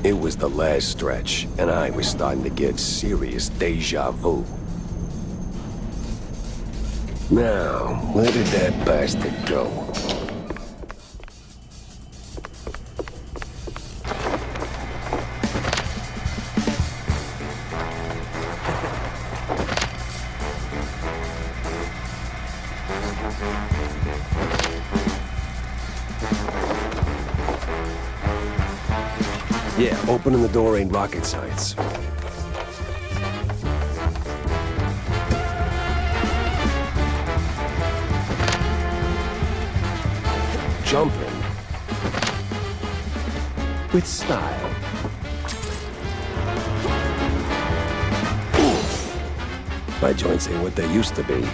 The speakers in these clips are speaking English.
It was the last stretch, and I was starting to get serious deja vu. Now, where did that bastard go? Yeah, opening the door ain't rocket science. Jumping with style. Oof. My joints ain't what they used to be.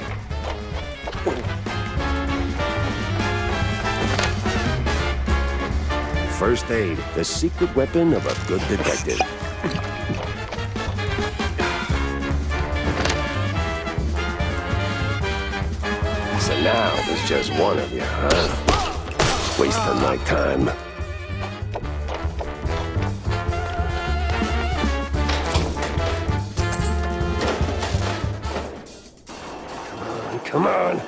First aid, the secret weapon of a good detective. So now there's just one of you, huh? Wasting my time. Come on.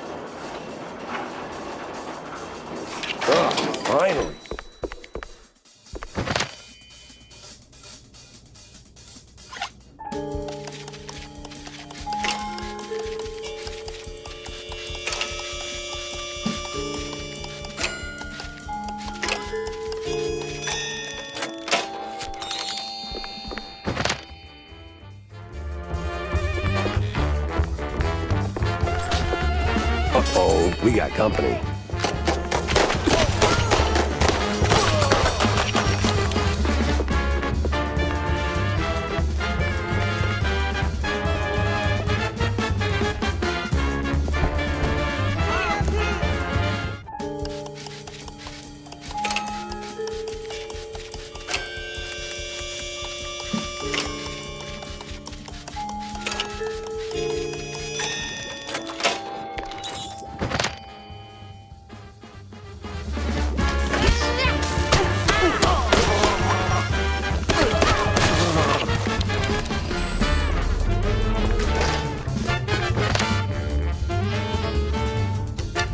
Oh, finally. Uh-oh, we got company.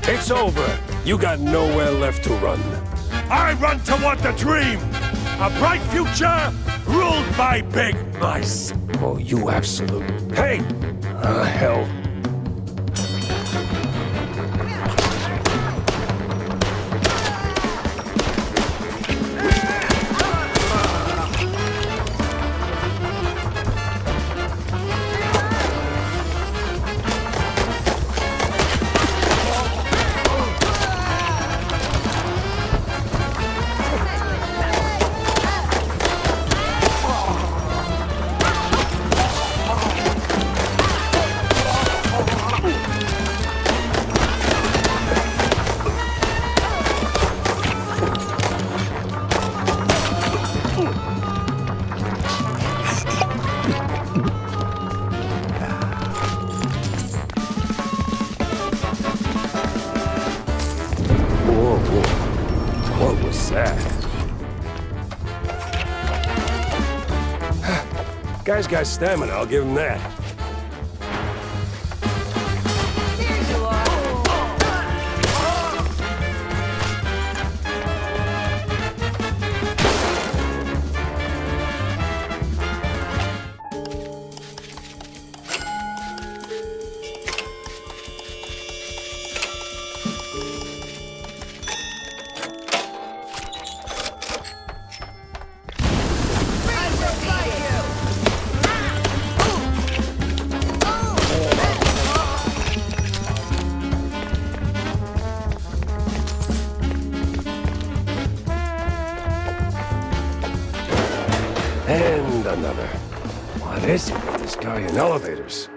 It's over. You got nowhere left to run. I run toward the dream! A bright future ruled by big mice! Oh, you absolute... Hey! Hell. What was that? Guy's got stamina, I'll give him that. Here you are. And another. What is it with this guy in elevators?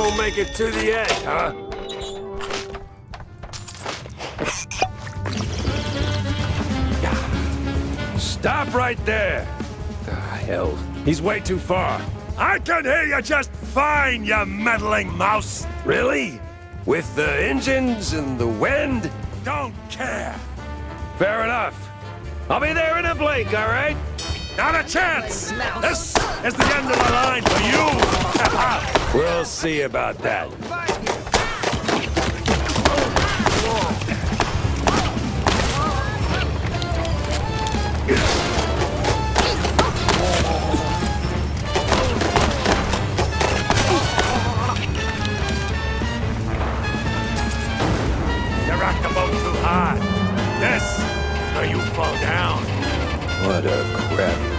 won't make it to the end, huh? Stop right there! The hell? He's way too far. I can hear you just fine, you meddling mouse! Really? With the engines and the wind? Don't care! Fair enough. I'll be there in a blink, all right? Not a chance! This is the end of the line for you! We'll see about that. You rocked the boat too hard. This is where you fall down. What a crap.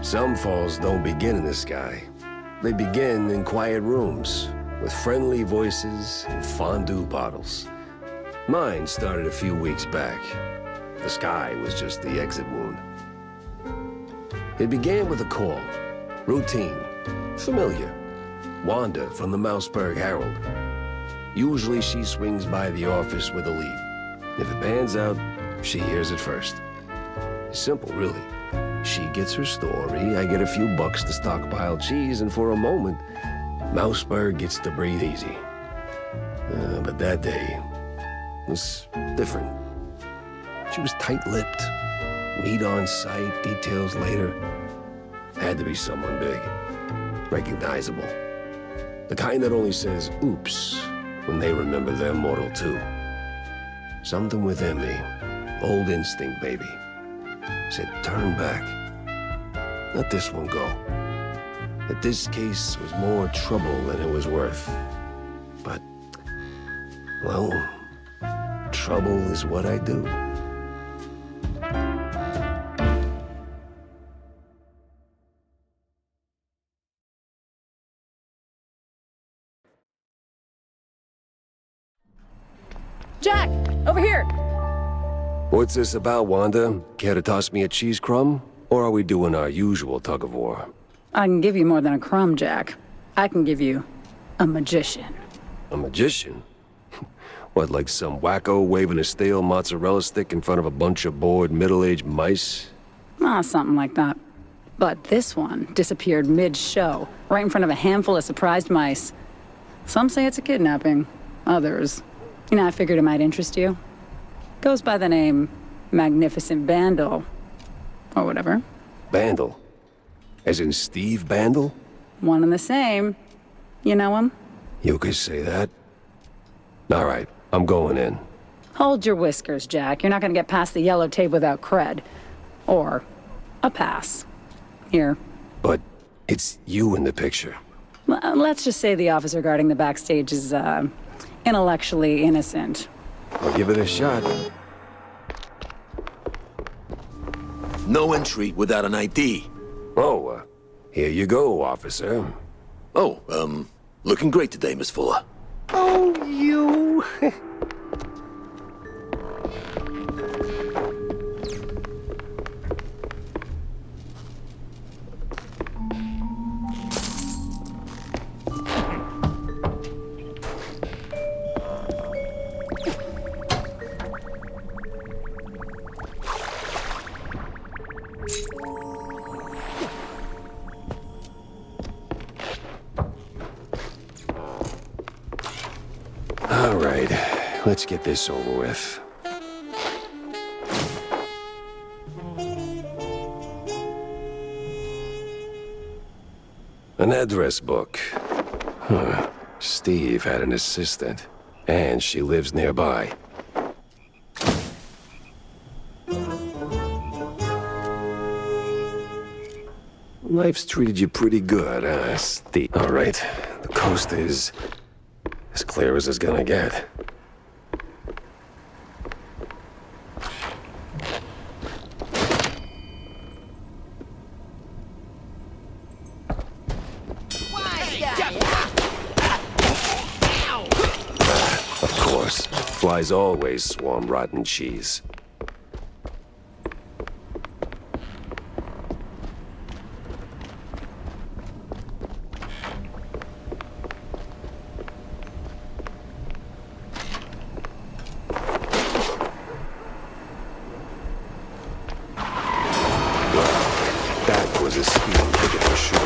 Some falls don't begin in the sky. They begin in quiet rooms, with friendly voices and fondue bottles. Mine started a few weeks back. The sky was just the exit wound. It began with a call. Routine. Familiar. Wanda from the Mouseburg Herald. Usually she swings by the office with a lead. If it pans out, she hears it first. It's simple, really. She gets her story, I get a few bucks to stockpile cheese, and for a moment, Mouseburg gets to breathe easy. But that day was different. She was tight-lipped. Meat on sight, details later. Had to be someone big. Recognizable. The kind that only says, oops, when they remember their mortal too. Something within me, old instinct, baby, said turn back. Let this one go. That this case was more trouble than it was worth. But, well, trouble is what I do. Jack, over here. What's this about, Wanda? Care to toss me a cheese crumb? Or are we doing our usual tug-of-war? I can give you more than a crumb, Jack. I can give you a magician. A magician? What, like some wacko waving a stale mozzarella stick in front of a bunch of bored middle-aged mice? Something like that. But this one disappeared mid-show, right in front of a handful of surprised mice. Some say it's a kidnapping. Others, I figured it might interest you. Goes by the name Magnificent Bandle. Or whatever. Bandle? As in Steve Bandle? One and the same. You know him? You could say that. All right, I'm going in. Hold your whiskers, Jack. You're not gonna get past the yellow tape without cred. Or a pass. Here. But it's you in the picture. Let's just say the officer guarding the backstage is, intellectually innocent. I'll give it a shot. No entry without an ID. Oh, here you go, officer. Oh, looking great today, Miss Fuller. Oh, you... All right, let's get this over with. An address book. Huh. Steve had an assistant, and she lives nearby. Life's treated you pretty good, huh, Steve? All right, the coast is as clear as it's gonna get. Of course, flies always swarm rotten cheese. That was a speeding ticket for sure.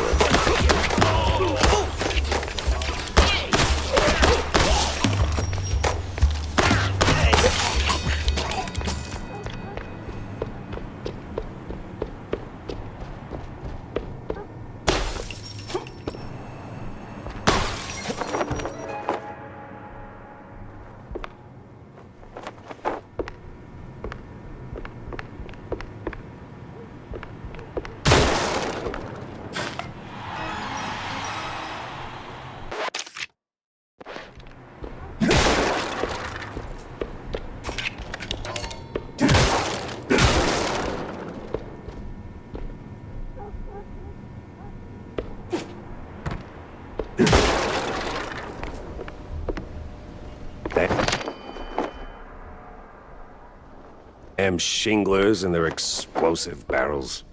Damn shinglers and their explosive barrels.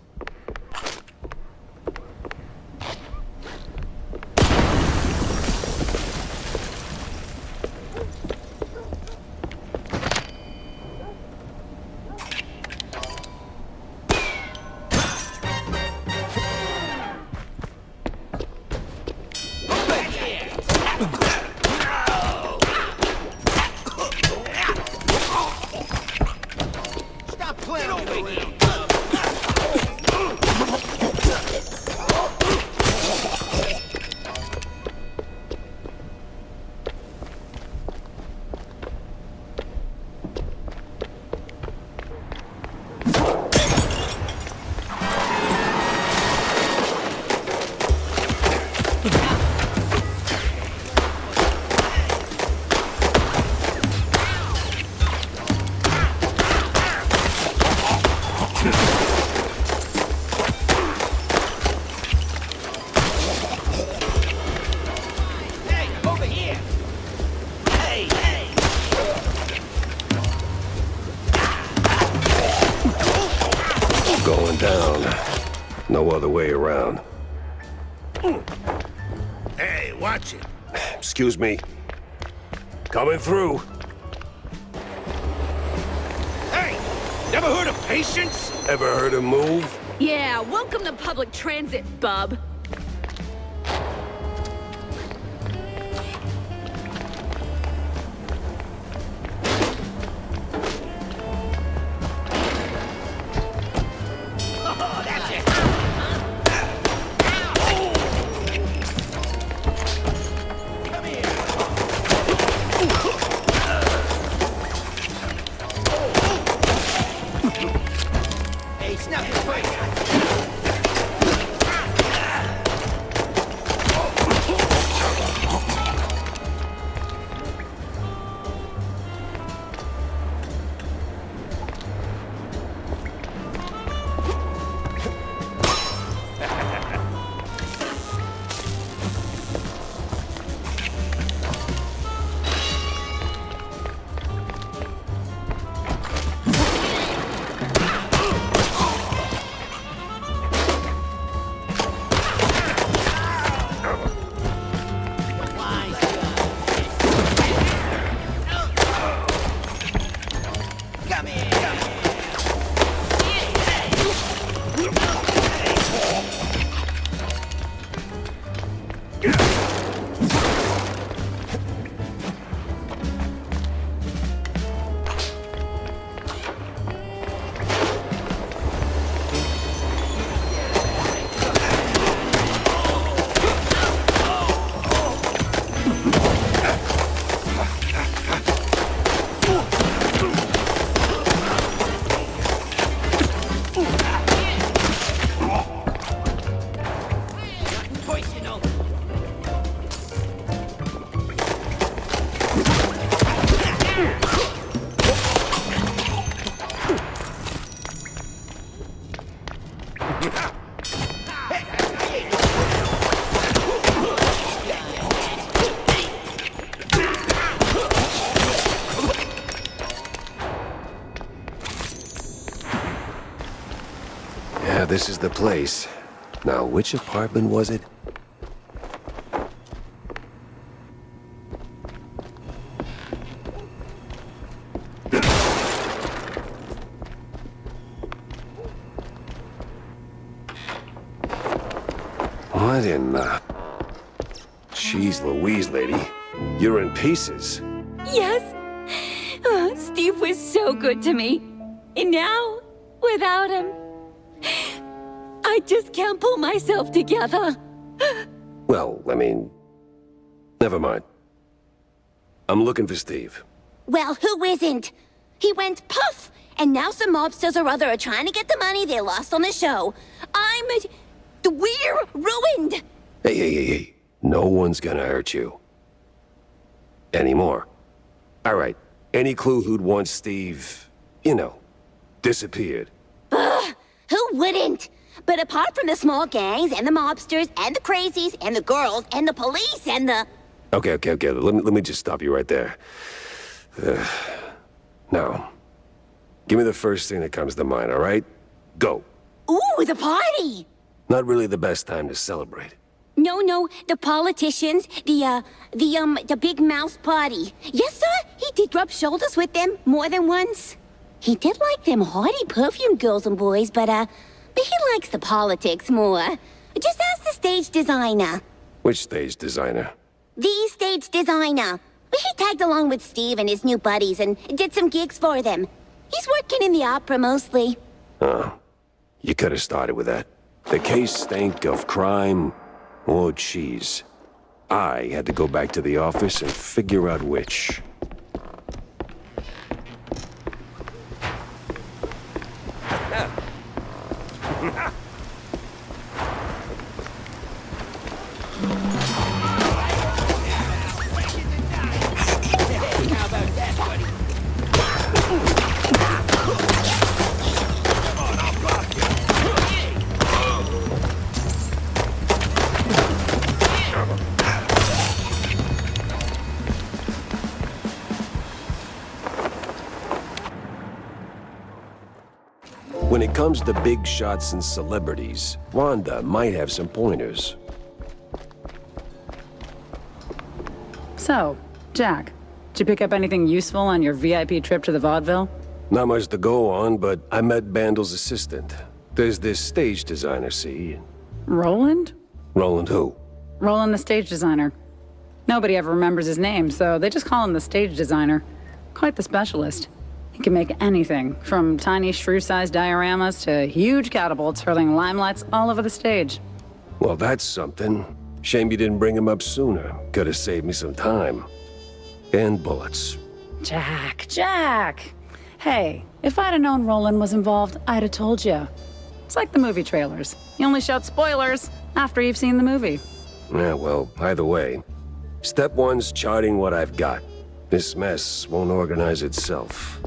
Going down. No other way around. Hey, watch it. Excuse me. Coming through. Hey, never heard of patience? Ever heard of move? Yeah, welcome to public transit, bub. Yeah, this is the place. Now, which apartment was it? What in the... Jeez Louise, lady. You're in pieces. Yes. Oh, Steve was so good to me. And now, without him, I just can't pull myself together. Well, I mean... Never mind. I'm looking for Steve. Well, who isn't? He went poof, and now some mobsters or other are trying to get the money they lost on the show. We're ruined! Hey. No one's gonna hurt you. Anymore. All right. Any clue who'd want Steve, you know, disappeared? Who wouldn't? But apart from the small gangs, and the mobsters, and the crazies, and the girls, and the police, and the... Okay. Let me just stop you right there. Now, give me the first thing that comes to mind, all right? Go. Ooh, the party! Not really the best time to celebrate. No, the politicians, the big mouse party. Yes, sir, he did rub shoulders with them more than once. He did like them haughty perfume girls and boys, but he likes the politics more. Just ask the stage designer. Which stage designer? The stage designer. He tagged along with Steve and his new buddies and did some gigs for them. He's working in the opera mostly. Oh, you could have started with that. The case stank of crime or cheese. I had to go back to the office and figure out which. When it comes to big shots and celebrities, Wanda might have some pointers. So, Jack, did you pick up anything useful on your VIP trip to the vaudeville? Not much to go on, but I met Bandel's assistant. There's this stage designer, see? Roland? Roland who? Roland the stage designer. Nobody ever remembers his name, so they just call him the stage designer. Quite the specialist. He can make anything, from tiny shrew-sized dioramas to huge catapults hurling limelights all over the stage. Well, that's something. Shame you didn't bring him up sooner. Could have saved me some time. And bullets. Jack! Hey, if I'd have known Roland was involved, I'd have told you. It's like the movie trailers. You only shout spoilers after you've seen the movie. Yeah, well, either way. Step one's charting what I've got. This mess won't organize itself.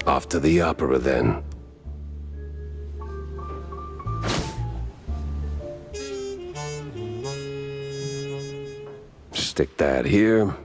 Off to the opera, then. Stick that here.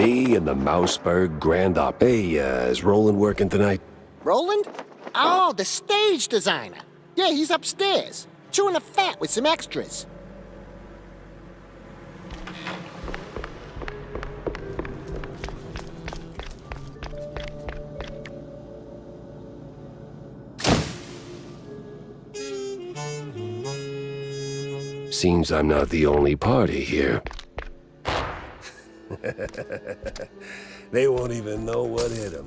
Me and the Mouseburg Grand Op. Hey, is Roland working tonight? Roland? Oh, the stage designer. Yeah, he's upstairs, chewing the fat with some extras. Seems I'm not the only party here. They won't even know what hit them.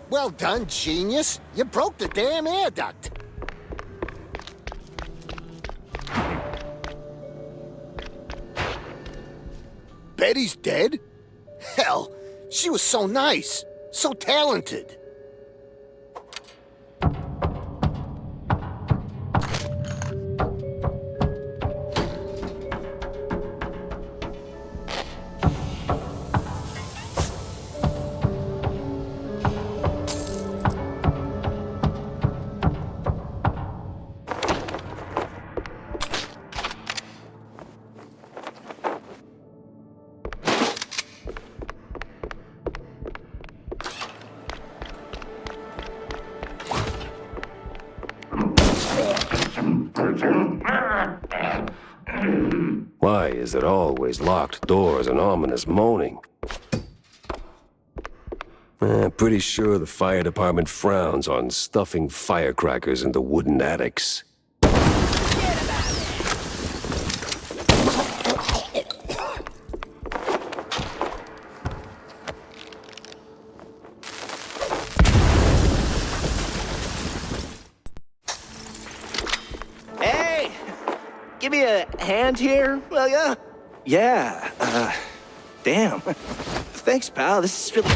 Well done, genius. You broke the damn air duct. Betty's dead? Hell, she was so nice, so talented. Why is it always locked doors and ominous moaning? Pretty sure the fire department frowns on stuffing firecrackers into wooden attics. Hey! Give me a hand here, will ya? Yeah, damn. Thanks, pal. This is really...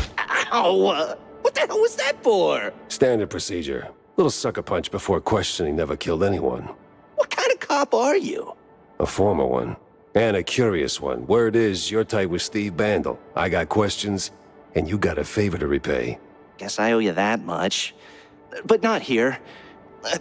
Ow! What the hell was that for? Standard procedure. Little sucker punch before questioning never killed anyone. What kind of cop are you? A former one. And a curious one. Word is, you're tight with Steve Bandel. I got questions, and you got a favor to repay. Guess I owe you that much. But not here.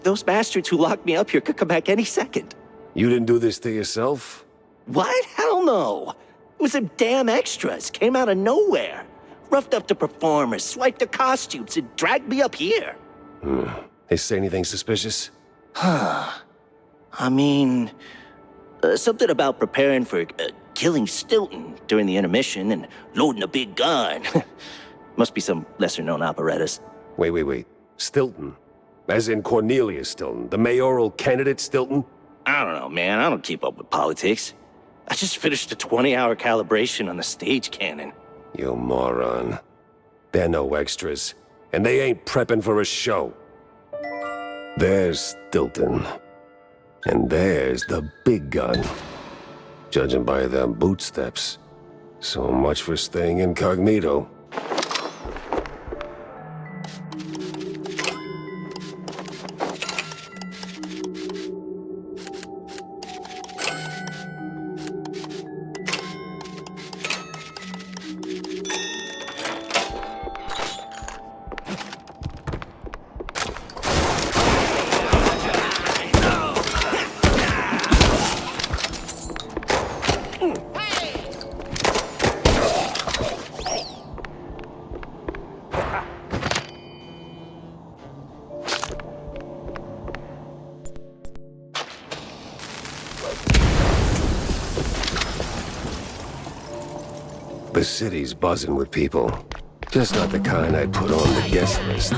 Those bastards who locked me up here could come back any second. You didn't do this to yourself? What? Hell no. It was them damn extras. Came out of nowhere. Roughed up the performers, swiped their costumes, and dragged me up here. They say anything suspicious? I mean, something about preparing for killing Stilton during the intermission and loading a big gun. Must be some lesser-known operettas. Wait. Stilton? As in Cornelius Stilton, the mayoral candidate Stilton? I don't know, man. I don't keep up with politics. I just finished a 20-hour calibration on the stage cannon. You moron. They're no extras, and they ain't prepping for a show. There's Stilton. And there's the big gun. Judging by them bootsteps. So much for staying incognito. The city's buzzing with people. Just not the kind I'd put on the guest list.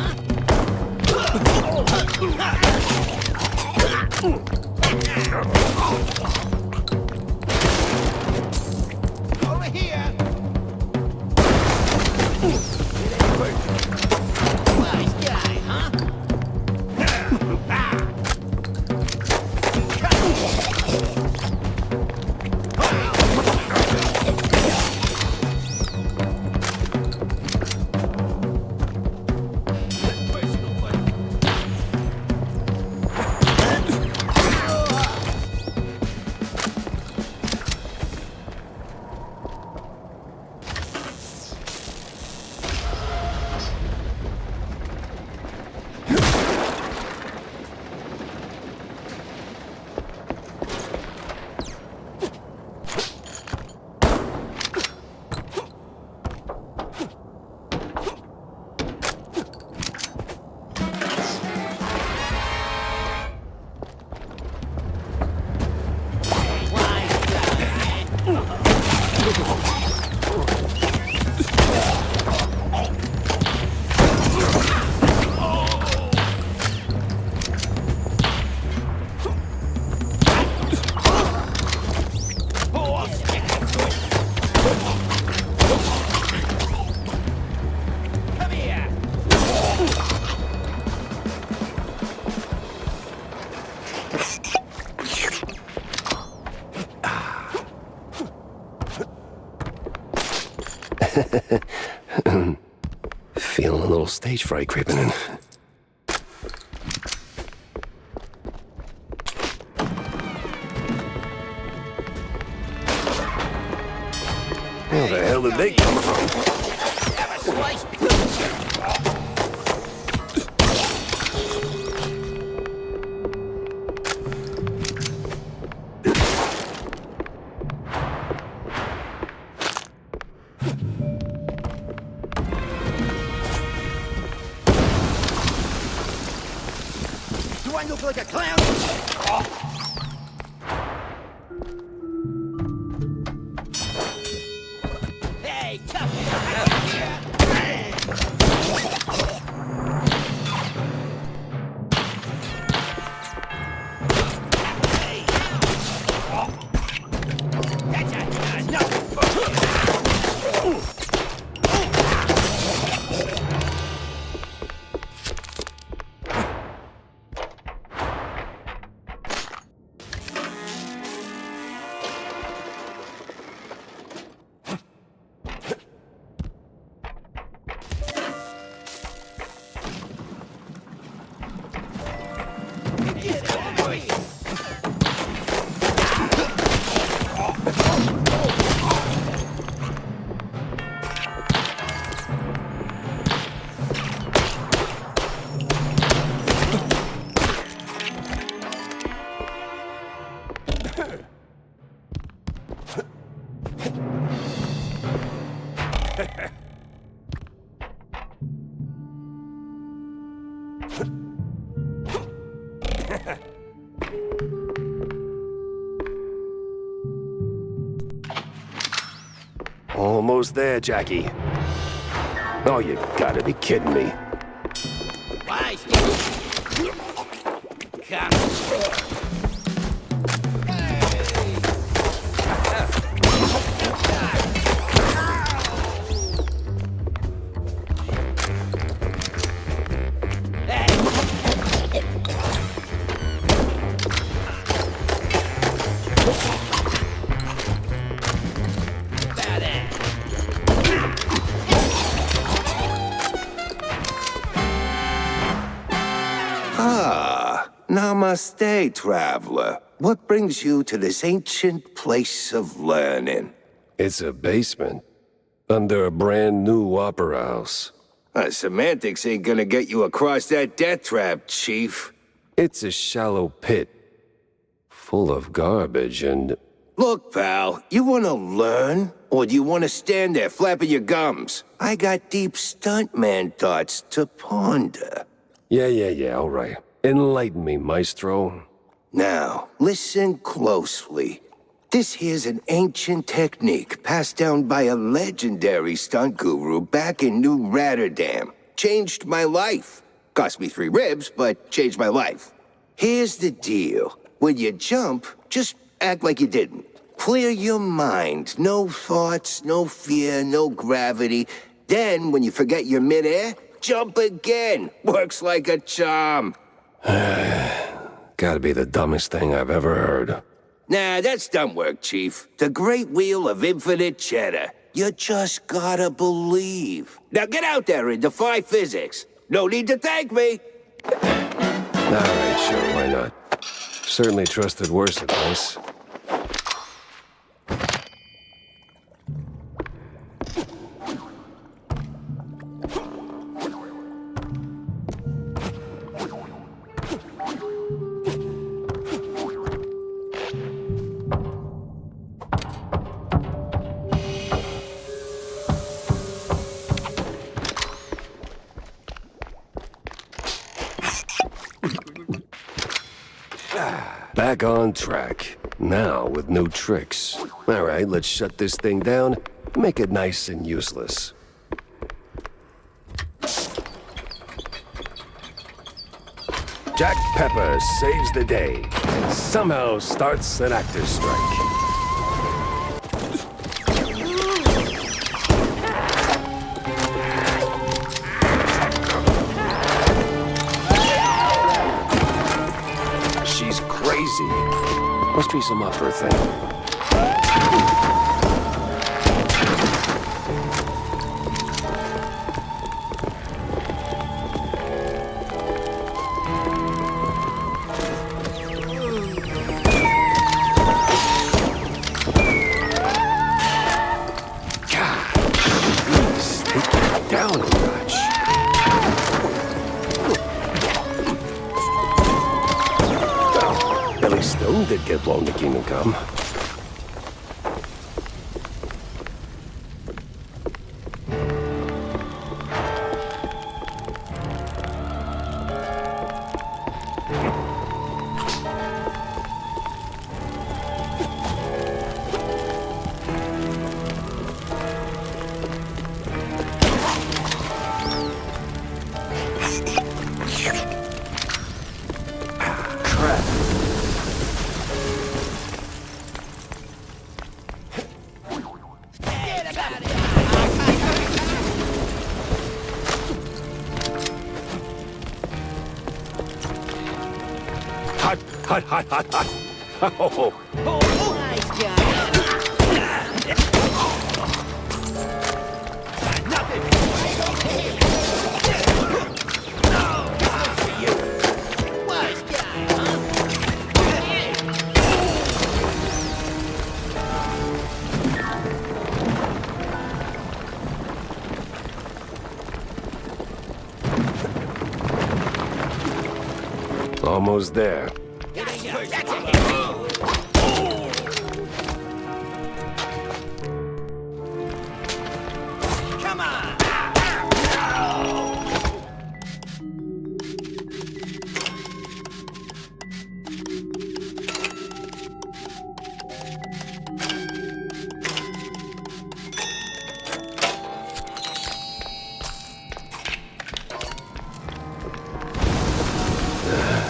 Over here. Wise guy, huh? Feeling a little stage fright creeping in. Where the hell did they come from? Do I look like a clown? Hey, tough Almost there, Jackie. Oh, you gotta be kidding me. Why, Steve? Come. Namaste, traveler. What brings you to this ancient place of learning? It's a basement. Under a brand new opera house. Semantics ain't gonna get you across that death trap, Chief. It's a shallow pit. Full of garbage and... Look, pal, you wanna learn? Or do you wanna stand there flapping your gums? I got deep stuntman thoughts to ponder. Yeah, all right. Enlighten me, maestro. Now, listen closely. This here's an ancient technique passed down by a legendary stunt guru back in New Rotterdam. Changed my life. Cost me 3 ribs, but changed my life. Here's the deal. When you jump, just act like you didn't. Clear your mind. No thoughts, no fear, no gravity. Then, when you forget you're midair, jump again. Works like a charm. Gotta be the dumbest thing I've ever heard. Nah, that's dumb work, Chief. The Great Wheel of Infinite Cheddar. You just gotta believe. Now get out there and defy physics. No need to thank me. Alright, sure, why not? Certainly trusted worse advice. Back on track. Now with new tricks. Alright, let's shut this thing down, make it nice and useless. Jack Pepper saves the day and somehow starts an actor's strike. She's crazy. Must be some upper thing. Riley Stone did get blown to Kingdom Come. Hot. Oh. Almost there.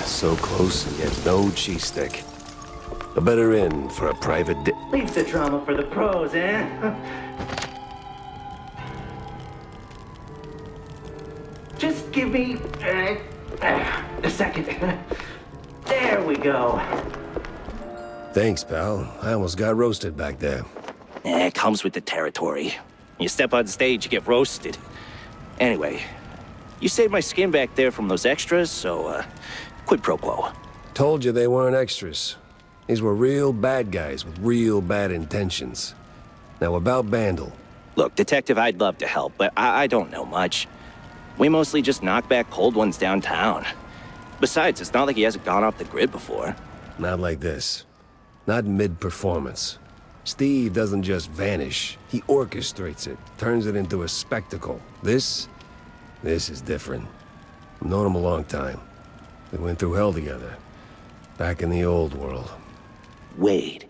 So close and yet no cheese stick. A better end for a private Leave the drama for the pros, eh? Just give me a second. There we go. Thanks, pal. I almost got roasted back there. It comes with the territory. You step on stage, you get roasted. Anyway, you saved my skin back there from those extras, so, quid pro quo. Told you they weren't extras. These were real bad guys with real bad intentions. Now about Bandle. Look, Detective, I'd love to help, but I don't know much. We mostly just knock back cold ones downtown. Besides, it's not like he hasn't gone off the grid before. Not like this. Not mid-performance. Steve doesn't just vanish. He orchestrates it, turns it into a spectacle. This is different. I've known him a long time. We went through hell together. Back in the old world. Wade.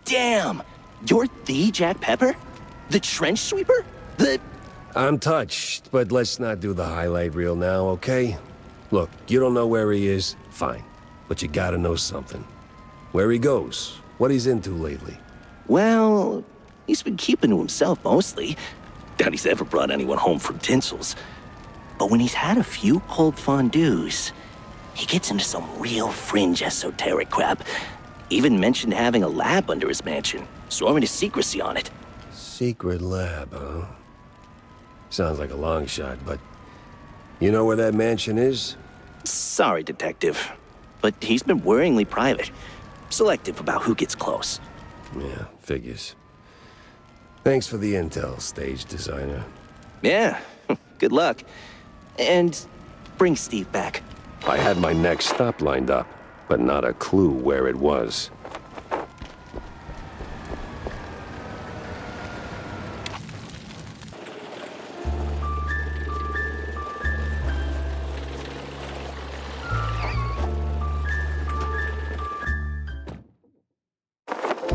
Damn! You're the Jack Pepper? The trench sweeper? I'm touched, but let's not do the highlight reel now, okay? Look, you don't know where he is, fine. But you gotta know something. Where he goes, what he's into lately. Well, he's been keeping to himself mostly. Doubt he's ever brought anyone home from Tinsel's. But when he's had a few cold fondues, he gets into some real fringe esoteric crap. Even mentioned having a lab under his mansion, sworn to secrecy on it. Secret lab, huh? Sounds like a long shot, but... You know where that mansion is? Sorry, Detective, but he's been worryingly private. Selective about who gets close. Yeah, figures. Thanks for the intel, stage designer. Yeah, good luck. And bring Steve back. I had my next stop lined up, but not a clue where it was.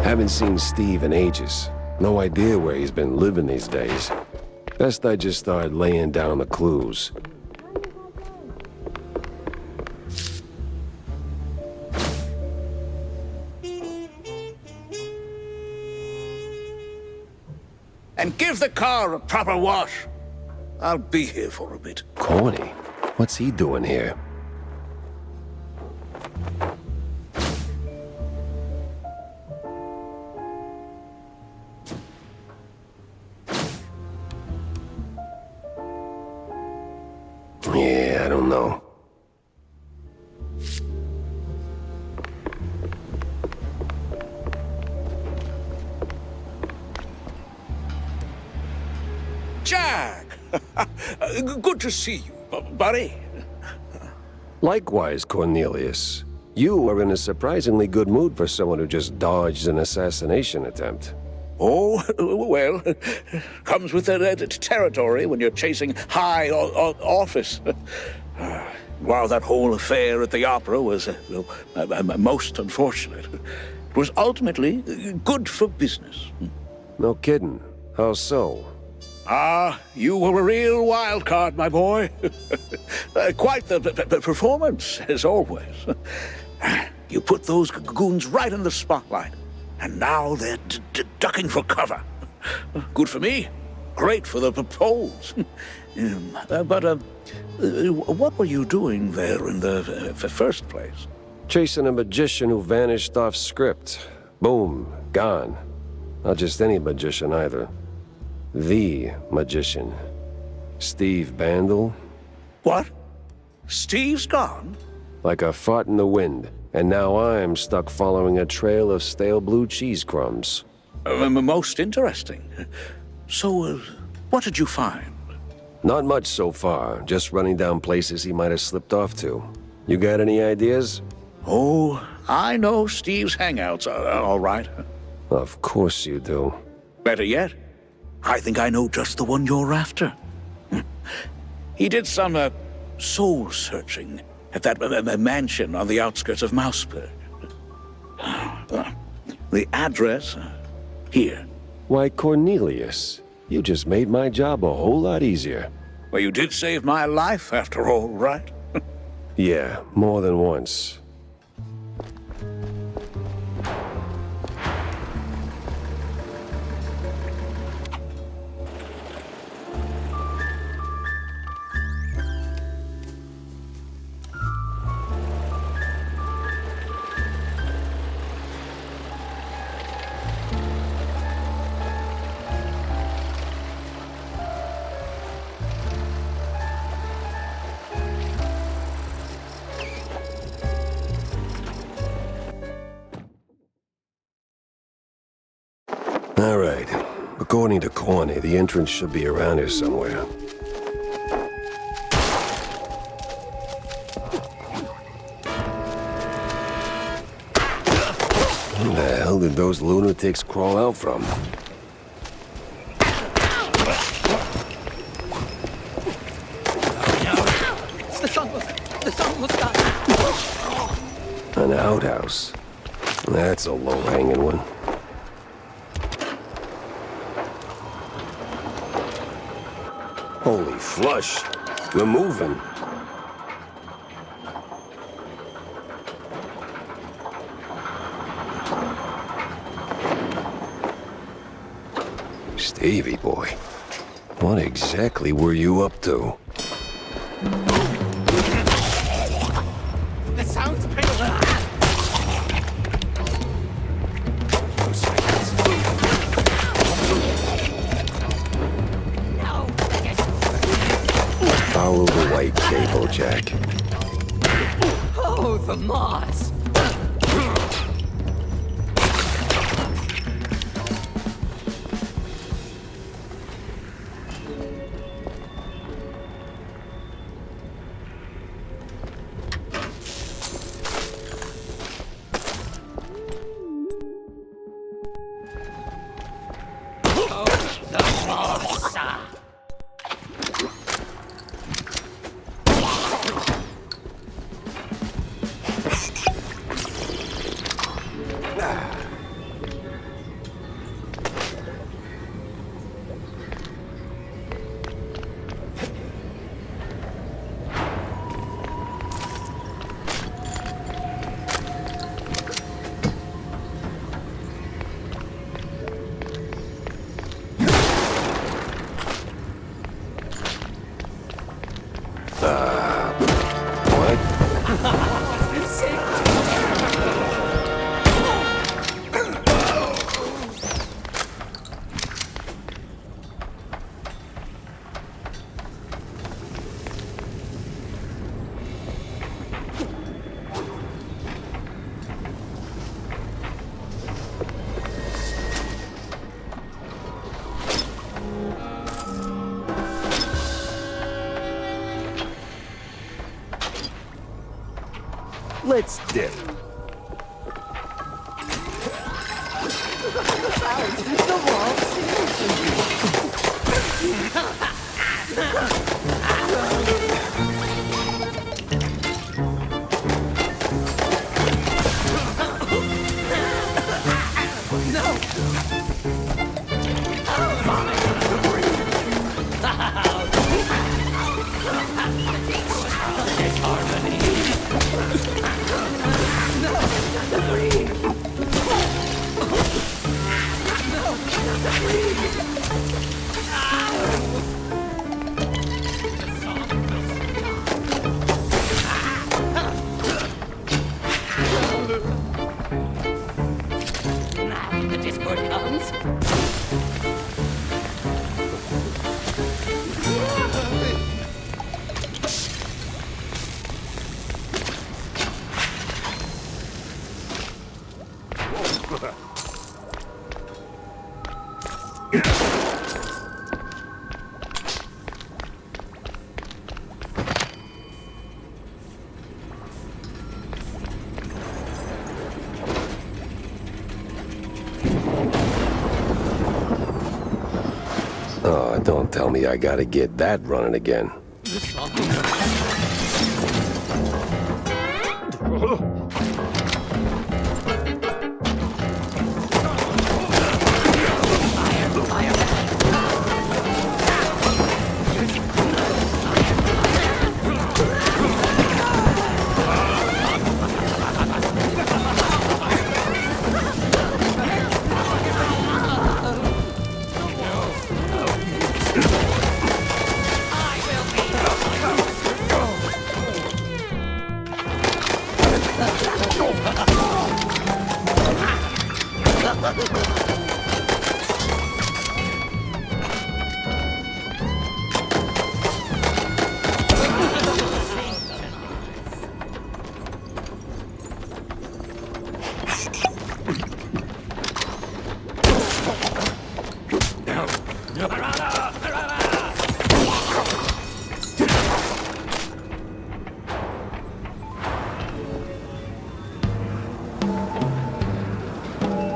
Haven't seen Steve in ages. No idea where he's been living these days. Best I just start laying down the clues. And give the car a proper wash. I'll be here for a bit. Corny? What's he doing here? Yeah, I don't know. Jack! Good to see you, buddy. Likewise, Cornelius. You are in a surprisingly good mood for someone who just dodged an assassination attempt. Oh, well, comes with the territory when you're chasing high office. While that whole affair at the opera was most unfortunate, it was ultimately good for business. No kidding. How so? You were a real wild card, my boy. Quite the performance, as always. You put those goons right in the spotlight, and now they're ducking for cover. Good for me. Great for the polls. But what were you doing there in the first place? Chasing a magician who vanished off script. Boom, gone. Not just any magician either. The magician. Steve Bandel. What? Steve's gone? Like a fart in the wind. And now I'm stuck following a trail of stale blue cheese crumbs. Most interesting. So, what did you find? Not much so far. Just running down places he might have slipped off to. You got any ideas? Oh, I know Steve's hangouts are all right. Of course you do. Better yet, I think I know just the one you're after. He did some soul-searching at that mansion on the outskirts of Mouseburg. The address, here. Why, Cornelius, you just made my job a whole lot easier. Well, you did save my life, after all, right? Yeah, more than once. All right. According to Corny, the entrance should be around here somewhere. Where the hell did those lunatics crawl out from? An outhouse. That's a low-hanging one. Holy flush. We're moving. Stevie boy, what exactly were you up to? That sounds painful. Follow the white cable, Jack. Oh, the moss! Let's dip. The Discord comes. Oh, don't tell me I gotta get that running again.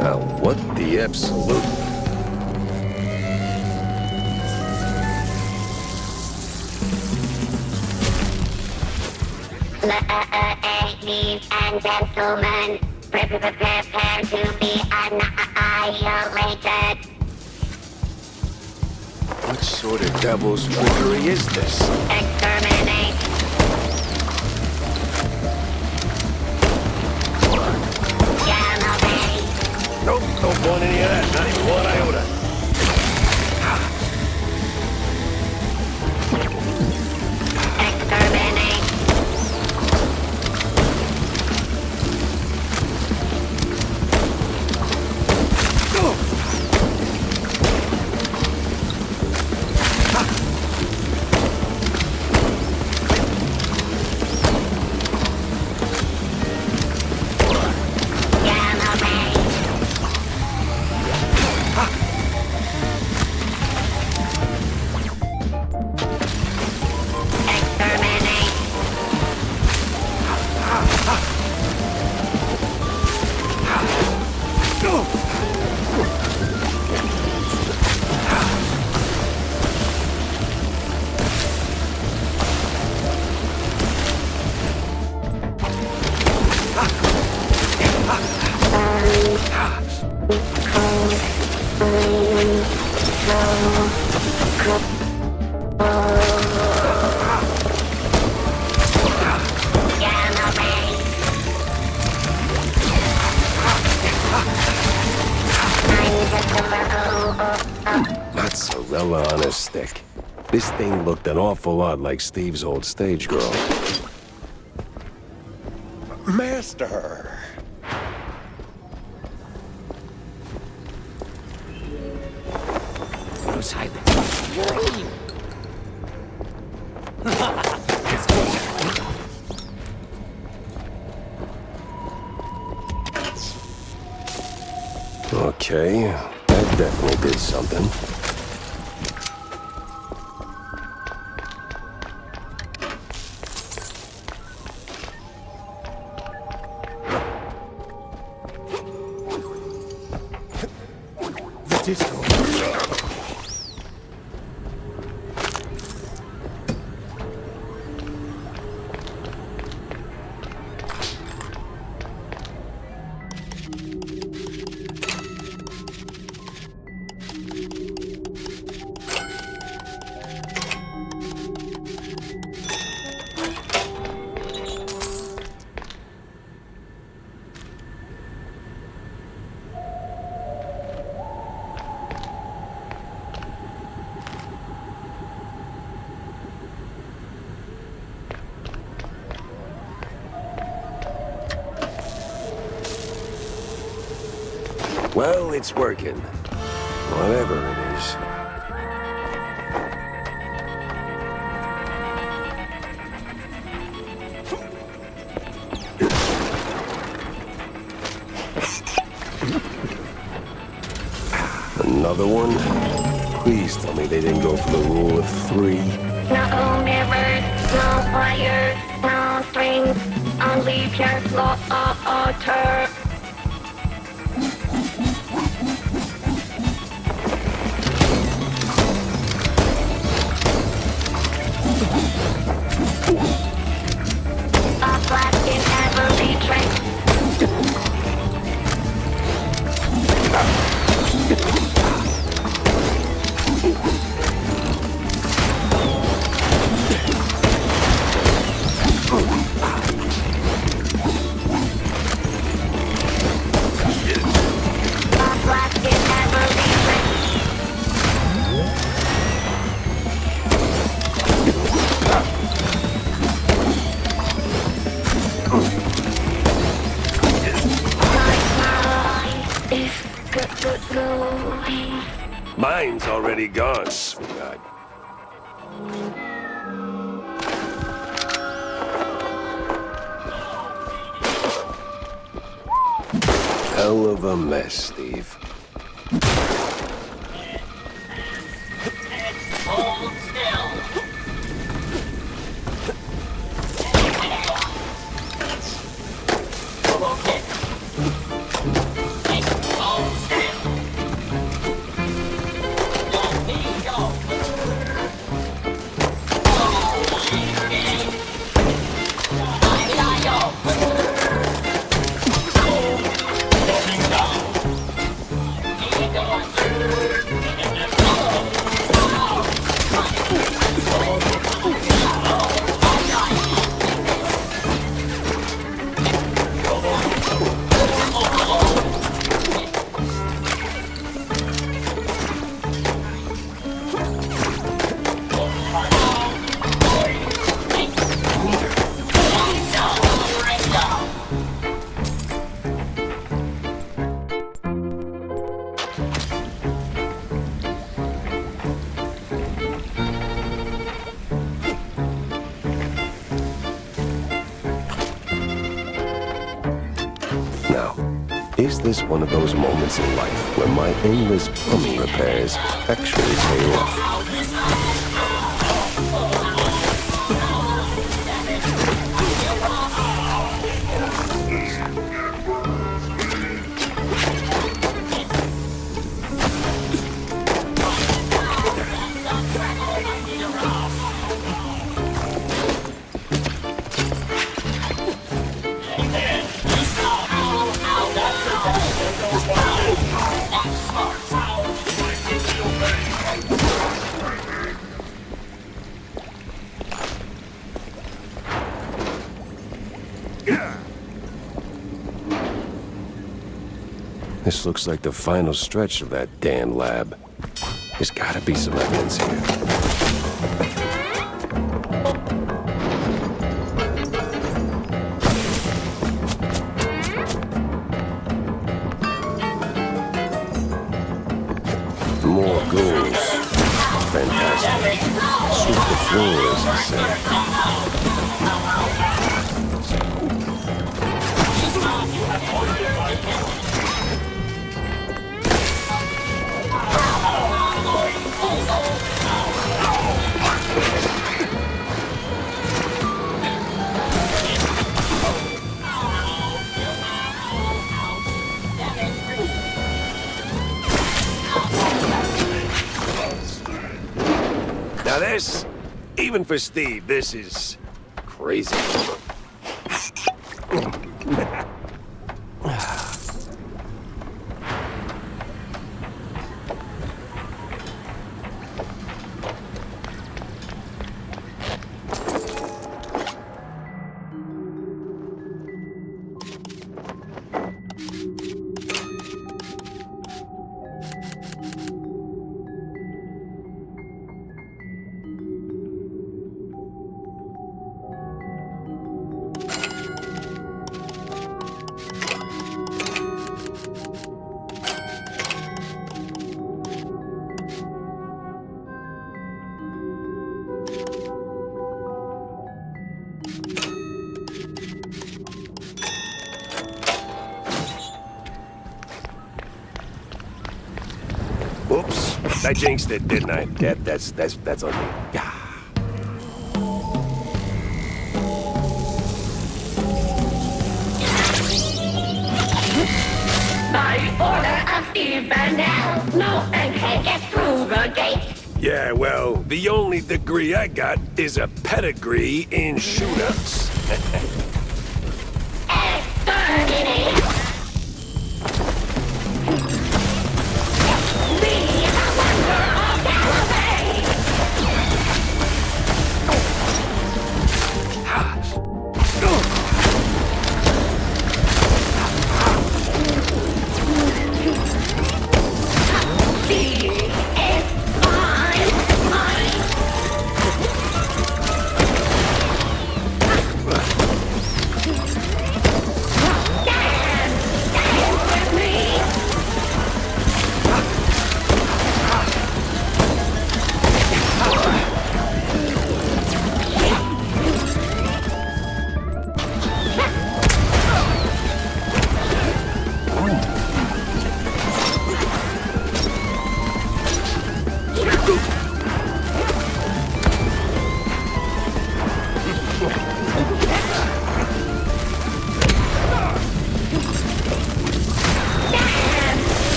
Now, what the absolute... Ladies and gentlemen, prepare to be annihilated. What sort of devil's trickery is this? Exterminate. Nope, don't want any of that. Not even one iota. Exterminate. Mozzarella on a stick. This thing looked an awful lot like Steve's old stage girl. Master! No silence. Okay, that definitely did something. Disco. Well, it's working. Whatever it is. Another one? Please tell me they didn't go for the rule of 3. No mirrors, no wires, no strings, only pure slaughter. A black in every drink. Mine's already gone, sweetheart. Hell of a mess, Steve. Hold still. Is this one of those moments in life where my endless plumbing repairs actually pay off? This looks like the final stretch of that damn lab. There's gotta be some evidence here. More ghouls. Fantastic. Sweep the floor, as you say. mess. Even for Steve, this is crazy. Oops, I jinxed it, didn't I? That's on me. By order of Steve and now, no one can get through the gate. Yeah, well, the only degree I got is a pedigree in shootouts. Exterminate. Be the wonder of Galloway.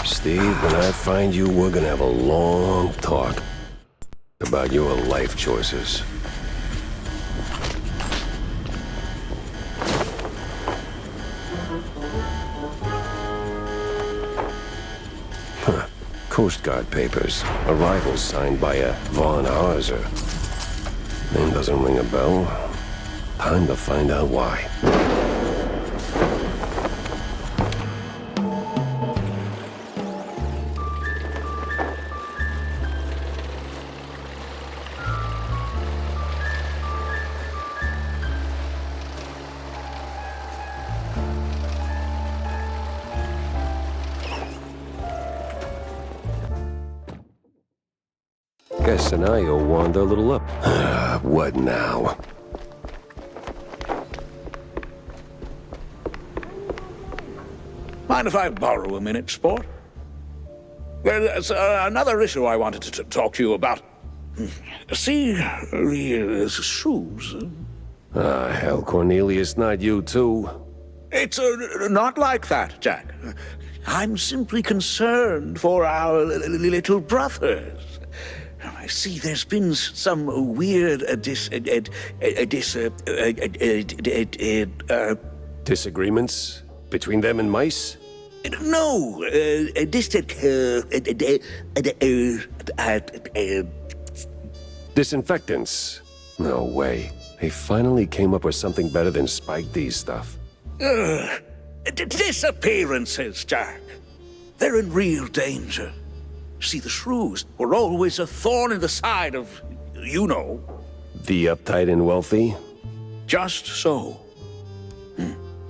Steve, when I find you, we're gonna have a long talk about your life choices. Huh. Coast Guard papers. Arrival signed by a Von Hauser. Name doesn't ring a bell. Time to find out why. Guess and I owe Wanda a little up. What now? Mind if I borrow a minute, sport? There's another issue I wanted to talk to you about. See, the shoes. Hell, Cornelius, not you too. It's not like that, Jack. I'm simply concerned for our little brothers. I see there's been some weird disagreements between them and mice? No, disinfectants. No way. They finally came up with something better than Spike D's stuff. Disappearances, Jack. They're in real danger. See, the shrews were always a thorn in the side of, you know. The uptight and wealthy? Just so.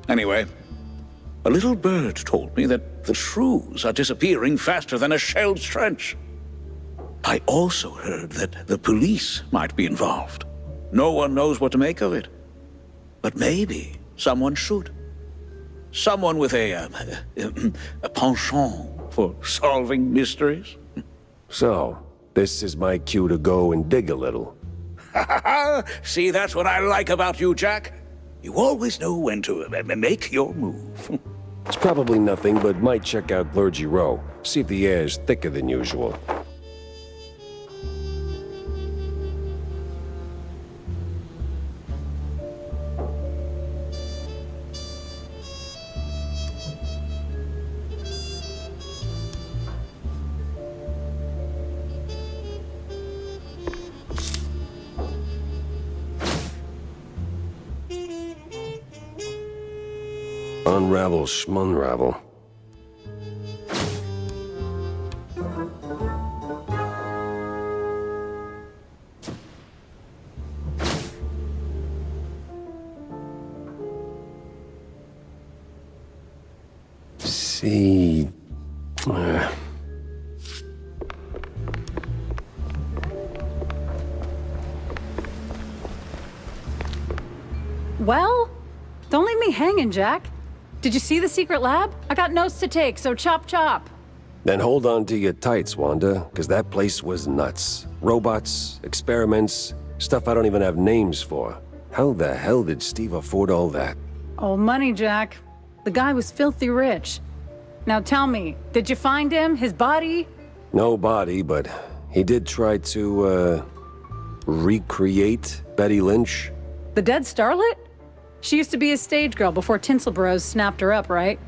Anyway, a little bird told me that the shrews are disappearing faster than a shell's trench. I also heard that the police might be involved. No one knows what to make of it. But maybe someone should. Someone with a penchant for solving mysteries. So, this is my cue to go and dig a little. See, that's what I like about you, Jack. You always know when to make your move. It's probably nothing, but might check out Clergy Row. See if the air is thicker than usual. Unravel, schmunravel. See... Well, don't leave me hanging, Jack. Did you see the secret lab? I got notes to take, so chop chop. Then hold on to your tights, Wanda, because that place was nuts. Robots, experiments, stuff I don't even have names for. How the hell did Steve afford all that? Old money, Jack. The guy was filthy rich. Now tell me, did you find him? His body? No body, but he did try to, recreate Betty Lynch. The dead starlet? She used to be a stage girl before Tinsel Bros snapped her up, right?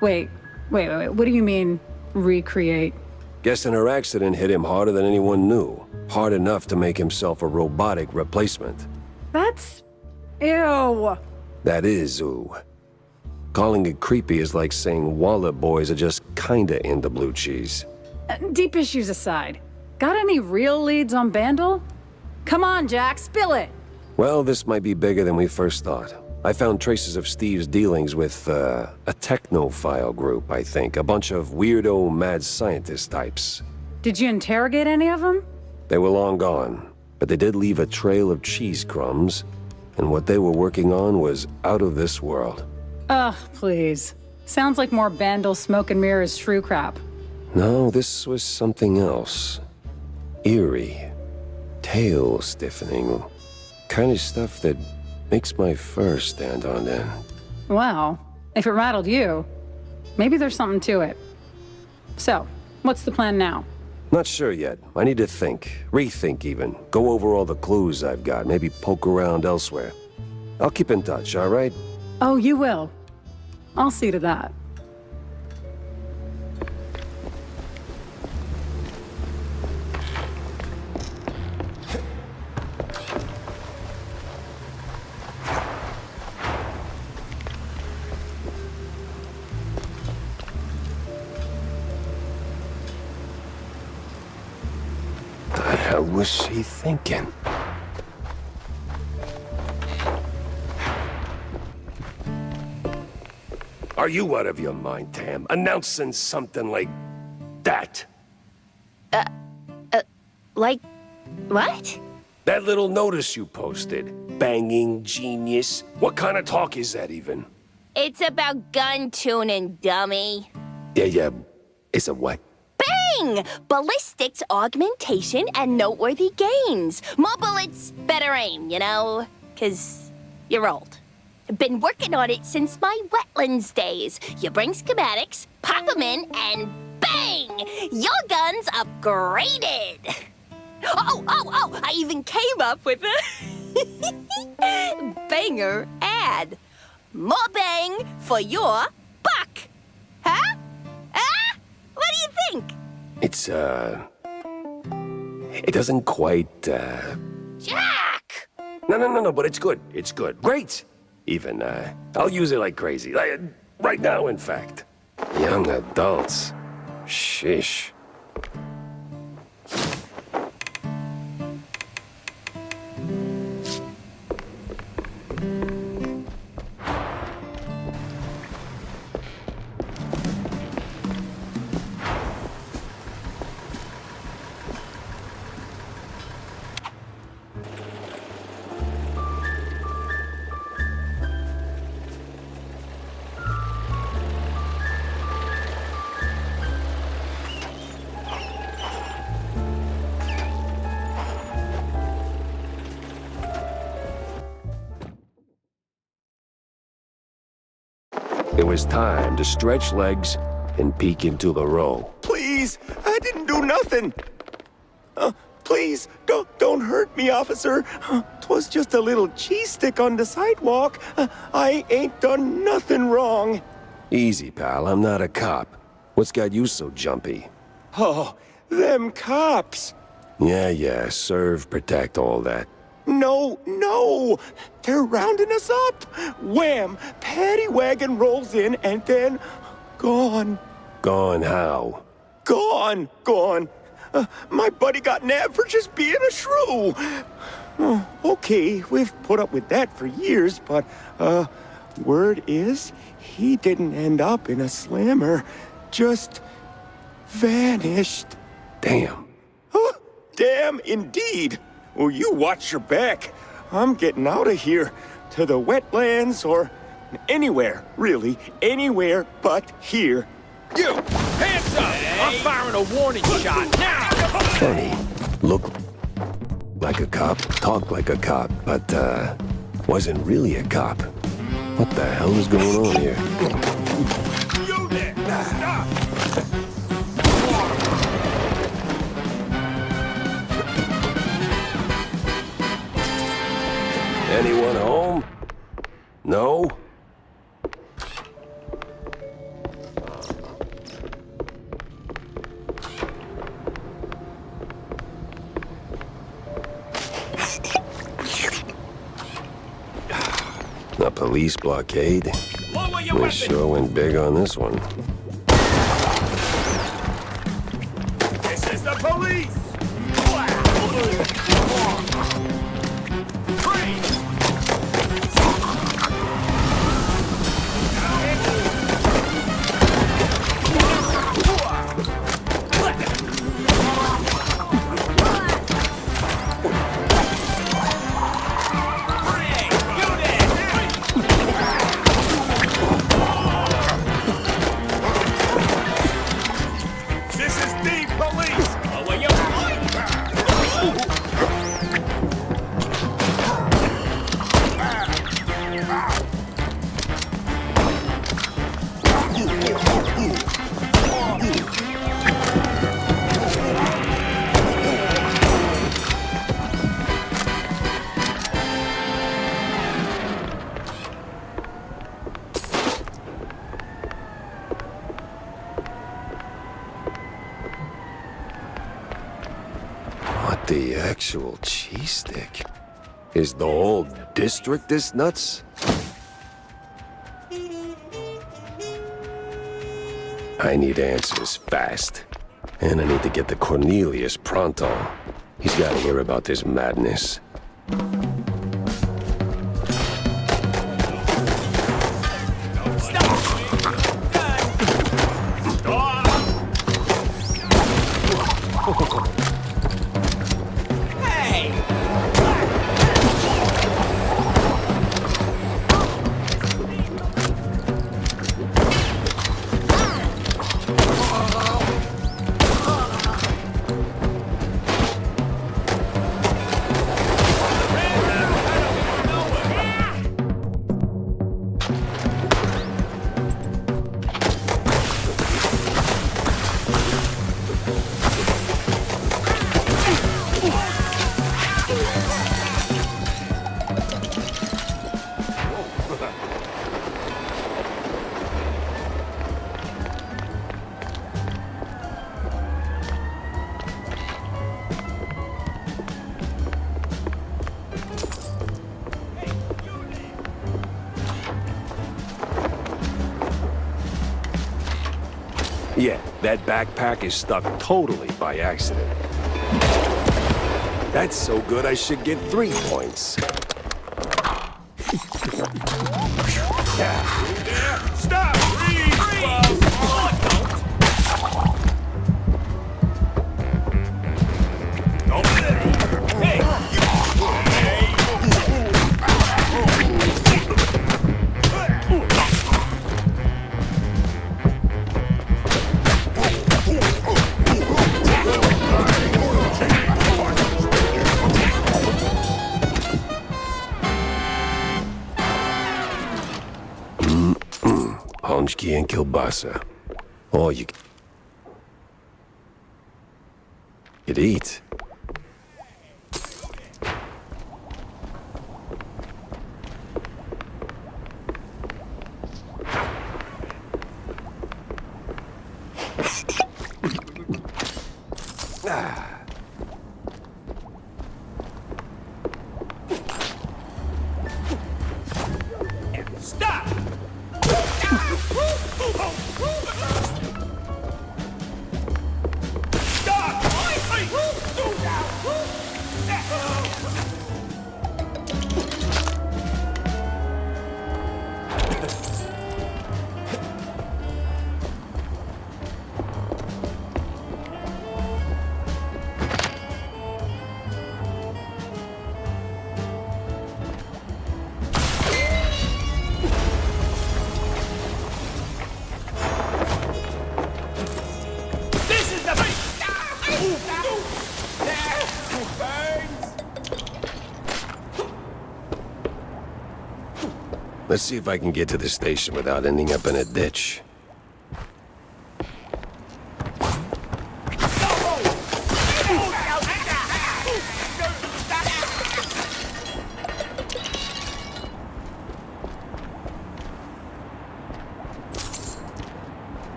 Wait. What do you mean, recreate? Guessing her accident hit him harder than anyone knew. Hard enough to make himself a robotic replacement. That's... ew. That is ooh. Calling it creepy is like saying Waller boys are just kinda into blue cheese. Deep issues aside, got any real leads on Bandle? Come on, Jack, spill it! Well, this might be bigger than we first thought. I found traces of Steve's dealings with, a technophile group, I think. A bunch of weirdo mad scientist types. Did you interrogate any of them? They were long gone, but they did leave a trail of cheese crumbs, and what they were working on was out of this world. Ugh, please. Sounds like more Bandle smoke and mirrors shrew crap. No, this was something else. Eerie. Tail stiffening. Kind of stuff that makes my fur stand on end. Well, if it rattled you, maybe there's something to it. So, what's the plan now? Not sure yet. I need to think. Rethink, even. Go over all the clues I've got. Maybe poke around elsewhere. I'll keep in touch, all right? Oh, you will. I'll see to that. What was she thinking? Are you out of your mind, Tam? Announcing something like that? Like, what? That little notice you posted. Banging genius. What kind of talk is that even? It's about gun tuning, dummy. Yeah. It's a what? Bang! Ballistics, augmentation, and noteworthy gains. More bullets, better aim, you know? 'Cause you're old. Been working on it since my wetlands days. You bring schematics, pop them in, and bang! Your gun's upgraded. Oh, I even came up with a banger ad. More bang for your buck. Huh? What do you think? It's, it doesn't quite, Jack! No, but it's good. It's good. Great! Even, I'll use it like crazy. Right now, in fact. Young adults. Sheesh. It was time to stretch legs and peek into the row. Please, I didn't do nothing. Please, don't hurt me, officer. 'Twas just a little cheese stick on the sidewalk. I ain't done nothing wrong. Easy, pal. I'm not a cop. What's got you so jumpy? Oh, them cops. Yeah. Serve, protect, all that. No. They're rounding us up. Wham! Paddy wagon rolls in and then gone. Gone how? Gone. My buddy got nabbed for just being a shrew. Okay, we've put up with that for years, but, word is he didn't end up in a slammer. Just vanished. Damn. Damn indeed. Well, you watch your back. I'm getting out of here. To the wetlands or anywhere, really. Anywhere but here. You! Hands up! I'm firing a warning shot now! Funny. Look like a cop, talk like a cop, but, wasn't really a cop. What the hell is going on here? You there! Stop! Anyone home? No? A police blockade? We sure went big on this one. This is the police! The actual cheese stick? Is the whole district this nuts? I need answers fast. And I need to get to Cornelius pronto. He's gotta hear about this madness. Yeah, that backpack is stuck totally by accident. That's so good I should get 3 points. There! Stop! Freeze! Honchki and kielbasa. All you could eat. Stop! Let's see if I can get to the station without ending up in a ditch.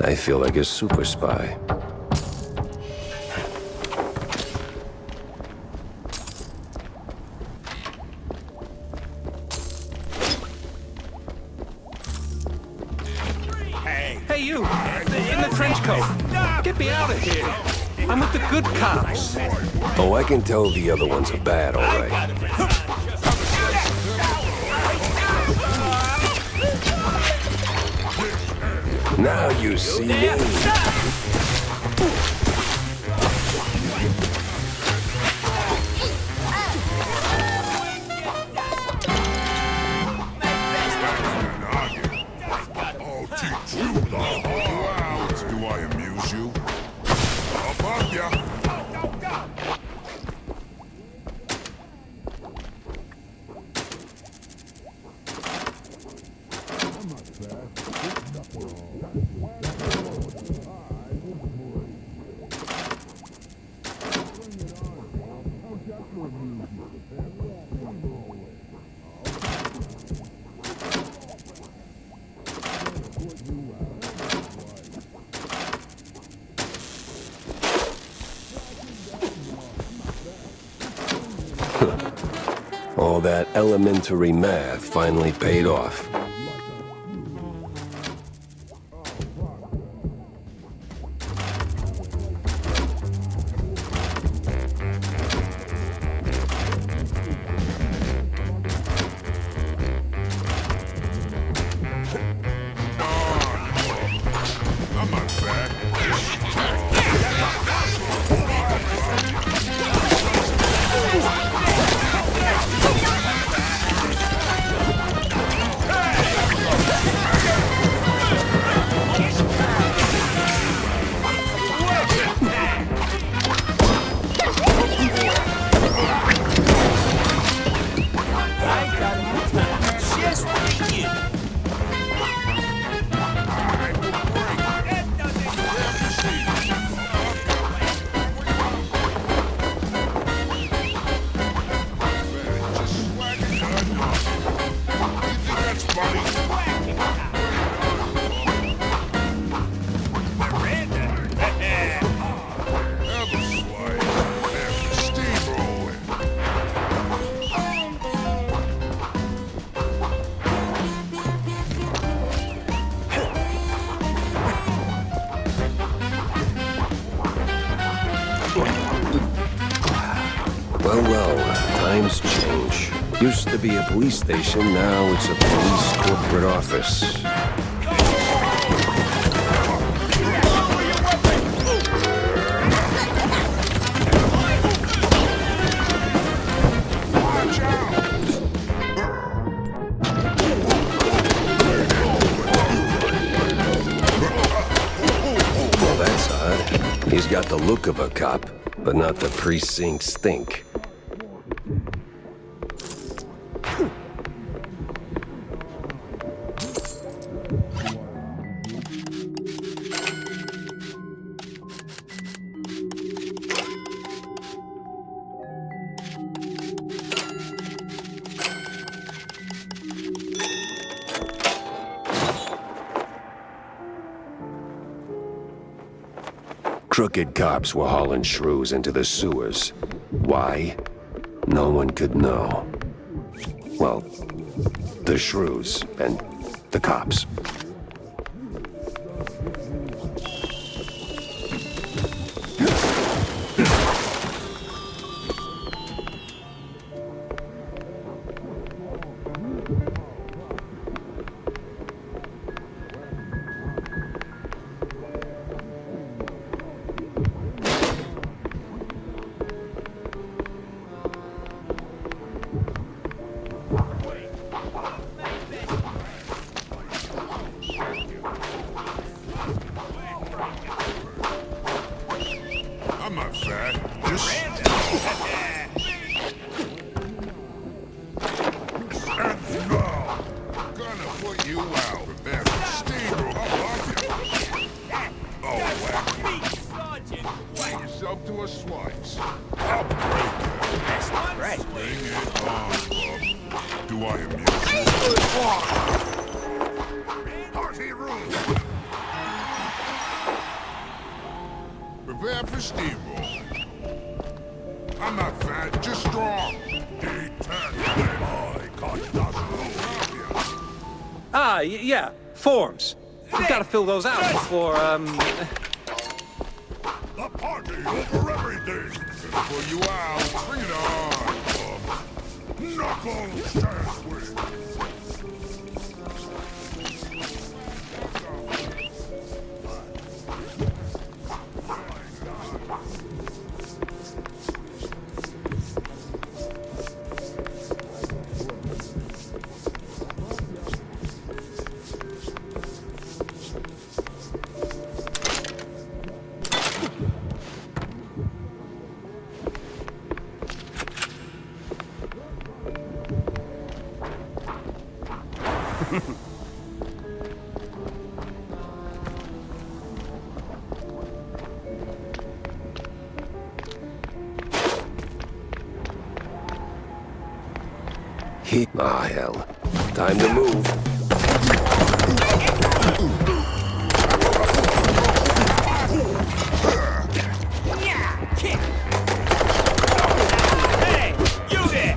I feel like a super spy. Hey, you! In the trench coat! Get me out of here! I'm with the good cops! Oh, I can tell the other ones are bad, all right. Now you see me. Do I amuse you? Above ya! All that elementary math finally paid off. Well, times change. Used to be a police station, now it's a police corporate office. Well, that's odd. He's got the look of a cop, but not the precinct stink. Crooked cops were hauling shrews into the sewers. Why? No one could know. Well, the shrews and the cops. I'm not fat. Just... And now, gonna put you out. Prepare for steamroll. How about you? Oh, wacky. Make yourself to a slice. I'll break it. Right. Bring it on, bub. Do I amuse you? Harvey rules. Prepare for steamroll. I'm not fat, just strong. Ah, yeah, forms. We've got to fill those out before, The party over everything. Gonna pull you out. Bring it on, bub. Knuckles dance with. Ah, hell. Time to move. Hey, you there!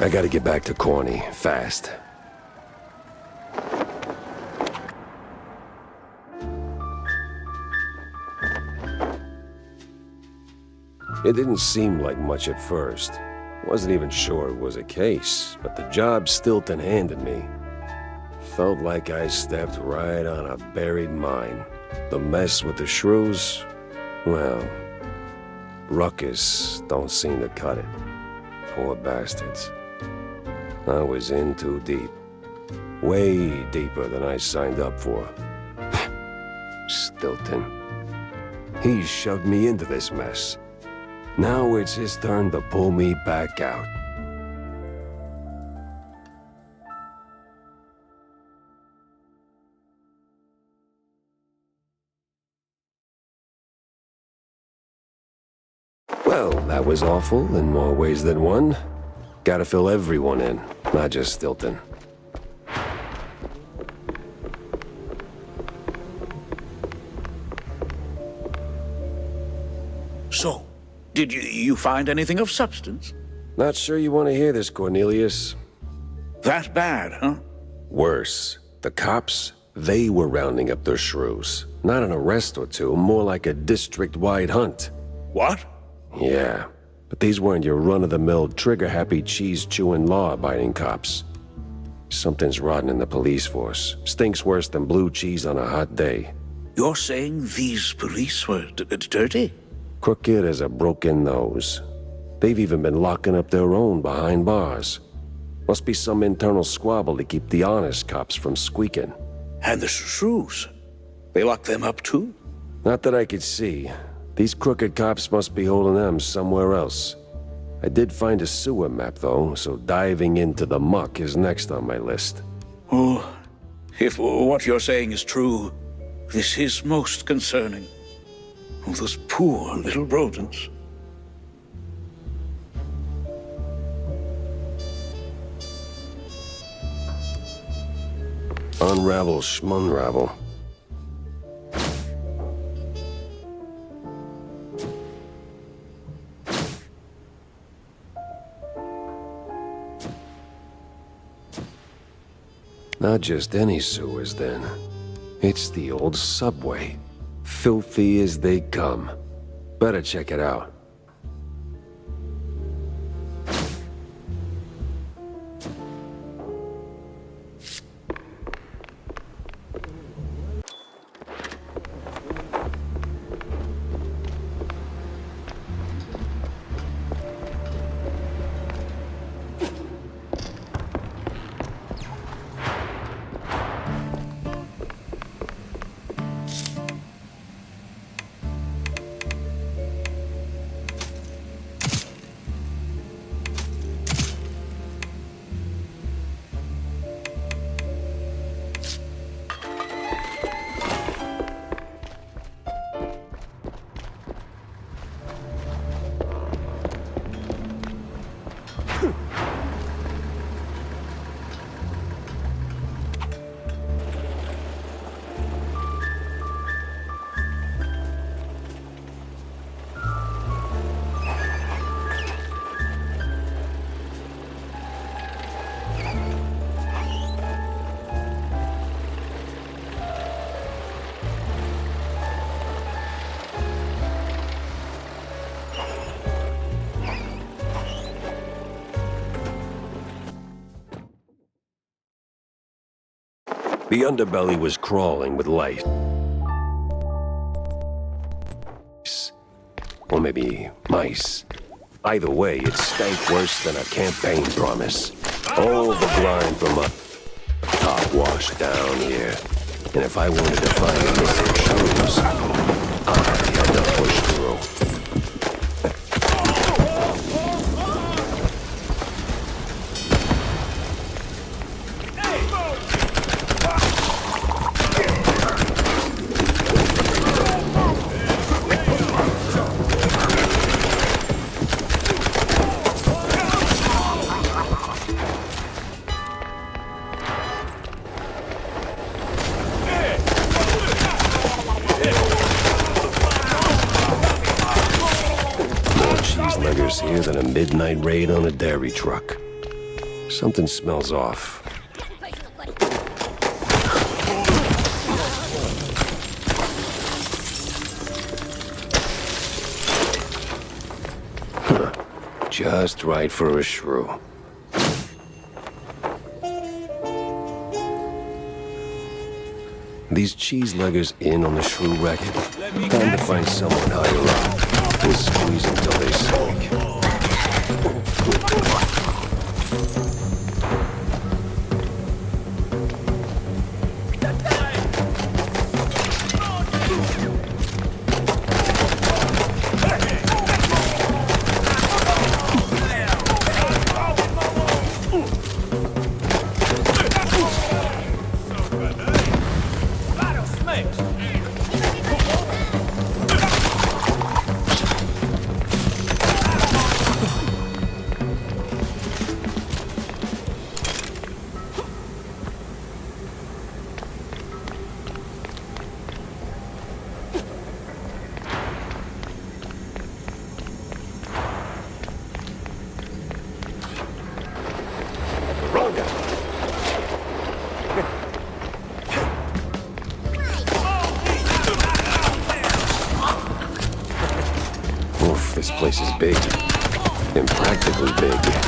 I gotta get back to Corny, fast. It didn't seem like much at first. Wasn't even sure it was a case, but the job Stilton handed me felt like I stepped right on a buried mine. The mess with the shrews, well, Ruckus don't seem to cut it. Poor bastards. I was in too deep. Way deeper than I signed up for. Stilton. He shoved me into this mess. Now it's his turn to pull me back out. Well, that was awful in more ways than one. Gotta fill everyone in, not just Stilton. So, did you find anything of substance? Not sure you want to hear this, Cornelius. That bad, huh? Worse. The cops, they were rounding up their shrews. Not an arrest or two, more like a district-wide hunt. What? Yeah, but these weren't your run-of-the-mill, trigger-happy, cheese-chewing, law-abiding cops. Something's rotten in the police force. Stinks worse than blue cheese on a hot day. You're saying these police were dirty? Crooked as a broken nose. They've even been locking up their own behind bars. Must be some internal squabble to keep the honest cops from squeaking. And the shrews? They lock them up too? Not that I could see. These crooked cops must be holding them somewhere else. I did find a sewer map, though, so diving into the muck is next on my list. Oh, if what you're saying is true, this is most concerning. Oh, those poor little rodents. Unravel schmunravel. Not just any sewers, then. It's the old subway. Filthy as they come. Better check it out. The underbelly was crawling with life. Or maybe mice. Either way, it stank worse than a campaign promise. All the grime from up top washed down here. And if I wanted to find the missing shrews, I had to push through. Here than a midnight raid on a dairy truck. Something smells off. Huh. Just right for a shrew. These cheese-leggers in on the shrew racket? Time to find someone higher up and squeeze until they sink. This place is big. Impractically big.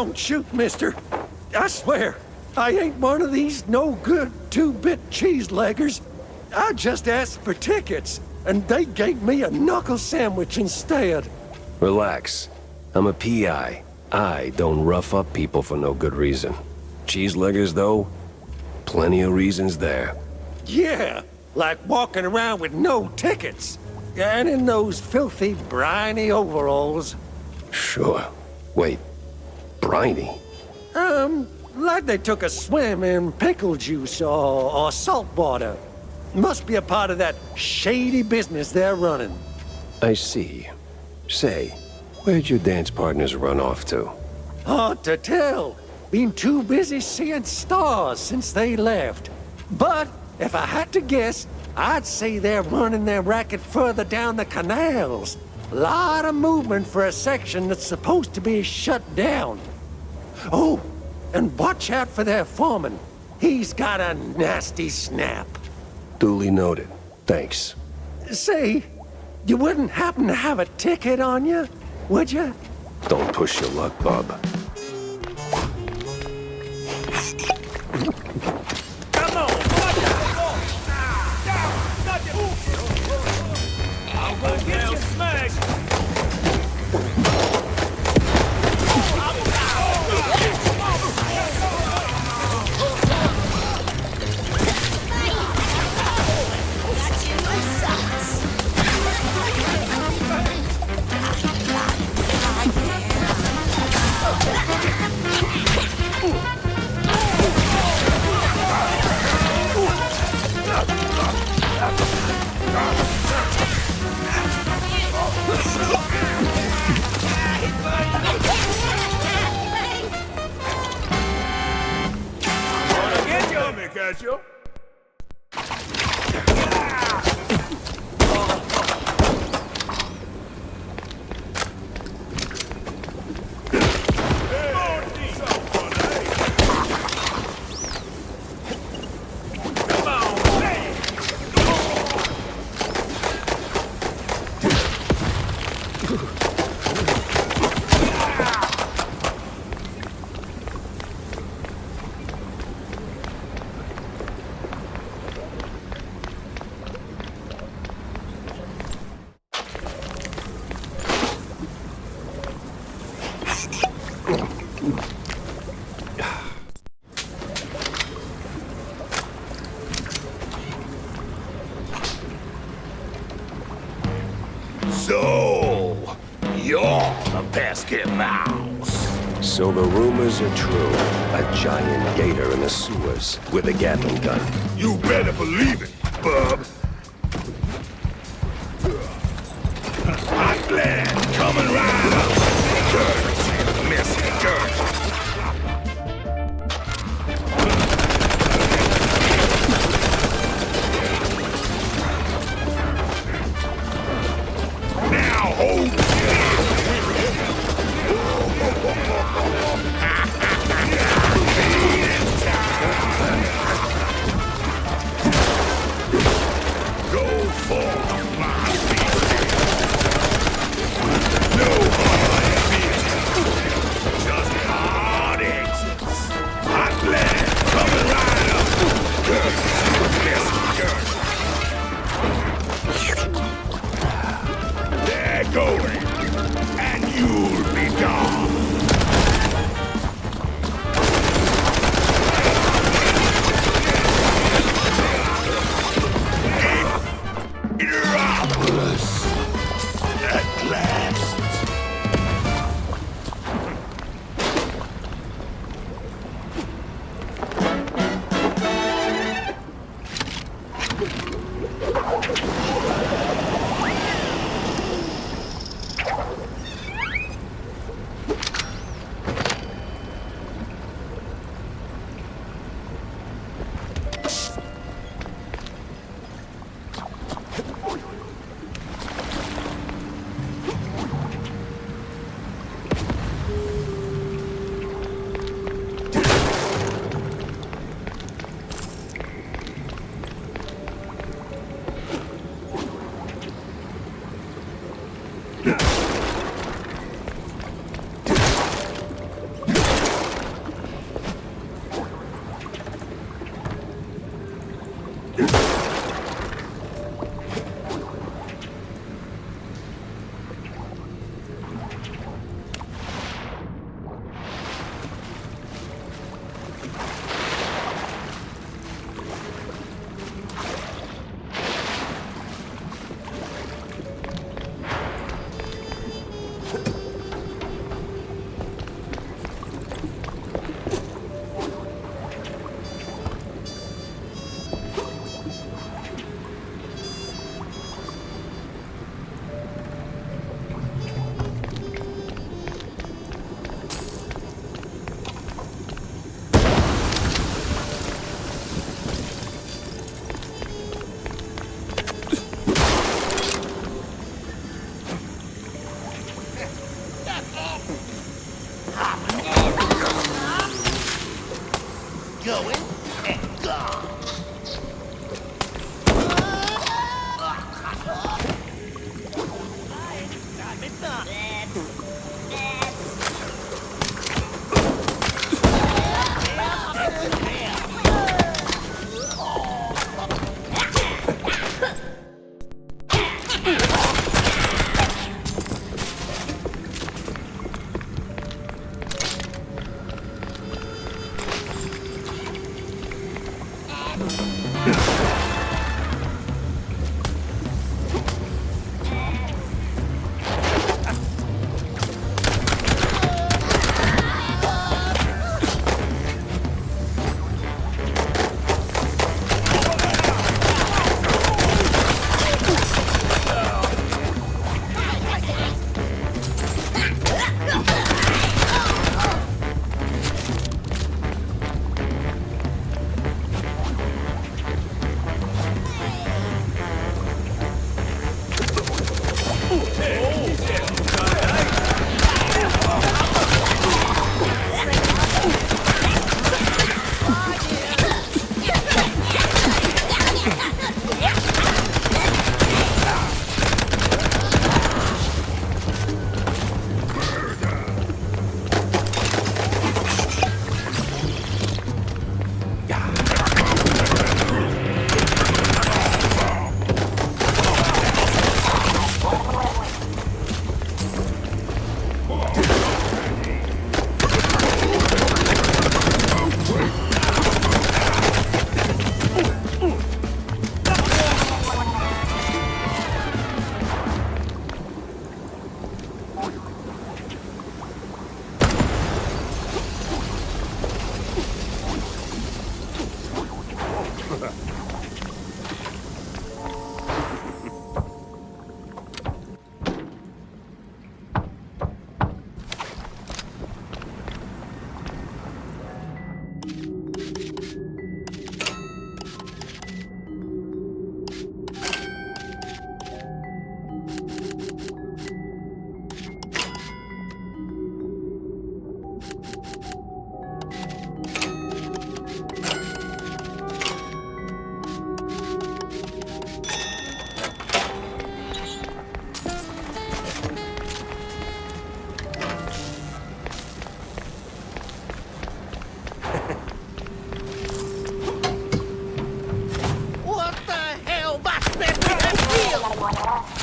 Don't shoot, mister. I swear, I ain't one of these no-good two-bit cheese-leggers. I just asked for tickets, and they gave me a knuckle sandwich instead. Relax. I'm a PI. I don't rough up people for no good reason. Cheese-leggers, though? Plenty of reasons there. Yeah, like walking around with no tickets. And in those filthy, briny overalls. Sure. Wait, briny? Like they took a swim in pickle juice or salt water. Must be a part of that shady business they're running. I see. Say, where'd your dance partners run off to? Hard to tell. Been too busy seeing stars since they left. But if I had to guess, I'd say they're running their racket further down the canals. Lot of movement for a section that's supposed to be shut down. Oh, and watch out for their foreman. He's got a nasty snap. Duly noted. Thanks. Say, you wouldn't happen to have a ticket on you, would you? Don't push your luck, bub. Come on! I'll go get you smacked! Catch you. So, you're the pesky mouse. So the rumors are true. A giant gator in the sewers with a Gatling gun. You better believe it, bub. I'm glad coming round. Dirt, messy dirt. Now hold go for my feet. No harm.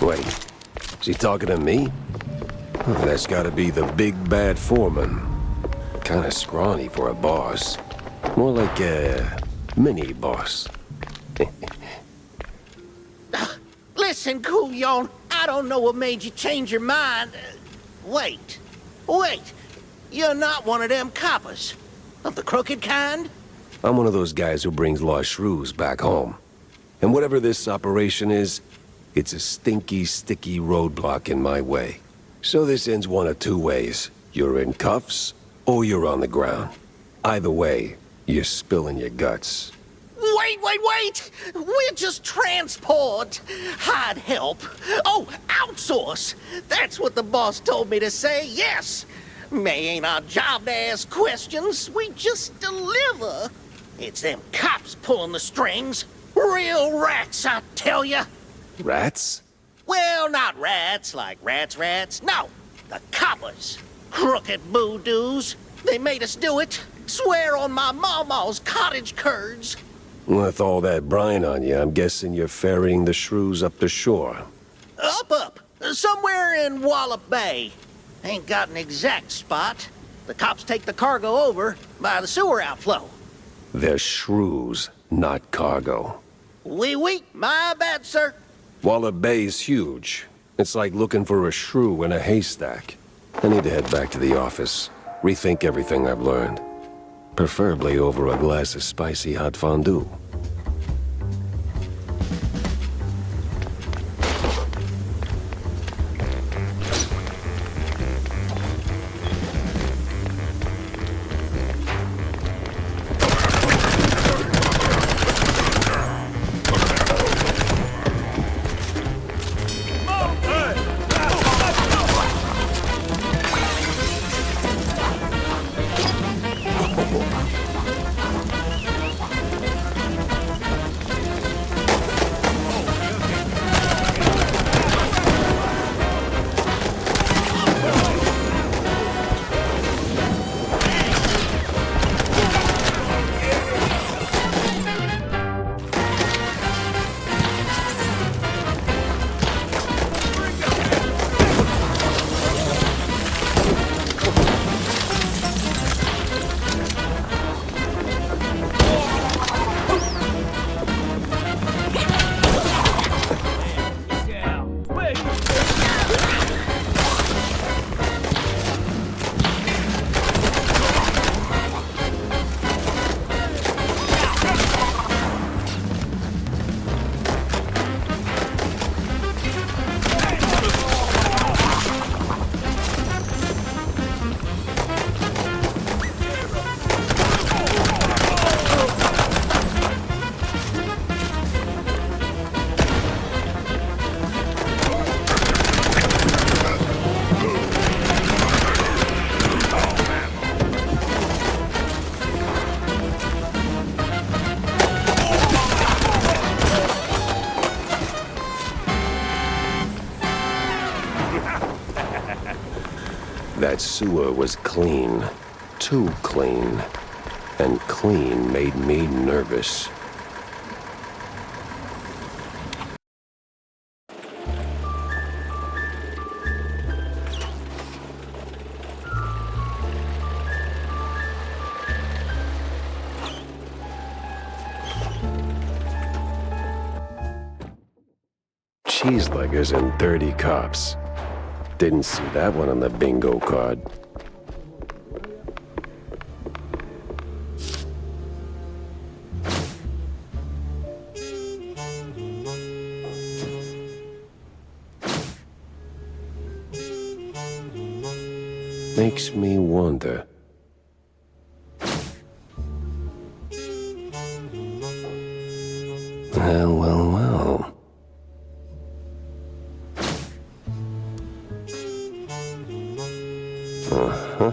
Wait, is he talking to me? Oh, that's gotta be the big bad foreman. Kinda scrawny for a boss. More like a mini-boss. Listen, Coolion, I don't know what made you change your mind. Wait. You're not one of them coppers. Of the crooked kind? I'm one of those guys who brings lost shrews back home. And whatever this operation is, it's a stinky, sticky roadblock in my way. So this ends one of two ways. You're in cuffs, or you're on the ground. Either way, you're spilling your guts. Wait! We're just transport. I'd help. Oh, outsource. That's what the boss told me to say, yes. May ain't our job to ask questions. We just deliver. It's them cops pulling the strings. Real rats, I tell ya. Rats? Well, not rats like rats. No, the coppers. Crooked voodoo's. They made us do it. Swear on my mama's cottage curds. With all that brine on you, I'm guessing you're ferrying the shrews up the shore. Up. Somewhere in Wallop Bay. Ain't got an exact spot. The cops take the cargo over by the sewer outflow. They're shrews, not cargo. Oui, my bad, sir. Wallop Bay's huge. It's like looking for a shrew in a haystack. I need to head back to the office, rethink everything I've learned. Preferably over a glass of spicy hot fondue. That sewer was clean. Too clean. And clean made me nervous. Cheeseleggers and dirty cops. Didn't see that one on the bingo card. Makes me wonder. Well. Uh-huh.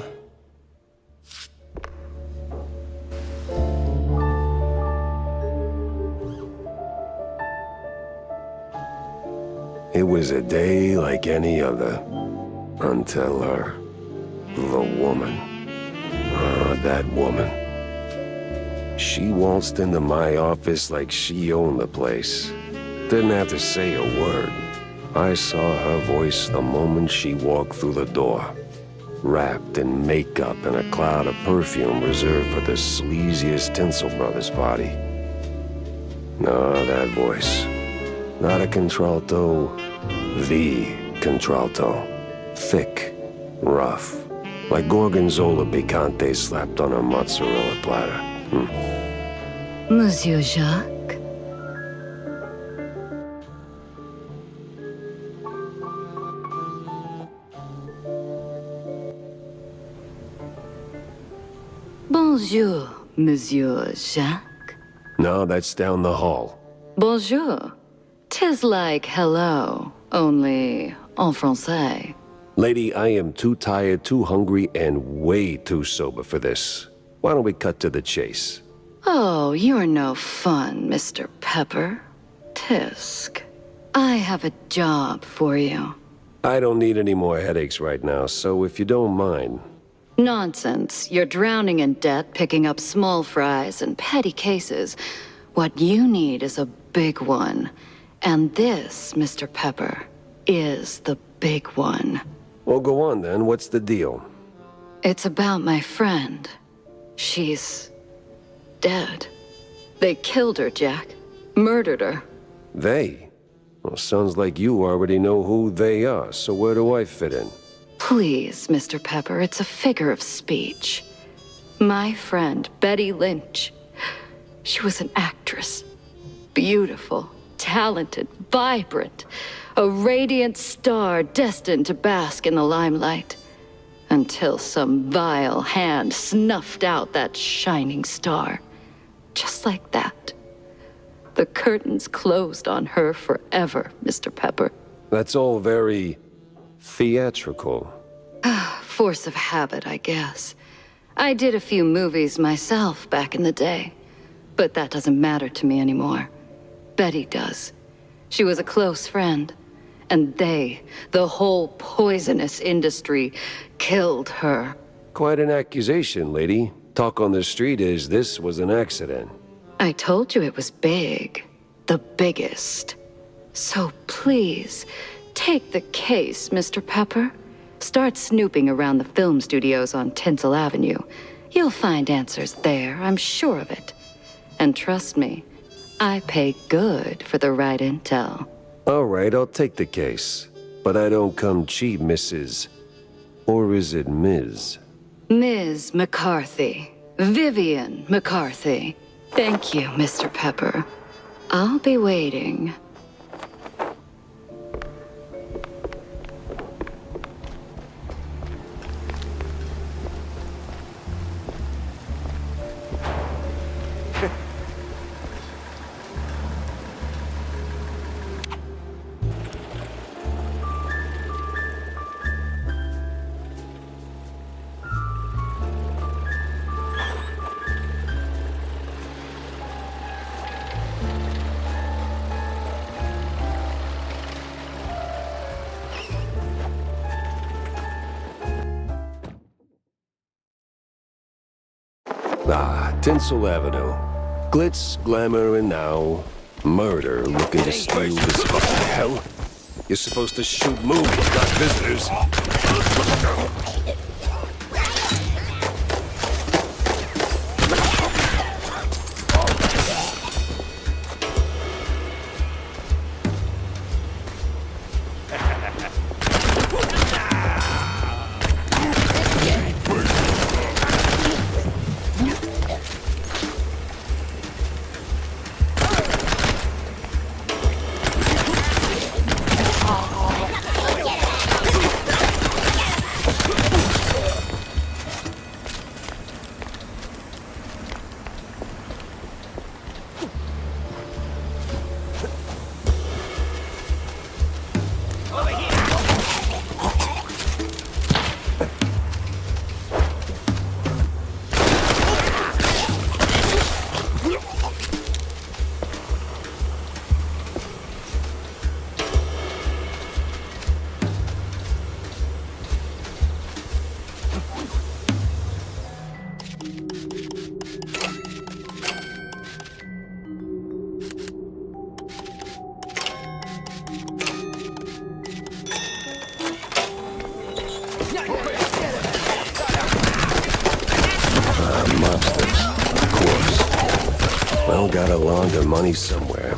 It was a day like any other. Until the woman. That woman. She waltzed into my office like she owned the place. Didn't have to say a word. I saw her voice the moment she walked through the door. Wrapped in makeup and a cloud of perfume reserved for the sleaziest Tinsel Brothers party. No, that voice. Not a contralto, the contralto. Thick, rough, like Gorgonzola picante slapped on a mozzarella platter. Monsieur Jacques? Bonjour, Monsieur Jacques. No, that's down the hall. Bonjour. 'Tis like hello, only en français. Lady, I am too tired, too hungry, and way too sober for this. Why don't we cut to the chase? Oh, you're no fun, Mr. Pepper. Tisk. I have a job for you. I don't need any more headaches right now, so if you don't mind... Nonsense. You're drowning in debt, picking up small fries and petty cases, What you need is a big one. And this, Mr. Pepper, is the big one. Well, go on then. What's the deal? It's about my friend. She's dead. They killed her, Jack. Murdered her. They? Well, sounds like you already know who they are, so where do I fit in? Please, Mr. Pepper, it's a figure of speech. My friend, Betty Lynch. She was an actress. Beautiful, talented, vibrant. A radiant star destined to bask in the limelight. Until some vile hand snuffed out that shining star. Just like that. The curtains closed on her forever, Mr. Pepper. That's all very theatrical. Force of habit, I guess. I did a few movies myself back in the day. But that doesn't matter to me anymore. Betty does. She was a close friend. And they, the whole poisonous industry, killed her. Quite an accusation, lady. Talk on the street is this was an accident. I told you it was big. The biggest. So please, take the case, Mr. Pepper. Start snooping around the film studios on Tinsel Avenue. You'll find answers there, I'm sure of it. And trust me, I pay good for the right intel. All right, I'll take the case. But I don't come cheap, Mrs. Or is it Ms.? Ms. McCarthy. Vivian McCarthy. Thank you, Mr. Pepper. I'll be waiting. Tinsel Avenue. Glitz, glamour, and now murder looking to steal this. What the hell? You're supposed to shoot movies, not visitors. Gotta launder money somewhere.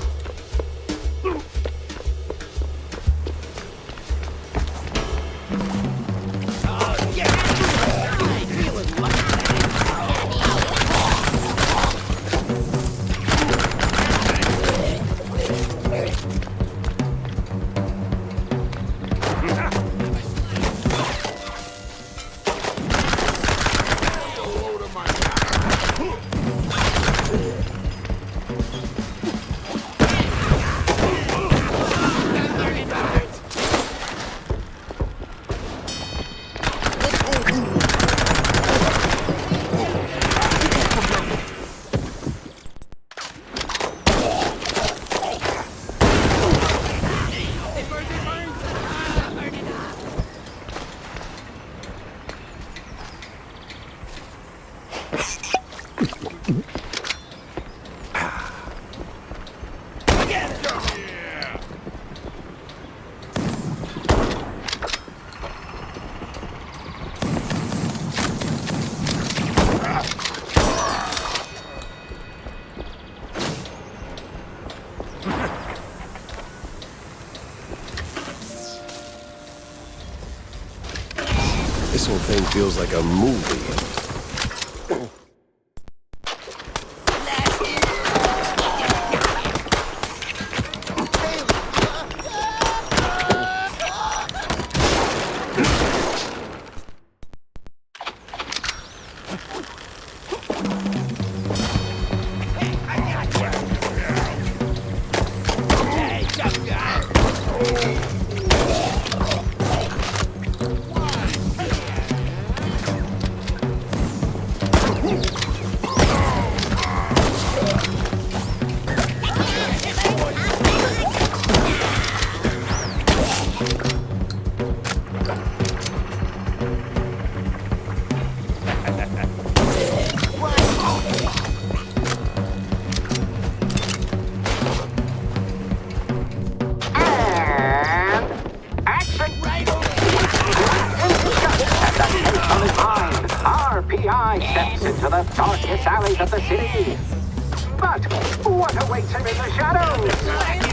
This whole thing feels like a movie. Steps into the darkest alleys of the city. But what awaits him in the shadows?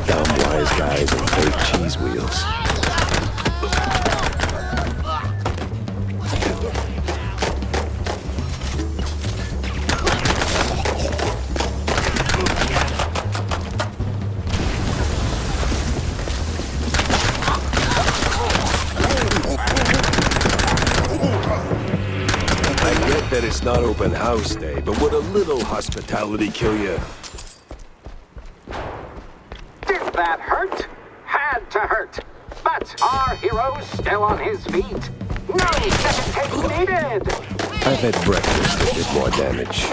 Dumb wise guys and fake cheese wheels. That it's not open house day, but would a little hospitality kill you? Did that hurt? Had to hurt. But our hero's still on his feet. No second take needed. I've had breakfast that did more damage.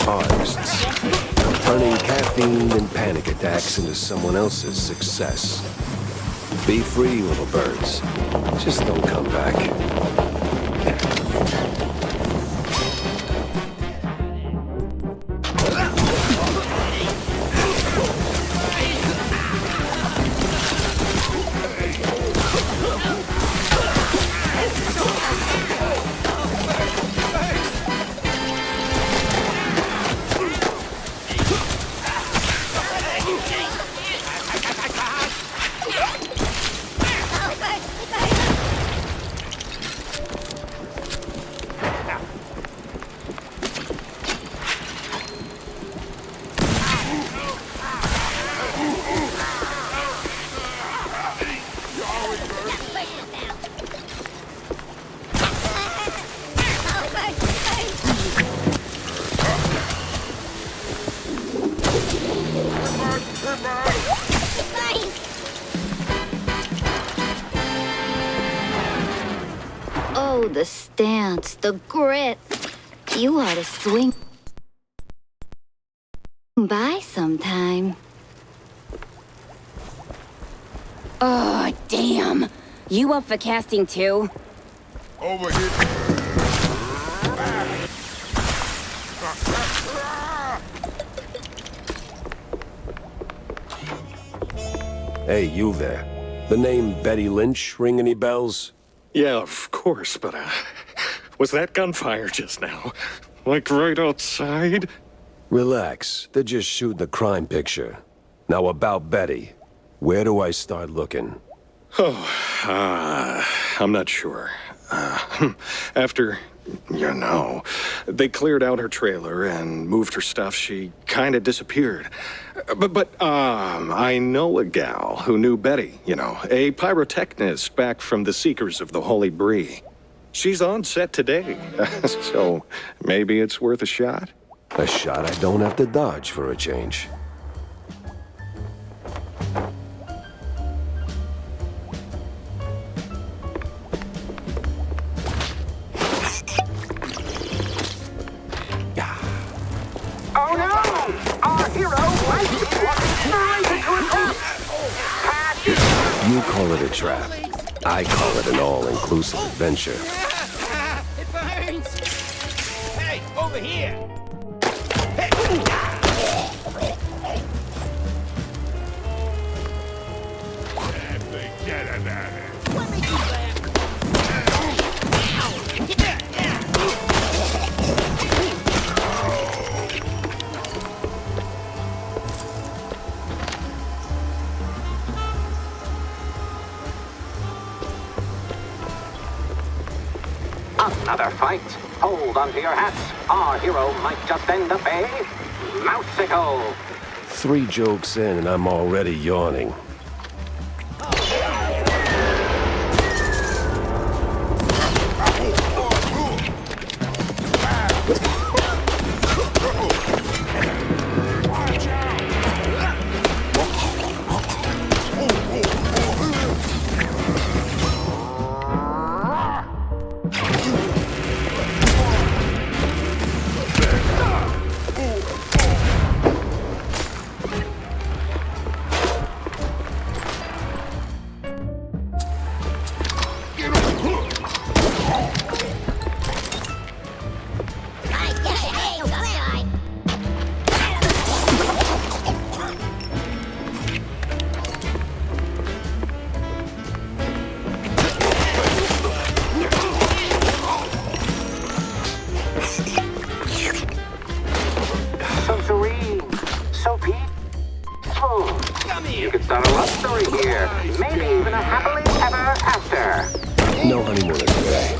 Artists. Turning caffeine and panic attacks into someone else's success. Be free, little birds. Just don't come back. Oh, the stance, the grit. You ought to swing by sometime. Oh, damn. You up for casting too? Over here. Hey, you there. The name Betty Lynch ring any bells? Yeah, of course, but, was that gunfire just now? Like right outside? Relax. They're just shooting a crime picture. Now about Betty. Where do I start looking? Oh, I'm not sure. After, you know, they cleared out her trailer and moved her stuff, she kind of disappeared. But I know a gal who knew Betty, you know, a pyrotechnist back from the Seekers of the Holy Bree. She's on set today, so maybe it's worth a shot. A shot I don't have to dodge for a change. call it a trap. I call it an all-inclusive adventure. It burns! Hey, over here! Another fight. Hold onto your hats. Our hero might just end up a mouseicle. 3 jokes in and I'm already yawning. You could start a love story here. Maybe even a happily ever after. No honeymoon today.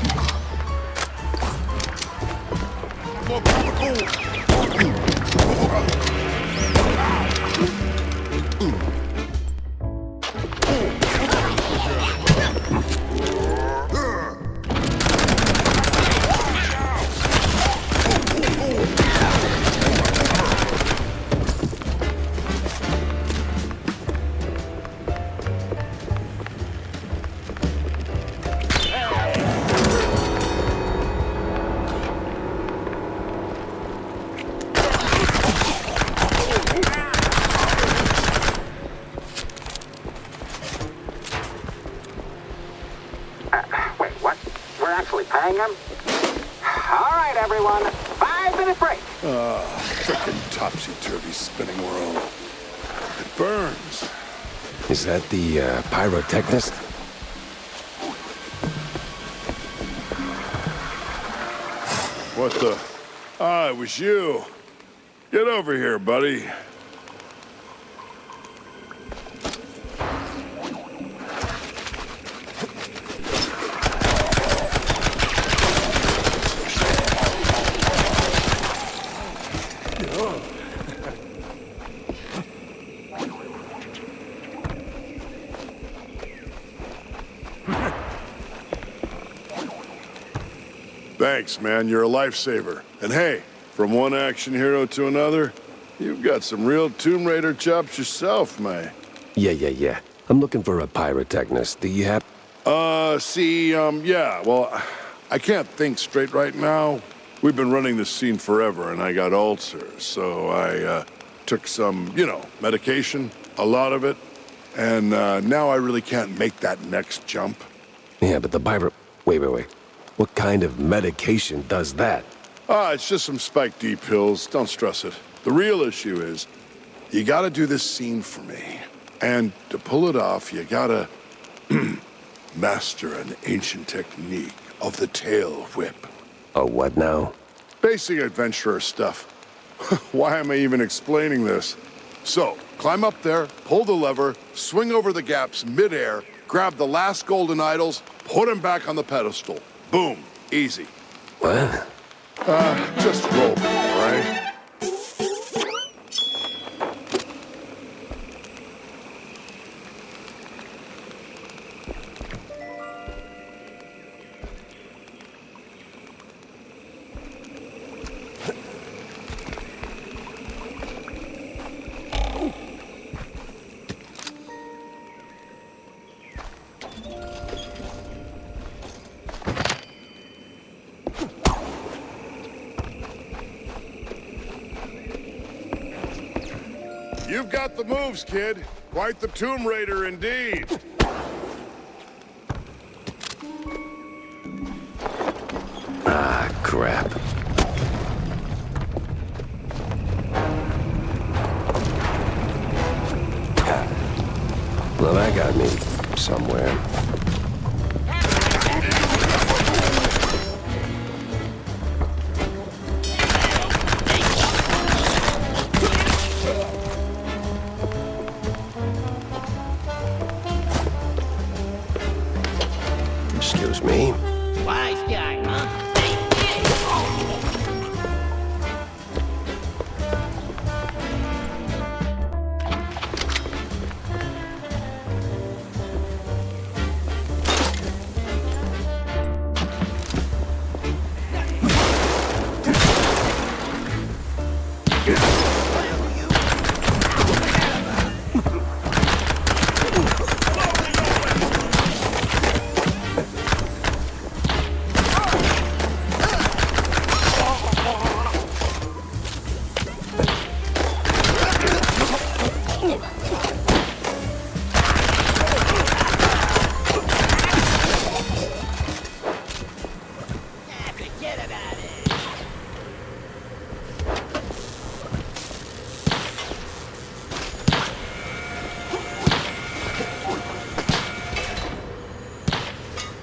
Wait, what? We're actually paying him? All right, everyone. 5-minute break. Frickin' topsy-turvy spinning world. It burns. Is that the pyrotechnist? What the? Ah, it was you. Get over here, buddy. Thanks, man. You're a lifesaver. And hey, from one action hero to another, you've got some real Tomb Raider chops yourself, man. Yeah. I'm looking for a pyrotechnist. Do you have... yeah, well, I can't think straight right now. We've been running this scene forever, and I got ulcers, so I, took some, medication, a lot of it, and, now I really can't make that next jump. Yeah, but the pyro... Wait. What kind of medication does that? It's just some Spike D pills. Don't stress it. The real issue is, you gotta do this scene for me. And to pull it off, you gotta master an ancient technique of the tail whip. A what now? Basic adventurer stuff. Why am I even explaining this? So, climb up there, pull the lever, swing over the gaps midair, grab the last golden idols, put them back on the pedestal. Boom. Easy. What? Just roll, all right? You've got the moves, kid. Quite the Tomb Raider indeed. Well, that got me somewhere. Excuse me. Wise guy, huh?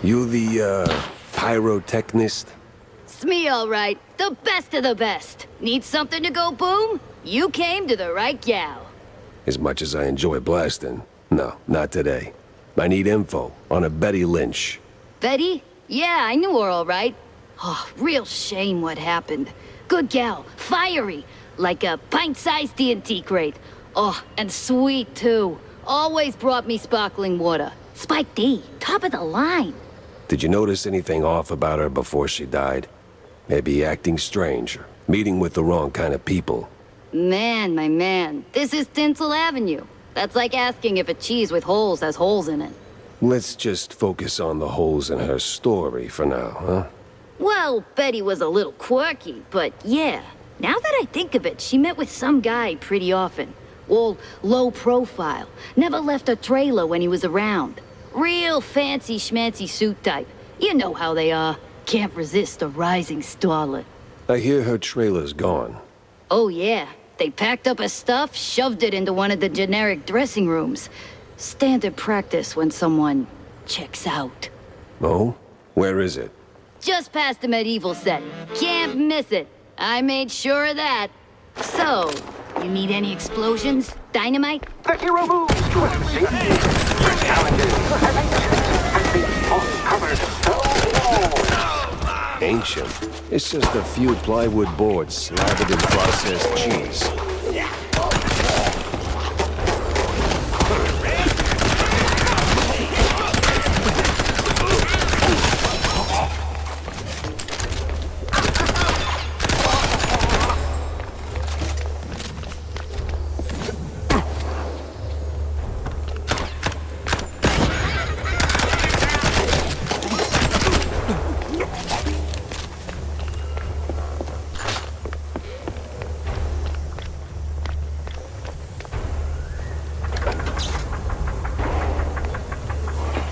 You the, pyrotechnist? It's me, all right. The best of the best. Need something to go boom? You came to the right gal. As much as I enjoy blasting, no, not today. I need info on a Betty Lynch. Betty? Yeah, I knew her all right. Oh, real shame what happened. Good gal, fiery, like a pint-sized TNT crate. Oh, and sweet, too. Always brought me sparkling water. Spike D, top of the line. Did you notice anything off about her before she died? Maybe acting strange, or meeting with the wrong kind of people. Man, my man, this is Tinsel Avenue. That's like asking if a cheese with holes has holes in it. Let's just focus on the holes in her story for now, huh? Well, Betty was a little quirky, but yeah. Now that I think of it, she met with some guy pretty often. All low profile. Never left a trailer when he was around. Real fancy schmancy suit type. You know how they are. Can't resist a rising starlet. I hear her trailer's gone. Oh yeah. They packed up her stuff, shoved it into one of the generic dressing rooms. Standard practice when someone checks out. Oh? Where is it? Just past the medieval set. Can't miss it. I made sure of that. So, you need any explosions? Dynamite? The hero moves to a scene. The challenges as ancient has been uncovered so long. Ancient? It's just a few plywood boards slathered in processed cheese.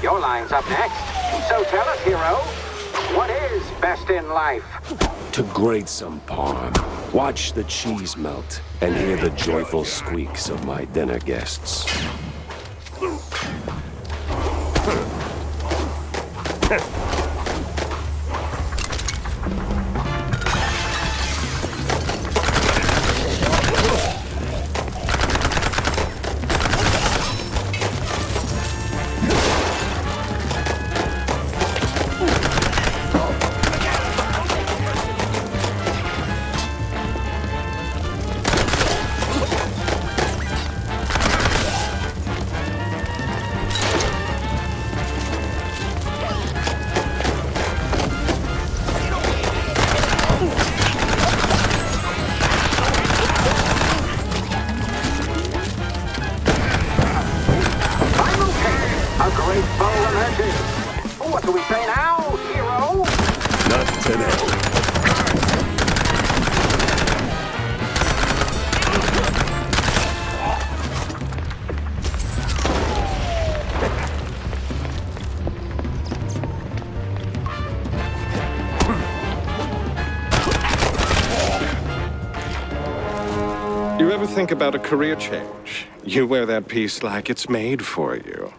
Your line's up next. So tell us, hero, what is best in life? To grate some parm, watch the cheese melt, and hear the joyful squeaks of my dinner guests. What do we say now, hero? Not today. You ever think about a career change? You wear that piece like it's made for you.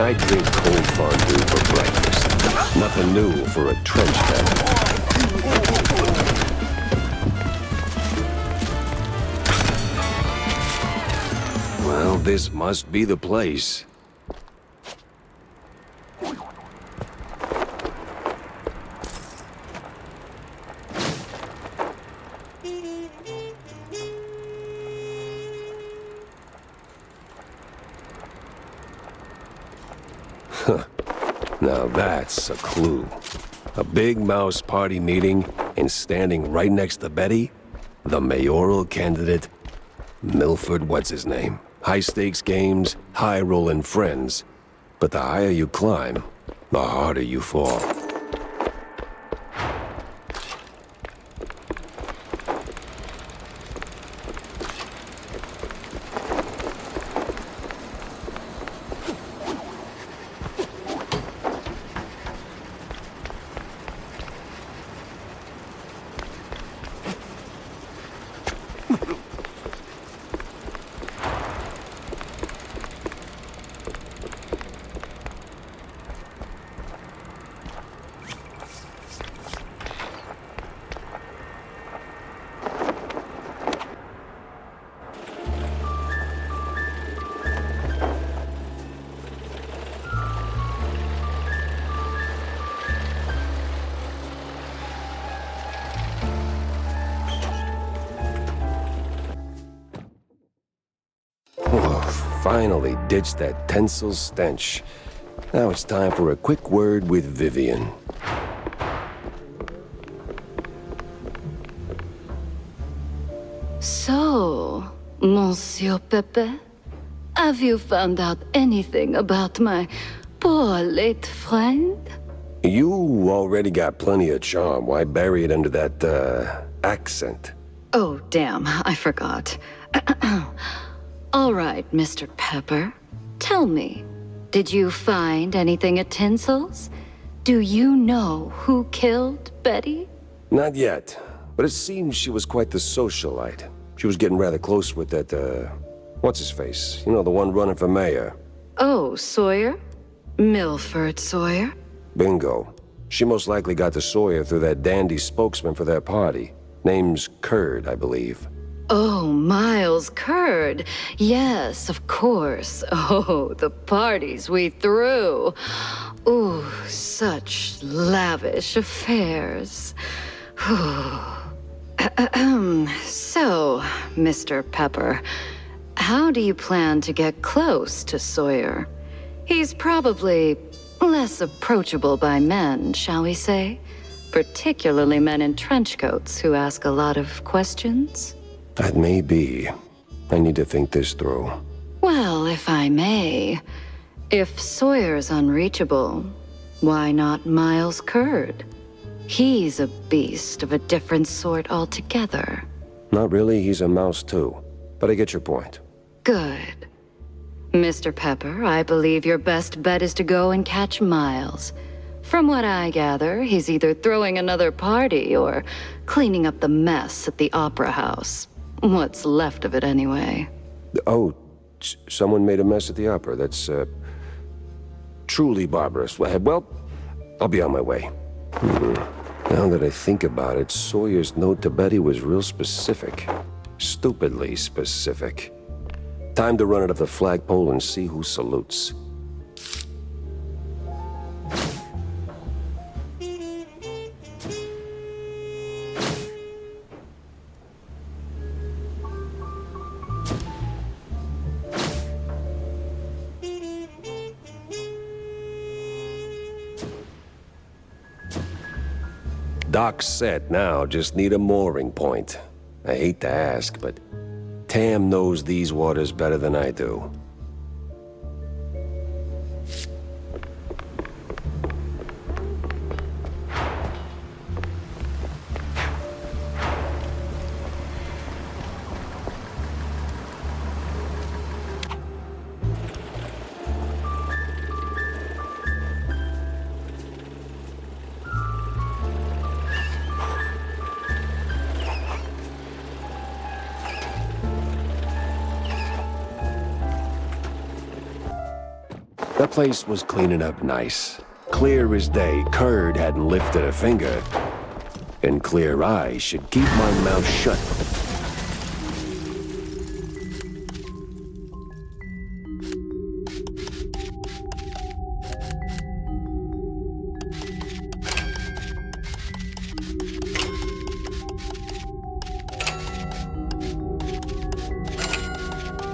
I drink cold fondue for breakfast. Nothing new for a trench coat. Well, this must be the place. Now that's a clue. A big mouse party meeting, and standing right next to Betty, the mayoral candidate, Milford what's-his-name. High-stakes games, high-rolling friends. But the higher you climb, the harder you fall. Finally ditched that tinsel stench. Now it's time for a quick word with Vivian. So, Monsieur Pepe, have you found out anything about my poor late friend? You already got plenty of charm. Why bury it under that, accent? Oh, damn, I forgot. All right, Mr. Pepper. Tell me, did you find anything at Tinsel's? Do you know who killed Betty? Not yet, but it seems she was quite the socialite. She was getting rather close with that, what's-his-face? You know, the one running for mayor. Oh, Sawyer? Milford Sawyer? Bingo. She most likely got to Sawyer through that dandy spokesman for their party. Name's Curd, I believe. Oh, Miles Curd. Yes, of course. Oh, the parties we threw. Ooh, such lavish affairs. So, Mr. Pepper, how do you plan to get close to Sawyer? He's probably less approachable by men, shall we say? Particularly men in trench coats who ask a lot of questions. That may be. I need to think this through. Well, if I may, if Sawyer's unreachable, why not Miles Curd? He's a beast of a different sort altogether. Not really, he's a mouse too. But I get your point. Good. Mr. Pepper, I believe your best bet is to go and catch Miles. From what I gather, he's either throwing another party or cleaning up the mess at the Opera House. What's left of it, anyway. Oh, someone made a mess at the opera. That's, truly barbarous. Well, I'll be on my way. Now that I think about it, Sawyer's note to Betty was real specific. Stupidly specific. Time to run it up the flagpole and see who salutes. Dock's set now, just need a mooring point. I hate to ask, but Tam knows these waters better than I do. That place was cleaning up nice. Clear as day, Curd hadn't lifted a finger. And clear eyes should keep my mouth shut.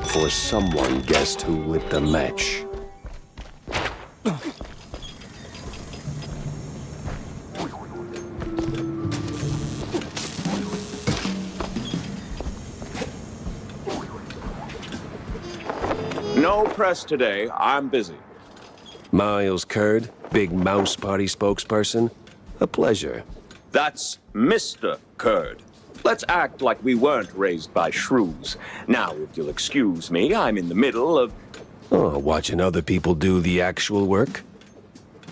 For someone guessed who lit the match. No press today. I'm busy. Miles Curd, big mouse party spokesperson. A pleasure. That's Mr. Curd. Let's act like we weren't raised by shrews. Now, if you'll excuse me, I'm in the middle of... Oh, watching other people do the actual work?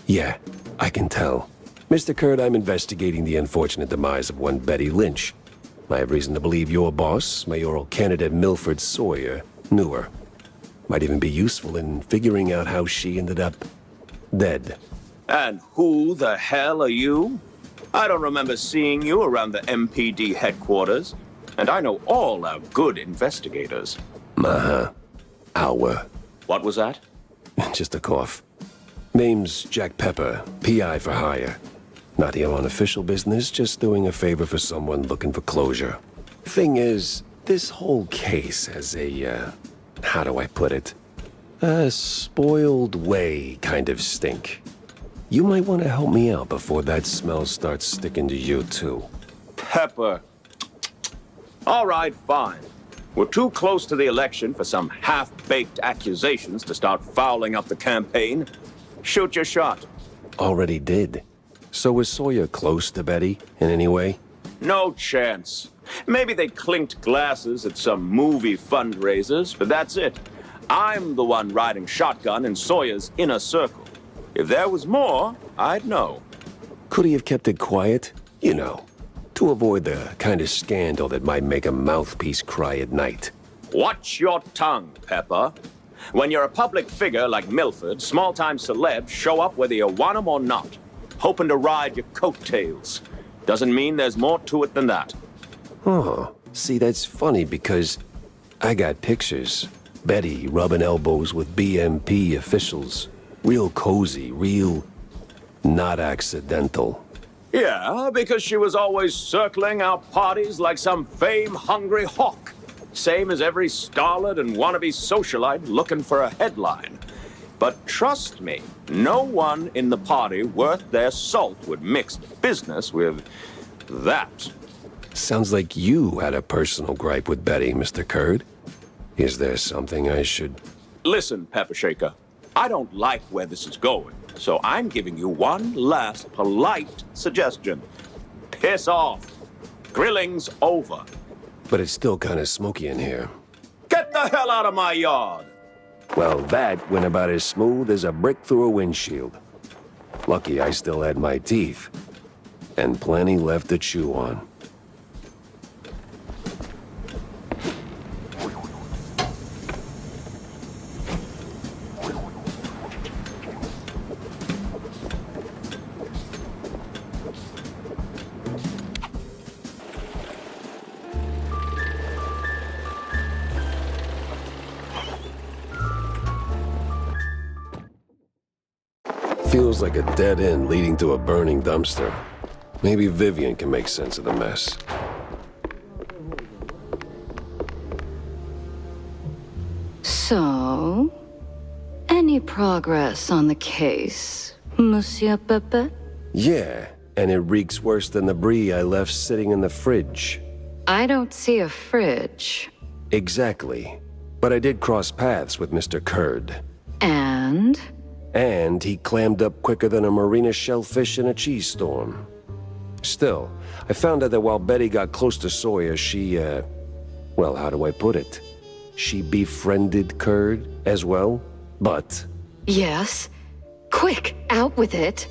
Yeah, I can tell. Mr. Curd, I'm investigating the unfortunate demise of one Betty Lynch. I have reason to believe your boss, mayoral candidate Milford Sawyer, knew her. Might even be useful in figuring out how she ended up dead. And who the hell are you? I don't remember seeing you around the MPD headquarters. And I know all our good investigators. Uh-huh. Our. What was that? Just a cough. Name's Jack Pepper, PI for hire. Not here on official business, just doing a favor for someone looking for closure. Thing is, this whole case has a, how do I put it? A spoiled way kind of stink. You might want to help me out before that smell starts sticking to you, too. Pepper. All right, fine. We're too close to the election for some half-baked accusations to start fouling up the campaign. Shoot your shot. Already did. So was Sawyer close to Betty in any way? No chance. Maybe they clinked glasses at some movie fundraisers, but that's it. I'm the one riding shotgun in Sawyer's inner circle. If there was more, I'd know. Could he have kept it quiet? You know, to avoid the kind of scandal that might make a mouthpiece cry at night. Watch your tongue, Pepper. When you're a public figure like Milford, small-time celebs show up whether you want them or not, hoping to ride your coattails. Doesn't mean there's more to it than that. Oh, see, that's funny because I got pictures. Betty rubbing elbows with BMP officials. Real cozy, real not accidental. Yeah, because she was always circling our parties like some fame-hungry hawk. Same as every starlet and wannabe socialite looking for a headline. But trust me, no one in the party worth their salt would mix business with that. Sounds like you had a personal gripe with Betty, Mr. Curd. Is there something I should... Listen, Pepper Shaker, I don't like where this is going, so I'm giving you one last polite suggestion. Piss off. Grilling's over. But it's still kind of smoky in here. Get the hell out of my yard! Well, that went about as smooth as a brick through a windshield. Lucky I still had my teeth. And plenty left to chew on. Feels like a dead end leading to a burning dumpster. Maybe Vivian can make sense of the mess. So, any progress on the case, Monsieur Pepe? Yeah, and it reeks worse than the brie I left sitting in the fridge. I don't see a fridge. Exactly. But I did cross paths with Mr. Kurd. And? And he clammed up quicker than a marina shellfish in a cheese storm. Still, I found out that while Betty got close to Sawyer, she, well, how do I put it? She befriended Kurd as well, but... Yes. Quick, out with it.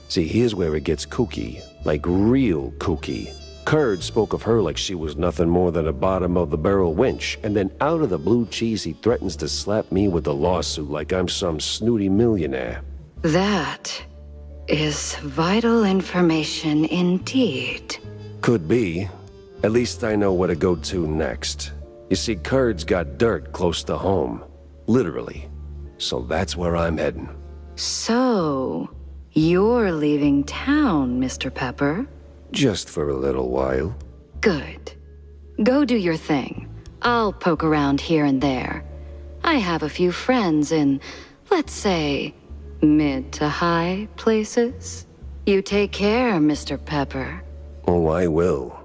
See, here's where it gets kooky. Like real kooky. Kurd spoke of her like she was nothing more than a bottom-of-the-barrel wench, and then out of the blue cheese he threatens to slap me with a lawsuit like I'm some snooty millionaire. That is vital information indeed. Could be. At least I know where to go to next. You see, Kurd's got dirt close to home. Literally. So that's where I'm heading. So, you're leaving town, Mr. Pepper? Just for a little while. Good. Go do your thing. I'll poke around here and there. I have a few friends in, let's say, mid to high places. You take care, Mr. Pepper. Oh, I will.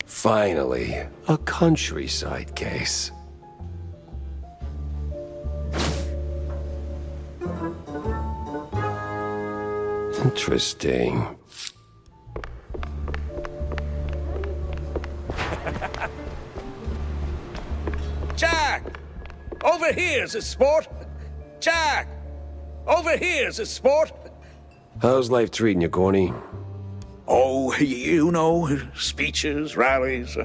Finally, a countryside case. Interesting. Jack! Over here's a sport! Jack! Over here's a sport! How's life treating you, Corny? Oh, you know, speeches, rallies.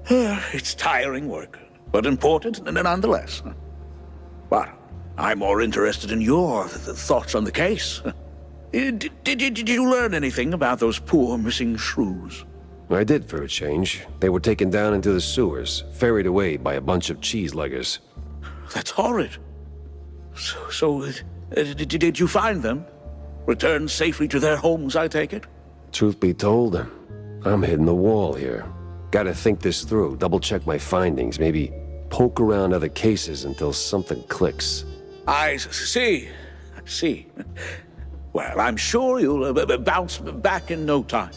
It's tiring work, but important nonetheless. But I'm more interested in your thoughts on the case. Did you learn anything about those poor missing shrews? I did for a change. They were taken down into the sewers, ferried away by a bunch of cheese-leggers. That's horrid. So, did you find them? Returned safely to their homes, I take it? Truth be told, I'm hitting the wall here. Gotta think this through, double-check my findings, maybe poke around other cases until something clicks. I see. Well, I'm sure you'll bounce back in no time.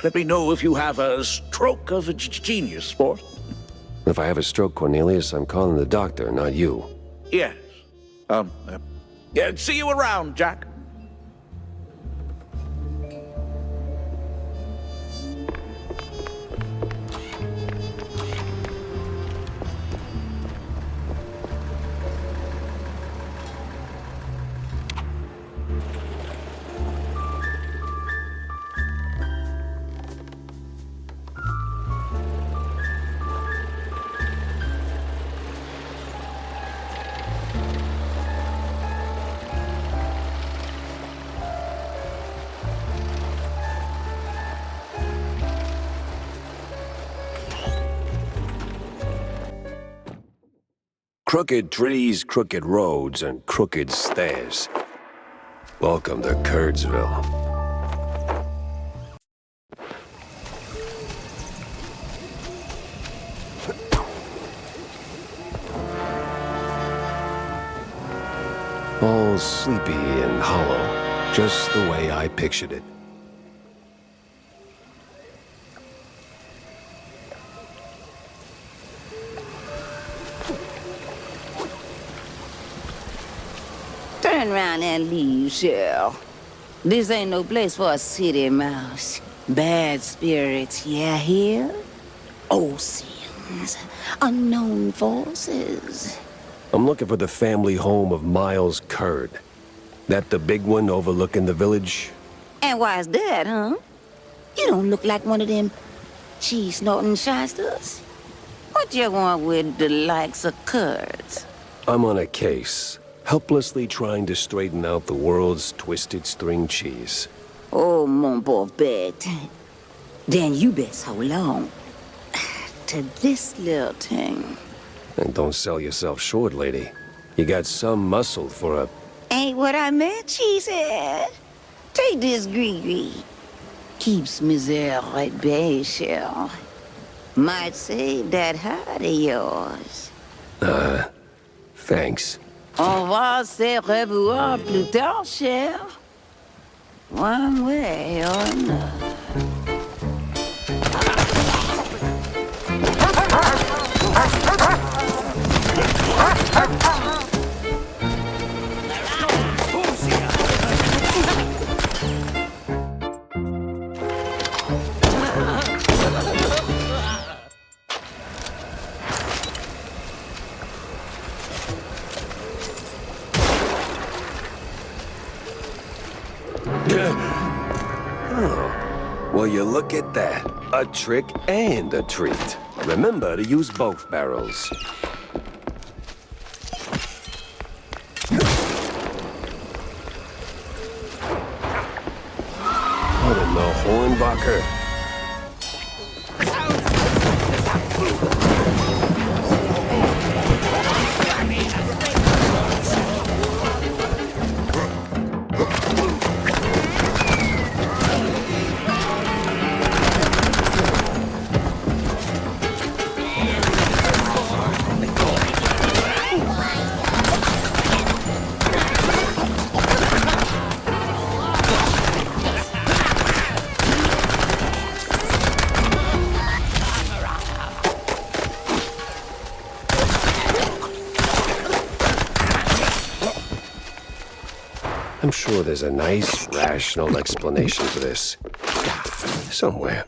Let me know if you have a stroke of genius, sport. If I have a stroke, Cornelius, I'm calling the doctor, not you. Yes. Yeah, see you around, Jack. Crooked trees, crooked roads, and crooked stairs. Welcome to Kurdsville. All sleepy and hollow, just the way I pictured it. Turn around and leave, Cheryl. This ain't no place for a city mouse. Bad spirits, you hear? Oceans, unknown forces. I'm looking for the family home of Miles Curd. That the big one overlooking the village? And why's that, huh? You don't look like one of them cheese-snorting shysters. What you want with the likes of Kurds? I'm on a case, helplessly trying to straighten out the world's twisted string cheese. Oh, mon pauvre bête. Then you best hold on to this little thing. And don't sell yourself short, lady. You got some muscle for a... Ain't what I meant, she said. Take this gree-gree. Keeps misère at bay, shell. Might save that heart of yours. Thanks. On va se revoir plus tard, cher. One way or another. Well, you look at that. A trick and a treat. Remember to use both barrels. What in the Hornbacher? I'm sure there's a nice, rational explanation for this. Somewhere.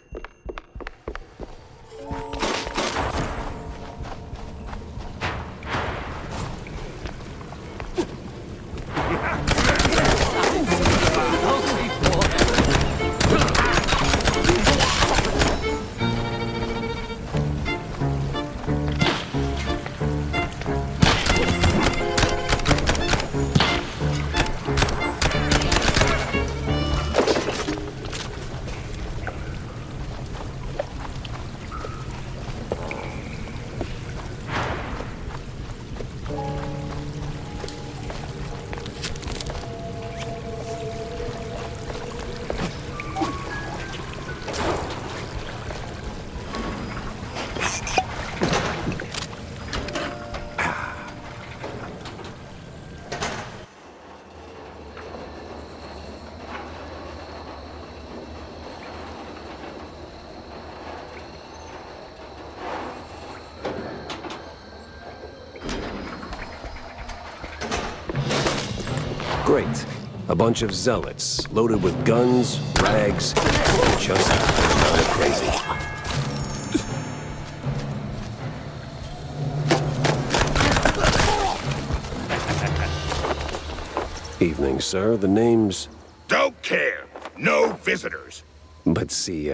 Great. A bunch of zealots, loaded with guns, rags, and just kind of crazy. Evening, sir. The name's... Don't care. No visitors. But see,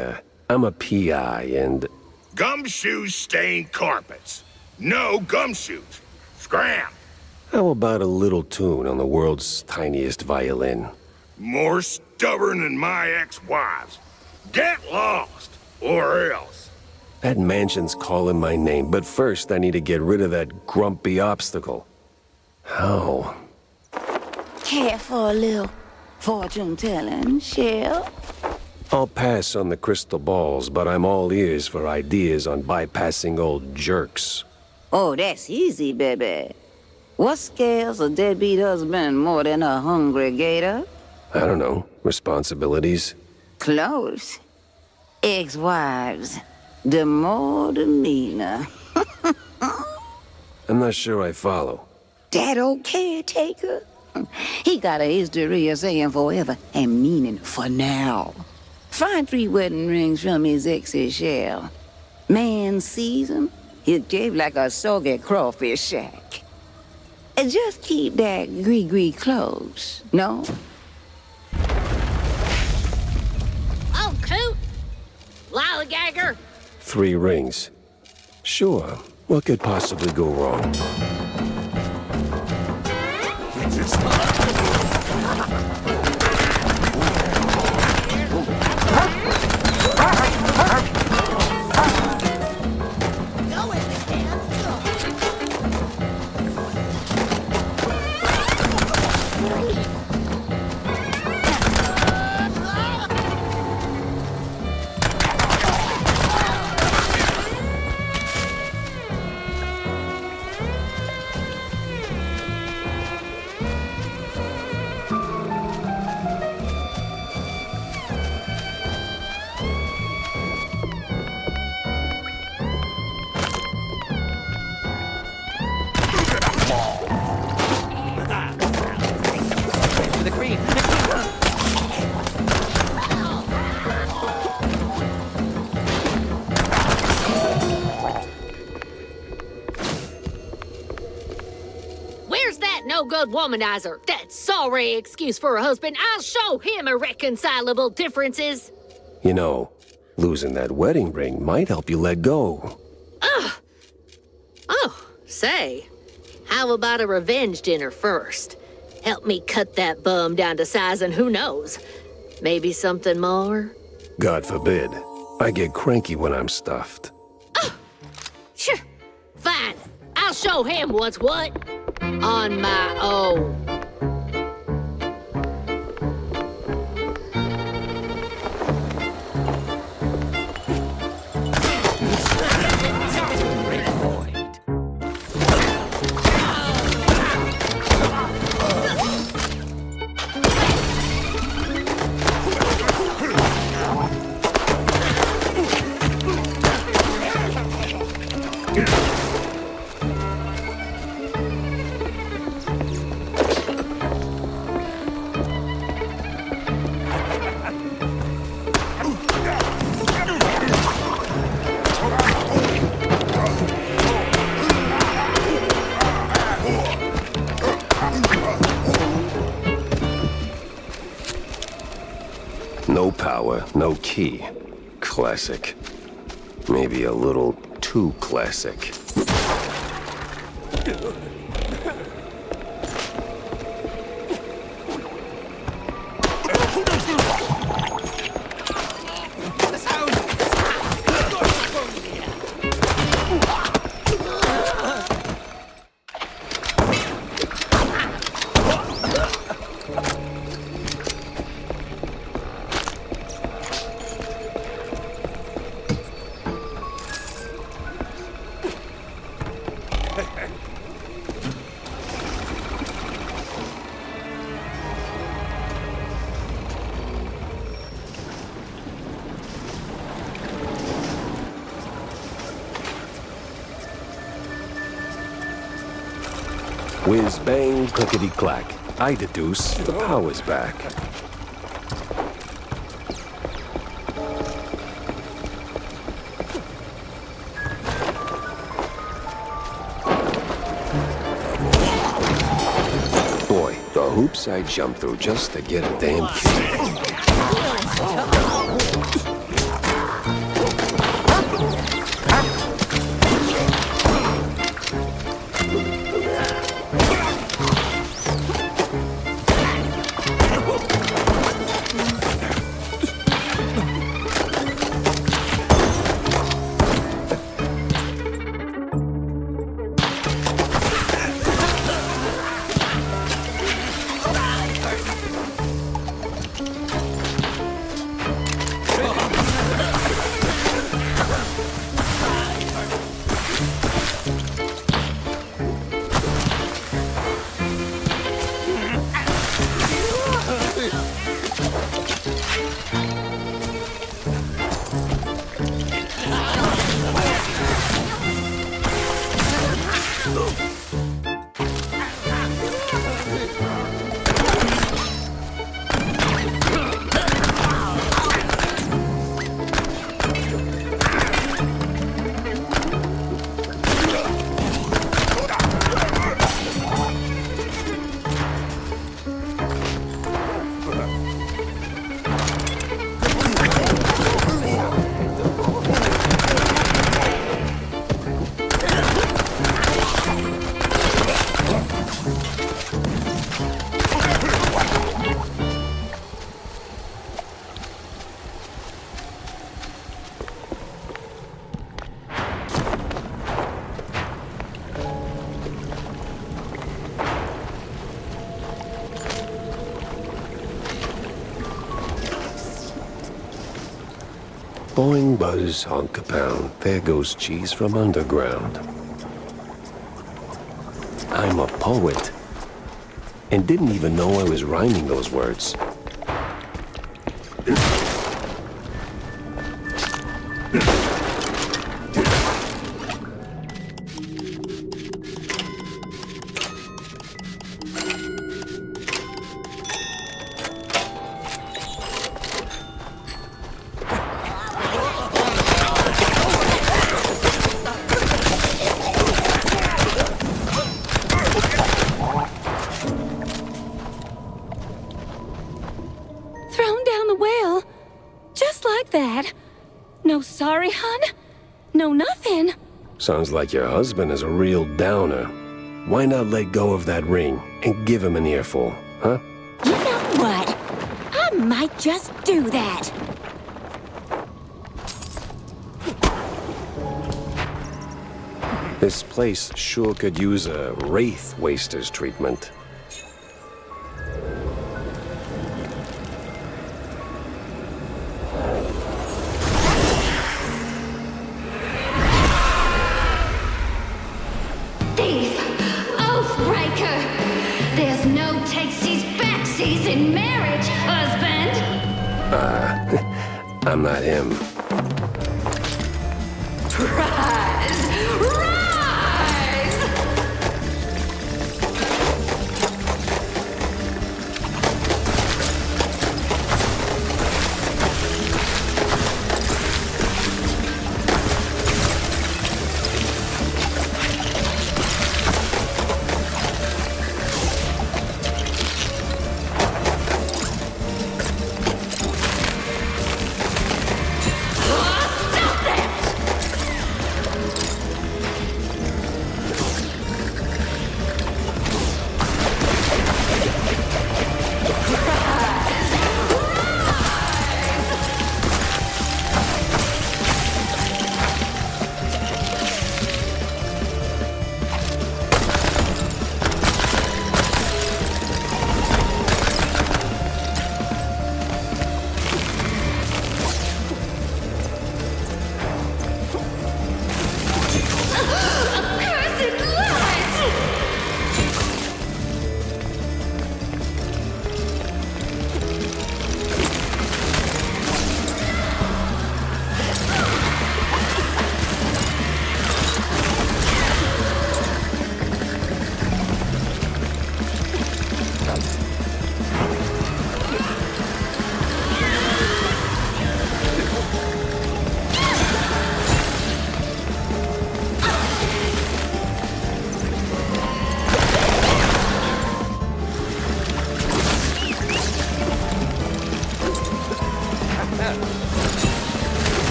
I'm a PI and... Gumshoes stain carpets. No gumshoes. Scram. How about a little tune on the world's tiniest violin? More stubborn than my ex-wives. Get lost, or else. That mansion's calling my name, but first I need to get rid of that grumpy obstacle. How? Care for a little fortune-telling, Shell? I'll pass on the crystal balls, but I'm all ears for ideas on bypassing old jerks. Oh, that's easy, baby. What scares a deadbeat husband more than a hungry gator? I don't know. Responsibilities? Close. Ex-wives. The more the meaner. I'm not sure I follow. That old caretaker? He got a history of saying forever and meaning for now. Find 3 wedding rings from his ex's shell. Man sees him, he'll shave like a soggy crawfish shack. And just keep that gree-gree close, no? Oh, coot! Lollygagger! 3 rings. Sure. What could possibly go wrong? No-good womanizer. That sorry excuse for a husband. I'll show him irreconcilable differences. You know, losing that wedding ring might help you let go. Ugh. Oh, say, how about a revenge dinner first? Help me cut that bum down to size and who knows, maybe something more? God forbid. I get cranky when I'm stuffed. Sure, fine. I'll show him what's what. On my own. No power, no key. Classic. Maybe a little too classic. Whiz bang, clickety clack. I deduce the power's back. Boy, the hoops I jumped through just to get a damn key. Boing, buzz, honk a pound. There goes cheese from underground. I'm a poet. And didn't even know I was rhyming those words. Thrown down the well. Just like that. No sorry, hun? No nothing. Sounds like your husband is a real downer. Why not let go of that ring and give him an earful, huh? You know what? I might just do that. This place sure could use a wraith waster's treatment. Thief! Oathbreaker! There's no takesies backsies in marriage, husband! I'm not him. Rise! Rise!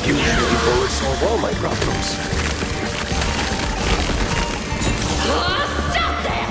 Usually bullets solve all my problems. Stop that!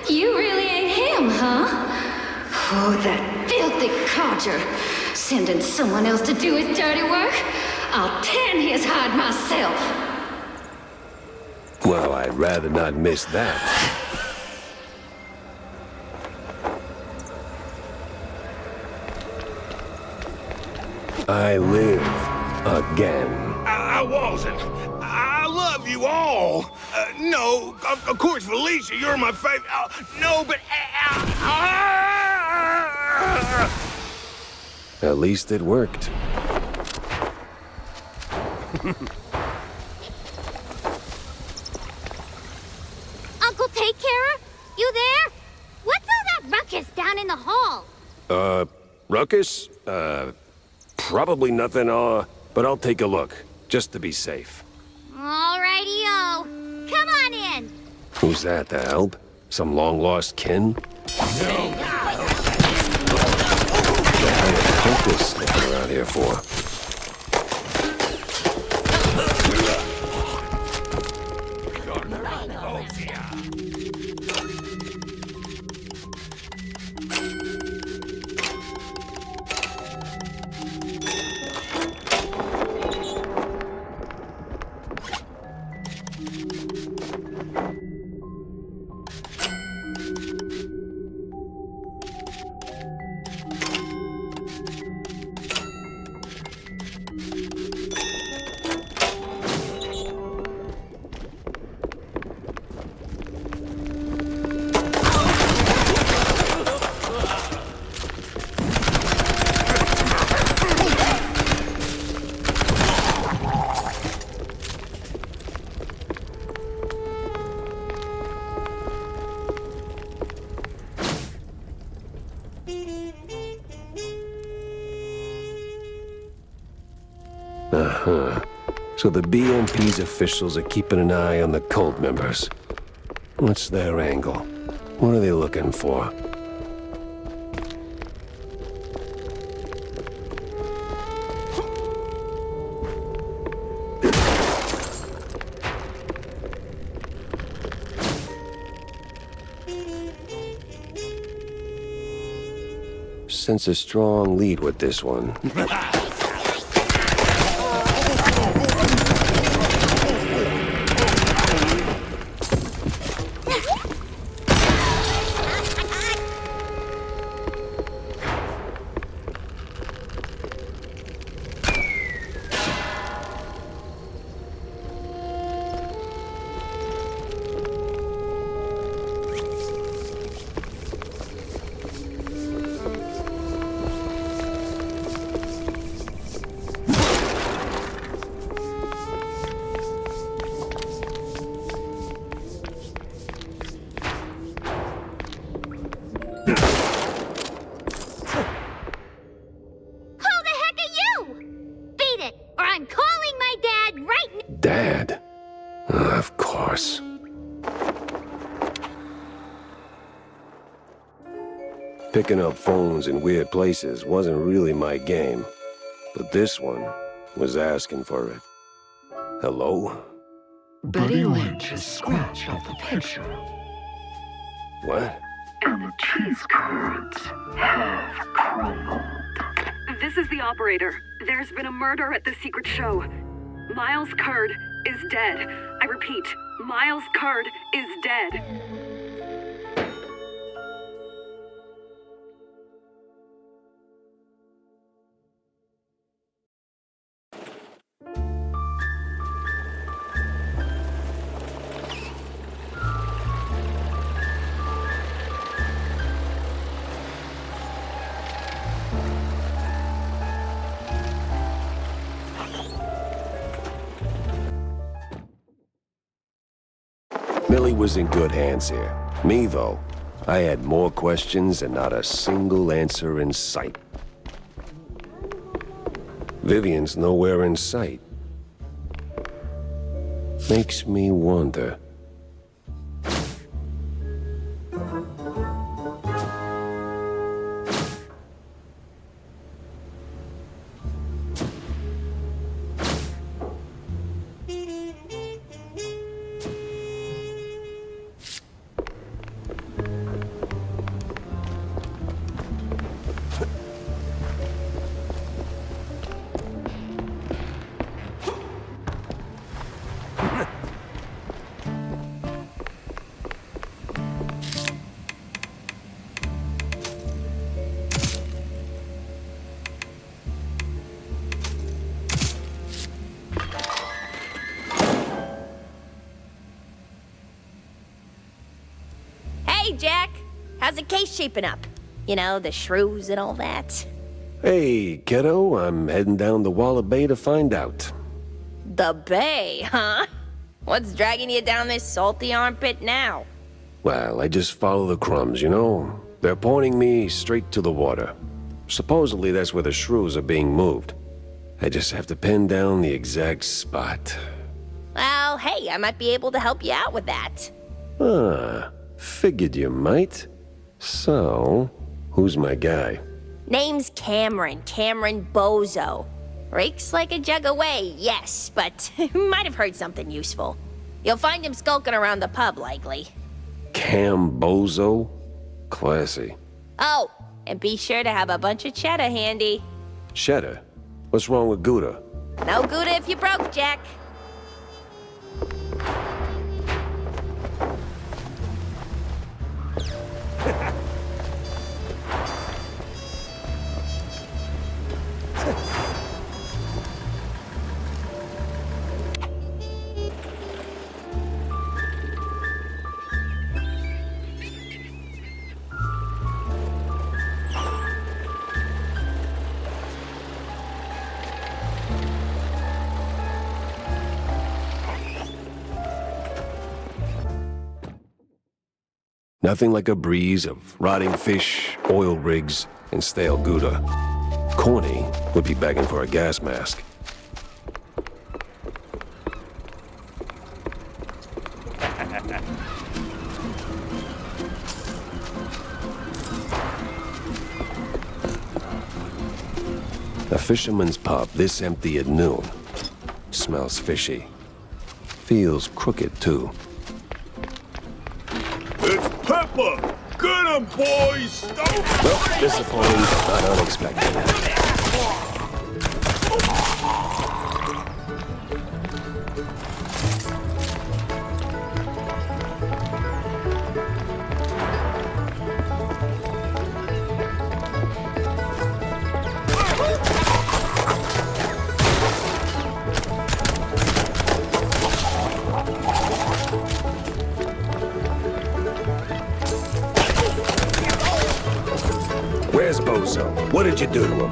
You really ain't him, huh? Oh, that filthy codger. Sending someone else to do his dirty work? I'll tan his hide myself. Well, I'd rather not miss that. I live again. I wasn't. I love you all. No, of course, Felicia, you're my favorite. No, but... At least it worked. Uncle Take Carer? You there? What's all that ruckus down in the hall? Ruckus? Probably nothing, but I'll take a look, just to be safe. Alrighty-o. Come on in. Who's that, the help? Some long-lost kin? No. What the hell is Pocus sniffing around here for? So the BMP's officials are keeping an eye on the cult members. What's their angle? What are they looking for? Sense a strong lead with this one. Dad? Of course. Picking up phones in weird places wasn't really my game, but this one was asking for it. Hello? Betty Lynch is scratched off the picture. What? And the cheese curds have crumbled. This is the operator. There's been a murder at the secret show. Miles Curd is dead. I repeat, Miles Curd is dead. Millie was in good hands here. Me, though, I had more questions and not a single answer in sight. Vivian's nowhere in sight. Makes me wonder. Hey, Jack. How's the case shaping up? You know, the shrews and all that. Hey, kiddo, I'm heading down to Walla Bay to find out. The bay, huh? What's dragging you down this salty armpit now? Well, I just follow the crumbs, you know? They're pointing me straight to the water. Supposedly that's where the shrews are being moved. I just have to pin down the exact spot. Well, hey, I might be able to help you out with that. Ah, figured you might. So, who's my guy? Name's Cameron Bozo. Rakes like a jug away, yes, but might have heard something useful. You'll find him skulking around the pub, likely. Bozo? Classy. Oh, and be sure to have a bunch of cheddar handy. Cheddar? What's wrong with Gouda? No Gouda if you broke, Jack. Nothing like a breeze of rotting fish, oil rigs, and stale Gouda. Corny would be begging for a gas mask. A fisherman's pub this empty at noon. Smells fishy. Feels crooked, too. It's Pepper! Get him, boys! Well, disappointing, but unexpected. Where's Bozo? What did you do to him?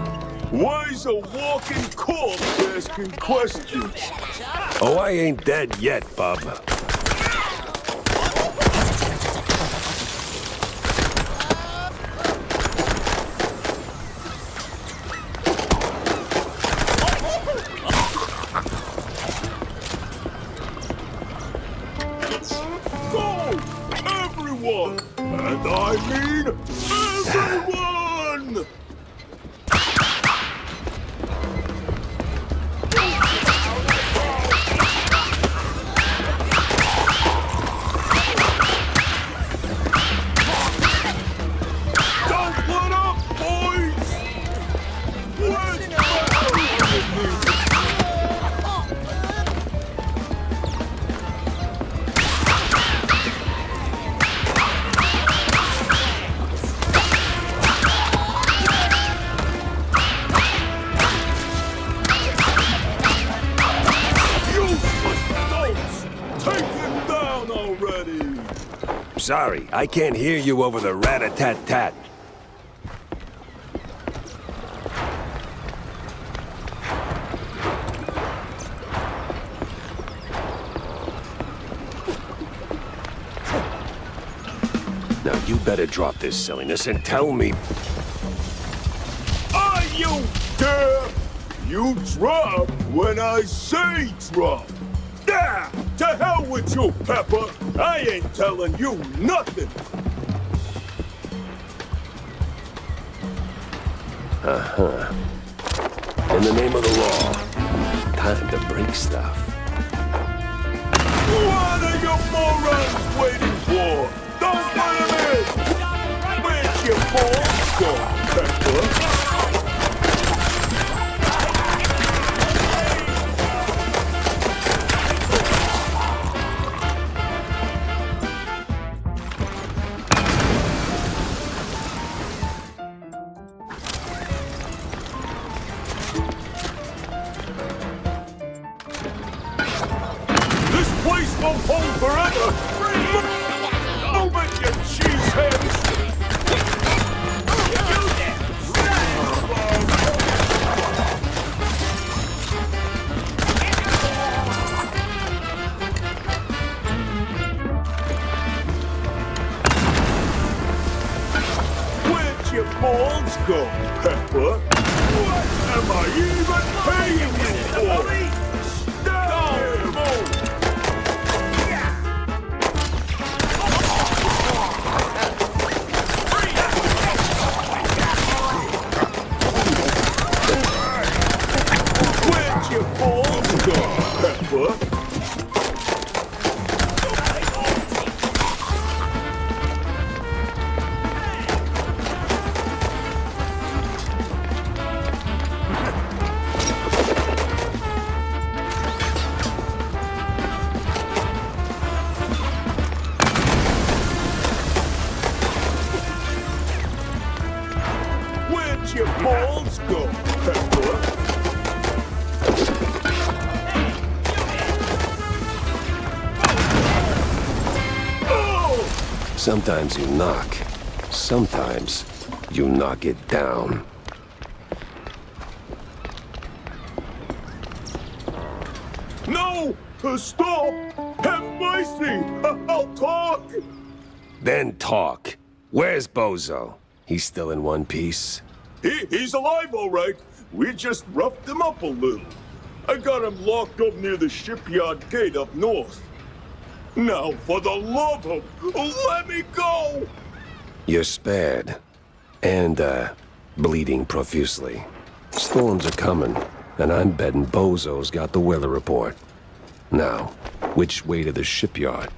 Why's a walking corpse asking questions? Oh, I ain't dead yet, bub. Go! Everyone! And I mean everyone! Don't let up, boys! Let's take him down already! Sorry, I can't hear you over the rat-a-tat-tat. Now you better drop this silliness and tell me... Are you deaf? You drop when I say drop. Yeah, to hell with you, Pepper. I ain't telling you nothing. Uh-huh. In the name of the law, time to break stuff. What are you morons waiting for? Don't let him in! Where's your balls gone, Pepper? This place won't hold forever! Move it, you cheese balls go, Pepper? What am I even paying you for? Where'd your balls go, Pepper? Where'd your balls go, Pepper? Sometimes you knock. Sometimes you knock it down. No! Stop! Have mercy! I'll talk! Then talk. Where's Bozo? He's still in one piece? He's alive, all right. We just roughed him up a little. I got him locked up near the shipyard gate up north. Now, for the love of... let me go! You're spared. And, bleeding profusely. Storms are coming, and I'm betting Bozo's got the weather report. Now, which way to the shipyard?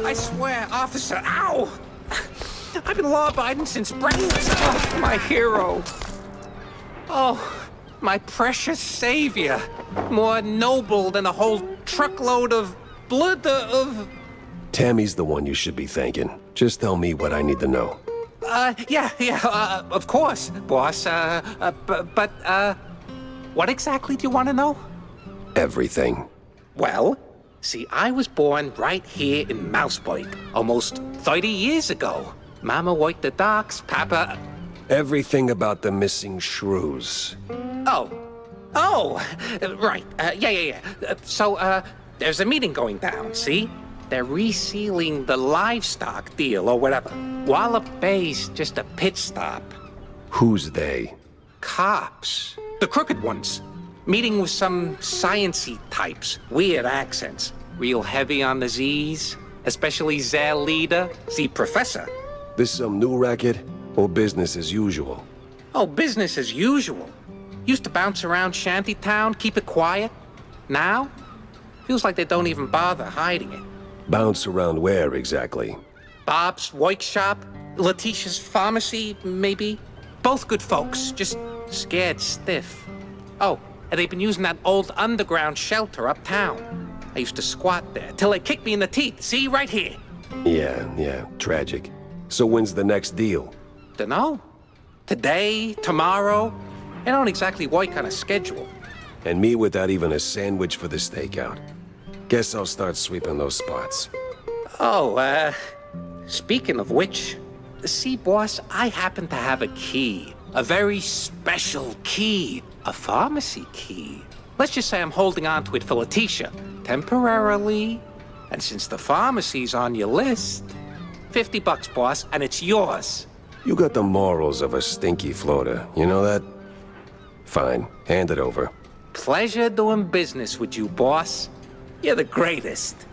I swear, officer, ow! I've been law-abiding since breakfast. Oh, my hero. Oh, my precious savior. More noble than a whole truckload of blood of... Tammy's the one you should be thanking. Just tell me what I need to know. Of course, boss. What exactly do you want to know? Everything. Well, see, I was born right here in Mouseburg, almost 30 years ago. Mama worked the docks, Papa... Everything about the missing shrews. Right. So, there's a meeting going down, see? They're resealing the livestock deal or whatever. Wallop Bay's just a pit stop. Who's they? Cops. The crooked ones. Meeting with some science-y types. Weird accents. Real heavy on the Z's. Especially their leader, the professor. This some new racket or business as usual? Oh, business as usual. Used to bounce around Shantytown, keep it quiet. Now, feels like they don't even bother hiding it. Bounce around where exactly? Bob's workshop, Letitia's pharmacy, maybe. Both good folks, just scared stiff. Oh, and they've been using that old underground shelter uptown. I used to squat there till they kicked me in the teeth. See, right here. Yeah, tragic. So when's the next deal? Dunno. Today, tomorrow. They don't exactly work on a schedule. And me without even a sandwich for the stakeout. Guess I'll start sweeping those spots. Speaking of which, see, boss, I happen to have a key. A very special key. A pharmacy key. Let's just say I'm holding on to it for Letitia. Temporarily. And since the pharmacy's on your list, $50, boss, and it's yours. You got the morals of a stinky floater, you know that? Fine, hand it over. Pleasure doing business with you, boss. You're the greatest.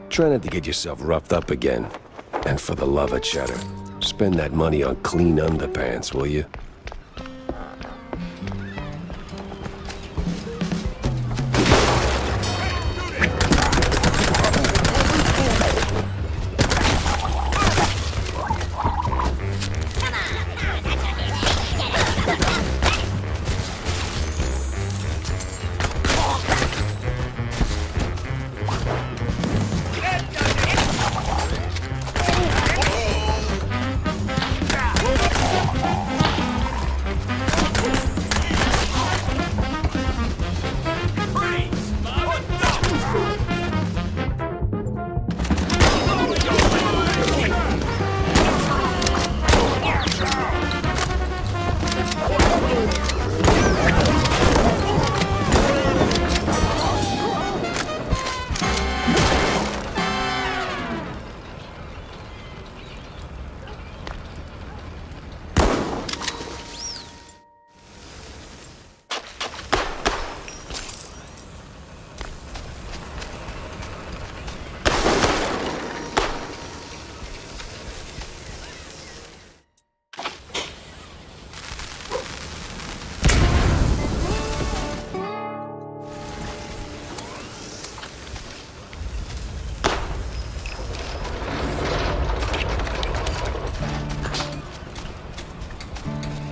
Try not to get yourself roughed up again. And for the love of cheddar, spend that money on clean underpants, will you?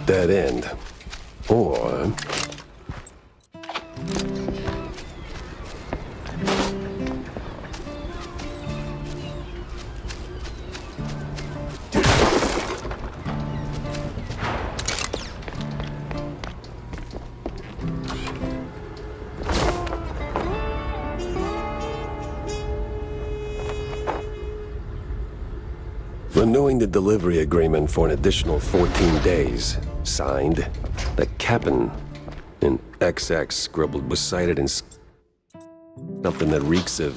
Dead end. Or... renewing the delivery agreement for an additional 14 days. Signed, the captain in XX scribbled was cited in something that reeks of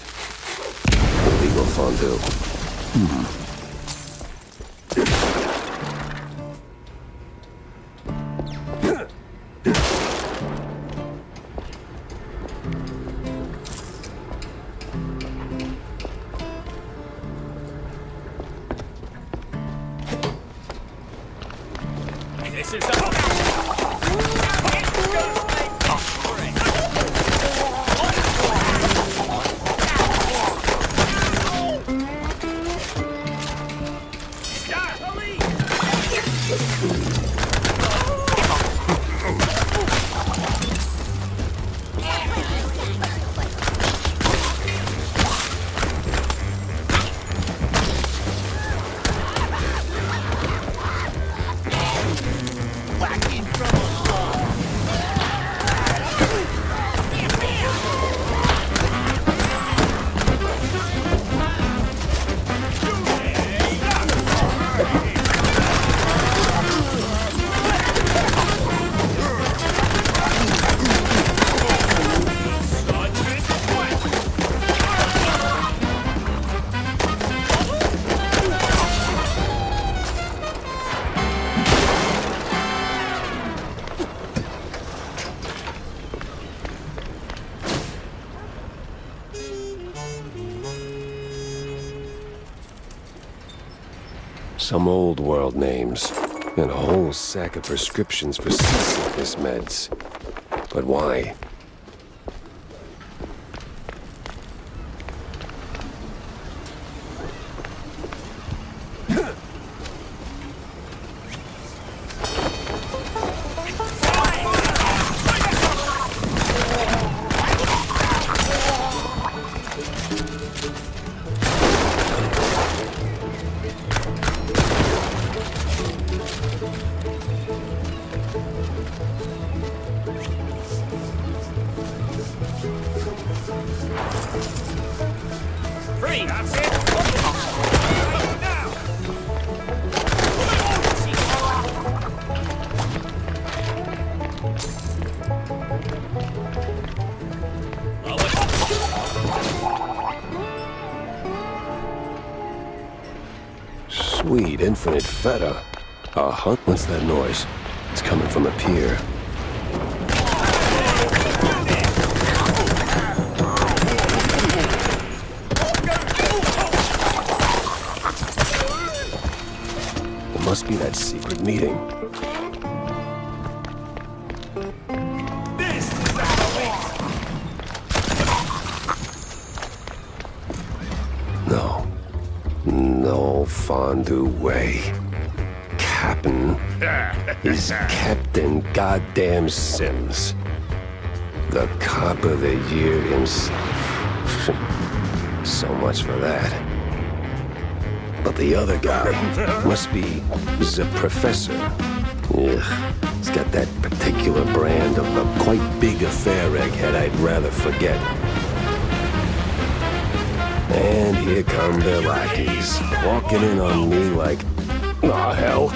illegal fondue. Some old world names, and a whole sack of prescriptions for seasickness meds. But why? Sweet infinite feta. Uh-huh. What's that noise? It's coming from a pier. It must be that secret meeting. No. No fondue way. Captain is Captain Goddamn Sims. The cop of the year himself. So much for that. But the other guy must be the professor. Ugh. He's got that particular brand of the quite big affair egghead I'd rather forget. And here come their lackeys, walking in on me like, aw, hell.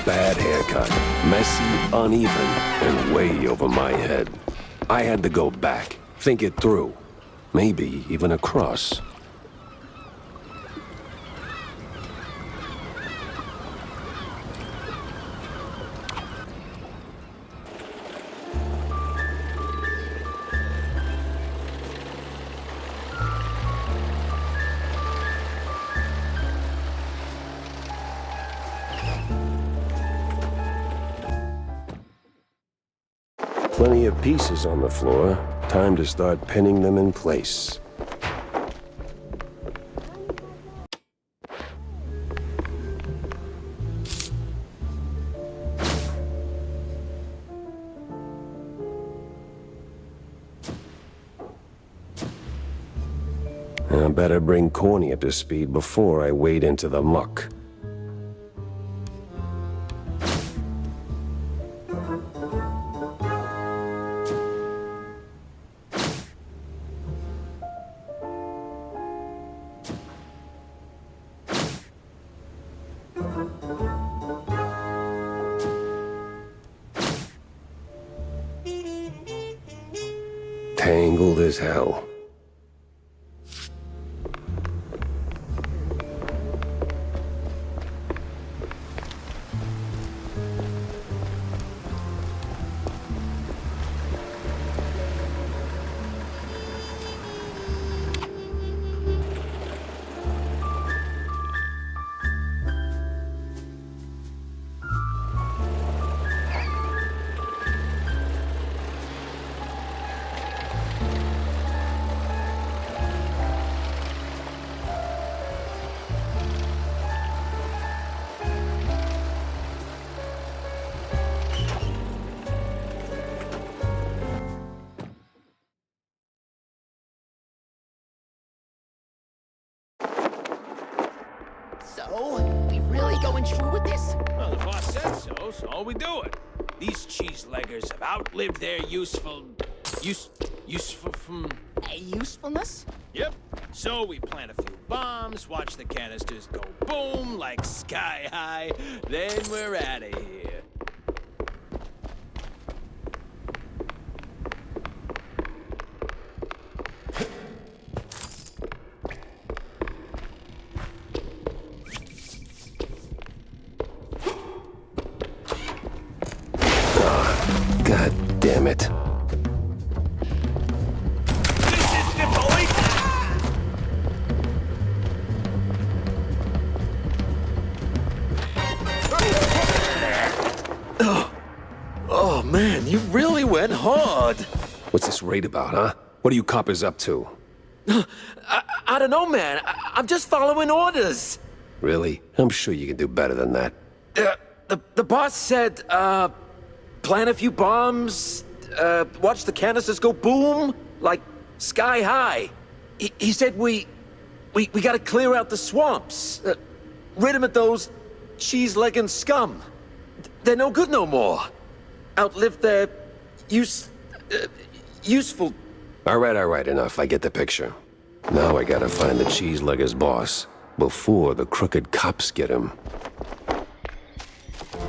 Bad haircut, messy, uneven, and way over my head. I had to go back, think it through, maybe even across. Plenty of pieces on the floor. Time to start pinning them in place. I better bring Corny up to speed before I wade into the muck. Tangled as hell. So, we really going through with this? Well, the boss said so we do it. These cheese-leggers have outlived their Usefulness? Yep. So we plant a few bombs, watch the canisters go boom like sky high, then we're out of here. God damn it. Oh, man, you really went hard. What's this raid about, huh? What are you coppers up to? I don't know, man. I'm just following orders. Really? I'm sure you can do better than that. The boss said, plant a few bombs, watch the canisters go boom, like sky high. He said we gotta clear out the swamps, rid him of those cheese-legging scum. They're no good no more. Outlived their useful... All right, enough. I get the picture. Now I gotta find the cheese-legger's boss before the crooked cops get him.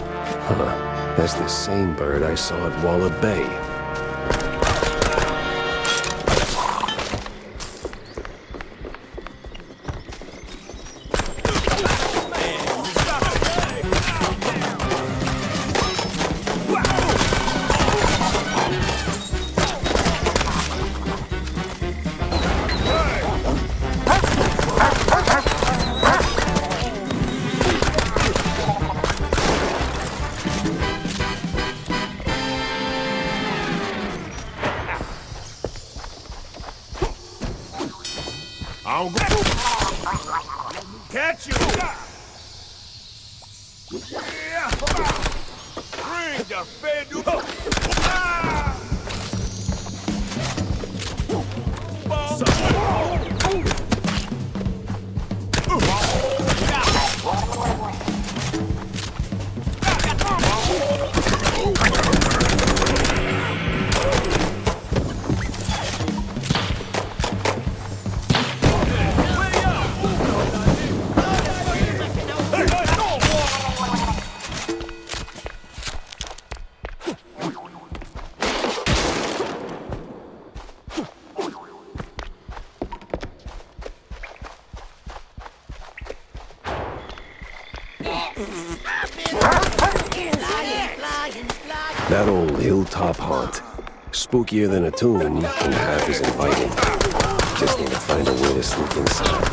Huh. That's the same bird I saw at Waller Bay. I'll go. Catch you! Bring the fed. That old hilltop haunt. Spookier than a tomb, and half as inviting. Just need to find a way to sneak inside.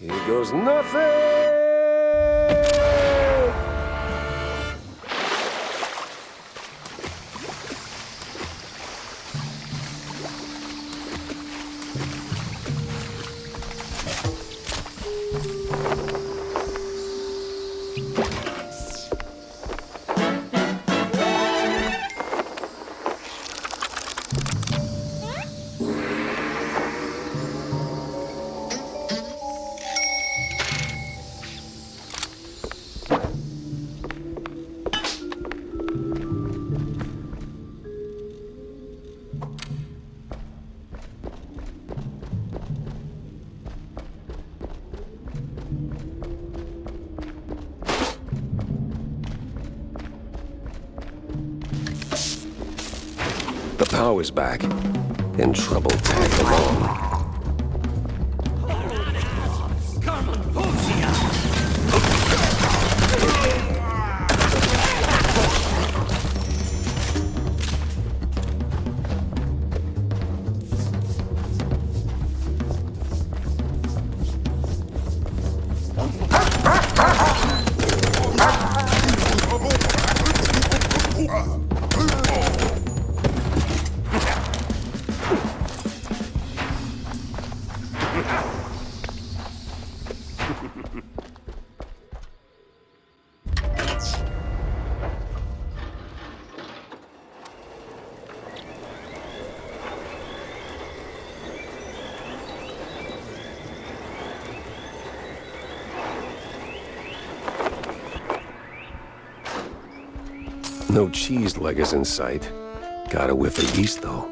Here goes nothing! power's back, and trouble tagged along. No cheese leggers in sight. Got a whiff of yeast, though.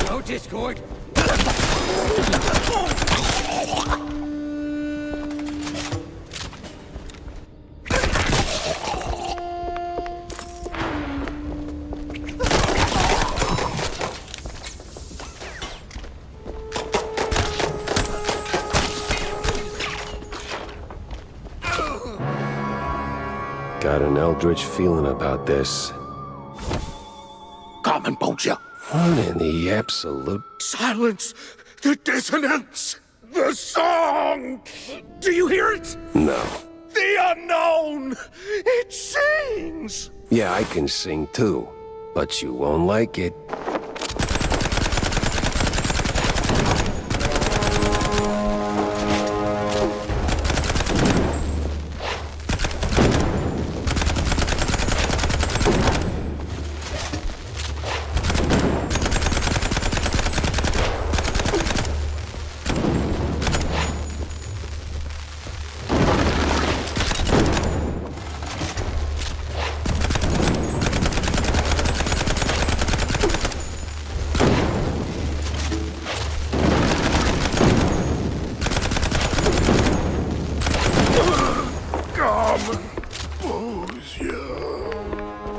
No discord. Got an eldritch feeling about this. Come and bolt you. What in the absolute... Silence! The dissonance! The song! Do you hear it? No. The unknown! It sings! Yeah, I can sing too, but you won't like it.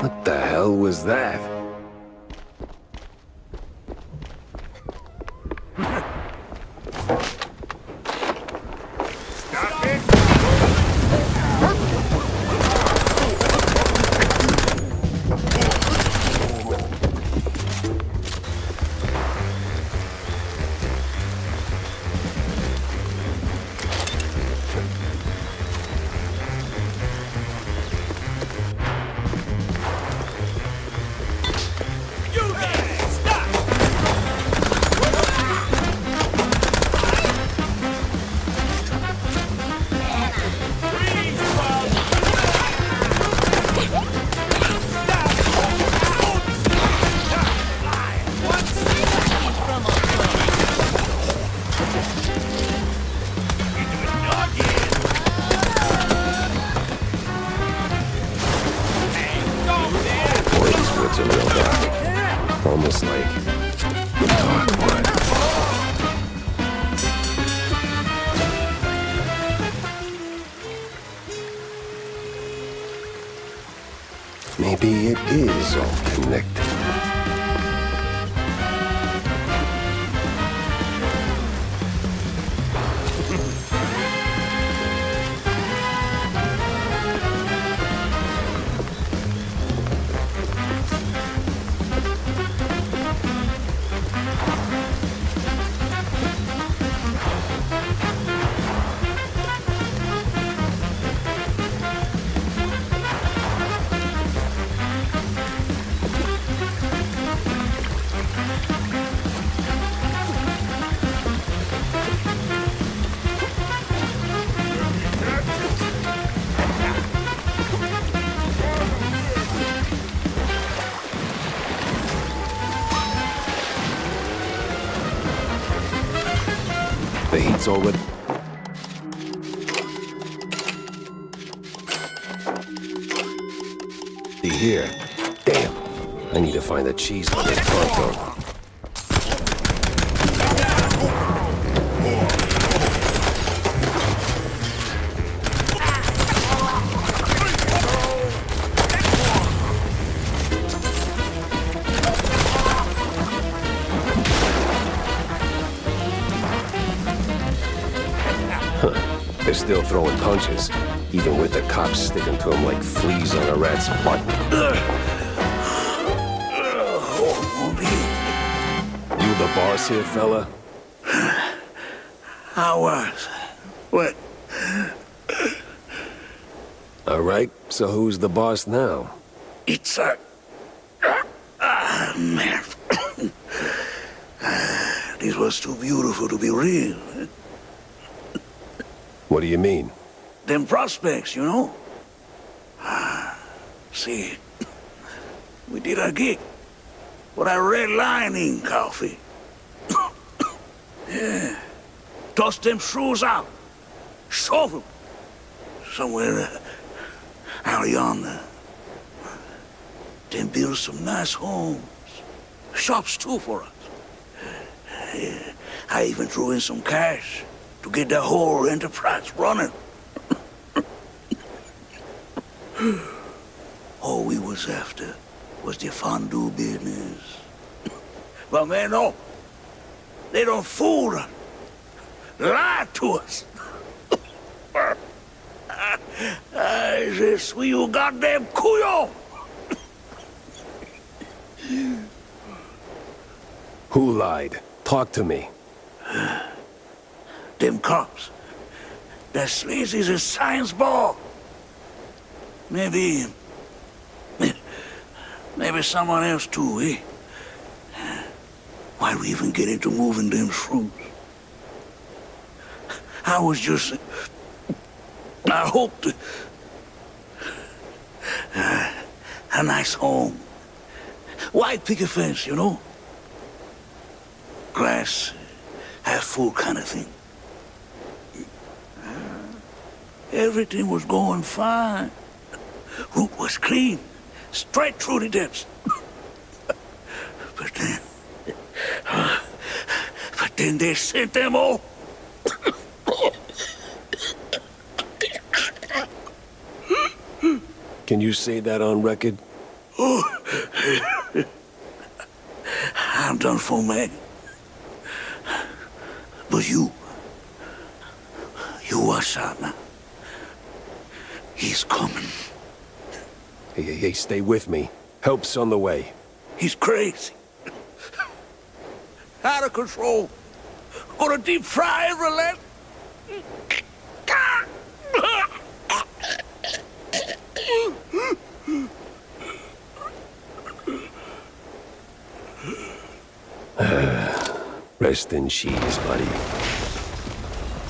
What the hell was that? Almost like hardwood. Maybe it is all connected. that's already... here. Damn. I need to find the cheese for this pronto. They're still throwing punches, even with the cops sticking to them like fleas on a rat's butt. You the boss here, fella? I was. What? All right, so who's the boss now? It's a... man. This was too beautiful to be real. What do you mean? Them prospects, you know? See, we did our gig. What I red lining coffee. Yeah. Toss them shrews out. Shove them. Somewhere out yonder. Then build some nice homes. Shops too for us. Yeah. I even threw in some cash to get the whole enterprise running. All we was after was the fondue business. But man, no. They don't fool us. Lie to us. I say, sweet you goddamn couillon. Who lied? Talk to me. Them cops. That sleazy's a science ball. Maybe someone else too, eh? Why we even get into moving them shrews? I was just... I hoped... a nice home. White picket fence, you know? Glass half full kind of thing. Everything was going fine. Route was clean, straight through the depths. But then they sent them all. Can you say that on record? I'm done for, man. But you watch out now. He's coming. Hey, stay with me. Help's on the way. He's crazy. Out of control. Gonna deep fry every last... Rest in cheese, buddy.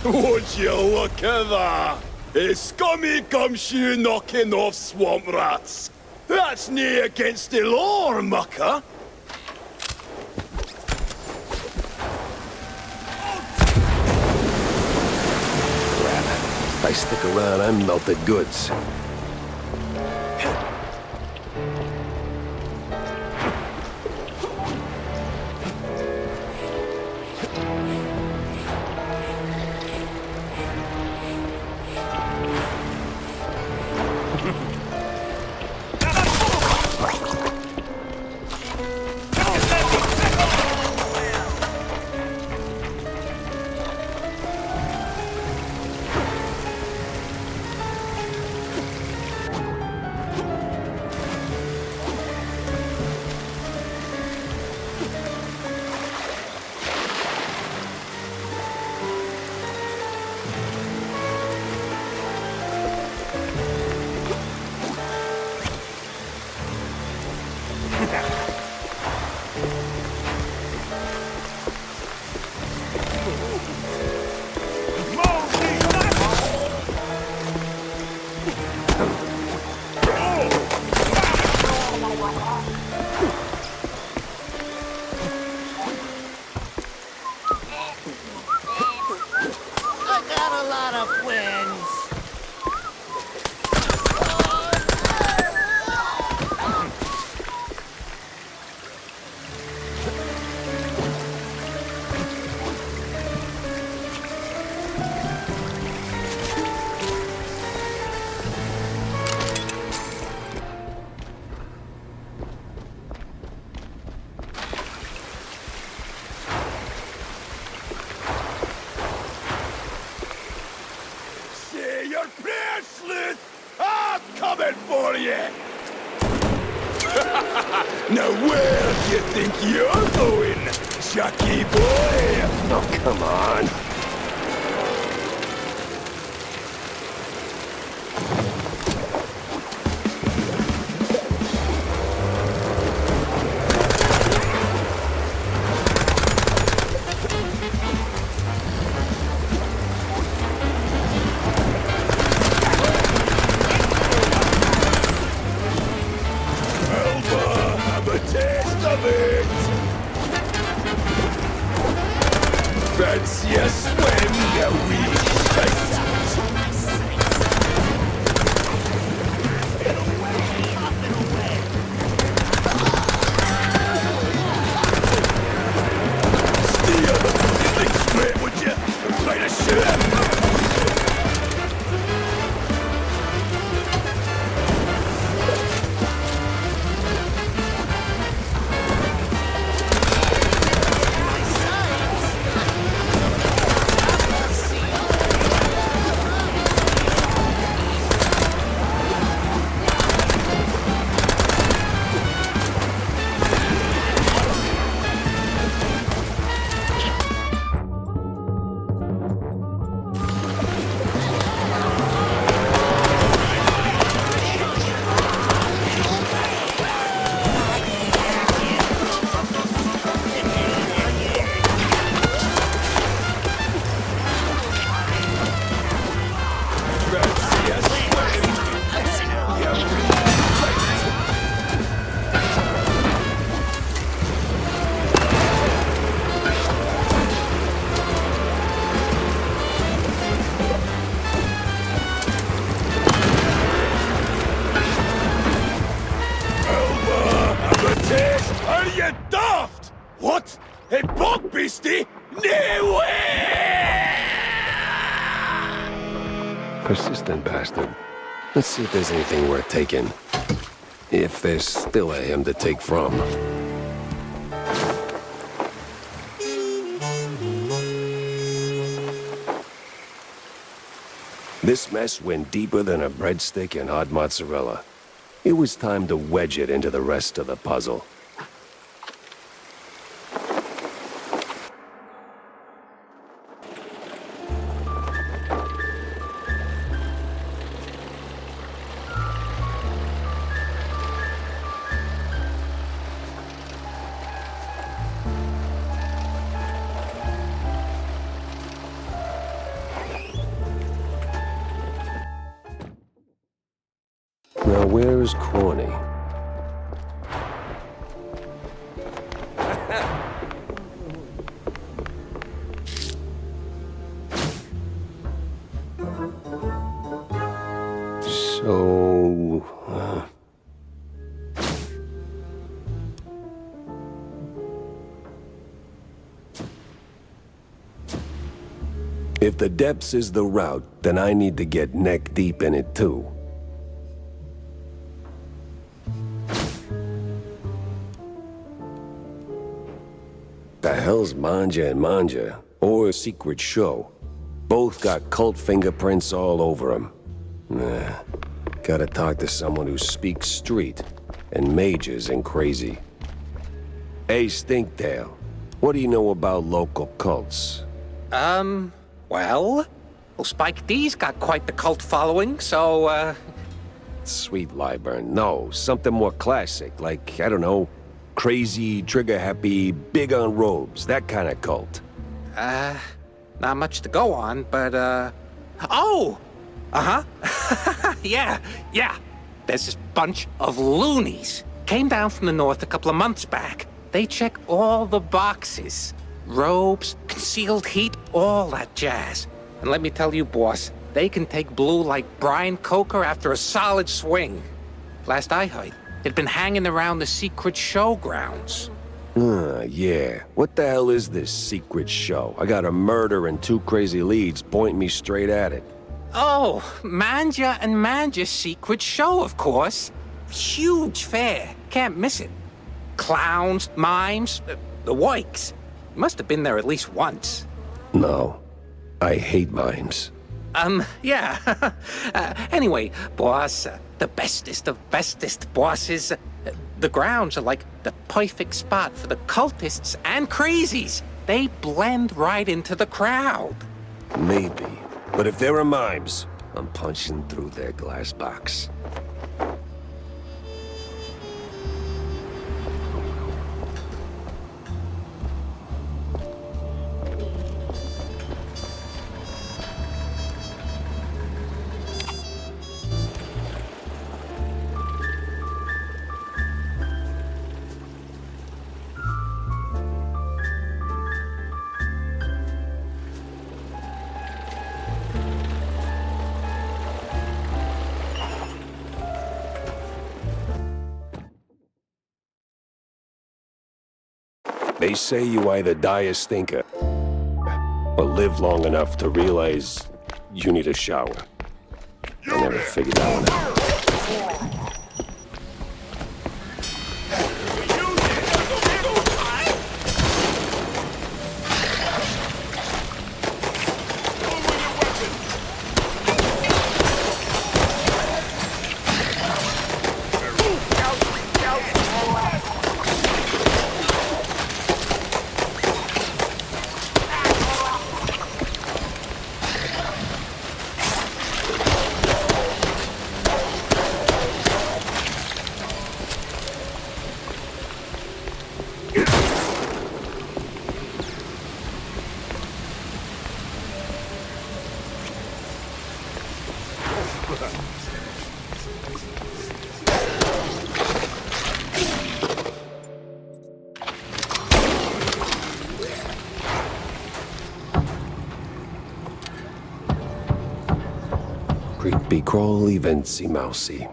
Would you look at that? A scummy gumshoe knocking off swamp rats. That's nae against the law, mucker. If I stick around, I'm melted goods. coming for you! Now where do you think you're going, Chucky boy? Oh, come on. Fancy a swim, you wee shite! Steer the thing straight, would you? Try to shoot him! Are you daft? What? A bog beastie? No way! Persistent bastard. Let's see if there's anything worth taking. If there's still a him to take from. This mess went deeper than a breadstick and hot mozzarella. It was time to wedge it into the rest of the puzzle. Now, where's Corny? So... If the depths is the route, then I need to get neck deep in it too. The hell's Manja and Manja, or a secret show? Both got cult fingerprints all over them. Nah, gotta talk to someone who speaks street and majors in crazy. Hey, Stinktail, what do you know about local cults? Well, Spike D's got quite the cult following, so, Sweet Lyburn, no, something more classic, like, I don't know, crazy, trigger-happy, big on robes, that kind of cult. not much to go on, but, oh! Uh-huh. yeah. There's this bunch of loonies. Came down from the north a couple of months back. They check all the boxes. Robes, concealed heat, all that jazz. And let me tell you, boss, they can take blue like Brian Coker after a solid swing. Last I heard, it'd been hanging around the secret showgrounds. Yeah. What the hell is this secret show? I got a murder and two crazy leads pointing me straight at it. Oh, Manja and Manja's secret show, of course. Huge fair. Can't miss it. Clowns, mimes, the works. Must have been there at least once. No. I hate mimes. Yeah. Anyway, boss, the bestest of bestest bosses. The grounds are like the perfect spot for the cultists and crazies. They blend right into the crowd. Maybe. But if there are mimes, I'm punching through their glass box. They say you either die a stinker, or live long enough to realize you need a shower. I never figured that one out. Creepy crawly vency mousy.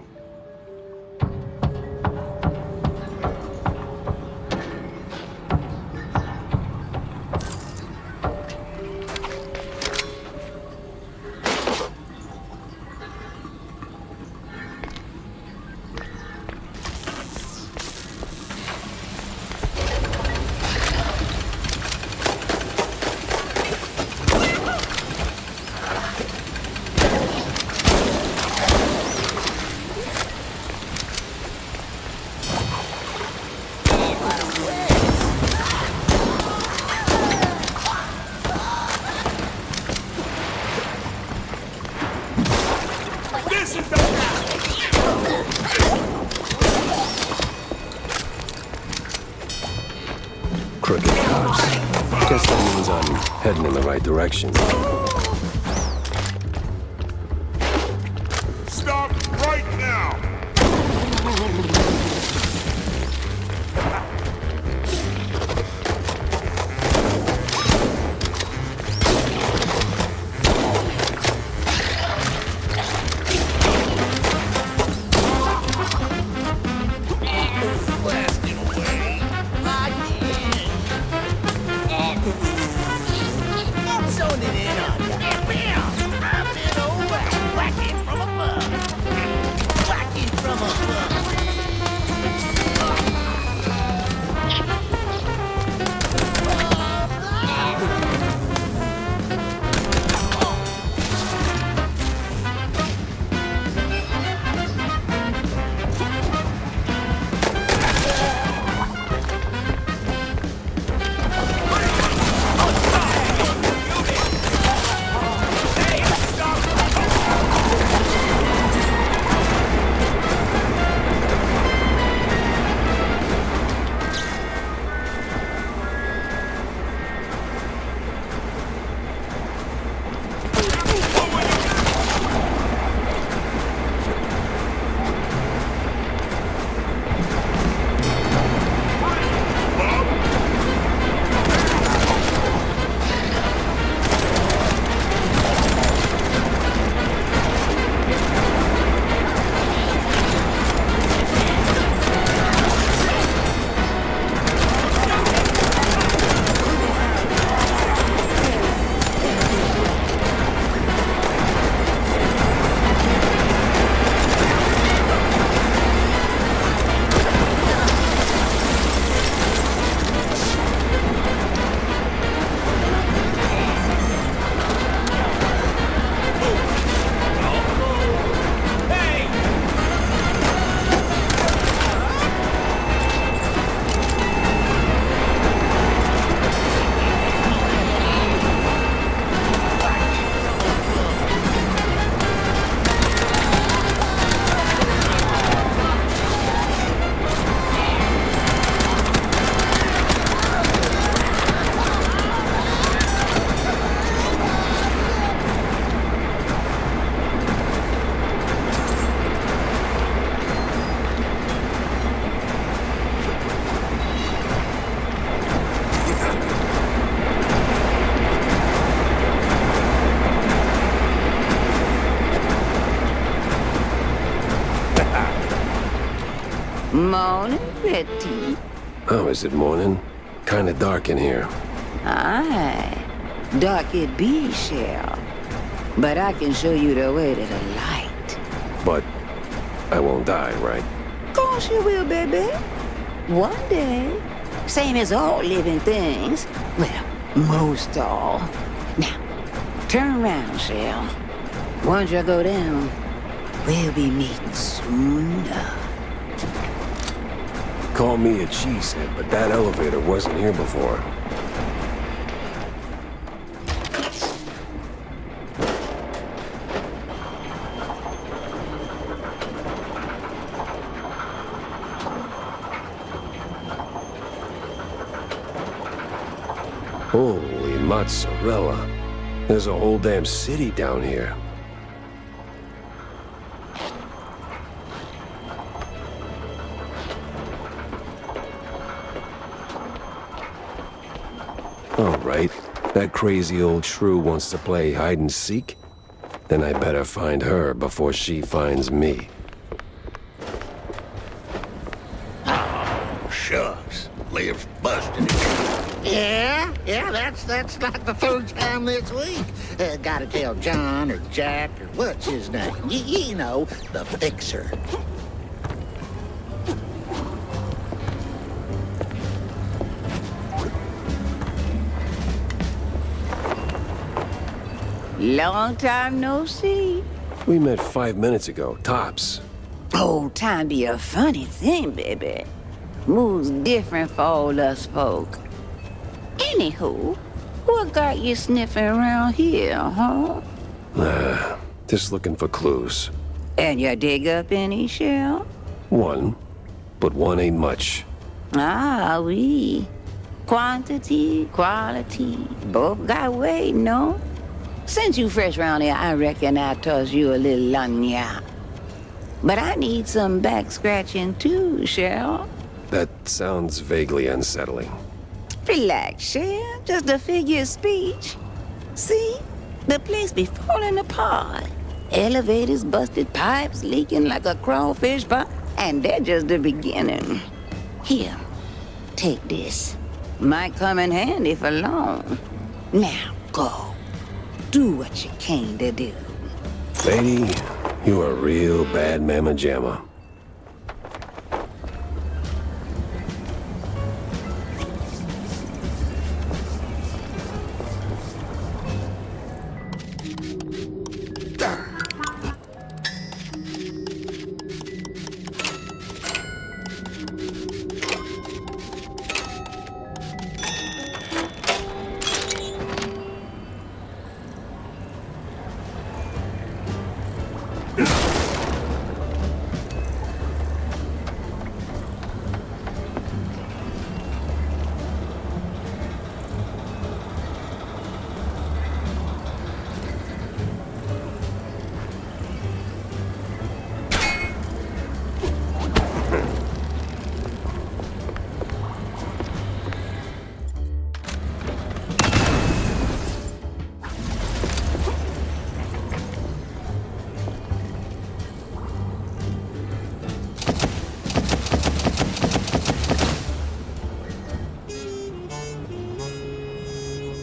Crooked cops. Guess that means I'm heading in the right direction. Stop right now! I'm zoning in on Morning, Betty. Oh, is it morning? Kinda dark in here. Aye. Dark it be, Shell. But I can show you the way to the light. But I won't die, right? Course you will, baby. One day. Same as all living things. Well, most all. Now, turn around, Shell. Once you go down, we'll be meeting soon enough. Call me a cheesehead, but that elevator wasn't here before. Holy mozzarella. There's a whole damn city down here. All right. That crazy old shrew wants to play hide and seek? Then I better find her before she finds me. Oh, shucks. Lives busted again. Yeah, that's like the third time this week. Gotta tell John or Jack or what's his name? You know, the fixer. Long time no see. We met 5 minutes ago, tops. Oh, time be a funny thing, baby. Moves different for all us folk. Anywho, what got you sniffing around here, huh? Just looking for clues. And you dig up any, Shell? One, but one ain't much. Ah, oui. Quantity, quality, both got weight, no? Since you fresh round here, I reckon I toss you a little lagna. But I need some back scratching too, Shell. That sounds vaguely unsettling. Relax, Shell. Just a figure of speech. See? The place be falling apart. Elevators busted, pipes leaking like a crawfish pot, and they're just the beginning. Here, take this. Might come in handy for long. Now, go. Do what you came to do. Lady, you a real bad mamma jamma.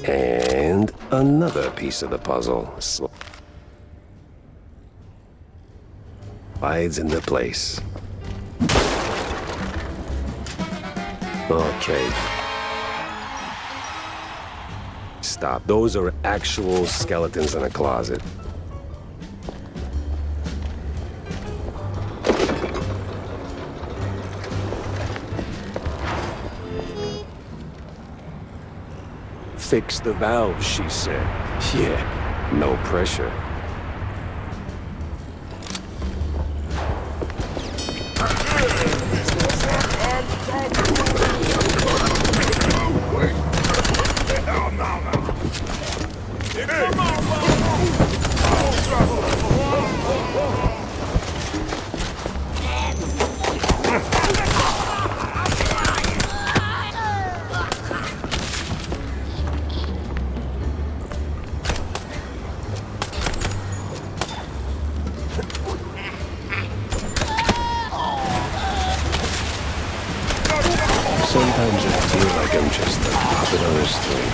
And another piece of the puzzle slides into place. Okay. Stop. Those are actual skeletons in a closet. Fix the valve, she said. Yeah, no pressure. Sometimes I feel like I'm just a puppet on a string.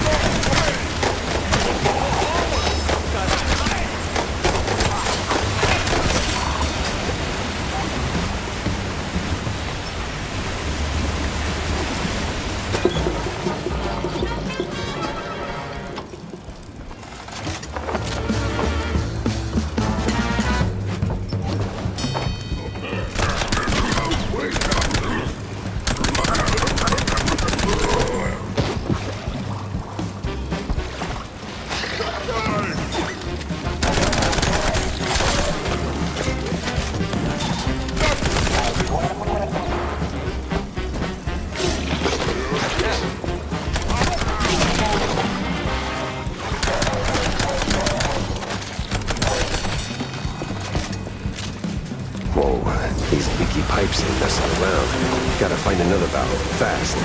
These leaky pipes ain't messing around. Gotta find another valve, fast.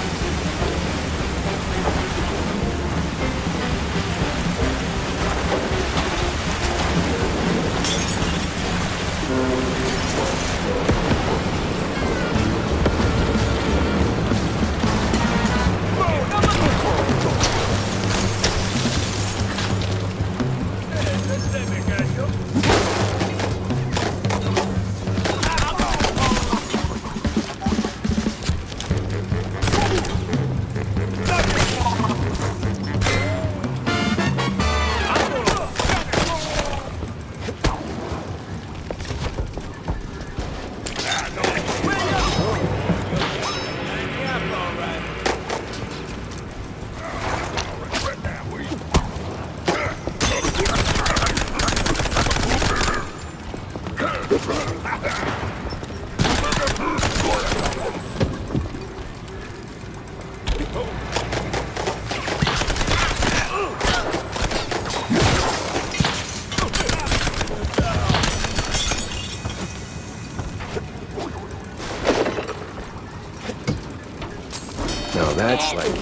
Now that's like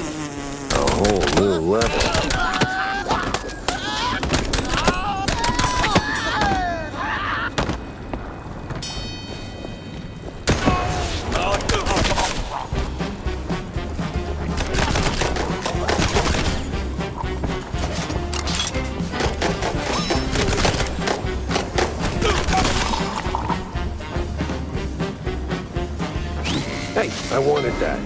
a whole new level. Hey, I wanted that.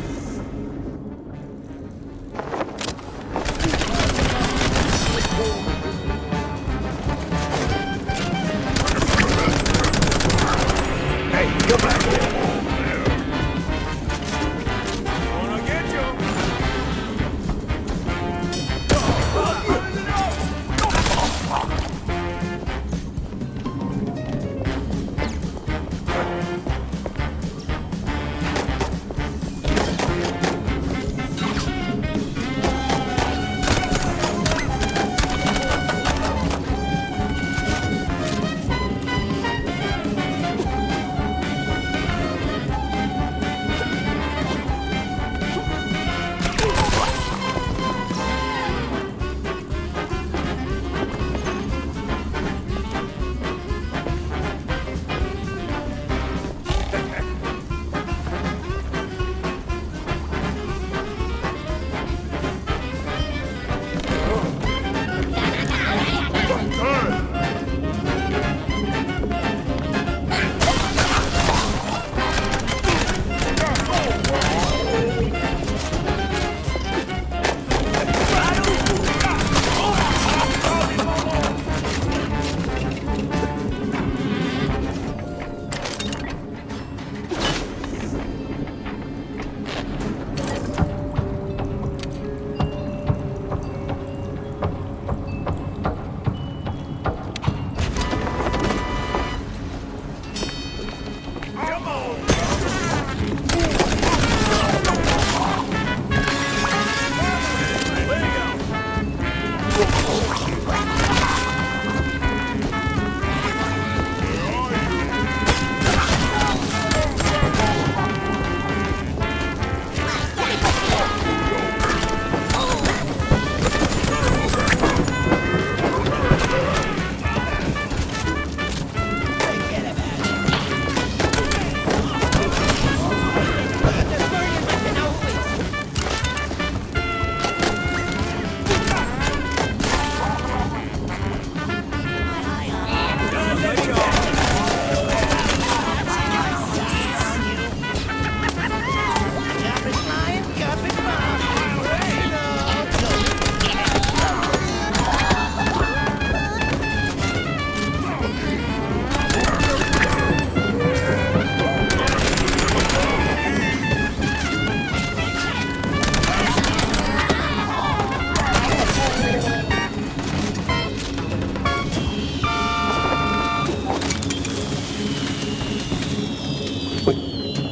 Hey, go back there.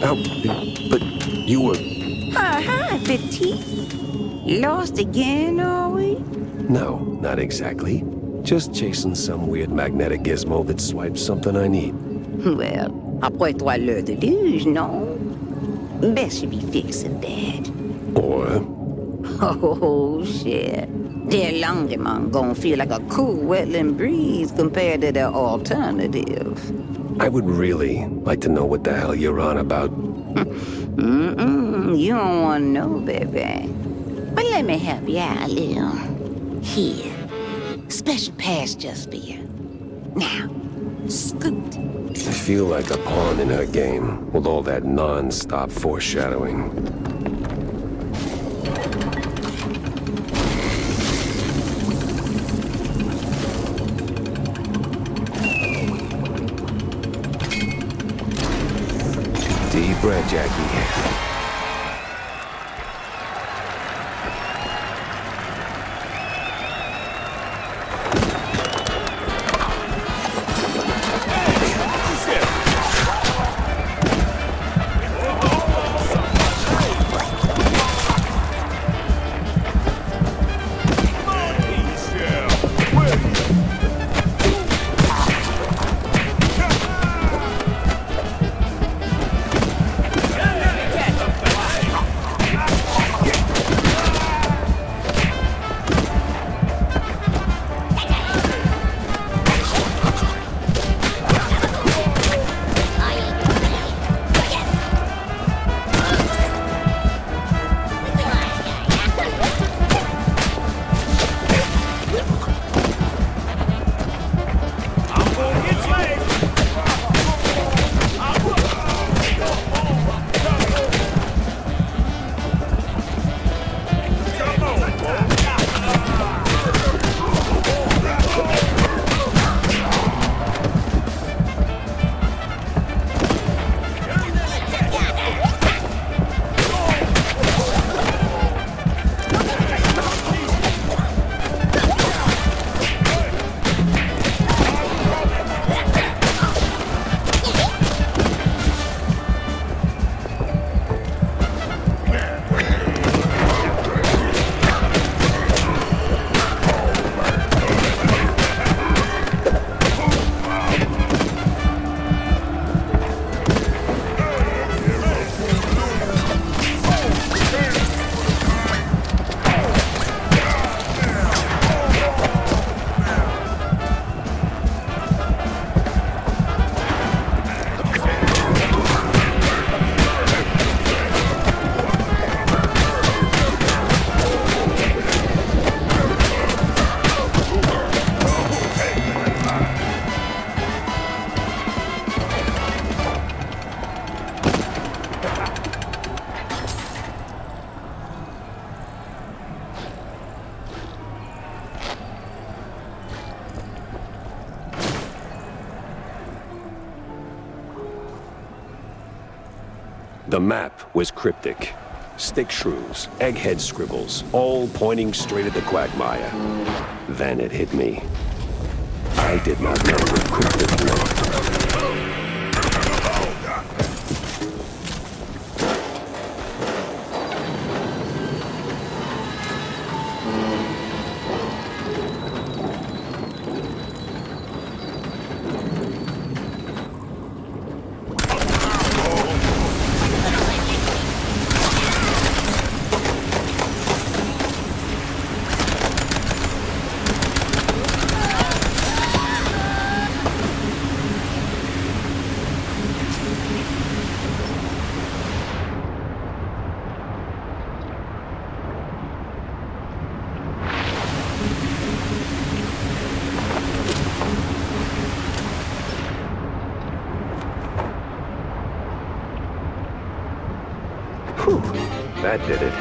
But you were... Hi, Petite. Lost again, are we? No, not exactly. Just chasing some weird magnetic gizmo that swipes something I need. Well, après trois l'heure de luge, non? Best you be fixing that. Or... Oh, shit. Their Longemon gonna feel like a cool wetland breeze compared to their alternative. I would really like to know what the hell you're on about. You don't want to know, baby. But let me help you out a little. Here. Special pass just for you. Now, scoot. I feel like a pawn in her game, with all that non-stop foreshadowing. Deep breath, Jackie. The map was cryptic. Stick shrews, egghead scribbles, all pointing straight at the quagmire. Then it hit me. I did not know what cryptic meant. Whew, that did it.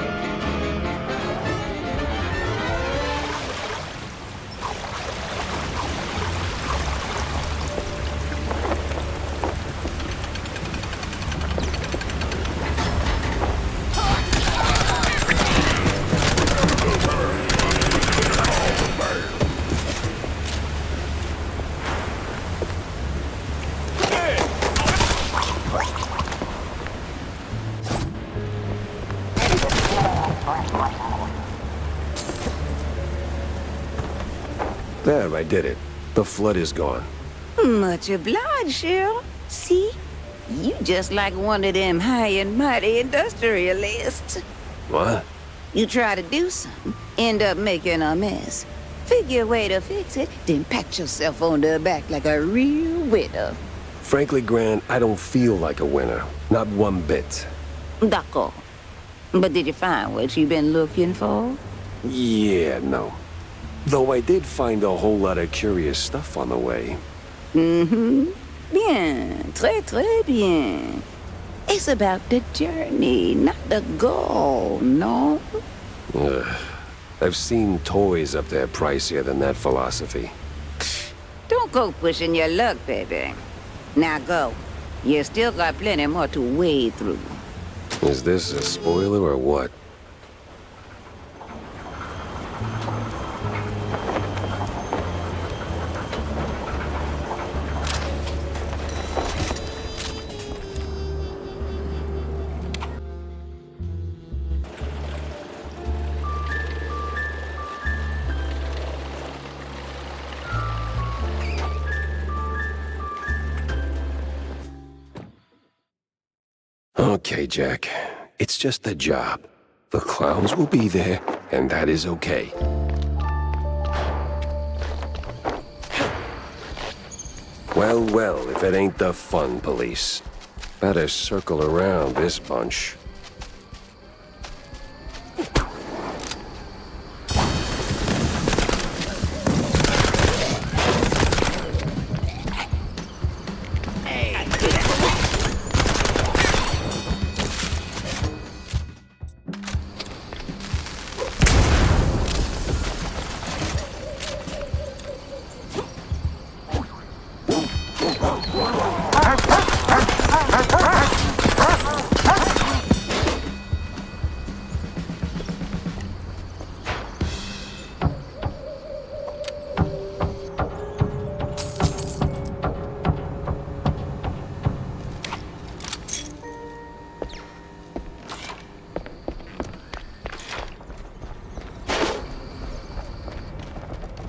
There, I did it. The flood is gone. Much obliged, Cheryl. See? You just like one of them high and mighty industrialists. What? You try to do something, end up making a mess. Figure a way to fix it, then pat yourself on the back like a real winner. Frankly, Gran, I don't feel like a winner. Not one bit. D'accord. But did you find what you've been looking for? Yeah, no. Though I did find a whole lot of curious stuff on the way. Mm-hmm. Bien. Très bien. It's about the journey, not the goal, no? Ugh. I've seen toys up there pricier than that philosophy. Don't go pushing your luck, baby. Now go. You still got plenty more to wade through. Is this a spoiler or what? Okay, Jack. It's just a job. The clowns will be there, and that is okay. Well, well, if it ain't the fun police. Better circle around this bunch.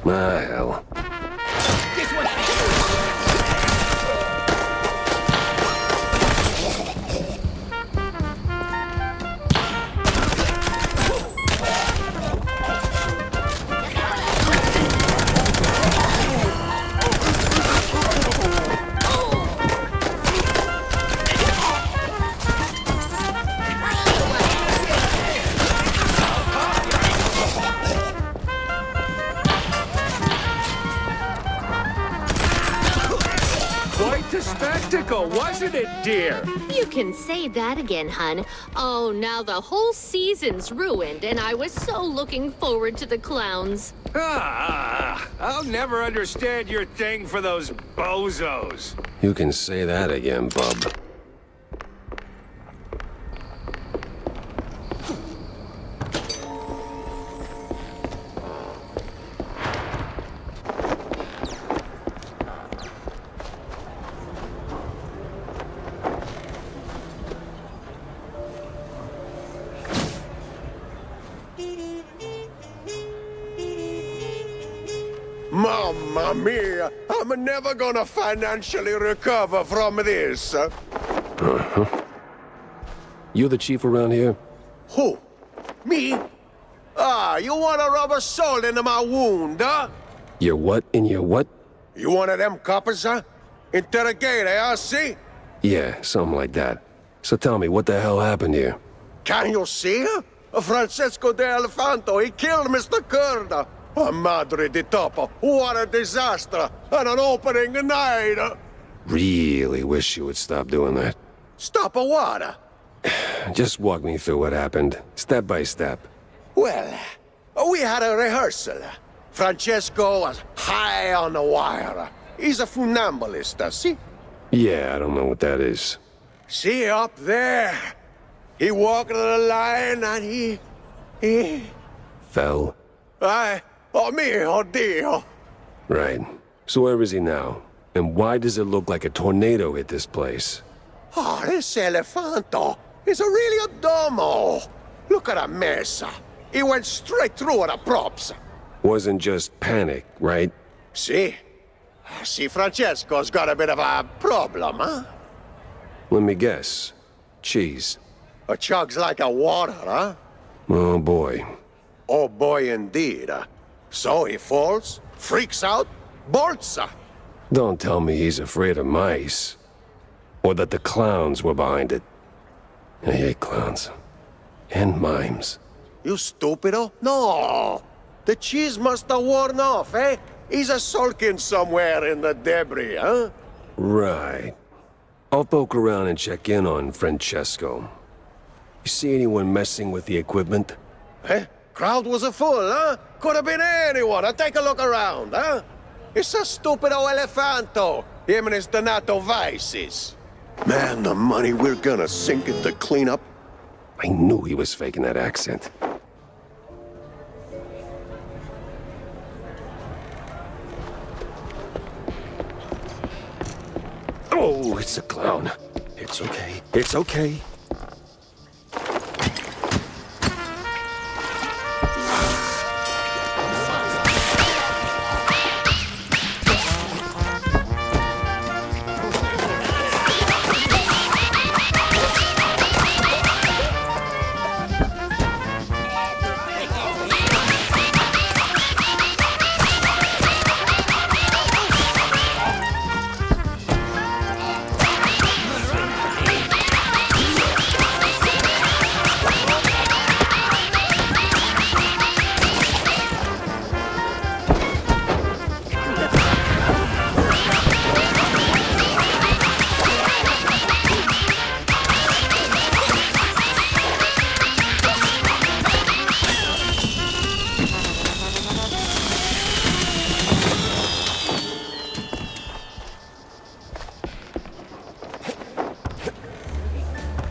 My hell. Wasn't it, dear? You can say that again, hun. Oh, now the whole season's ruined, and I was so looking forward to the clowns. I'll never understand your thing for those bozos. You can say that again, bub. Mamma mia! I'm never gonna financially recover from this. Uh-huh. You the chief around here? Who? Me? Ah, you wanna rub a salt into my wound, huh? Your what in your what? You one of them coppers, huh? Interrogator, huh, see? Yeah, something like that. So tell me, what the hell happened here? Can you see? Francesco de Elefanto, he killed Mr. Curda. Oh, madre di topo, what a disaster! And an opening night! Really wish you would stop doing that. Stop a what? Just walk me through what happened, step by step. Well, we had a rehearsal. Francesco was high on the wire. He's a funambulist, see? Yeah, I don't know what that is. See, up there. He walked the line and he... Fell? Oh mio Dio. Right. So where is he now? And why does it look like a tornado hit this place? Oh, this Elefanto is really a domo. Look at that mess. He went straight through the props. Wasn't just panic, right? See? See, Francesco's got a bit of a problem, huh? Let me guess. Cheese. A chugs like a water, huh? Oh, boy. Oh, boy, indeed. So he falls, freaks out, bolts. Don't tell me he's afraid of mice. Or that the clowns were behind it. I hate clowns. And mimes. You stupido? No! The cheese must have worn off, eh? He's a sulking somewhere in the debris, huh? Right. I'll poke around and check in on Francesco. You see anyone messing with the equipment? Eh? Crowd was a full, huh? Could have been anyone. Take a look around, huh? It's a stupido elefanto. Him and his Donato vices. Man, the money we're gonna sink into cleanup. I knew he was faking that accent. Oh, it's a clown. It's okay. It's okay.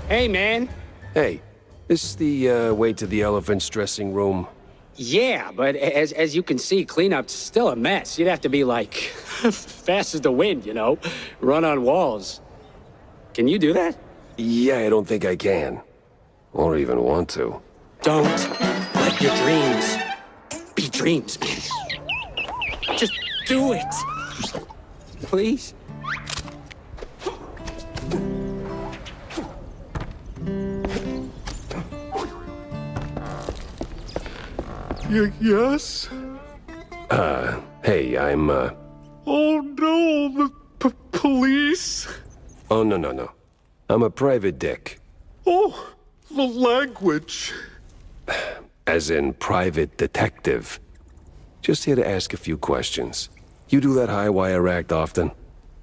Hey, man. Hey, this the way to the elephant's dressing room? Yeah, but as you can see, cleanup's still a mess. You'd have to be like fast as the wind, you know? Run on walls. Can you do that? Yeah, I don't think I can. Or even want to. Don't let your dreams be dreams, man. Just do it. Please? Yes? Hey, I'm, Oh no, the police? Oh, no. I'm a private dick. Oh, the language. As in private detective. Just here to ask a few questions. You do that high wire act often?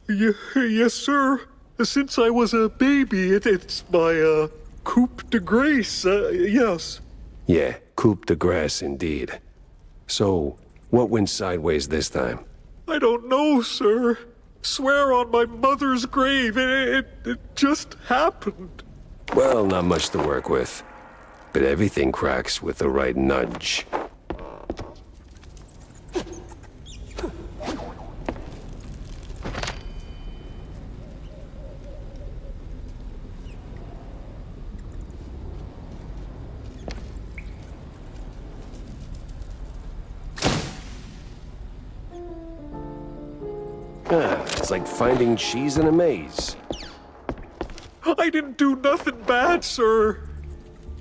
Yes, sir. Since I was a baby, it's my, coup de grace, yes. Yeah, coup de grace indeed. So, what went sideways this time? I don't know, sir. Swear on my mother's grave, it just happened. Well, not much to work with. But everything cracks with the right nudge. It's like finding cheese in a maze. I didn't do nothing bad, sir.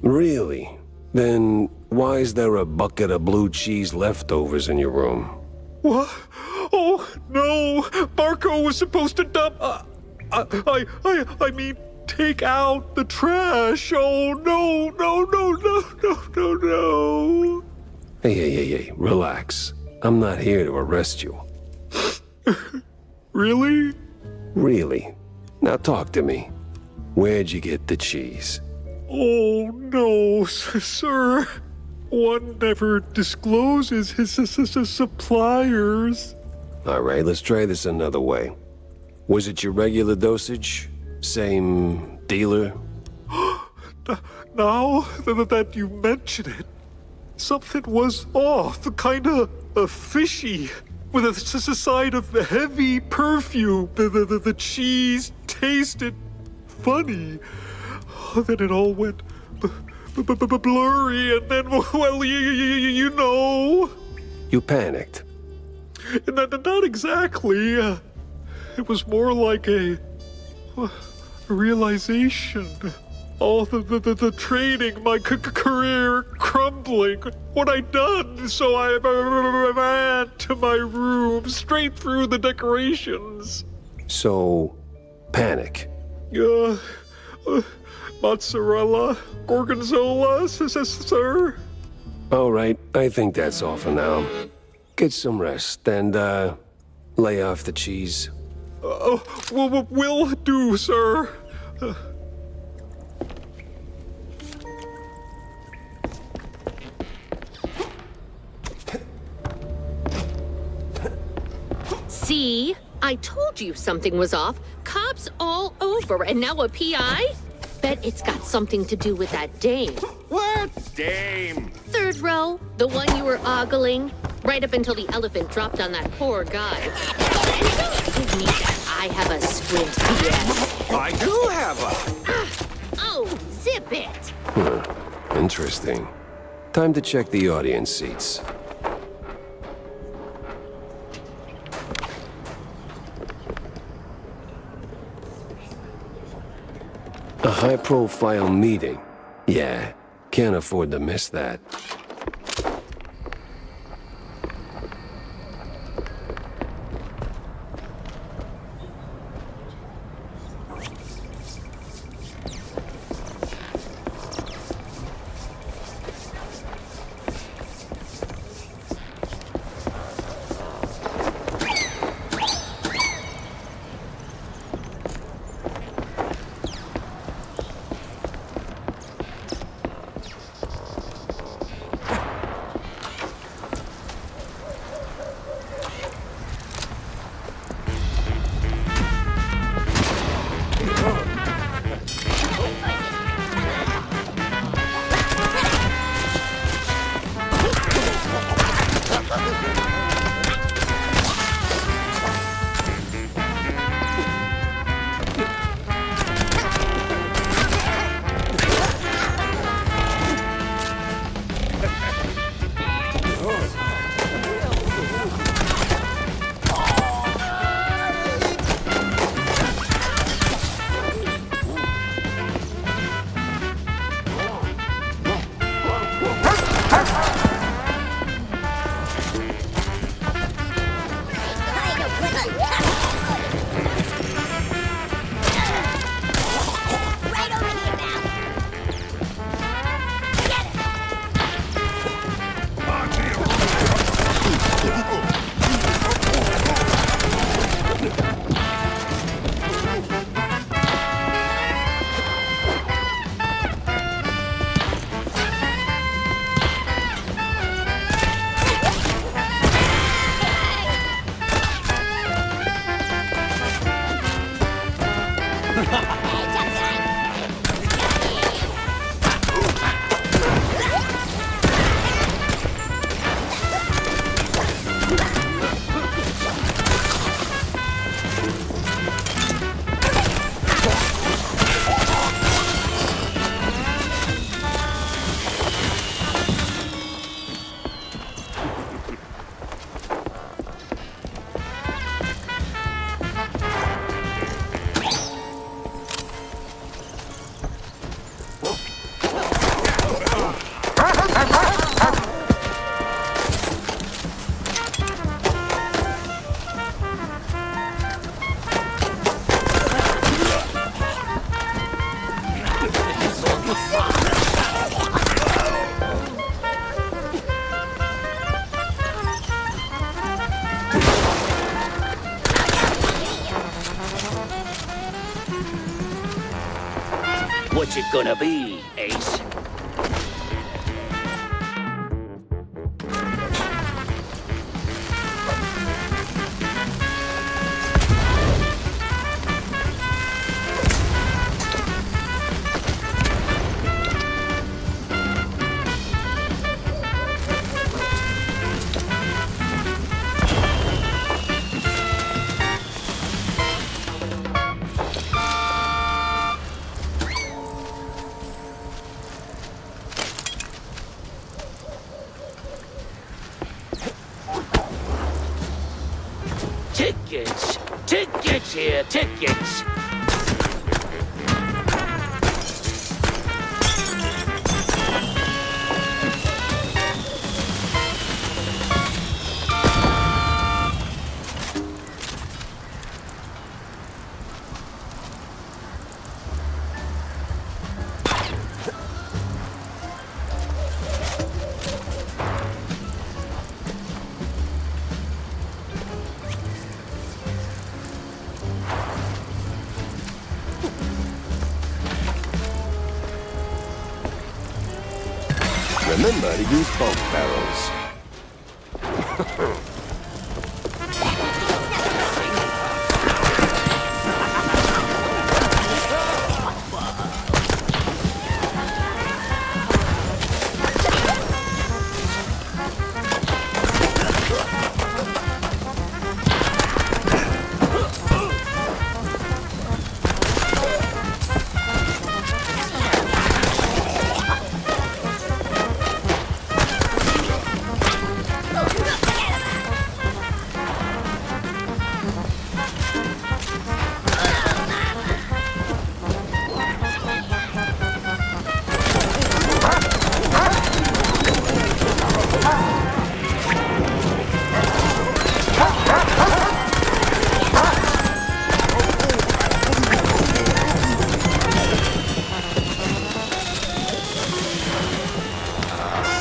Really? Then why is there a bucket of blue cheese leftovers in your room? What? Oh, no. Marco was supposed to dump... I mean, take out the trash. Oh, no. Hey, relax. I'm not here to arrest you. Really? Really. Now talk to me. Where'd you get the cheese? Oh, no, sir. One never discloses his suppliers. All right, let's try this another way. Was it your regular dosage? Same dealer? Now that you mention it, something was off, kinda fishy. With a side of heavy perfume, the cheese tasted funny. Then it all went blurry, and then, well, you know. You panicked. Not exactly. It was more like a realization. All the training, my career crumbling. What I'd done, so I ran to my room, straight through the decorations. So, panic. Mozzarella, gorgonzola, sir. All right, I think that's all for now. Get some rest and, lay off the cheese. Will do, sir. See? I told you something was off. Cops all over, and now a PI? Bet it's got something to do with that dame. What dame? Third row, the one you were ogling, right up until the elephant dropped on that poor guy. And don't give me that I have a squint BS. I do have a... Oh, zip it. Interesting. Time to check the audience seats. A high-profile meeting. Yeah, can't afford to miss that. What's it gonna be, Ace? this here tickets. Remember to use both barrels.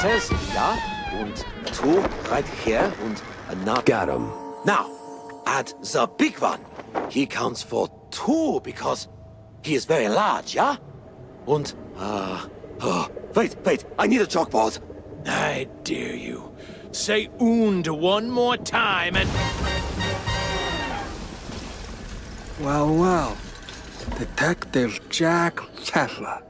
Says ja und two right here and another. Got him. Now, add the big one. He counts for two because he is very large, yeah? And, wait, I need a chalkboard. I dare you. Say und one more time and... Well, Detective Jack Pfeffer.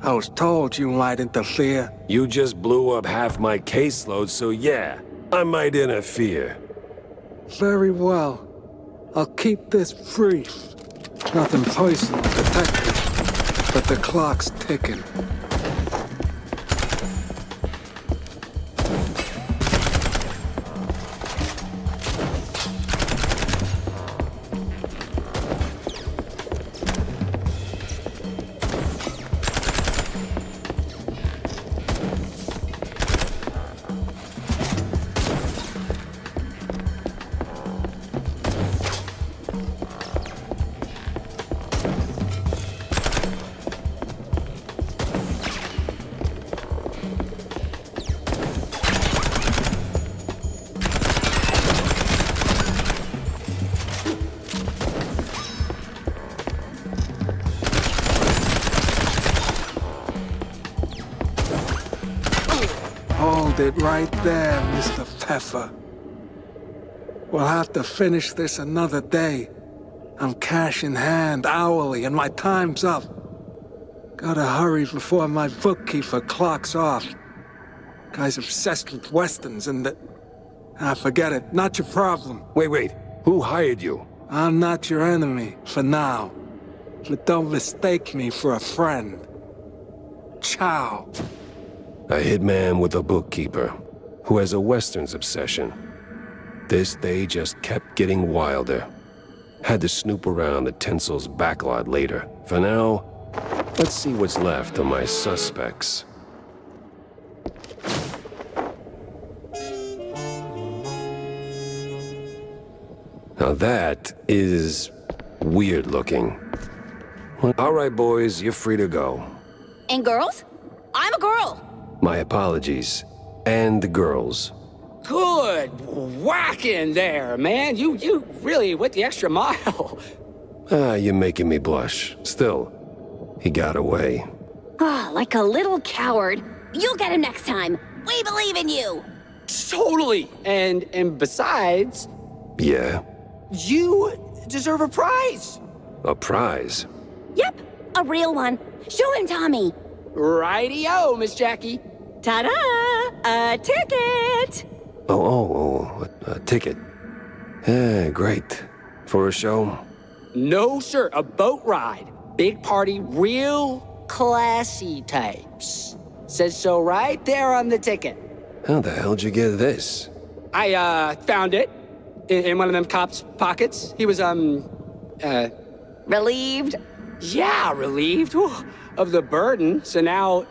I was told you might interfere. You just blew up half my caseload, so yeah, I might interfere. Very well. I'll keep this brief. Nothing personal, Detective, but the clock's ticking. Hold it right there, Mr. Pfeffer. We'll have to finish this another day. I'm cash in hand hourly and my time's up. Gotta hurry before my bookkeeper clocks off. Guy's obsessed with westerns and the... forget it. Not your problem. Wait. Who hired you? I'm not your enemy, for now. But don't mistake me for a friend. Ciao. A hitman with a bookkeeper, who has a westerns obsession. This day just kept getting wilder. Had to snoop around the Tinsel's backlot later. For now, let's see what's left of my suspects. Now that is weird looking. All right, boys, you're free to go. And girls? I'm a girl. My apologies. And the girls. Good whacking there, man. You really went the extra mile. You're making me blush. Still, he got away. Like a little coward. You'll get him next time. We believe in you. Totally. And besides... Yeah? You deserve a prize. A prize? Yep, a real one. Show him, Tommy. Righty-o, Miss Jackie. Ta-da! A ticket! A ticket. Great. For a show? No, sir, a boat ride. Big party, real classy types. Says so right there on the ticket. How the hell'd you get this? I, found it in one of them cops' pockets. He was, Relieved? Yeah, relieved of the burden. So now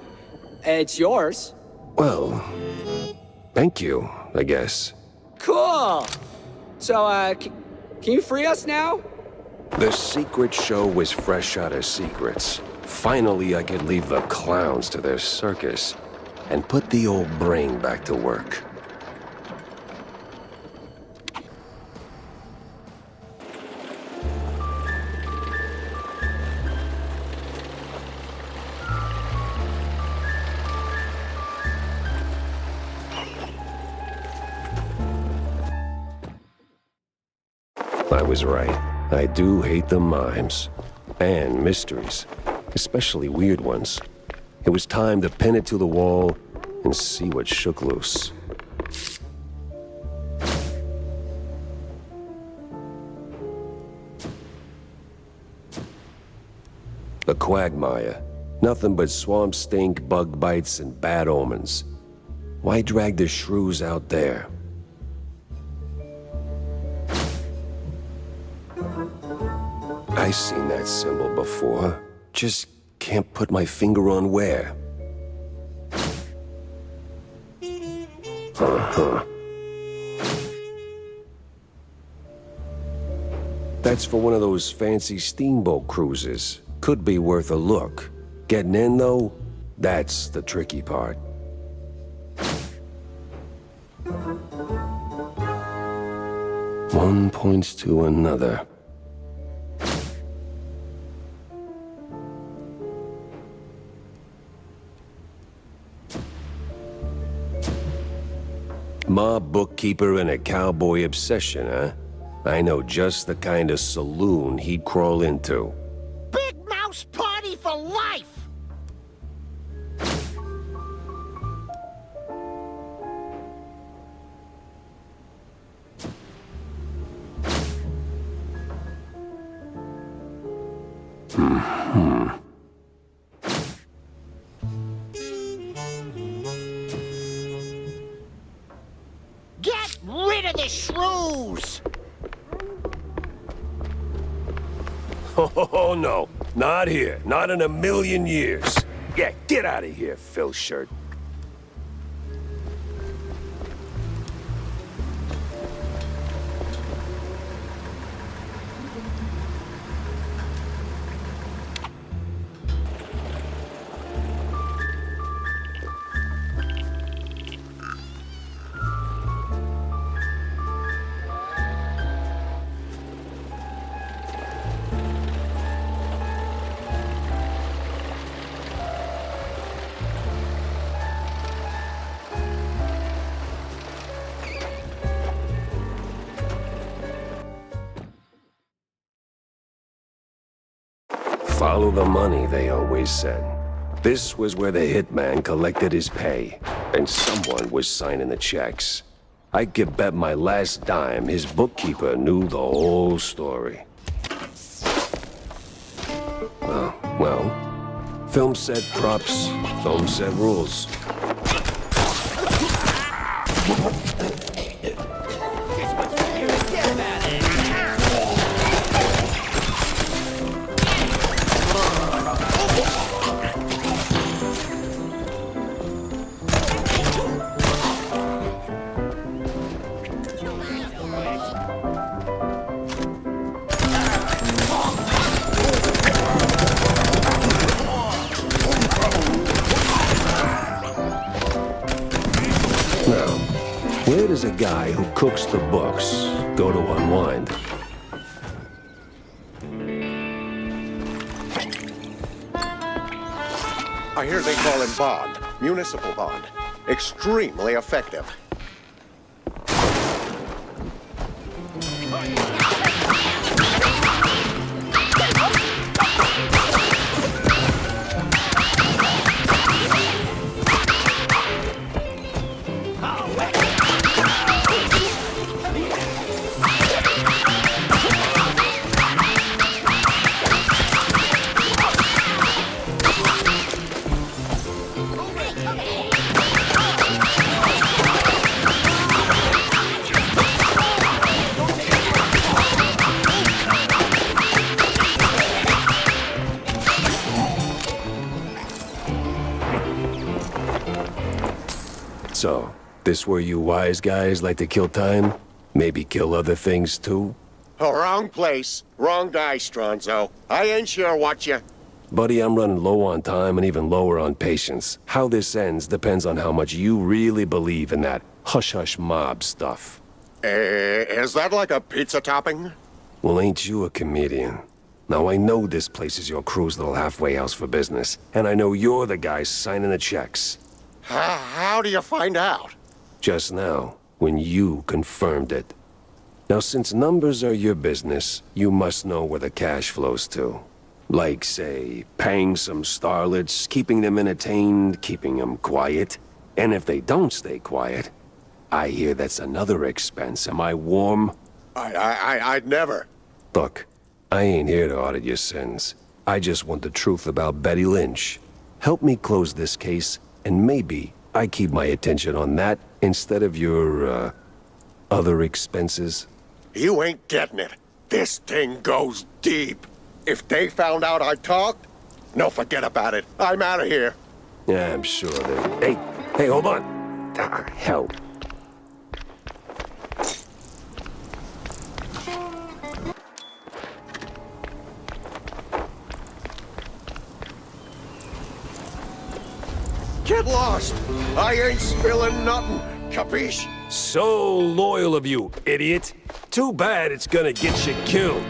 it's yours. Well, thank you, I guess. Cool. So, can you free us now? The secret show was fresh out of secrets. Finally, I could leave the clowns to their circus and put the old brain back to work. I was right. I do hate the mimes. And mysteries. Especially weird ones. It was time to pin it to the wall and see what shook loose. The quagmire. Nothing but swamp stink, bug bites, and bad omens. Why drag the shrews out there? I've seen that symbol before. Just can't put my finger on where. Uh-huh. That's for one of those fancy steamboat cruises. Could be worth a look. Getting in, though, that's the tricky part. One points to another. Mob bookkeeper and a cowboy obsession, huh? I know just the kind of saloon he'd crawl into. Big mouse party for life! Hmm. Get rid of the shrews! Oh, no. Not here. Not in a million years. Yeah, get out of here, Phil Shirt. Follow the money, they always said. This was where the hitman collected his pay, and someone was signing the checks. I could bet my last dime his bookkeeper knew the whole story. Well, film set props, film set rules. Where does a guy who cooks the books go to unwind? I hear they call him bond, municipal bond. Extremely effective. So, this where you wise guys like to kill time? Maybe kill other things too? Oh, wrong place. Wrong guy, Stronzo. I ain't sure what you... Buddy, I'm running low on time and even lower on patience. How this ends depends on how much you really believe in that hush-hush mob stuff. Is that like a pizza topping? Well, ain't you a comedian? Now, I know this place is your crew's little halfway house for business, and I know you're the guy signing the checks. How do you find out? Just now, when you confirmed it. Now, since numbers are your business, you must know where the cash flows to. Like, say, paying some starlets, keeping them entertained, keeping them quiet. And if they don't stay quiet, I hear that's another expense. Am I warm? I'd never. Look, I ain't here to audit your sins. I just want the truth about Betty Lynch. Help me close this case, and maybe I keep my attention on that instead of your, other expenses. You ain't getting it. This thing goes deep. If they found out I talked, no, forget about it. I'm out of here. Yeah, I'm sure they... Hey, hold on. Ah, hell. Get lost. I ain't spilling nothing. Capiche? So loyal of you, idiot. Too bad it's gonna get you killed.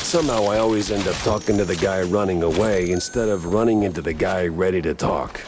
Somehow I always end up talking to the guy running away instead of running into the guy ready to talk.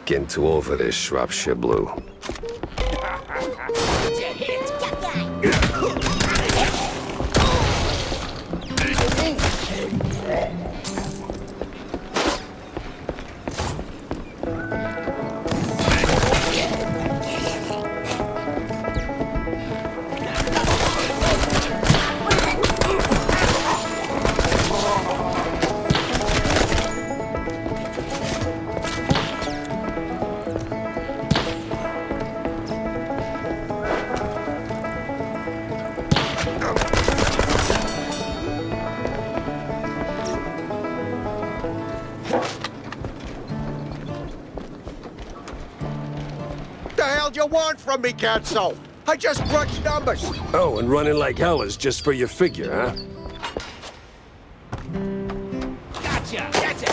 Getting too old for this Shropshire Blue. You want from me, Gatso? I just crunched numbers. Oh, and running like hell is just for your figure, huh? Gotcha! That's it!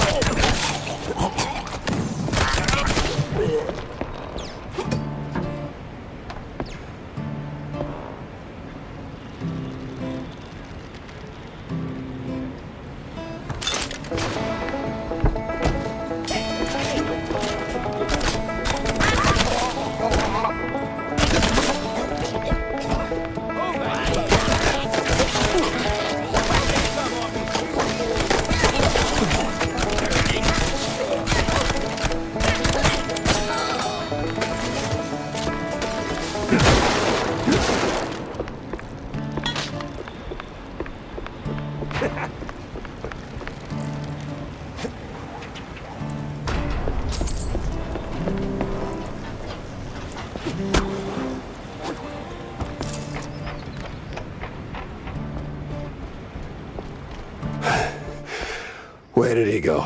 Where did he go?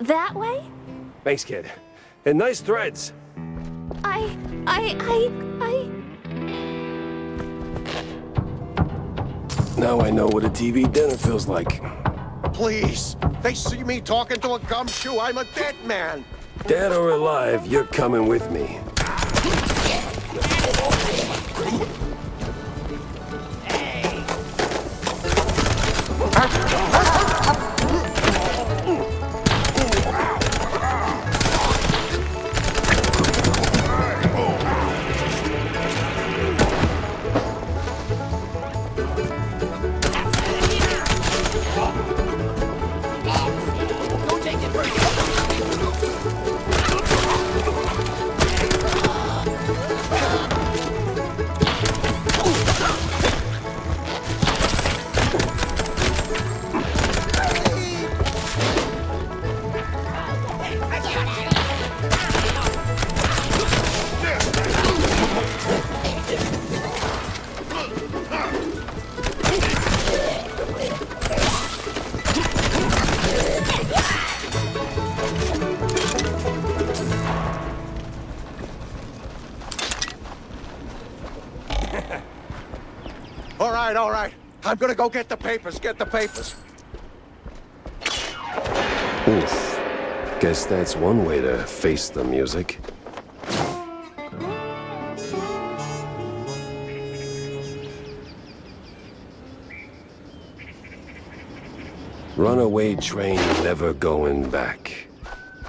That way? Thanks, kid. And nice threads. Now I know what a TV dinner feels like. Please, they see me talking to a gumshoe. I'm a dead man. Dead or alive, you're coming with me. All right. I'm gonna go get the papers, Oof. Guess that's one way to face the music. Runaway train never going back.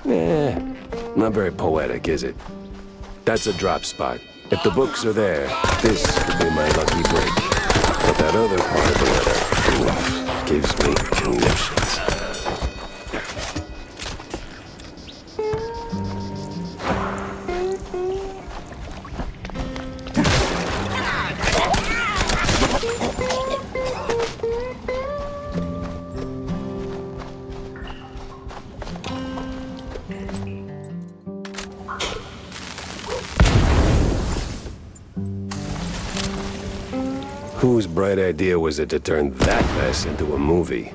Not very poetic, is it? That's a drop spot. If the books are there, this could be my lucky break. But that other part of the letter gives me conniptions. Whose bright idea was it to turn that mess into a movie?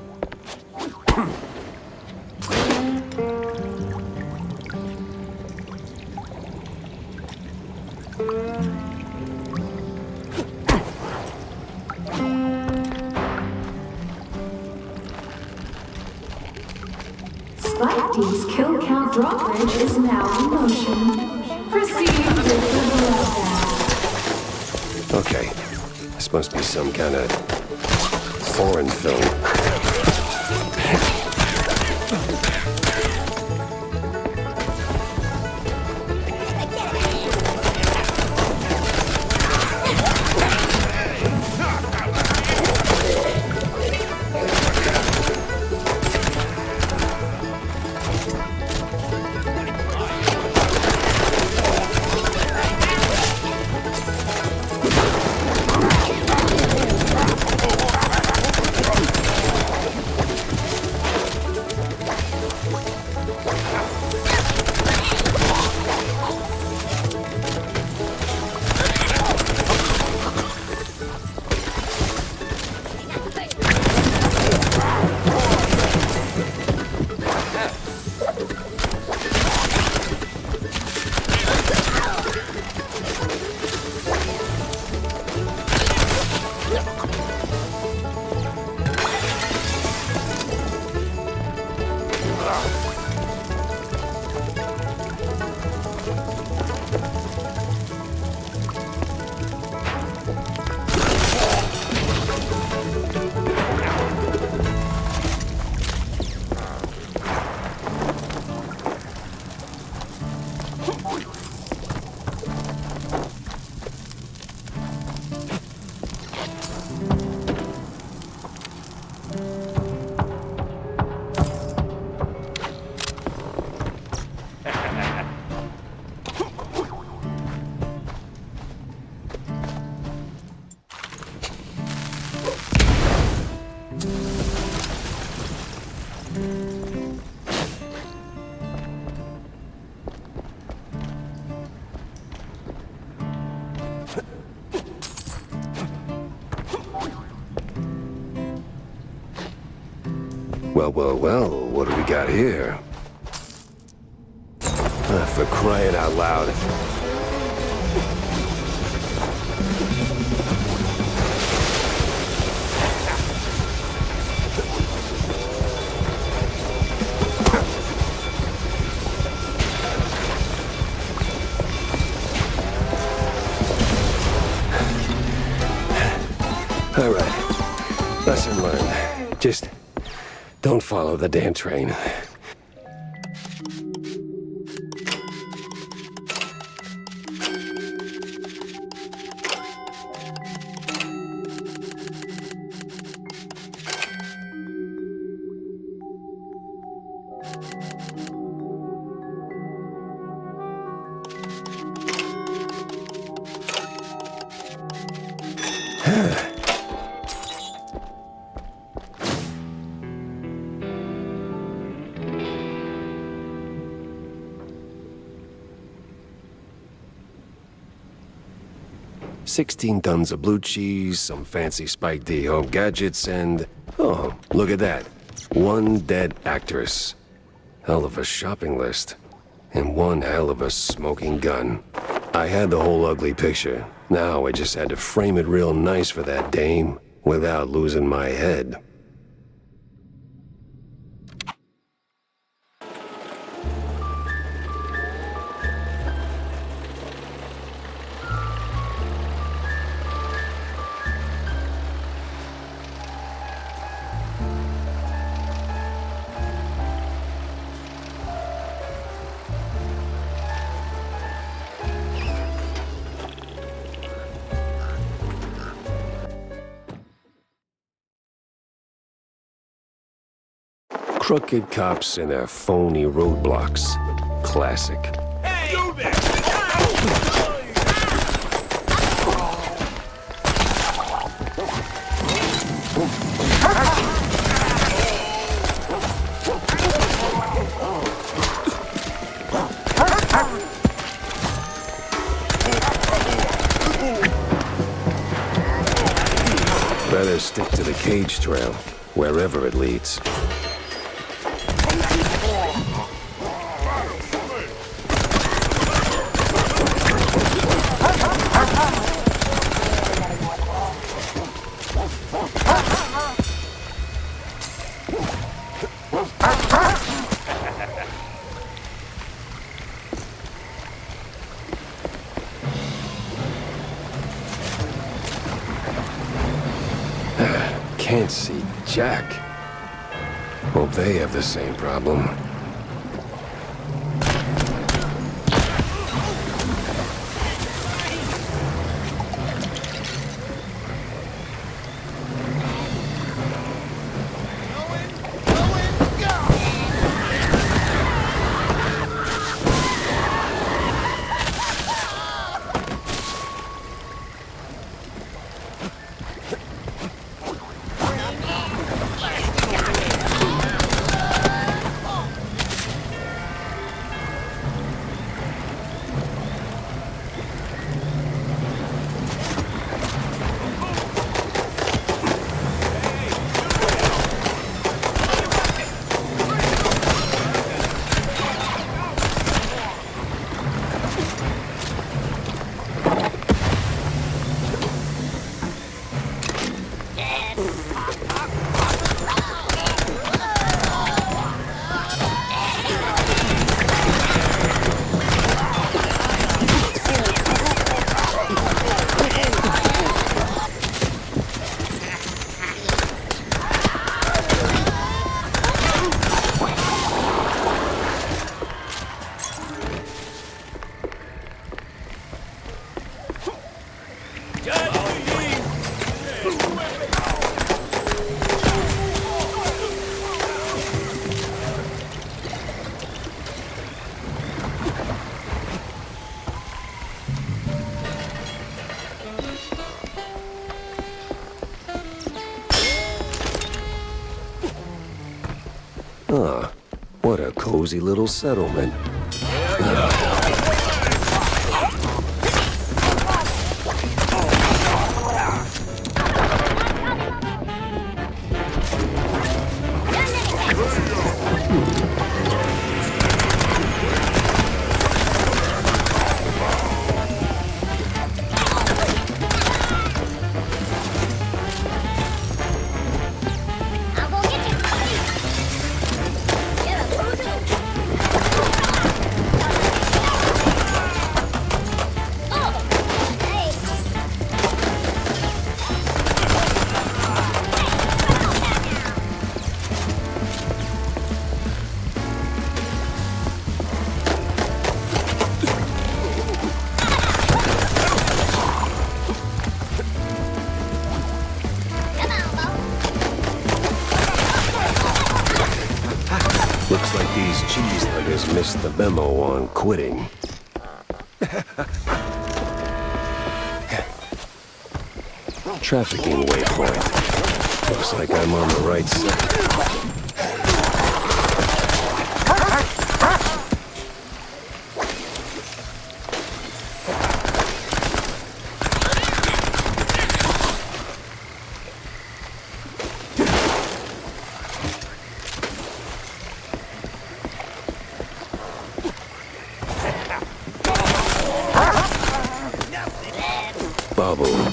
Spike D's kill count drawbridge is now in motion. Proceed with the blowdown. Okay. This must be some kind of foreign film. Well, what do we got here? For crying out loud. All right, lesson learned. Just don't follow the damn train. $16 tons of blue cheese, some fancy Spike D home gadgets, and... oh, look at that. One dead actress. Hell of a shopping list. And one hell of a smoking gun. I had the whole ugly picture. Now I just had to frame it real nice for that dame, without losing my head. Crooked cops and their phony roadblocks. Classic. Hey! Do this! Better stick to the cage trail, wherever it leads. Can't see Jack. Hope they have the same problem. Ah, what a cozy little settlement. these cheese huggers missed the memo on quitting. Trafficking waypoint. Looks like I'm on the right side.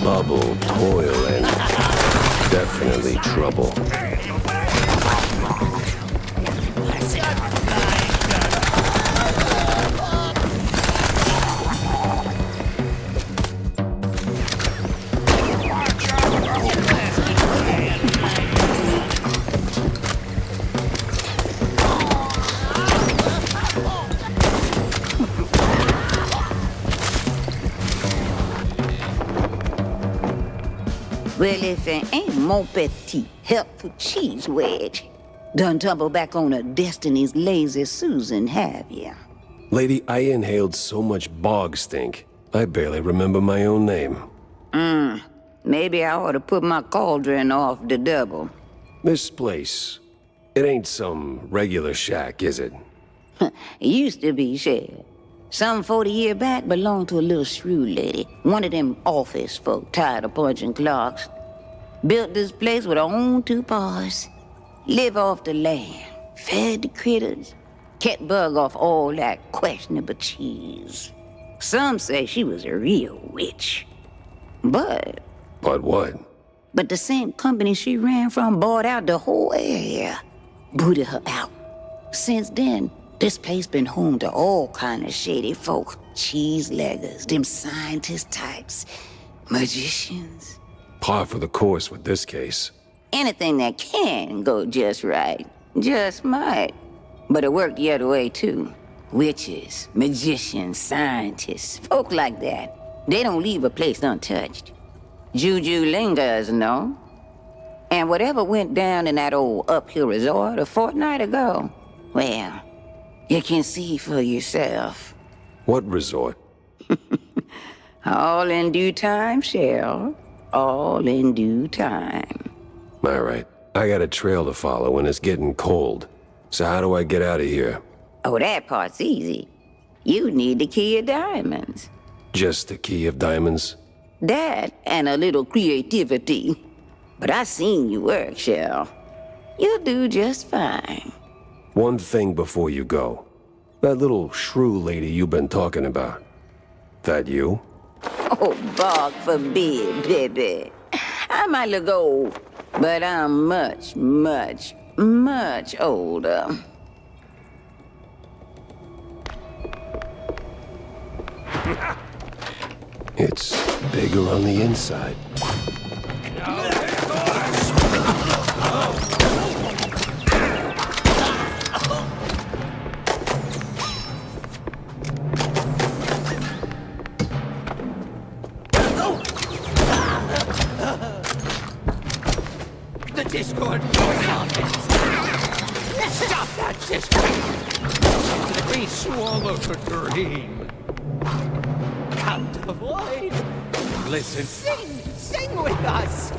Bubble, toil, and definitely trouble. Well, if it ain't mon petit helpful cheese wedge, done tumble back on a Destiny's lazy Susan, have ya? Lady, I inhaled so much bog stink, I barely remember my own name. Maybe I ought to put my cauldron off the double. This place, it ain't some regular shack, is it? It used to be, Shell. Some 40 years back belonged to a little shrew lady, one of them office folk tired of punching clocks. Built this place with her own two paws. Live off the land, fed the critters, kept bug off all that questionable cheese. Some say she was a real witch. But what? But the same company she ran from bought out the whole area. Booted her out. Since then, this place been home to all kind of shady folk. Cheese-leggers, them scientist types, magicians. Par for the course with this case. Anything that can go just right, just might. But it worked the other way, too. Witches, magicians, scientists, folk like that. They don't leave a place untouched. Juju lingers, no? And whatever went down in that old uphill resort a fortnight ago, well, you can see for yourself. What resort? All in due time, Shell. All in due time. All right. I got a trail to follow and it's getting cold. So how do I get out of here? Oh, that part's easy. You need the key of diamonds. Just the key of diamonds? That and a little creativity. But I seen you work, Shell. You'll do just fine. One thing before you go. That little shrew lady you've been talking about. That you? Oh, bog forbid, baby. I might look old, but I'm much, much, much older. It's bigger on the inside. The Discord goes on. Stop that Discord! To the green swallow for dream. Can't avoid. Listen, sing with us.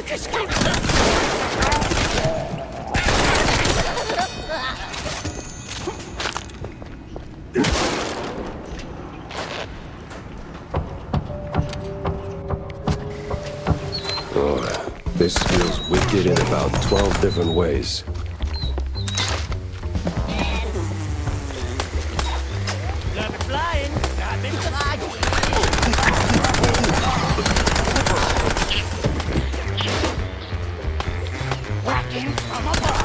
Oh, this feels wicked in about 12 different ways. Got me flying. Got me flying. Walking from above.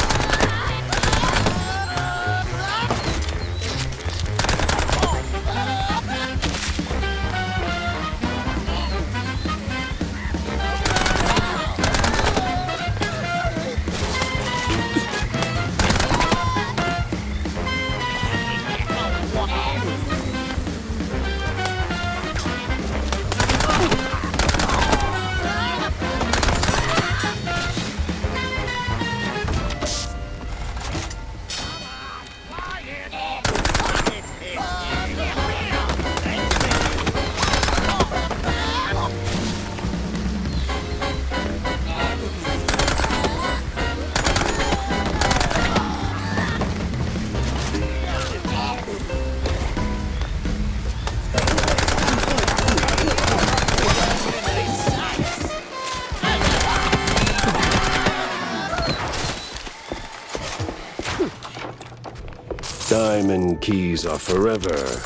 Diamond keys are forever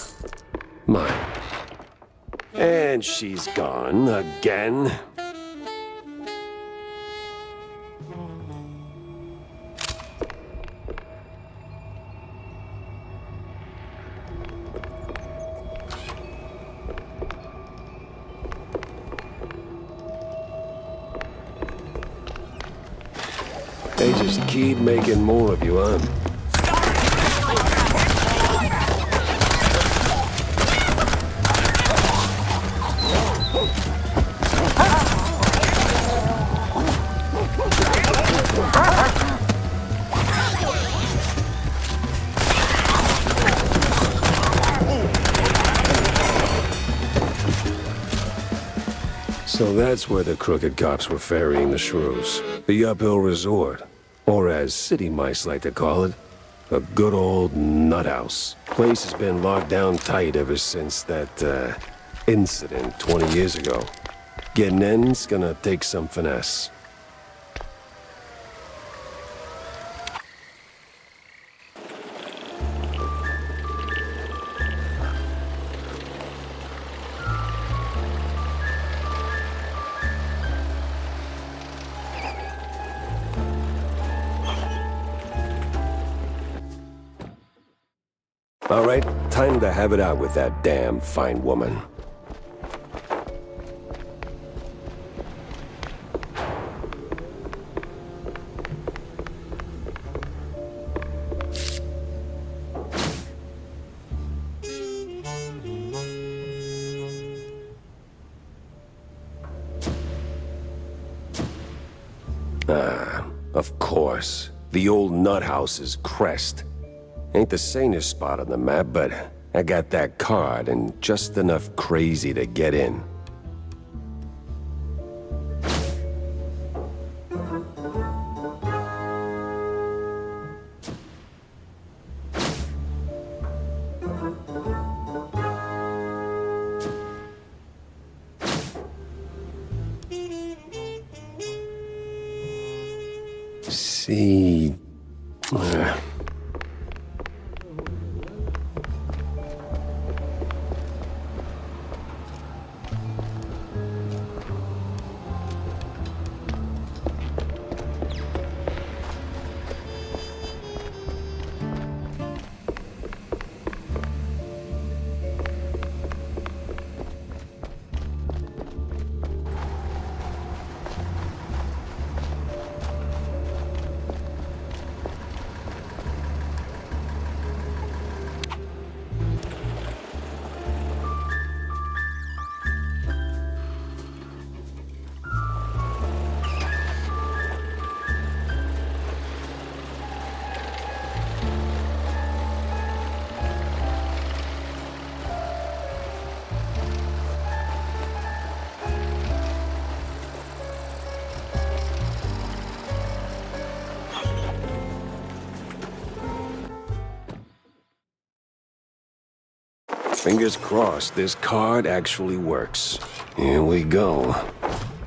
mine. And she's gone again. They just keep making more of you, huh? So that's where the crooked cops were ferrying the shrews. The uphill resort. Or as city mice like to call it, a good old nut house. Place has been locked down tight ever since that, incident 20 years ago. Getting in's gonna take some finesse. All right, time to have it out with that damn fine woman. Of course. The old nut house's crest. Ain't the sanest spot on the map, but I got that card and just enough crazy to get in. See... Fingers crossed this card actually works. Here we go.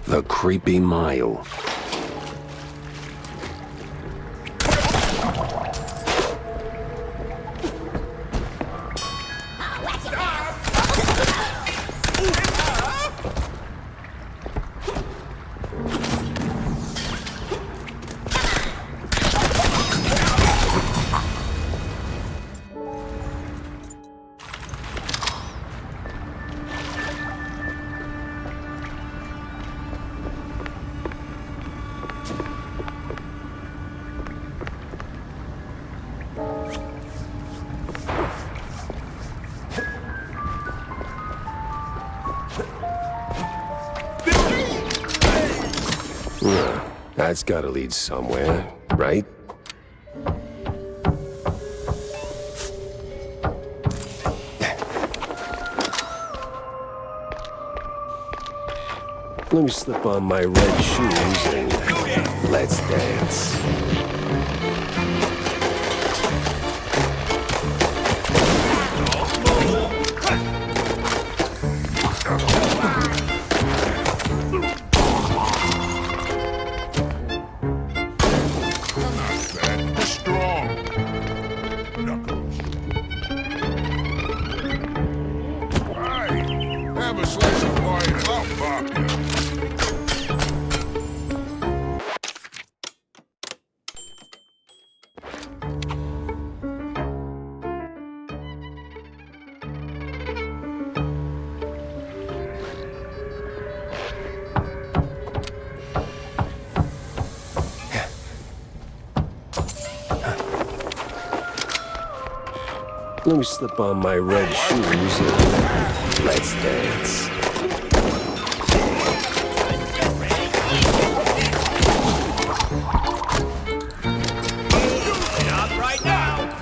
The Creepy Mile. That's gotta lead somewhere, right? Let me slip on my red shoes and let's dance. Let me slip on my red shoes and let's dance. Not right now.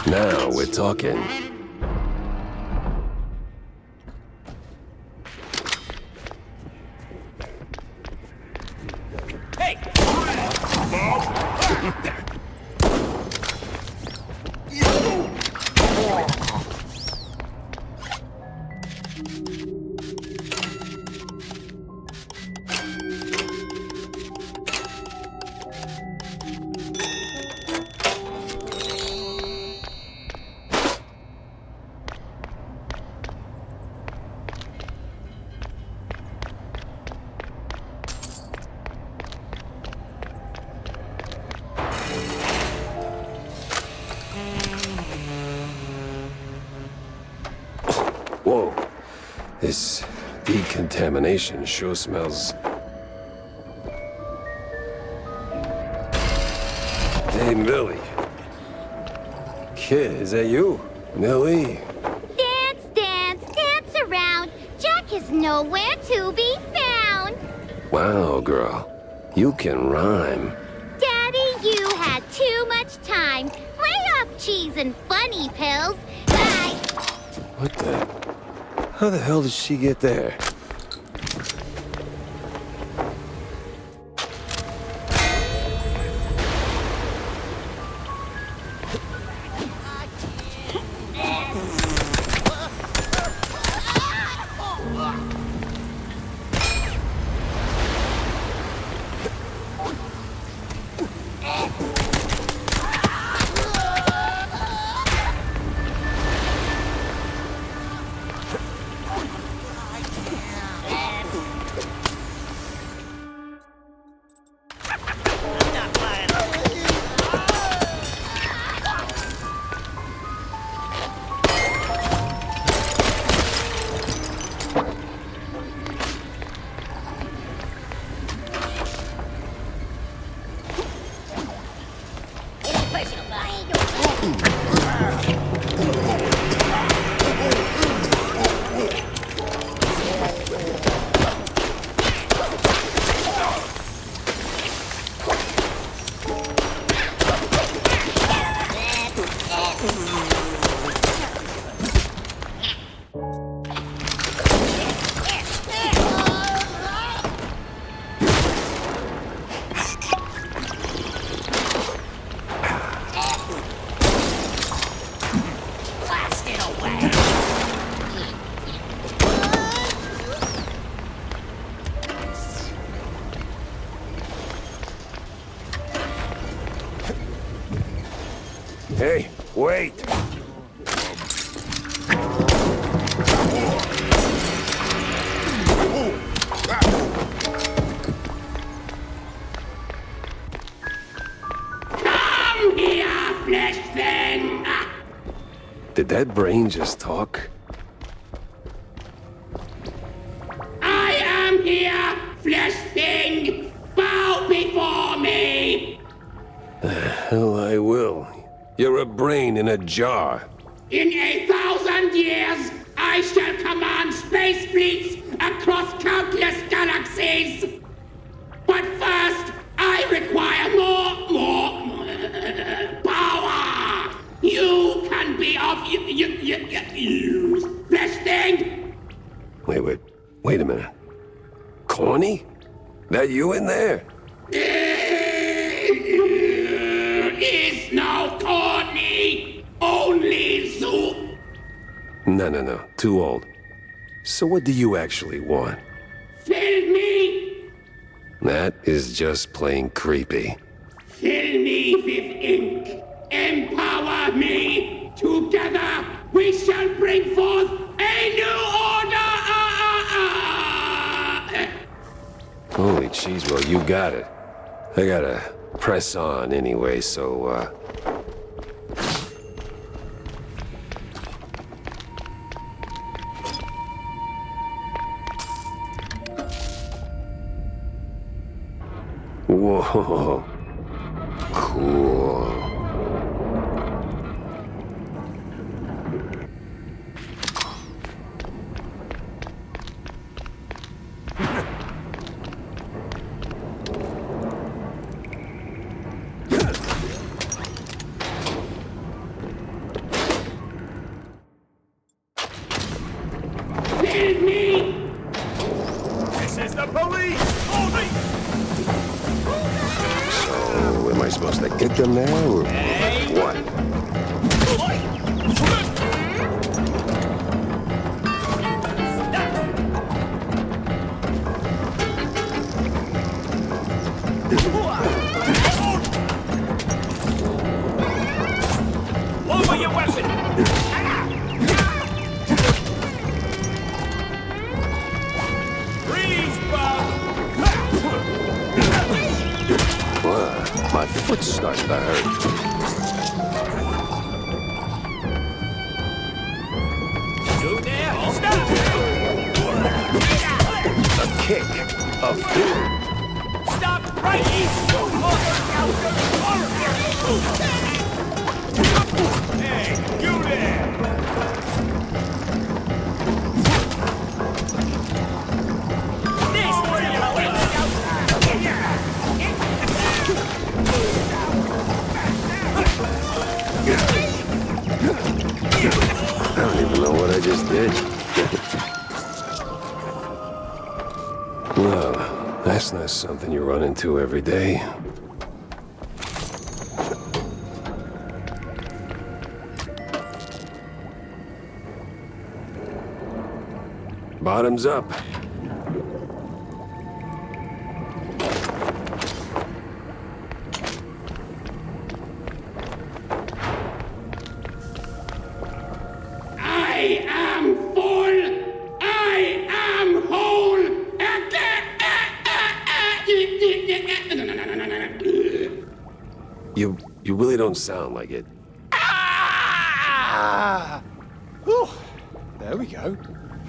Now we're talking. Hey! Whoa. This decontamination sure smells. Hey, Millie. Kid, is that you? Millie? Dance, dance, dance around. Jack is nowhere to be found. Wow, girl. You can rhyme. Daddy, you had too much time. Lay off cheese and funny pills. Bye. What the? How the hell did she get there? Did that brain just talk? I am here, flesh thing! Bow before me! The hell I will. You're a brain in a jar. In 1,000 years, I shall command space fleets across countless galaxies! But first, I require more power! You can be of use, flesh thing! Wait a minute. Corny? That you in there? Is no corny, only soup. No. Too old. So what do you actually want? Fill me! That is just plain creepy. Fill me with ink. Empower me. Together we shall bring forth a new order. Holy cheese, well, you got it. I gotta press on anyway, so, Whoa. Cool. Fill me. This is the police! Hold me! So, am I supposed to get them now, or what? Lower your weapon! Freeze, Bob! My foot's starting to hurt. You there? Stop! A kick. A boot. Stop right here! Hey, you there! I don't even know what I just did. Well, that's not something you run into every day. Bottoms up. I am full. I am whole. You really don't sound like it. Whew. There we go.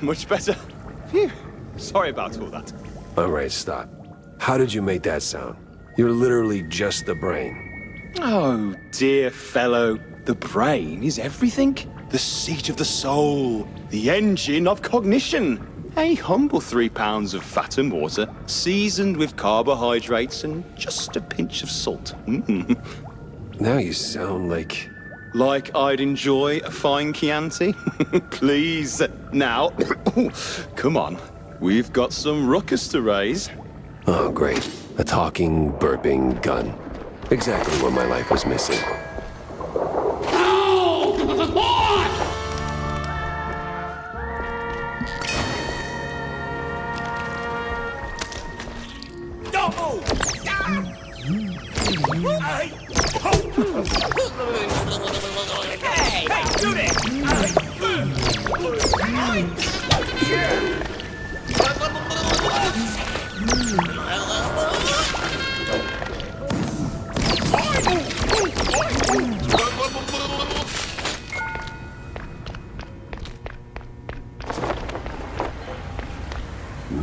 Much better. Phew. Sorry about all that. All right, stop. How did you make that sound? You're literally just the brain. Oh, dear fellow. The brain is everything. The seat of the soul. The engine of cognition. A humble 3 pounds of fat and water, seasoned with carbohydrates and just a pinch of salt. Now you sound like... Like I'd enjoy a fine Chianti? Please, now, come on. We've got some ruckus to raise. Oh, great. A talking, burping gun. Exactly what my life was missing. Hey, do this!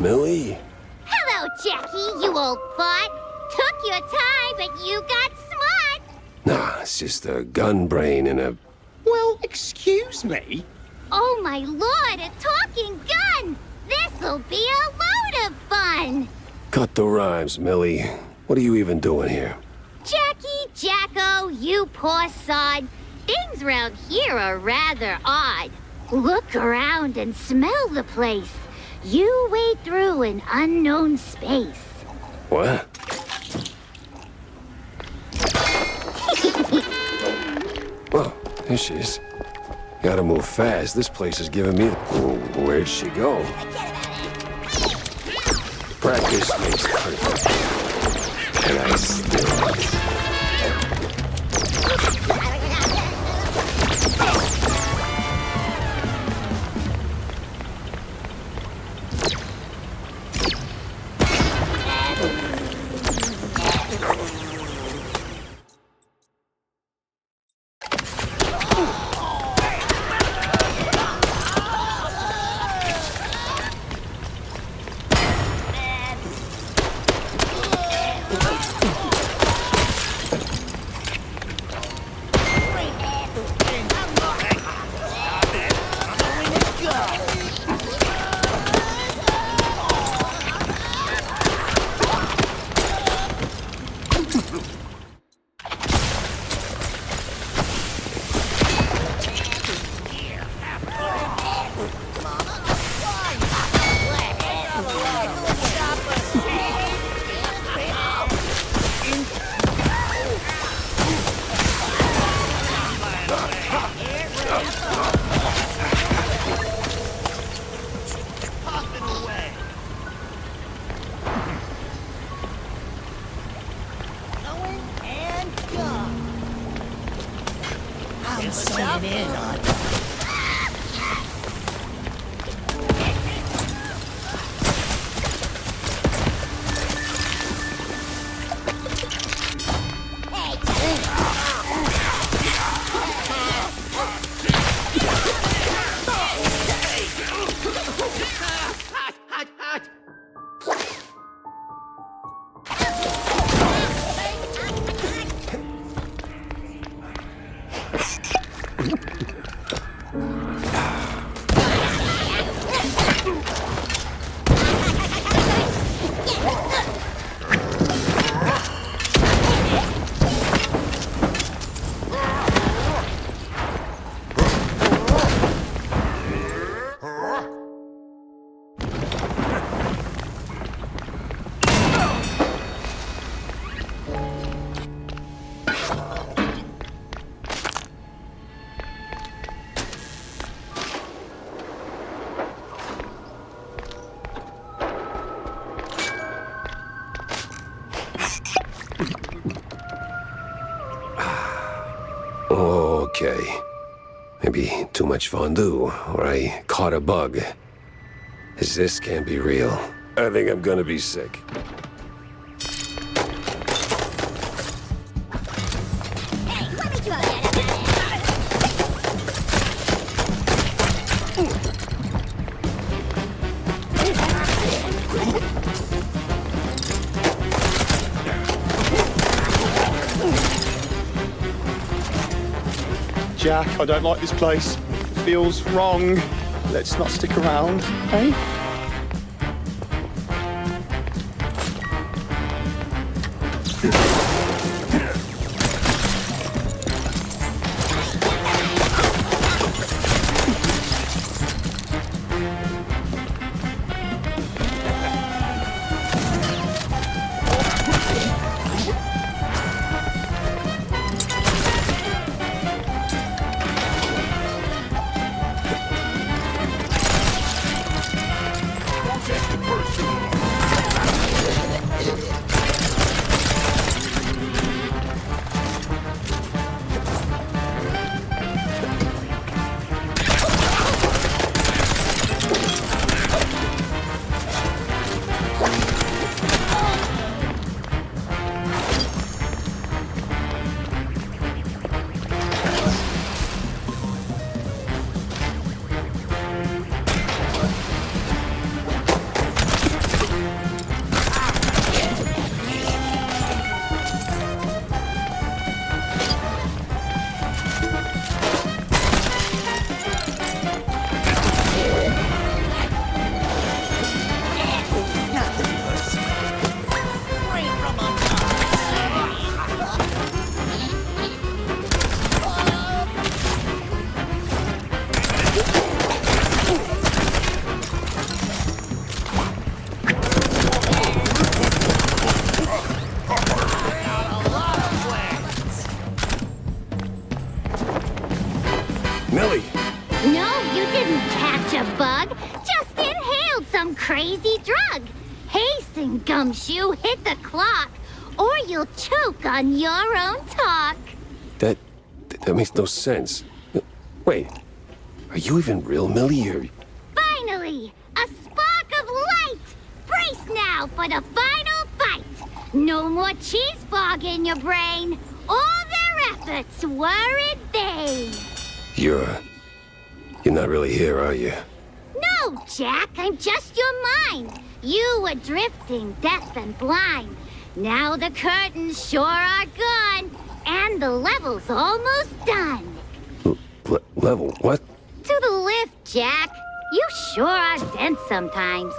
Millie? Hello, Jackie, you old fart. Took your time, but you got smart. Nah, it's just a gun brain and a... Well, excuse me? Oh, my lord, a talking gun! This'll be a load of fun! Cut the rhymes, Millie. What are you even doing here? Jackie, Jacko, you poor sod. Things round here are rather odd. Look around and smell the place. You wade through an unknown space. What? Oh, there she is. Gotta move fast. This place is giving me... Where'd she go? Practice makes perfect. And I still... Okay. Maybe too much fondue, or I caught a bug. This can't be real. I think I'm gonna be sick. Jack, I don't like this place. It feels wrong. Let's not stick around, eh? No, you didn't catch a bug. Just inhaled some crazy drug. Hasten, Gumshoe, hit the clock, or you'll choke on your own talk. That makes no sense. Wait, are you even real, Millie, or... Finally, a spark of light! Brace now for the final fight! No more cheese fog in your brain. All their efforts were in vain. You're not really here, are you? No, Jack, I'm just your mind. You were drifting, deaf and blind. Now the curtains sure are gone, and the level's almost done. Level? What? To the lift, Jack. You sure are dense sometimes.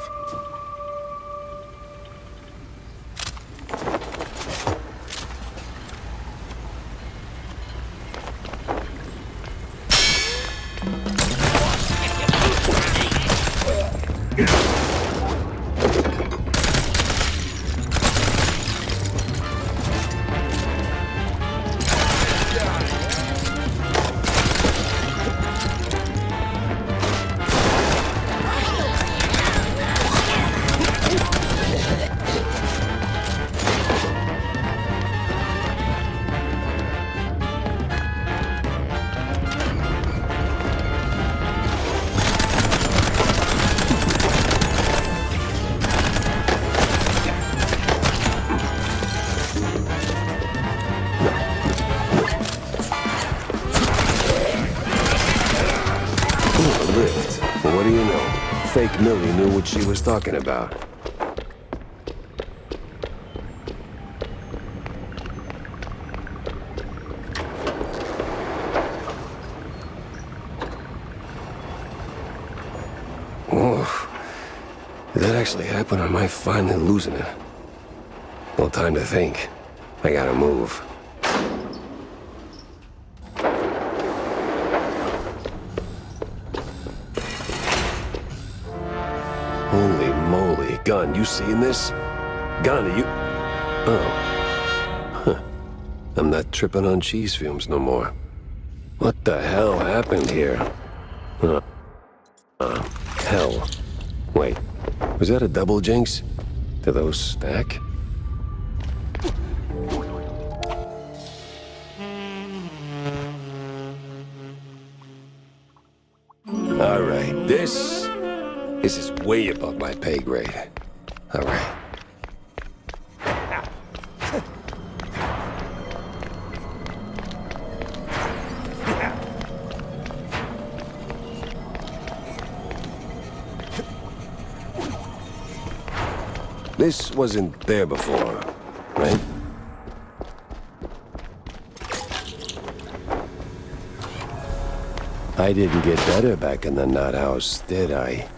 What do you know? Fake Millie knew what she was talking about. Whoa. Did that actually happen, or am I finally losing it? No time to think. I gotta move. Holy moly. Gun, you seeing this? Gun, are you... Oh. Huh. I'm not tripping on cheese fumes no more. What the hell happened here? Hell. Wait, was that a double jinx? Do those stack? All right, this is way above my pay grade. All right. This wasn't there before, right? I didn't get better back in the nut house, did I?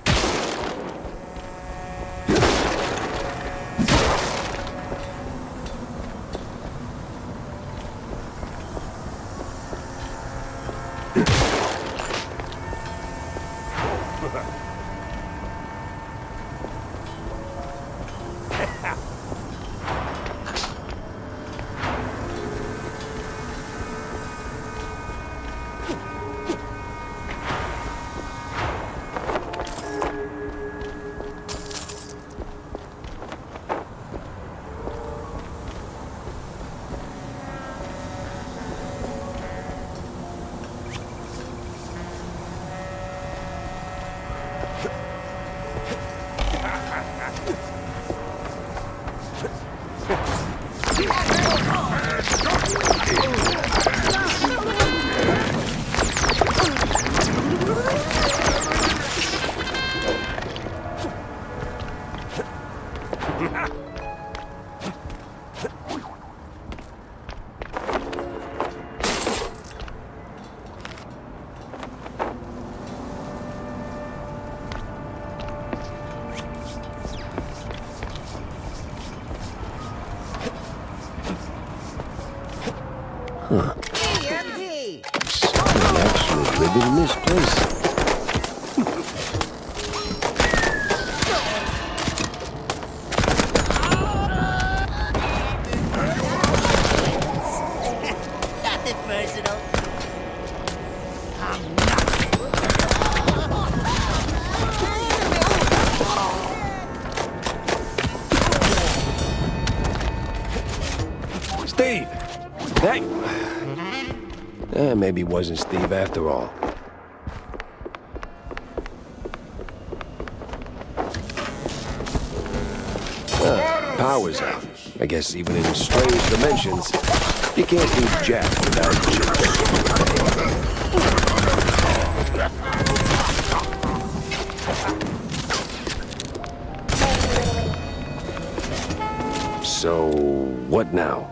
Huh. Someone actually living in this place. Nothing personal. I'm not. Hey! Maybe it wasn't Steve after all. Power's out. I guess even in strange dimensions, you can't do jack without juice. So, what now?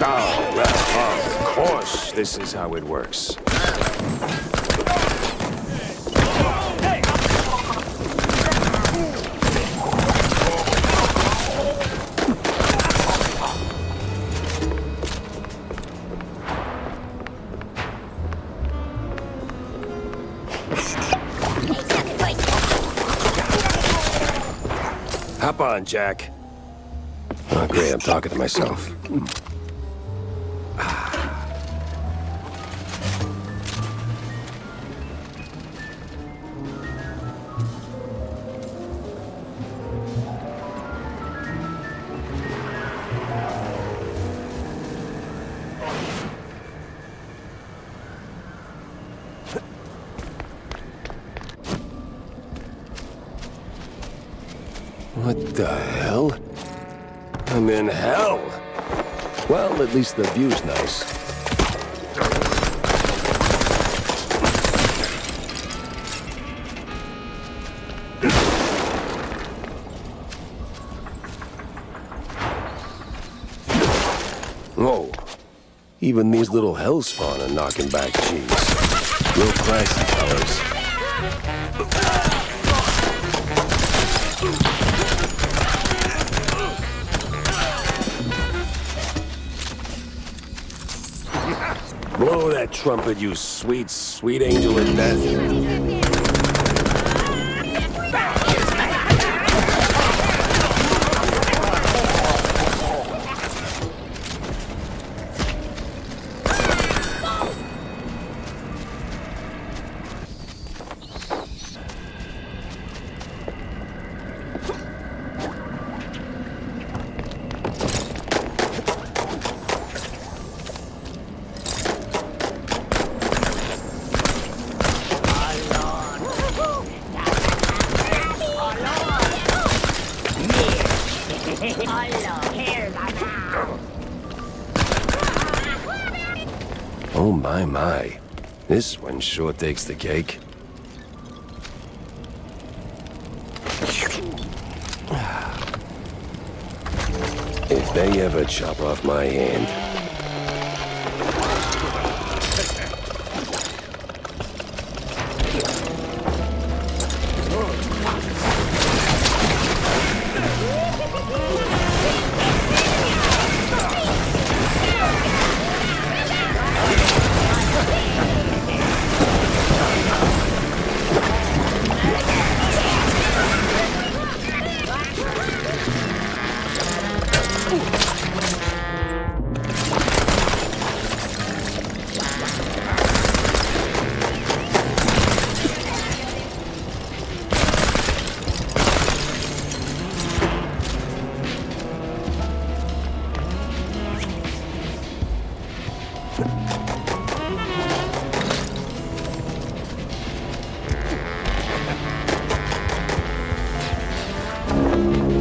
Oh, well, of course, this is how it works. Hop on, Jack. Oh, great, I'm talking to myself. What the hell? I'm in hell. Well, at least the view's nice. Whoa. Even these little hellspawn are knocking back cheese. Real classy, fellas. Blow that trumpet, you sweet, sweet angel of death. Oh, my. This one sure takes the cake. If they ever chop off my hand...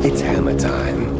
It's hammer time.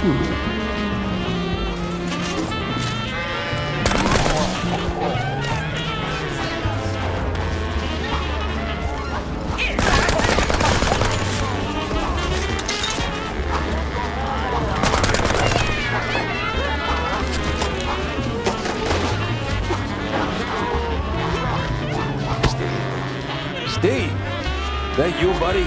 Steve! That you, buddy?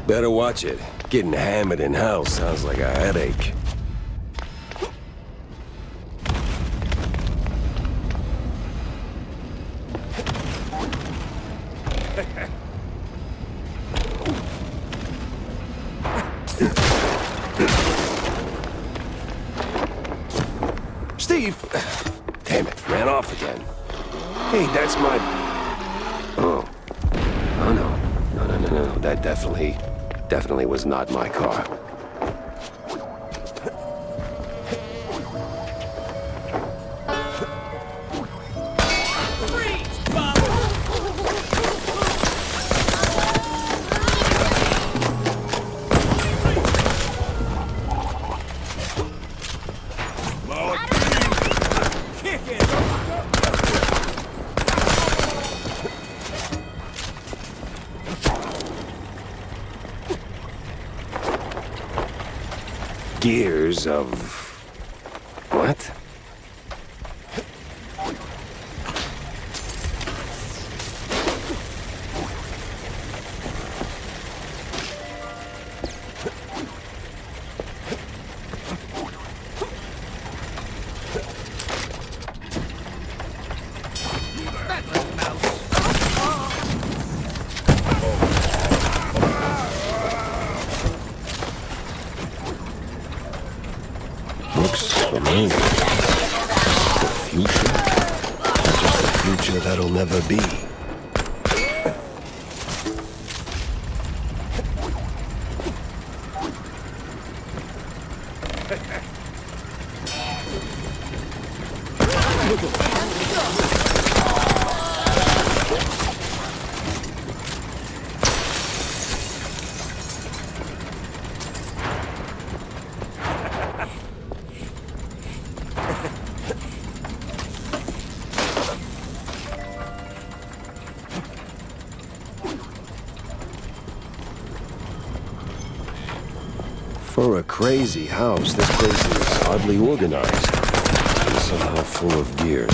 Better watch it. Getting hammered in house sounds like a headache. Steve! Damn it, ran off again. Hey, that's my... Oh. Oh, no. No. That definitely was not my car. Gears of... what? The future. Not just the future that'll never be. For a crazy house, this place is oddly organized and somehow full of gears.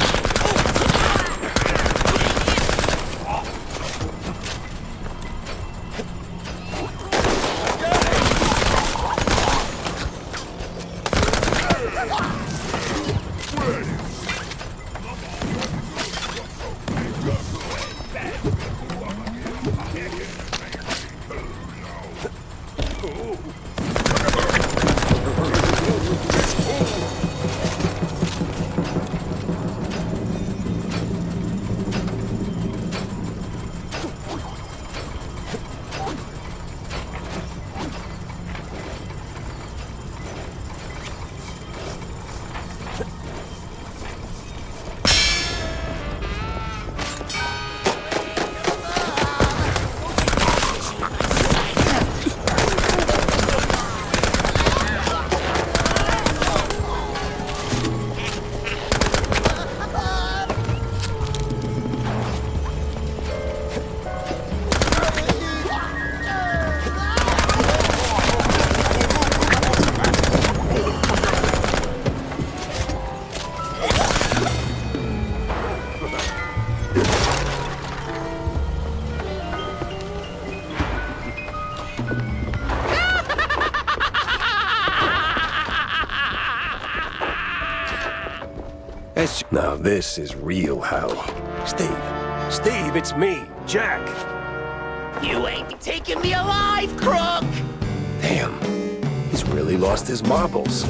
Now this is real hell. Steve, it's me, Jack. You ain't taking me alive, crook! Damn, he's really lost his marbles.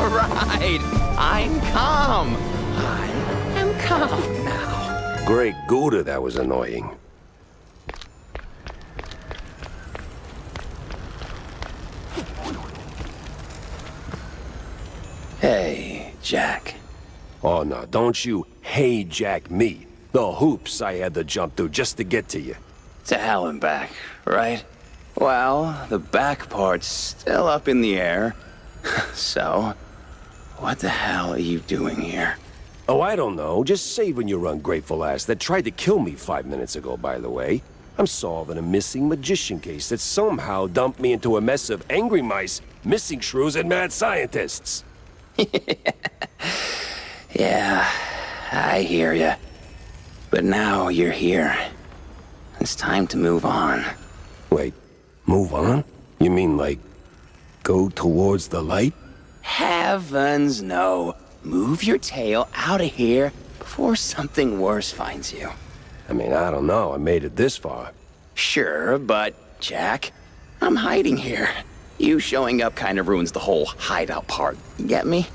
right. I'm calm. I am calm now. Great Gouda, that was annoying. Hey, Jack. Oh, no, don't you hey Jack me. The hoops I had to jump through just to get to you. To hell and back, right? Well, the back part's still up in the air. So, what the hell are you doing here? Oh, I don't know. Just saving your ungrateful ass that tried to kill me 5 minutes ago, by the way. I'm solving a missing magician case that somehow dumped me into a mess of angry mice, missing shrews, and mad scientists. Yeah, I hear ya. But now you're here. It's time to move on. Wait, move on? You mean like, go towards the light? Heavens no. Move your tail out of here before something worse finds you. I mean, I don't know. I made it this far. Sure, but, Jack, I'm hiding here. You showing up kind of ruins the whole hideout part. You get me?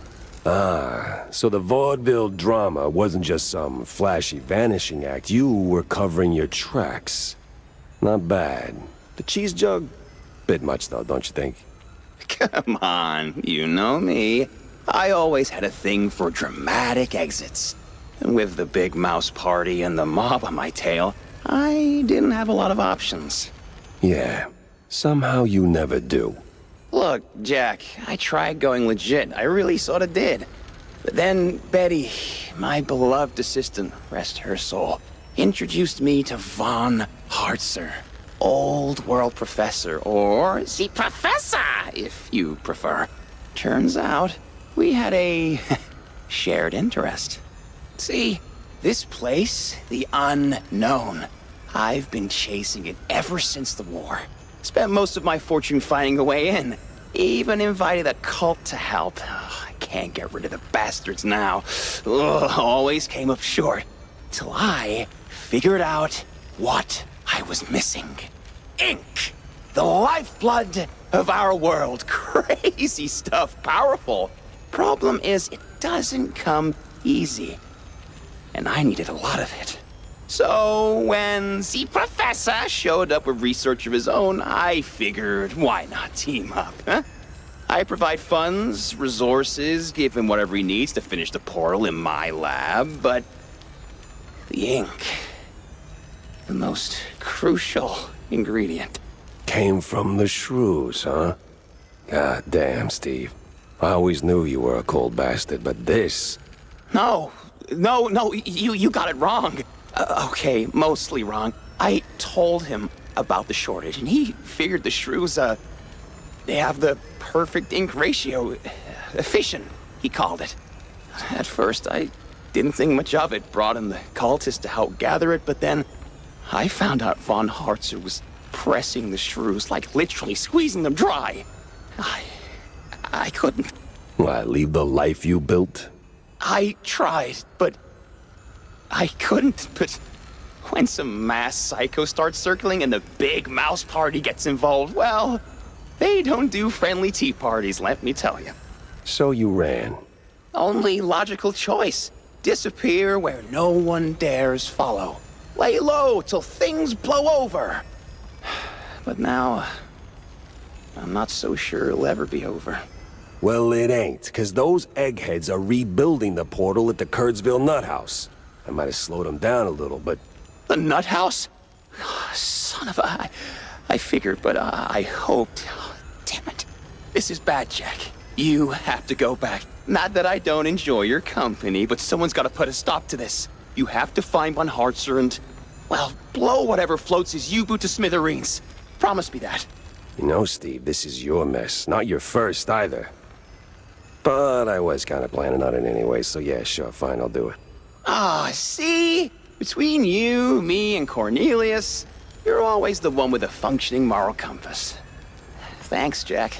Ah, so the vaudeville drama wasn't just some flashy vanishing act. You were covering your tracks. Not bad. The cheese jug? Bit much, though, don't you think? Come on, you know me. I always had a thing for dramatic exits. And with the big mouse party and the mob on my tail, I didn't have a lot of options. Yeah, somehow you never do. Look, Jack, I tried going legit. I really sort of did. But then Betty, my beloved assistant, rest her soul, introduced me to Von Hartzer, old world professor, or the professor, if you prefer. Turns out, we had a shared interest. See, this place, the unknown, I've been chasing it ever since the war. Spent most of my fortune finding a way in. Even invited a cult to help. I can't get rid of the bastards now. Always came up short. Till I figured out what I was missing. Ink! The lifeblood of our world. Crazy stuff, powerful. Problem is, it doesn't come easy. And I needed a lot of it. So, when the professor showed up with research of his own, I figured, why not team up, huh? I provide funds, resources, give him whatever he needs to finish the portal in my lab, but the ink, the most crucial ingredient. Came from the shrews, huh? God damn, Steve. I always knew you were a cold bastard, but this... No, you got it wrong. Okay, mostly wrong. I told him about the shortage, and he figured the shrews, they have the perfect ink ratio. Efficient, he called it. At first, I didn't think much of it. Brought in the cultists to help gather it, but then I found out Von Hartzer was pressing the shrews, like literally squeezing them dry. I couldn't. Why, leave the life you built? I tried, but I couldn't. But when some mass psycho starts circling and the big mouse party gets involved, well, they don't do friendly tea parties, let me tell you. So you ran. Only logical choice. Disappear where no one dares follow. Lay low till things blow over. But now, I'm not so sure it'll ever be over. Well, it ain't, 'cause those eggheads are rebuilding the portal at the Kurtzville Nut House. I might have slowed them down a little, but... The Nut House? Oh, son of a... I figured, but I hoped... Oh, damn it. This is bad, Jack. You have to go back. Not that I don't enjoy your company, but someone's got to put a stop to this. You have to find Von Hartzer and... well, blow whatever floats his U-boot to smithereens. Promise me that. You know, Steve, this is your mess. Not your first, either. But I was kind of planning on it anyway, so yeah, sure, fine, I'll do it. Ah, see? Between you, me, and Cornelius, you're always the one with a functioning moral compass. Thanks, Jack.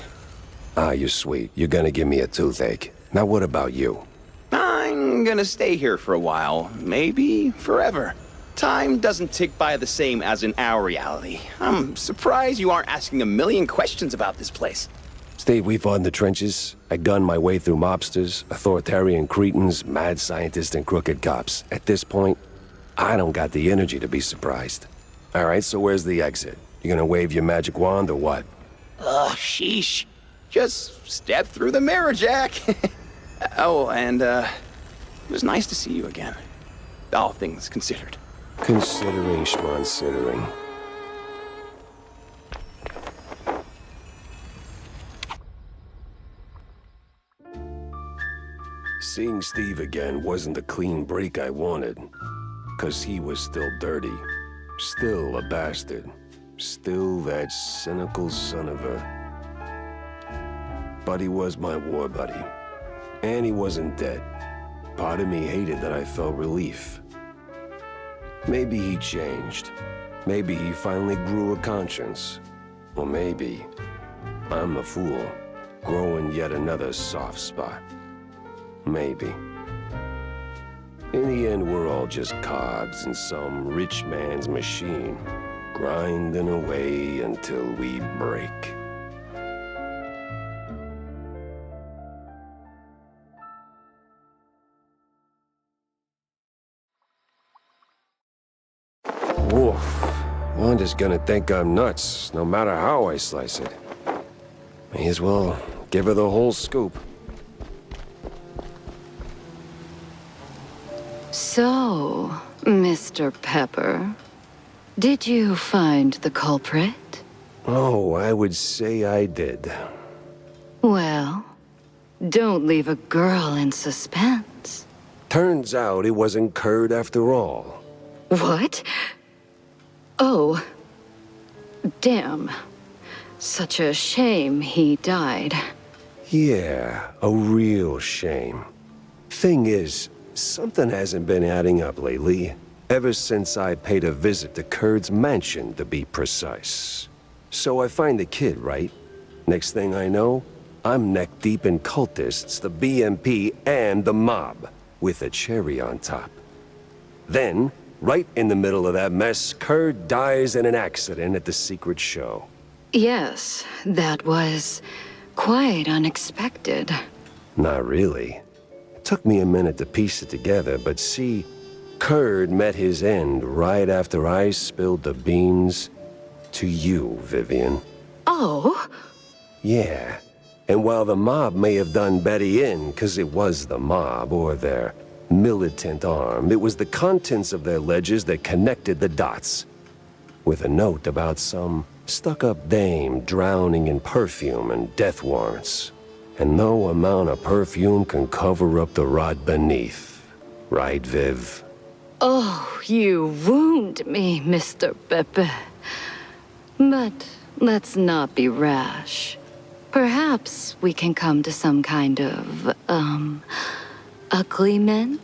Ah, you're sweet. You're gonna give me a toothache. Now what about you? I'm gonna stay here for a while. Maybe forever. Time doesn't tick by the same as in our reality. I'm surprised you aren't asking a million questions about this place. Steve, we fought in the trenches. I gunned my way through mobsters, authoritarian cretins, mad scientists, and crooked cops. At this point, I don't got the energy to be surprised. All right, so where's the exit? You gonna wave your magic wand or what? Sheesh. Just step through the mirror, Jack. Oh, and, it was nice to see you again. All things considered. Considering schmonsidering. Seeing Steve again wasn't the clean break I wanted. 'Cause he was still dirty. Still a bastard. Still that cynical son of a... But he was my war buddy. And he wasn't dead. Part of me hated that I felt relief. Maybe he changed. Maybe he finally grew a conscience. Or maybe I'm a fool, growing yet another soft spot. Maybe. In the end, we're all just cogs in some rich man's machine, grinding away until we break. Woof. Wanda's gonna think I'm nuts, no matter how I slice it. May as well give her the whole scoop. So, Mr. Pepper, did you find the culprit? Oh, I would say I did. Well, don't leave a girl in suspense. Turns out it wasn't Curd after all. What? Oh. Damn. Such a shame he died. Yeah, a real shame. Thing is, something hasn't been adding up lately. Ever since I paid a visit to Curd's mansion, to be precise. So I find the kid, right? Next thing I know, I'm neck-deep in cultists, the BMP, and the mob, with a cherry on top. Then, right in the middle of that mess, Curd dies in an accident at the secret show. Yes, that was quite unexpected. Not really. It took me a minute to piece it together, but see, Curd met his end right after I spilled the beans to you, Vivian. Oh? Yeah. And while the mob may have done Betty in, 'cause it was the mob, or their militant arm, it was the contents of their ledgers that connected the dots. With a note about some stuck-up dame drowning in perfume and death warrants. And no amount of perfume can cover up the rot beneath. Right, Viv? Oh, you wound me, Mr. Pepe. But let's not be rash. Perhaps we can come to some kind of, agreement?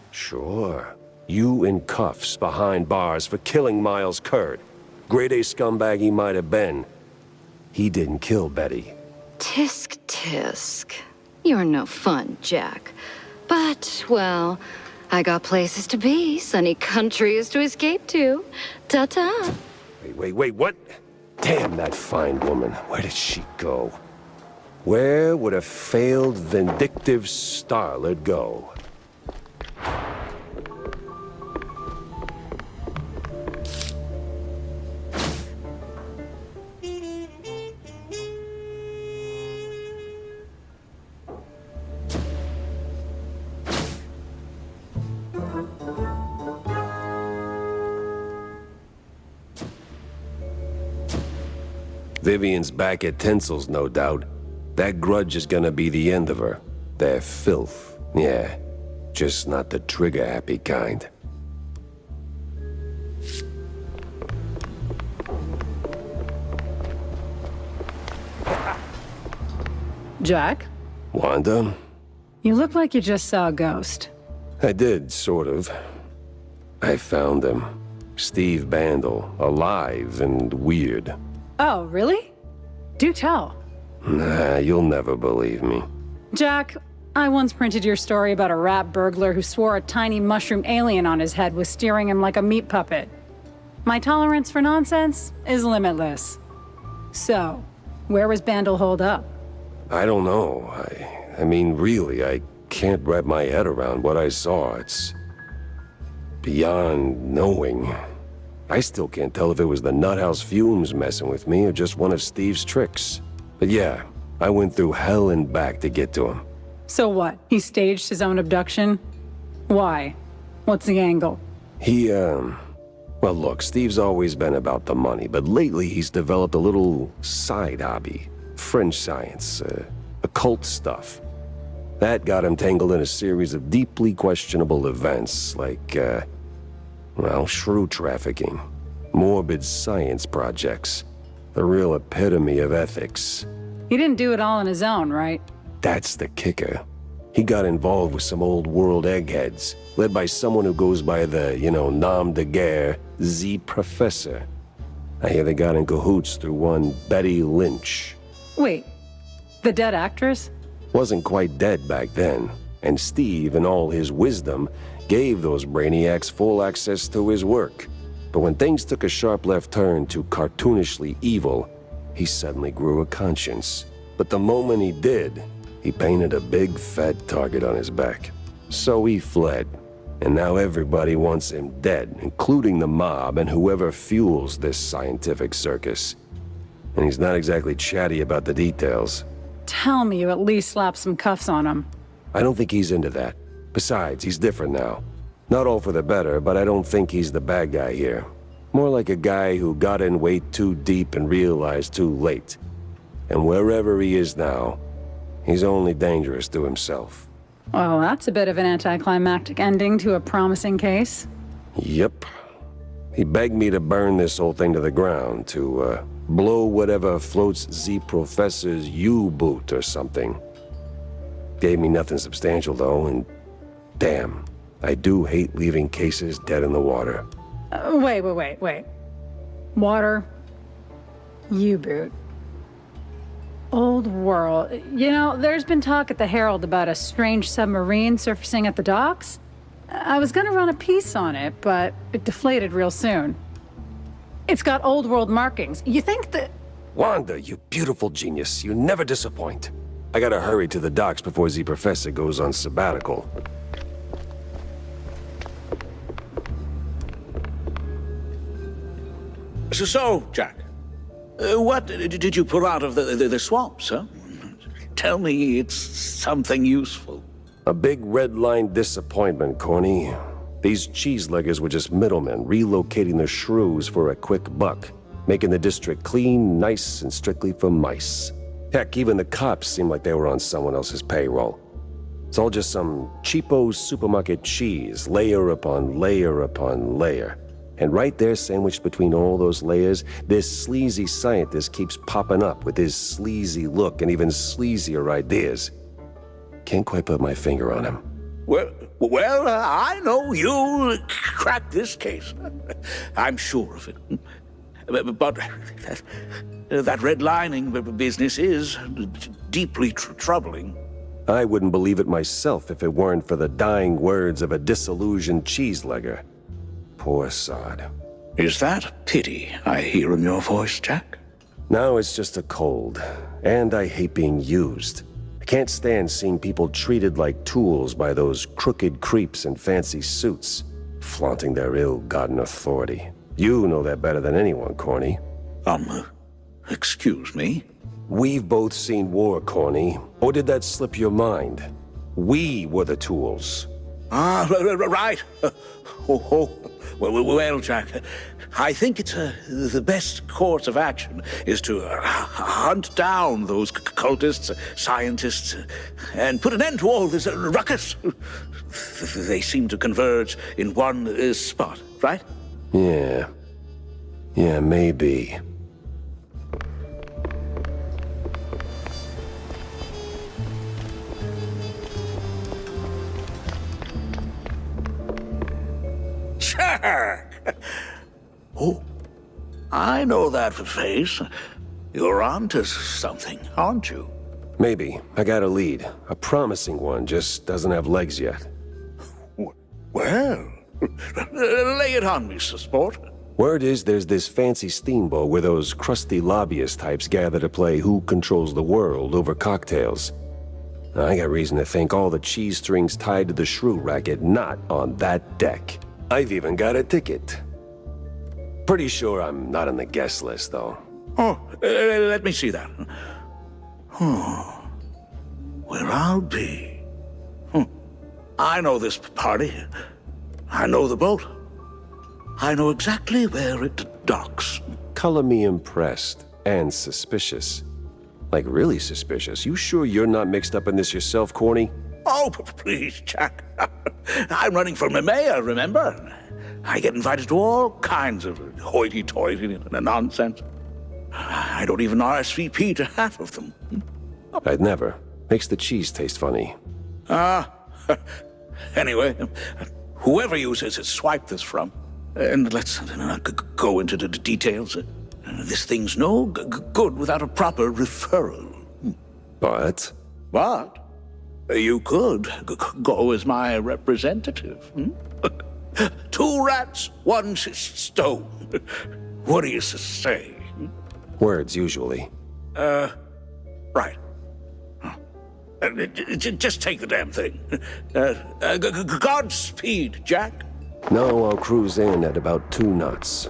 Sure. You in cuffs behind bars for killing Miles Curd. Grade A scumbag he might have been. He didn't kill Betty. Tisk tisk. You're no fun, Jack. But, well, I got places to be, sunny countries to escape to. Ta-ta. Wait, what? Damn that fine woman. Where did she go? Where would a failed, vindictive starlet go? Vivian's back at Tinsel's, no doubt. That grudge is gonna be the end of her. They're filth, yeah. Just not the trigger-happy kind. Jack? Wanda? You look like you just saw a ghost. I did, sort of. I found him. Steve Bandel, alive and weird. Oh, really? Do tell. Nah, you'll never believe me. Jack, I once printed your story about a rat burglar who swore a tiny mushroom alien on his head was steering him like a meat puppet. My tolerance for nonsense is limitless. So, where was Bandel holed up? I don't know. I mean, really, I can't wrap my head around what I saw. It's beyond knowing. I still can't tell if it was the nuthouse fumes messing with me or just one of Steve's tricks. But yeah, I went through hell and back to get to him. So what? He staged his own abduction? Why? What's the angle? Well, look, Steve's always been about the money, but lately he's developed a little side hobby. Fringe science, occult stuff. That got him tangled in a series of deeply questionable events, like, well, shrew trafficking, morbid science projects, the real epitome of ethics. He didn't do it all on his own, right? That's the kicker. He got involved with some old world eggheads, led by someone who goes by the, nom de guerre, Z Professor. I hear they got in cahoots through one Betty Lynch. Wait, the dead actress? Wasn't quite dead back then, and Steve, in all his wisdom, gave those brainiacs full access to his work. But when things took a sharp left turn to cartoonishly evil, he suddenly grew a conscience. But the moment he did, he painted a big fat target on his back. So he fled, and now everybody wants him dead, including the mob and whoever fuels this scientific circus. And he's not exactly chatty about the details. Tell me you at least slapped some cuffs on him. I don't think he's into that. Besides, he's different now. Not all for the better, but I don't think he's the bad guy here. More like a guy who got in way too deep and realized too late. And wherever he is now, he's only dangerous to himself. Well, that's a bit of an anticlimactic ending to a promising case. Yep. He begged me to burn this whole thing to the ground, to, blow whatever floats Z Professor's U-boot or something. Gave me nothing substantial, though, and damn, I do hate leaving cases dead in the water. Wait. Water. U-boot. Old world. There's been talk at the Herald about a strange submarine surfacing at the docks. I was gonna run a piece on it, but it deflated real soon. It's got old world markings. You think that... Wanda, you beautiful genius. You never disappoint. I gotta hurry to the docks before Z Professor goes on sabbatical. So, Jack, what did you pull out of the swamps, huh? Tell me it's something useful. A big red line disappointment, Corny. These cheeseleggers were just middlemen relocating the shrews for a quick buck, making the district clean, nice, and strictly for mice. Heck, even the cops seemed like they were on someone else's payroll. It's all just some cheapo supermarket cheese, layer upon layer upon layer. And right there, sandwiched between all those layers, this sleazy scientist keeps popping up with his sleazy look and even sleazier ideas. Can't quite put my finger on him. Well, I know you'll crack this case. I'm sure of it. But that redlining business is deeply troubling. I wouldn't believe it myself if it weren't for the dying words of a disillusioned cheeselegger. Poor sod. Is that pity I hear in your voice, Jack? No, it's just a cold. And I hate being used. I can't stand seeing people treated like tools by those crooked creeps in fancy suits, flaunting their ill-gotten authority. You know that better than anyone, Corny. Excuse me? We've both seen war, Corny. Or did that slip your mind? We were the tools. Ah, right. Well, Jack, I think it's the best course of action is to hunt down those cultists, scientists, and put an end to all this ruckus. They seem to converge in one spot, right? Yeah, maybe. Sure. Oh, I know that face. You're onto something, aren't you? Maybe. I got a lead. A promising one, just doesn't have legs yet. Well, lay it on me, sport. Word is there's this fancy steamboat where those crusty lobbyist types gather to play Who Controls the World over cocktails. I got reason to think all the cheese strings tied to the shrew racket not on that deck. I've even got a ticket. Pretty sure I'm not on the guest list, though. Oh, let me see that. Where I'll be. I know this party. I know the boat. I know exactly where it docks. Color me impressed and suspicious. Like really suspicious. You sure you're not mixed up in this yourself, Corny? Oh, please, Jack. I'm running for mayor, remember? I get invited to all kinds of hoity-toity nonsense. I don't even RSVP to half of them. I'd never. Makes the cheese taste funny. Anyway, whoever you swipe this from, and let's go into the details. This thing's no good without a proper referral. But? But you could go as my representative. 2 rats, 1 stone. What do you say? Words, usually. Right. Just take the damn thing. Godspeed, Jack. No, I'll cruise in at about 2 knots.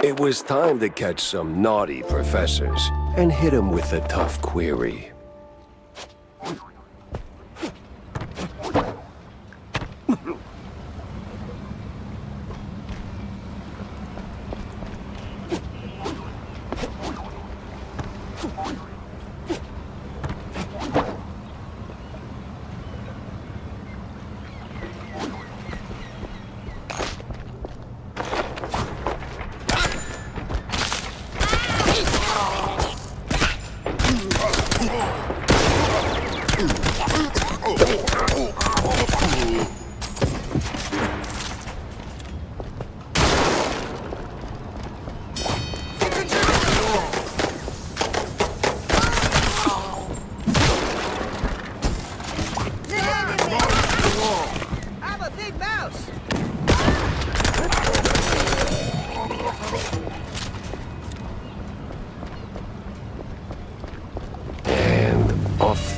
It was time to catch some naughty professors and hit them with a tough query.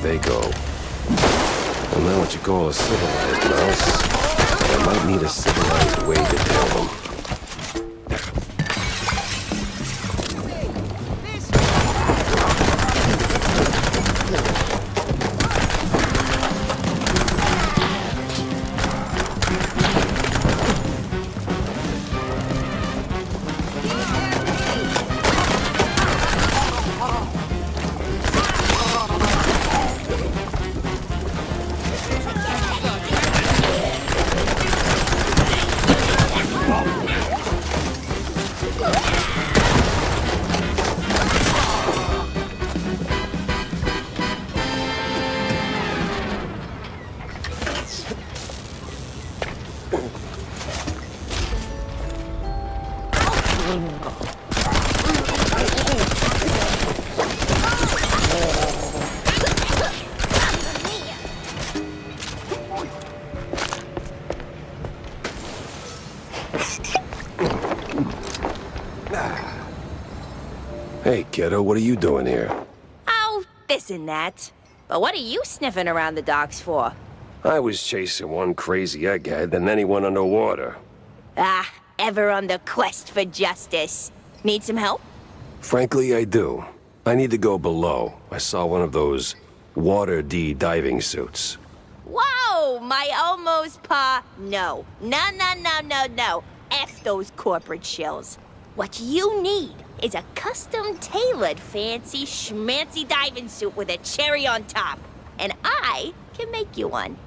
They go. Well, now what you call a civilized mouse, I might need a civilized way to tell them. Hey, kiddo, what are you doing here? Oh, this and that. But what are you sniffing around the docks for? I was chasing one crazy egghead, and then he went underwater. Ah, ever on the quest for justice. Need some help? Frankly, I do. I need to go below. I saw one of those Water D diving suits. Whoa, my almost No. No. F those corporate shills. What you need is a custom-tailored fancy schmancy diving suit with a cherry on top. And I can make you one.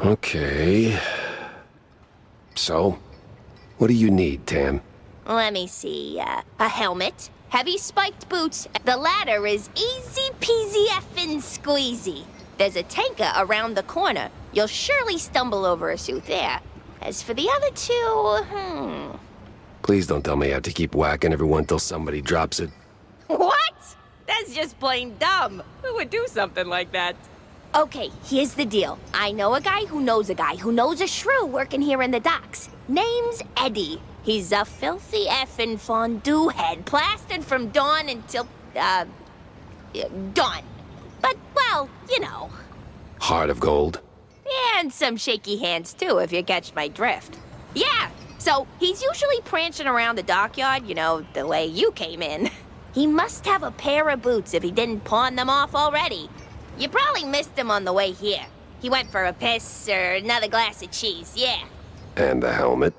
Okay. So, what do you need, Tam? Let me see, a helmet, heavy spiked boots. The latter is easy peasy effing squeezy. There's a tanker around the corner. You'll surely stumble over a suit there. As for the other two, Please don't tell me I have to keep whacking everyone till somebody drops it. What? That's just plain dumb. Who would do something like that? Okay, here's the deal. I know a guy who knows a guy who knows a shrew working here in the docks. Name's Eddie. He's a filthy effing fondue head, plastered from dawn until, dawn. But, well, you know. Heart of gold. And some shaky hands, too, if you catch my drift. Yeah, so he's usually prancing around the dockyard, you know, the way you came in. He must have a pair of boots if he didn't pawn them off already. You probably missed him on the way here. He went for a piss or another glass of cheese, yeah. And the helmet?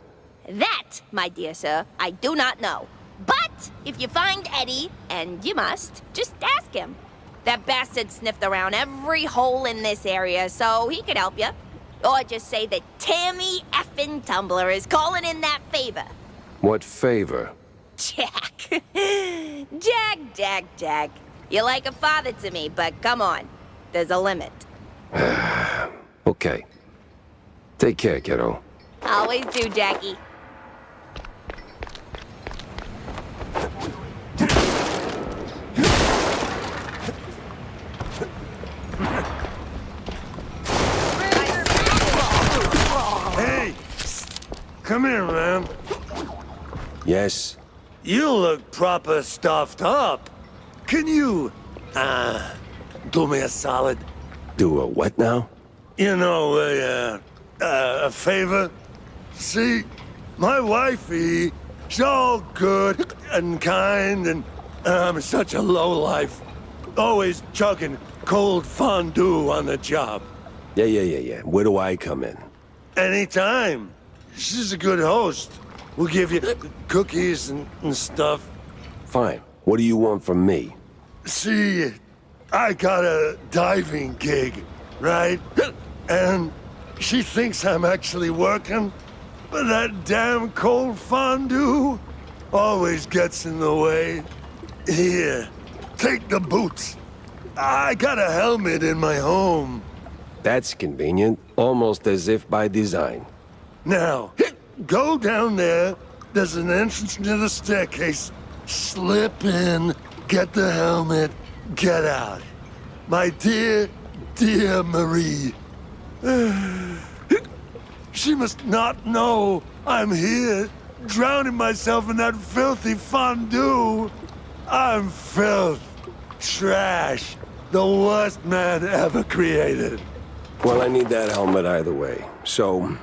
That, my dear sir, I do not know. But if you find Eddie, and you must, just ask him. That bastard sniffed around every hole in this area, so he could help you. Or just say that Tammy effing Tumbler is calling in that favor. What favor? Jack. Jack. You're like a father to me, but come on. There's a limit. Okay. Take care, kiddo. Always do, Jackie. Hey! Come here, man. Yes? You look proper stuffed up. Can you, do me a solid? Do a what now? You know, a favor? See, my wifey, she's all good and kind, and I'm such a lowlife. Always chugging cold fondue on the job. Yeah. Where do I come in? Anytime. She's a good host. We'll give you cookies and stuff. Fine. What do you want from me? See, I got a diving gig, right? And she thinks I'm actually working, but that damn cold fondue always gets in the way. Here, take the boots. I got a helmet in my home. That's convenient, almost as if by design. Now, go down there. There's an entrance near the staircase. Slip in, get the helmet, get out. My dear Marie. She must not know I'm here, drowning myself in that filthy fondue. I'm filth, trash, the worst man ever created. Well, I need that helmet either way, so...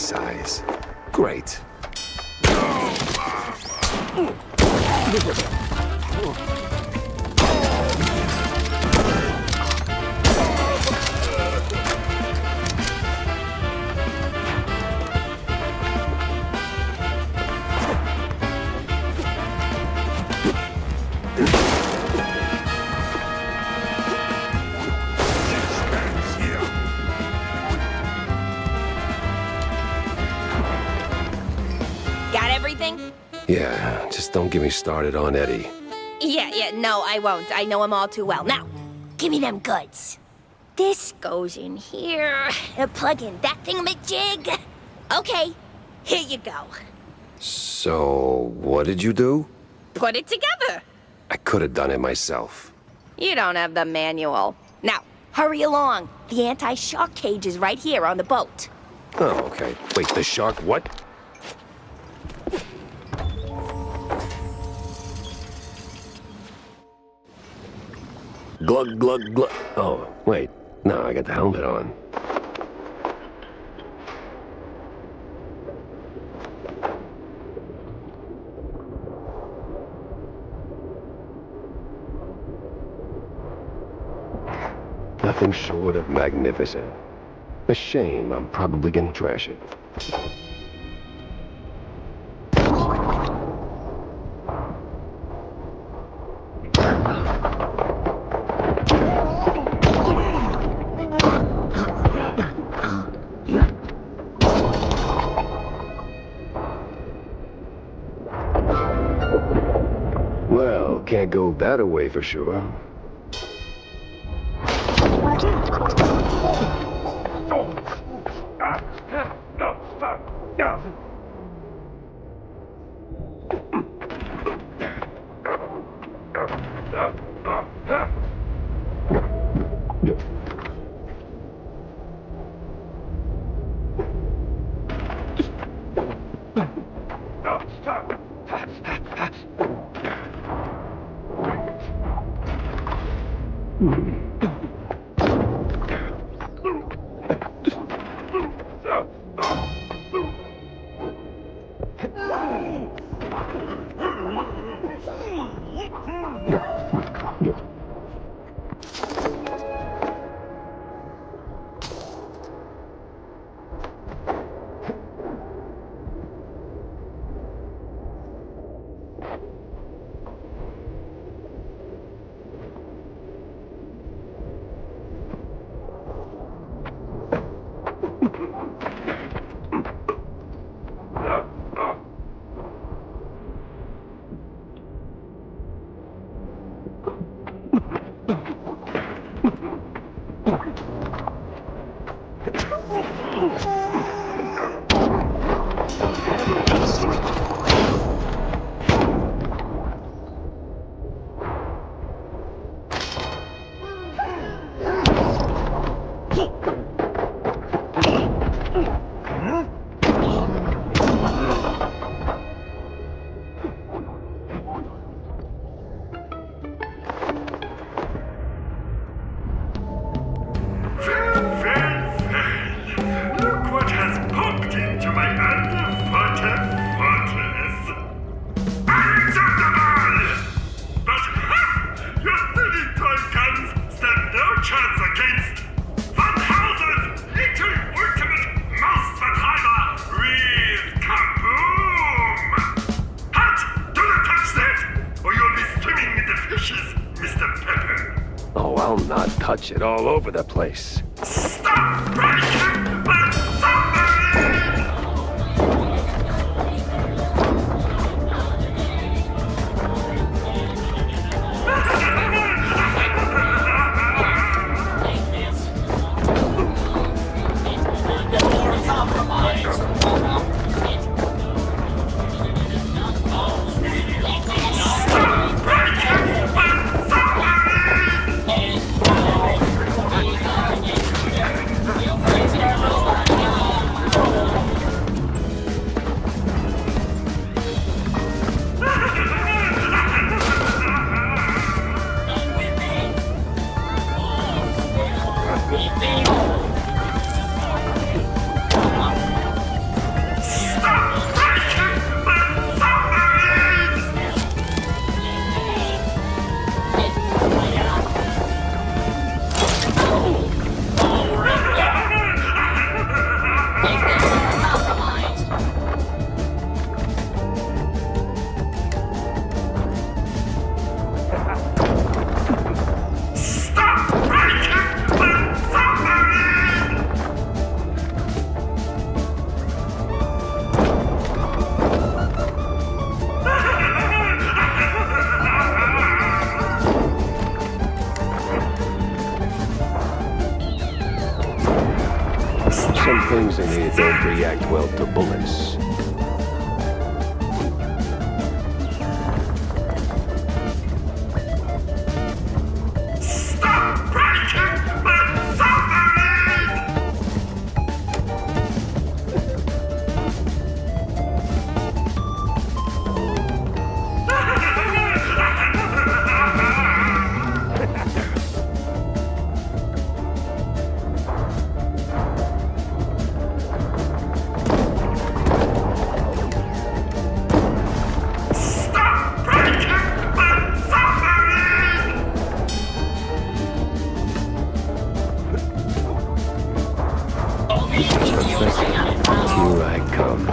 size. Great. Got everything? Yeah, just don't get me started on Eddie. Yeah, no, I won't. I know him all too well. Now, give me them goods. This goes in here. Plug in that thingamajig. Okay, here you go. So, what did you do? Put it together. I could have done it myself. You don't have the manual. Now, hurry along. The anti-shark cage is right here on the boat. Oh, okay. Wait, the shark what? Glug, glug, glug. Oh, wait. No, I got the helmet on. Nothing short of magnificent. A shame I'm probably gonna trash it. Well, can't go that away for sure. Touch it all over the place. Stop breaking my things in here don't react well to bullets. Here I come.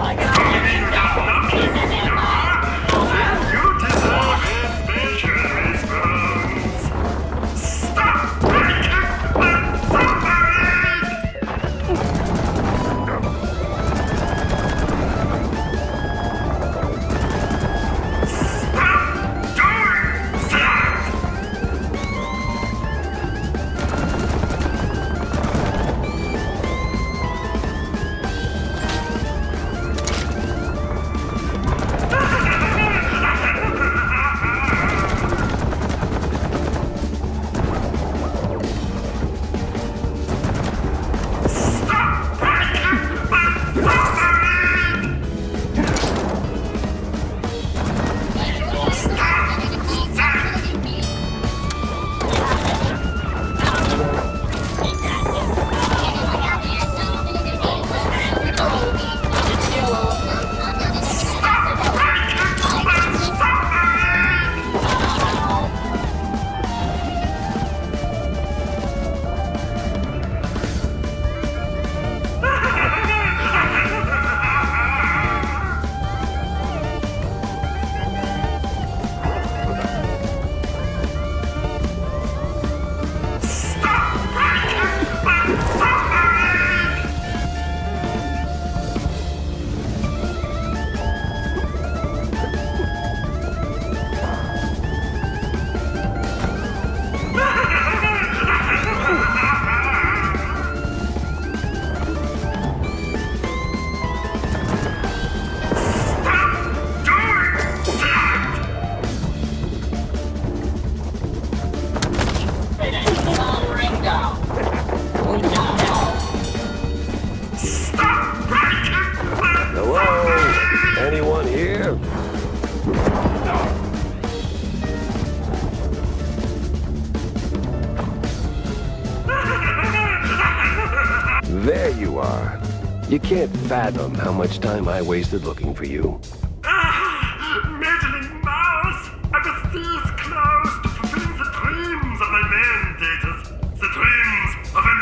There you are. You can't fathom how much time I wasted looking for you. Meddling mouse! I was this close to fulfilling the dreams of my mandators. The dreams of an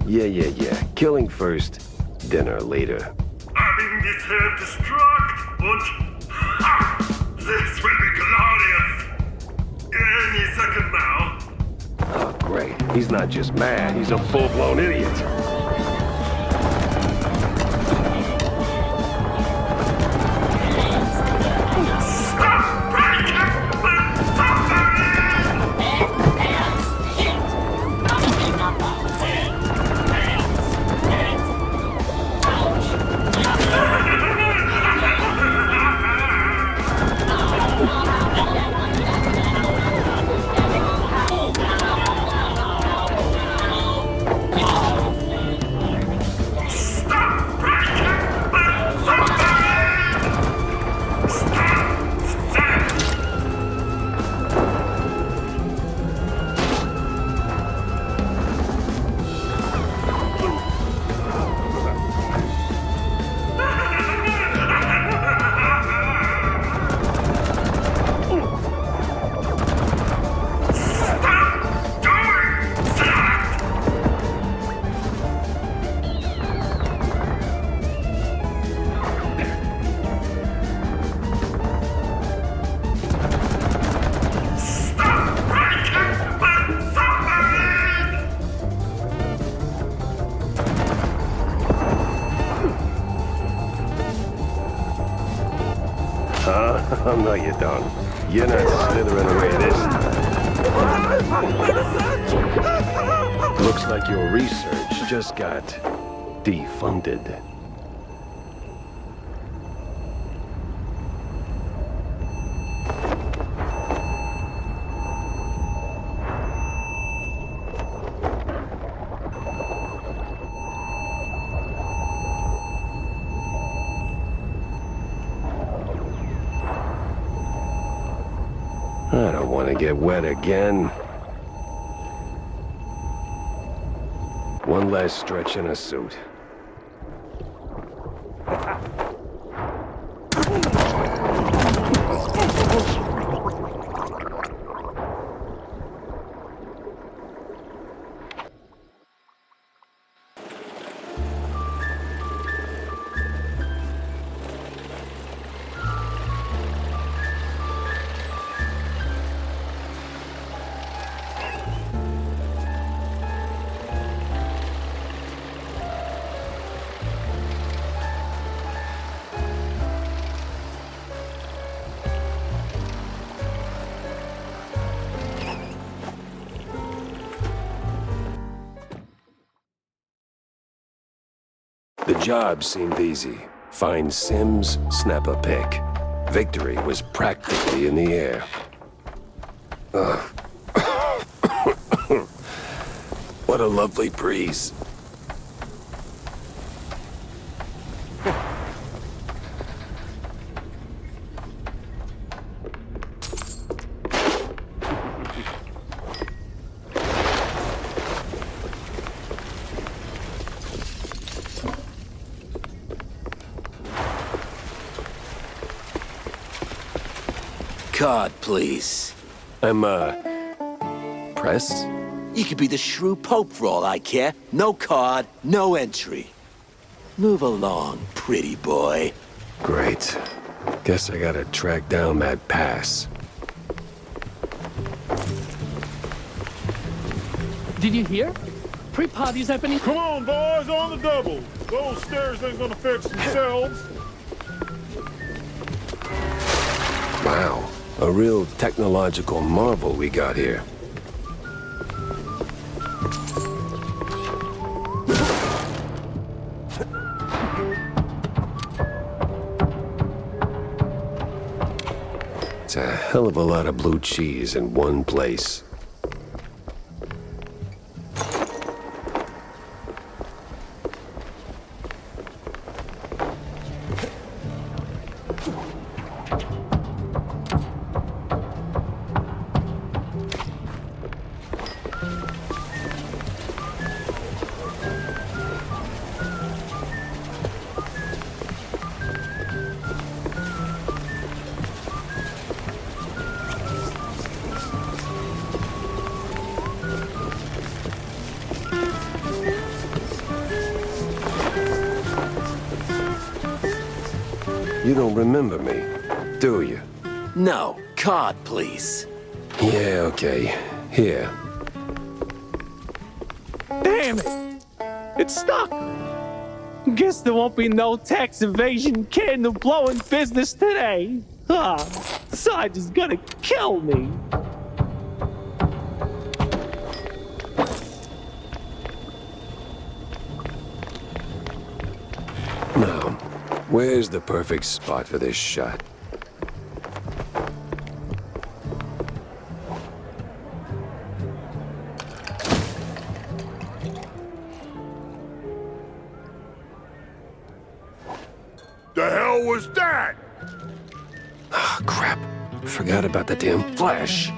Uber! Yeah. Killing first, dinner later. Having this self-destruct und... Ha! This will be glorious! Any second now. Oh, great. He's not just mad, he's a full-blown idiot. No, you don't. You're not slithering away this time. Looks like your research just got defunded. I don't want to get wet again. One last stretch in a suit. The job seemed easy. Find Sims, snap a pic. Victory was practically in the air. What a lovely breeze. Card, please. I'm, press? You could be the shrew pope for all I care. No card, no entry. Move along, pretty boy. Great. Guess I gotta track down that pass. Did you hear? Pre-party's happening. Come on, boys, on the double. Those stairs ain't gonna fix themselves. Wow. A real technological marvel we got here. It's a hell of a lot of blue cheese in one place. You don't remember me, do you? No, card, please. Yeah, okay. Here. Damn it! It's stuck! Guess there won't be no tax evasion candle blowing business today. Sarge is gonna kill me. Now, where's the perfect spot for this shot? The hell was that? Oh, crap. Forgot about the damn flash.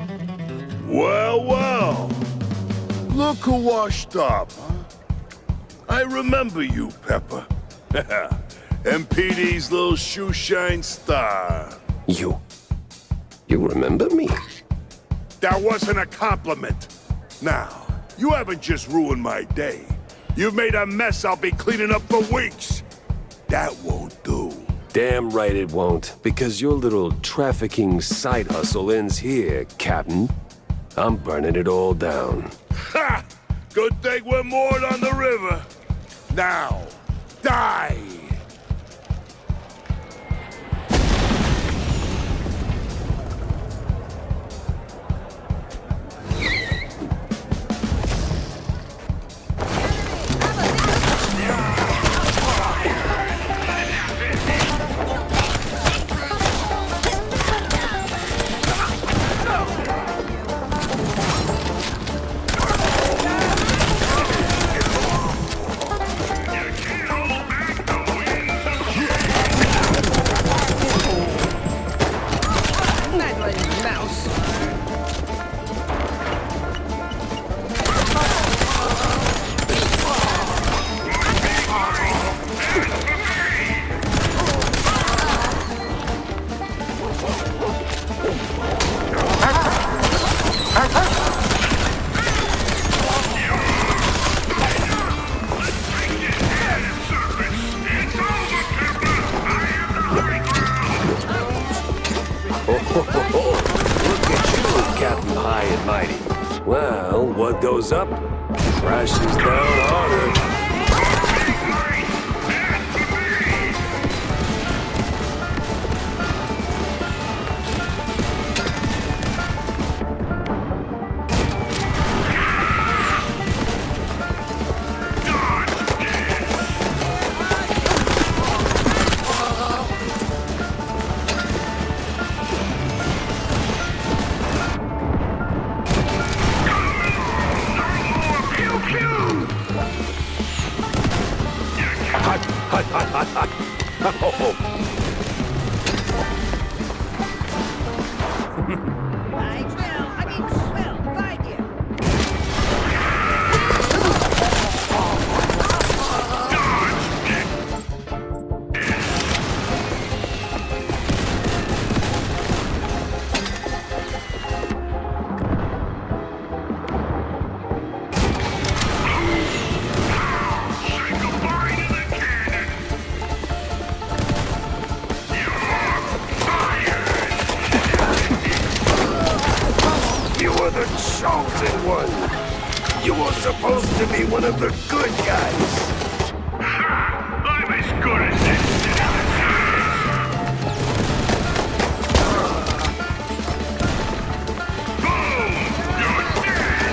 Well, well. Look who washed up, huh? I remember you, Pepper. MPD's little shoeshine star. You remember me? That wasn't a compliment. Now, you haven't just ruined my day. You've made a mess I'll be cleaning up for weeks. That won't do. Damn right it won't, because your little trafficking side hustle ends here, Captain. I'm burning it all down. Ha! Good thing we're moored on the river. Now, die! something high and mighty. Well, what goes up crashes down harder. You were supposed to be one of the good guys. I'm as good as this. Boom! You're dead!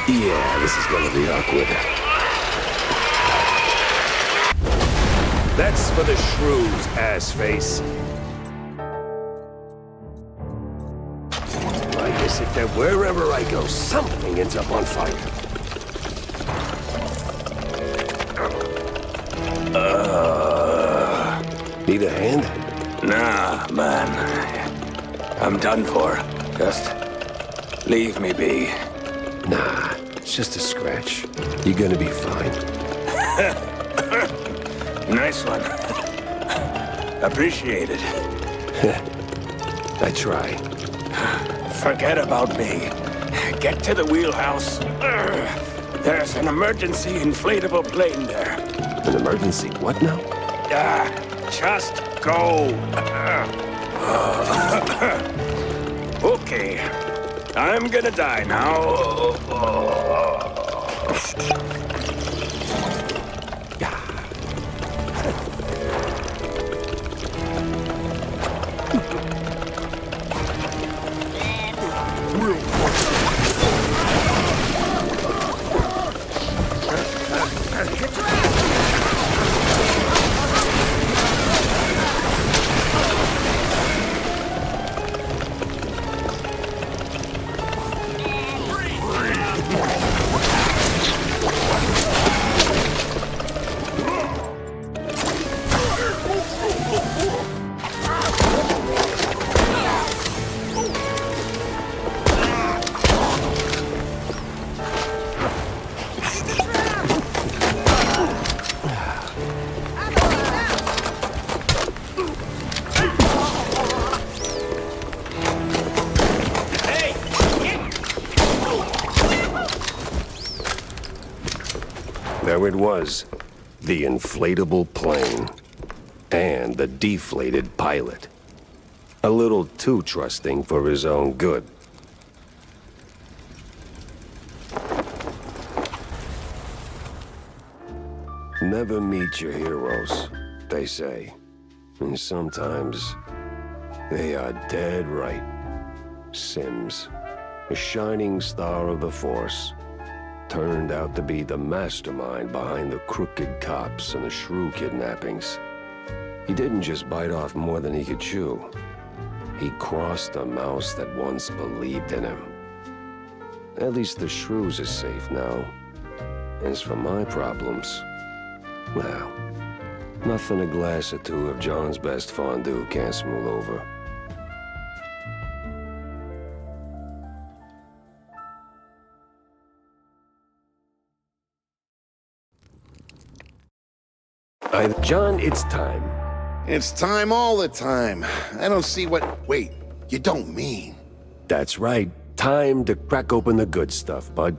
Yeah, this is gonna be awkward. That's for the shrews, ass-face. I guess if that wherever I go, something ends up on fire. Need a hand? Nah, man. I'm done for. Just leave me be. Nah, it's just a scratch. You're gonna be fine. Nice one. Appreciate it. I try. Forget about me. Get to the wheelhouse. There's an emergency inflatable plane there. An emergency what now? Just go. Okay. I'm gonna die now. There it was, the inflatable plane, and the deflated pilot. A little too trusting for his own good. Never meet your heroes, they say. And sometimes, they are dead right. Sims, a shining star of the Force, turned out to be the mastermind behind the crooked cops and the shrew kidnappings. He didn't just bite off more than he could chew. He crossed a mouse that once believed in him. At least the shrews are safe now. As for my problems, Well, nothing a glass or two of John's best fondue can't smooth over. John, it's time. It's time all the time. I don't see what... Wait, you don't mean... That's right. Time to crack open the good stuff, bud.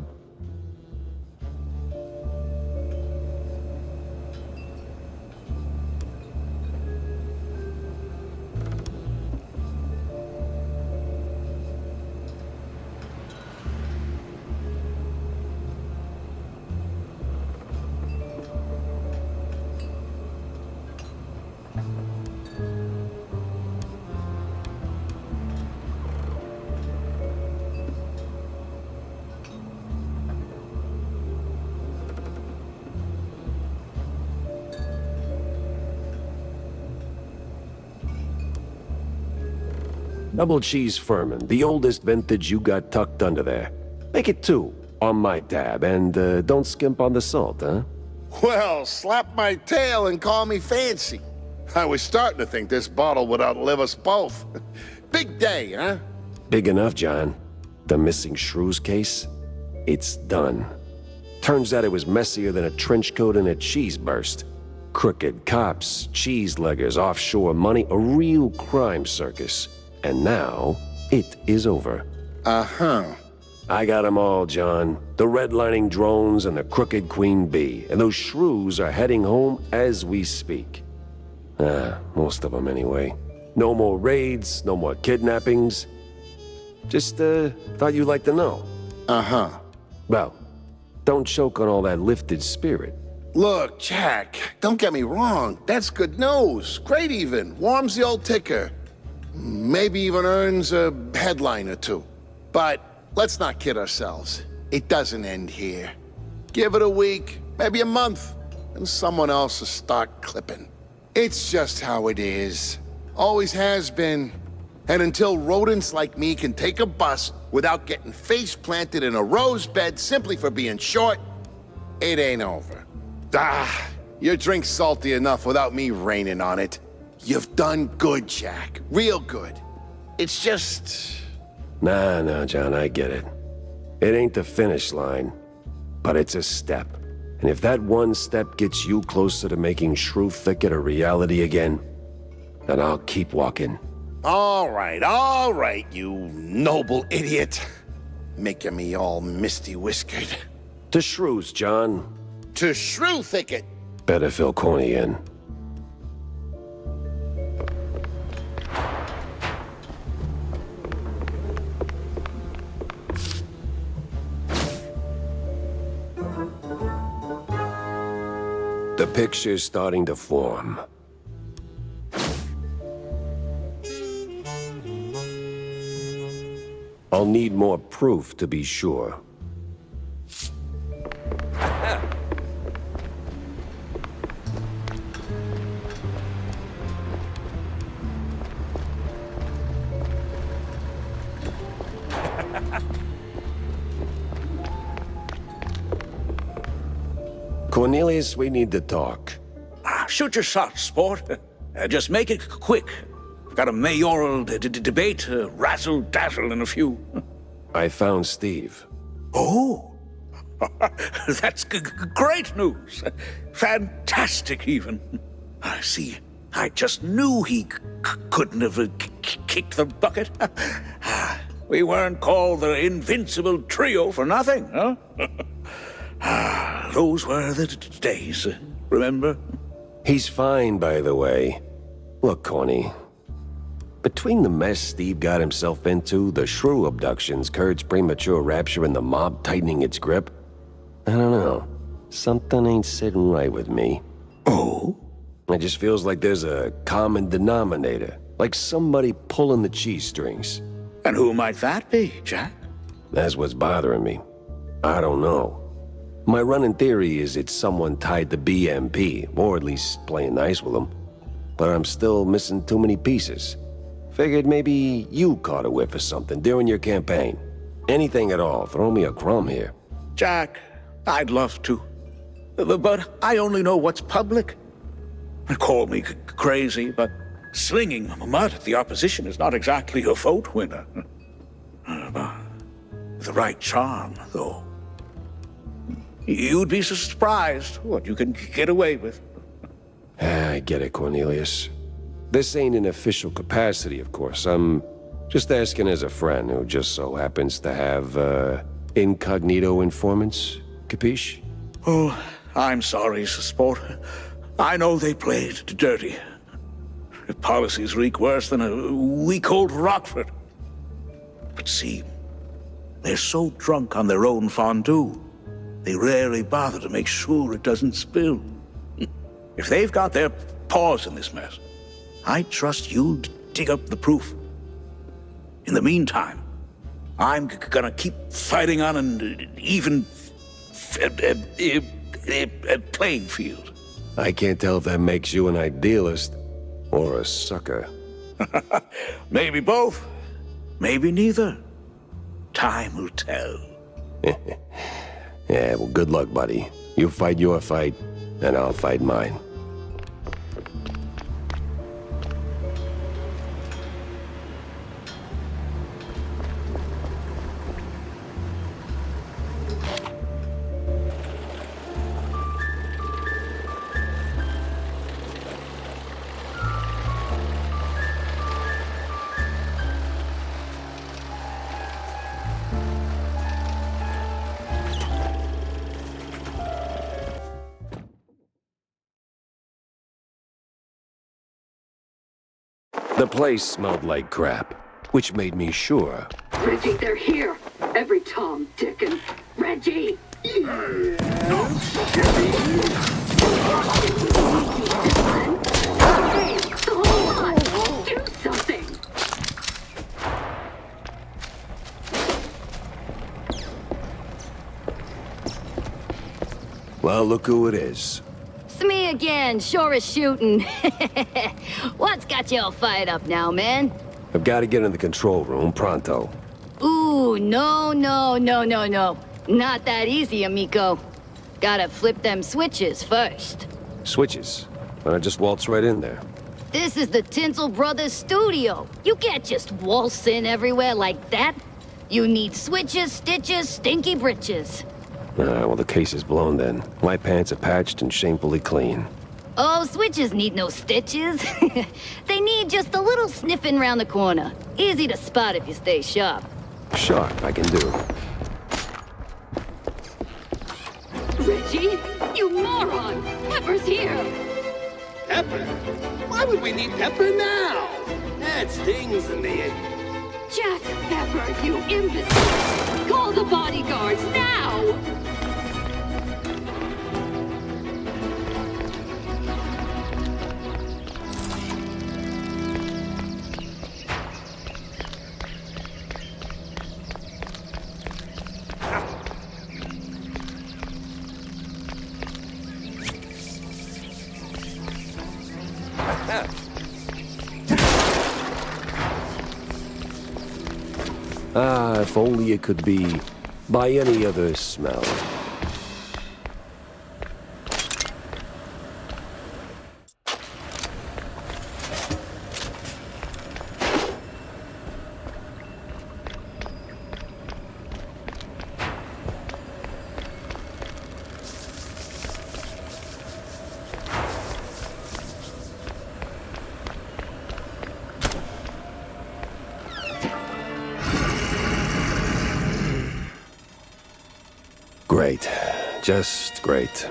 Double cheese Furman, the oldest vintage you got tucked under there. Make it 2 on my tab, and don't skimp on the salt, huh? Well, slap my tail and call me fancy. I was starting to think this bottle would outlive us both. Big day, huh? Big enough, John. The missing shrews case? It's done. Turns out it was messier than a trench coat in a cheese burst. Crooked cops, cheese leggers, offshore money, a real crime circus. And now, it is over. Uh-huh. I got 'em all, John. The redlining drones and the crooked queen bee. And those shrews are heading home as we speak. Most of them anyway. No more raids, no more kidnappings. Just, thought you'd like to know. Uh-huh. Well, don't choke on all that lifted spirit. Look, Jack, don't get me wrong. That's good news. Great even. Warms the old ticker. Maybe even earns a headline or 2. But let's not kid ourselves. It doesn't end here. Give it a week, maybe a month, and someone else will start clipping. It's just how it is. Always has been. And until rodents like me can take a bus without getting face planted in a rose bed simply for being short, it ain't over. Your drink's salty enough without me raining on it. You've done good, Jack. Real good. It's just... Nah, John, I get it. It ain't the finish line, but it's a step. And if that one step gets you closer to making Shrew Thicket a reality again, then I'll keep walking. All right, you noble idiot. Making me all misty-whiskered. To Shrews, John. To Shrew Thicket. Better fill Corny in. The picture's starting to form. I'll need more proof to be sure. Cornelius, we need to talk. Shoot your shot, sport. Just make it quick. Got a mayoral debate, razzle-dazzle in a few. I found Steve. Oh, that's great news. Fantastic, even. I see. I just knew he couldn't have kicked the bucket. We weren't called the Invincible Trio for nothing, huh? Those were the days, remember? He's fine, by the way. Look, Corny. Between the mess Steve got himself into, the shrew abductions, Kurt's premature rapture, and the mob tightening its grip, I don't know. Something ain't sitting right with me. Oh? It just feels like there's a common denominator. Like somebody pulling the cheese strings. And who might that be, Jack? That's what's bothering me. I don't know. My running theory is it's someone tied to BMP, or at least playing nice with them. But I'm still missing too many pieces. Figured maybe you caught a whiff of something during your campaign. Anything at all, throw me a crumb here. Jack, I'd love to. But I only know what's public. Call me crazy, but slinging mud at the opposition is not exactly a vote winner. The right charm, though. You'd be surprised what you can get away with. I get it, Cornelius. This ain't an official capacity, of course. I'm just asking as a friend who just so happens to have, incognito informants. Capiche? Oh, I'm sorry, sport. I know they played dirty. Policies reek worse than a week-old Rockford. But see, they're so drunk on their own fondue, they rarely bother to make sure it doesn't spill. If they've got their paws in this mess, I trust you to dig up the proof. In the meantime, I'm gonna keep fighting on an even playing field. I can't tell if that makes you an idealist or a sucker. Maybe both. Maybe neither. Time will tell. Yeah, well, good luck, buddy. You fight your fight, and I'll fight mine. The place smelled like crap, which made me sure. Reggie, they're here. Every Tom, Dick, and Reggie. Hey, hold on. Do something. Well, look who it is. It's me again, sure as shooting. What's got you all fired up now, man? I've got to get in the control room pronto. Ooh, no. Not that easy, amigo. Gotta flip them switches first. Switches? Why not just waltz right in there? This is the Tinsel Brothers studio. You can't just waltz in everywhere like that. You need switches, stitches, stinky britches. Well, the case is blown then. My pants are patched and shamefully clean. Oh, switches need no stitches. They need just a little sniffing round the corner. Easy to spot if you stay sharp. Sharp, I can do. Reggie, you moron! Pepper's here! Pepper? Why would we need Pepper now? That stings in the... Jack Pepper, you imbecile! Call the bodyguards now! Ah, if only it could be by any other smell. Great. Just great.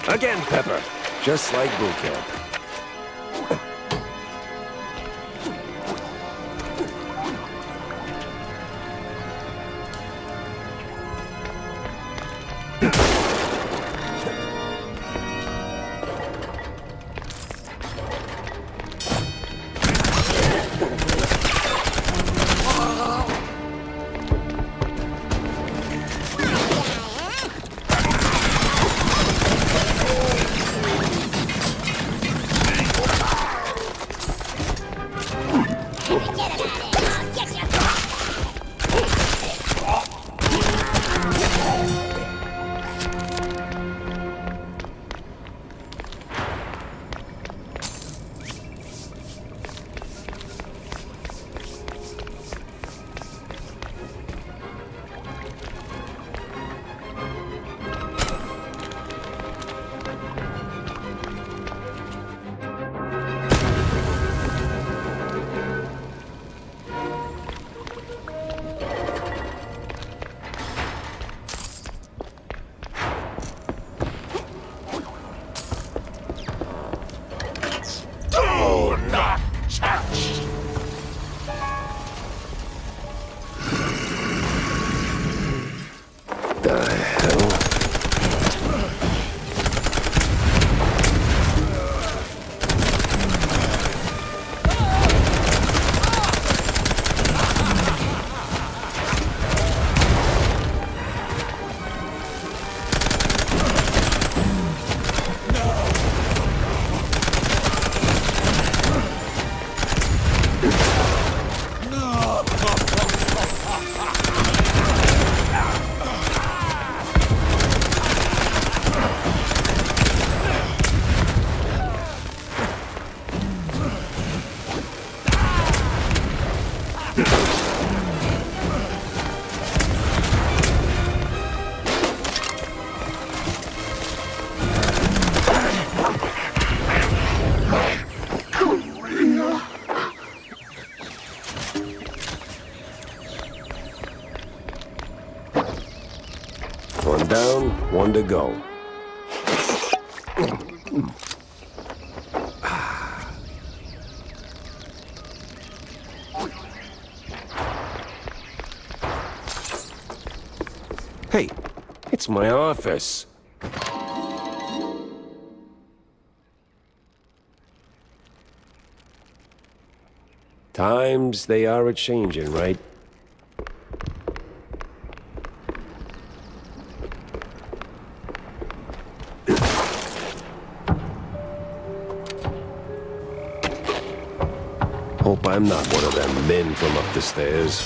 Again, Pepper. Just like boot camp. One down, one to go. Hey, it's my office. Times they are a-changin', right? Hope I'm not one of them men from up the stairs.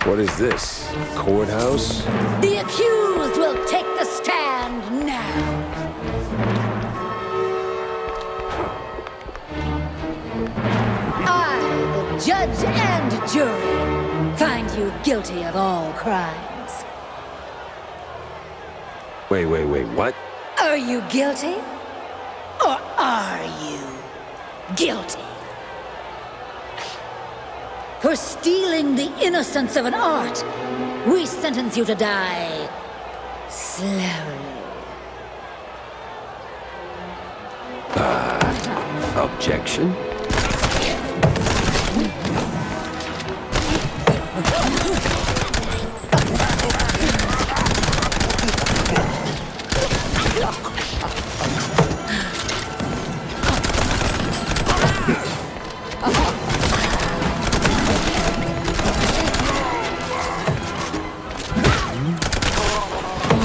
What is this? Courthouse? The accused will take the stand now. I, the judge and jury, find you guilty of all crimes. Wait, what? Are you guilty? Or are you guilty? For stealing the innocence of an art, we sentence you to die slowly. Objection?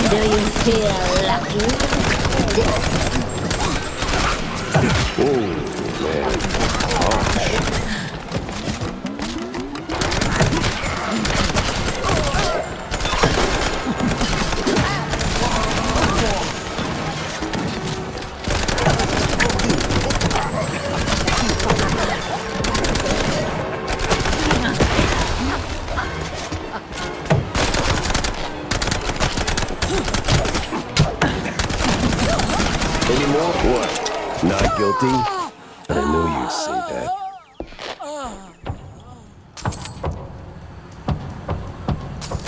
Do you feel lucky? Oh, man. Any more? What? Not guilty? I knew you'd say that.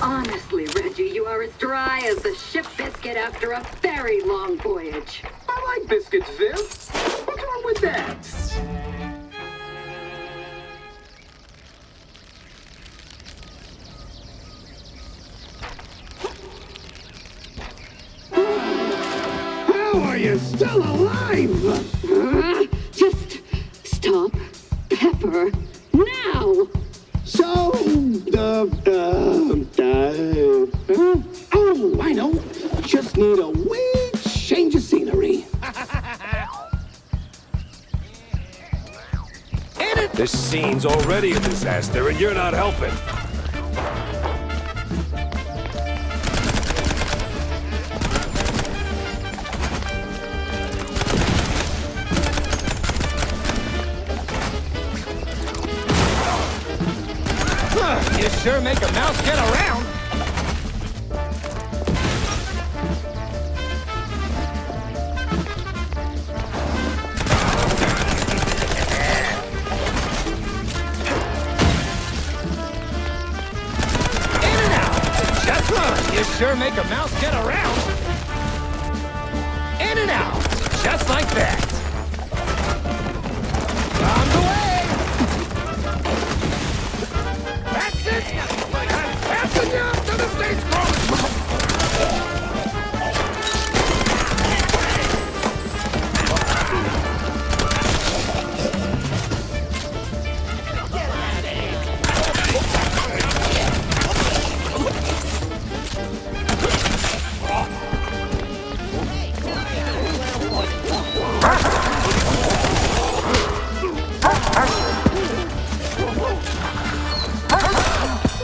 Honestly, Reggie, you are as dry as the ship biscuit after a very long voyage. I like biscuits, Viv. What's wrong with that? How are you still alive? Just stop, Pepper, now! So, oh, I know. Just need a wee change of scenery. This scene's already a disaster, and you're not helping. You sure make a mouse get around. In and out. Just run. You sure make a mouse get around. In and out. Just like that. On the way. That's it! I'm passing you up to the stagecoach!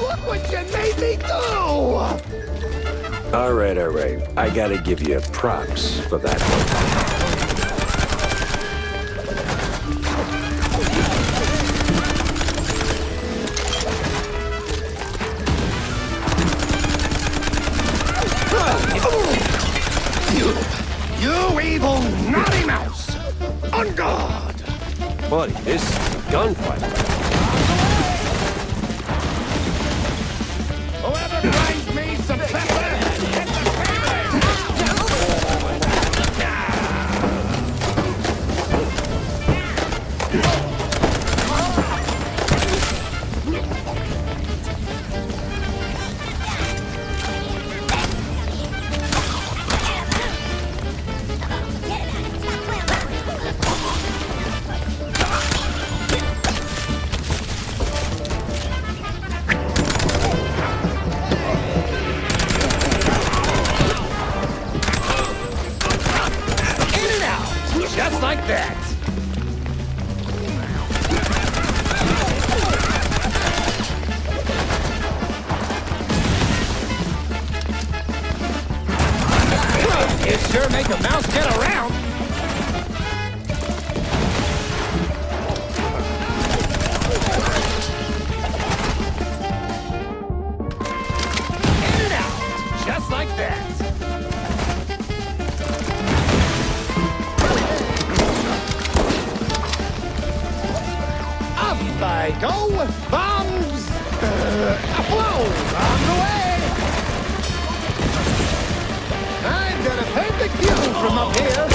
Look what you made me do! All right. I gotta give you props for that one. You evil naughty mouse! On guard! Buddy, this is a gunfight. Whoever finds me some pepper, get the like that! You sure make a mouse get around! In and out! Just like that! Up I go! Bombs! Afloat! On the way! I'm gonna paint the view from up here!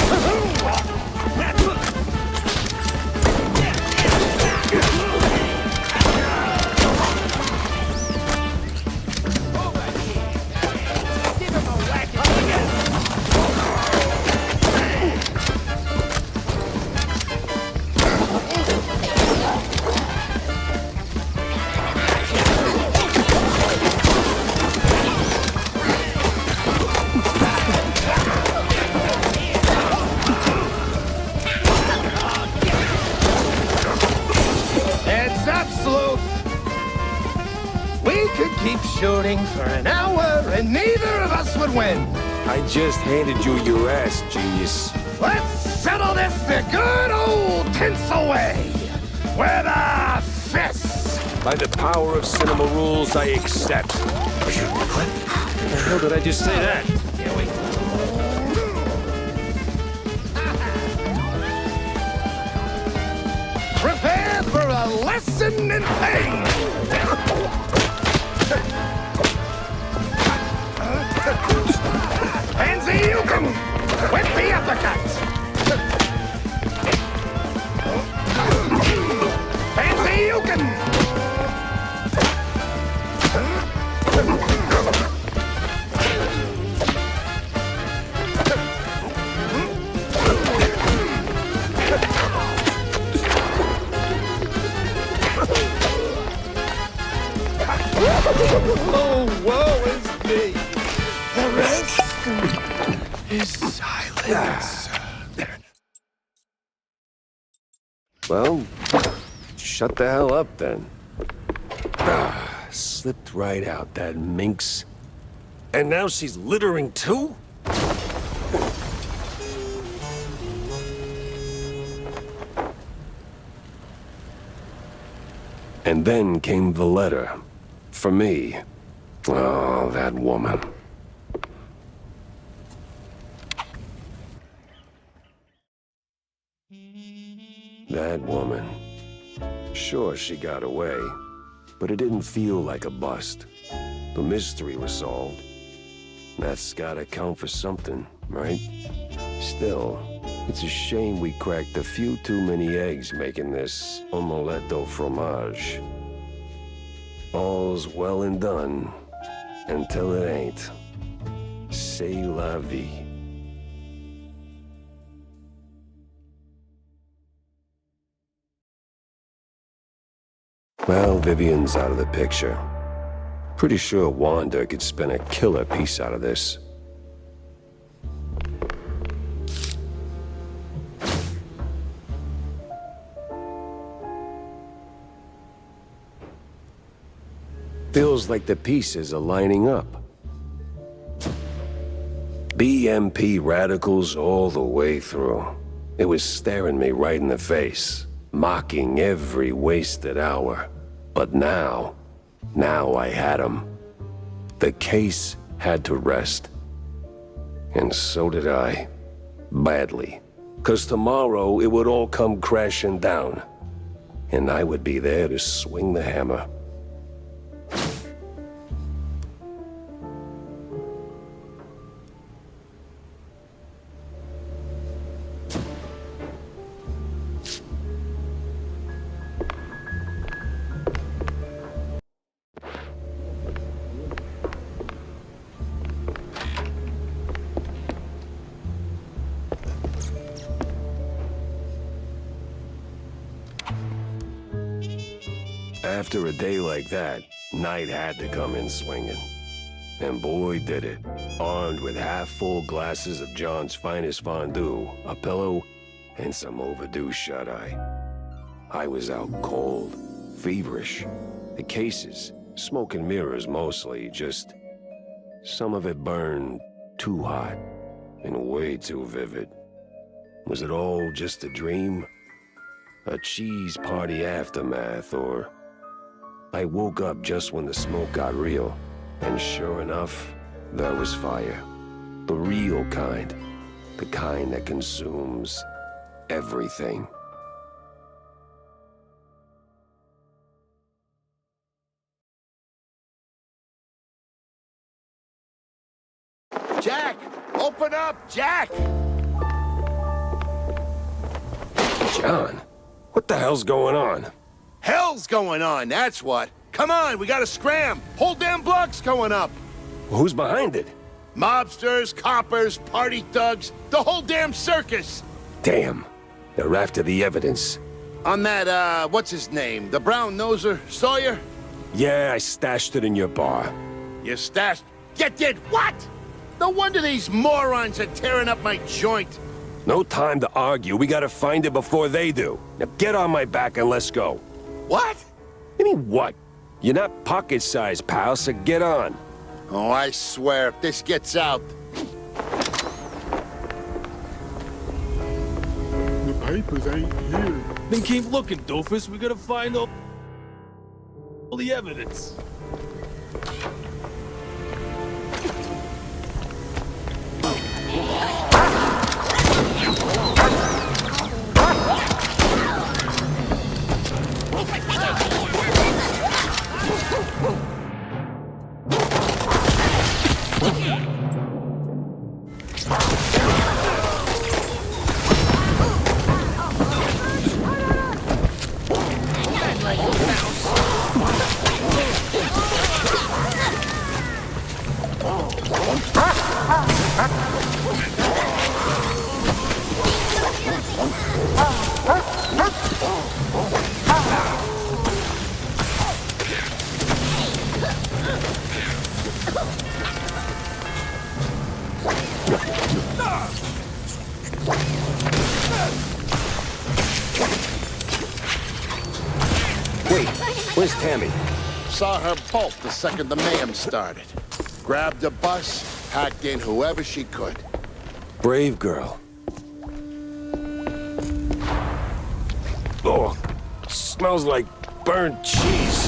It's absolute. We could keep shooting for an hour and neither of us would win. I just handed you your ass, genius. Let's settle this the good old tinsel way. With a fist. By the power of cinema rules, I accept. What the hell did I just say that? Here we go. Prepare for a lesson in pain! Pansy, you can whip the uppercut! Pansy, you can... Oh, woe is me! The rest is silence. Well, shut the hell up then. Slipped right out, that minx. And now she's littering too? And then came the letter. For me. Oh, that woman. That woman. Sure, she got away, but it didn't feel like a bust. The mystery was solved. That's gotta count for something, right? Still, it's a shame we cracked a few too many eggs making this omelette au fromage. All's well and done, until it ain't. C'est la vie. Well, Vivian's out of the picture. Pretty sure Wanda could spin a killer piece out of this. Feels like the pieces are lining up. BMP radicals all the way through. It was staring me right in the face, mocking every wasted hour. But now I had him. The case had to rest. And so did I. Badly. 'Cause tomorrow it would all come crashing down. And I would be there to swing the hammer. After a day like that, night had to come in swinging. And boy did it. Armed with half-full glasses of John's finest fondue, a pillow, and some overdue shut-eye. I was out cold, feverish. The cases, smoke and mirrors mostly, just... some of it burned too hot and way too vivid. Was it all just a dream? A cheese party aftermath, or... I woke up just when the smoke got real, and sure enough, there was fire. The real kind. The kind that consumes everything. Jack! Open up, Jack! John, what the hell's going on? Hell's going on, that's what. Come on, we gotta scram. Whole damn block's going up. Who's behind it? Mobsters, coppers, party thugs, the whole damn circus. Damn, they're after the evidence. On that, what's his name? The brown-noser, Sawyer? Yeah, I stashed it in your bar. You stashed... You did what? No wonder these morons are tearing up my joint. No time to argue. We gotta find it before they do. Now get on my back and let's go. What? I mean, what? You're not pocket-sized, pal, so get on. Oh, I swear, if this gets out... The papers ain't here. Then keep looking, doofus. We gotta find all the evidence. Wait, where's Tammy? Saw her bolt the second the mayhem started. Grabbed a bus, packed in whoever she could. Brave girl. Oh, smells like burnt cheese.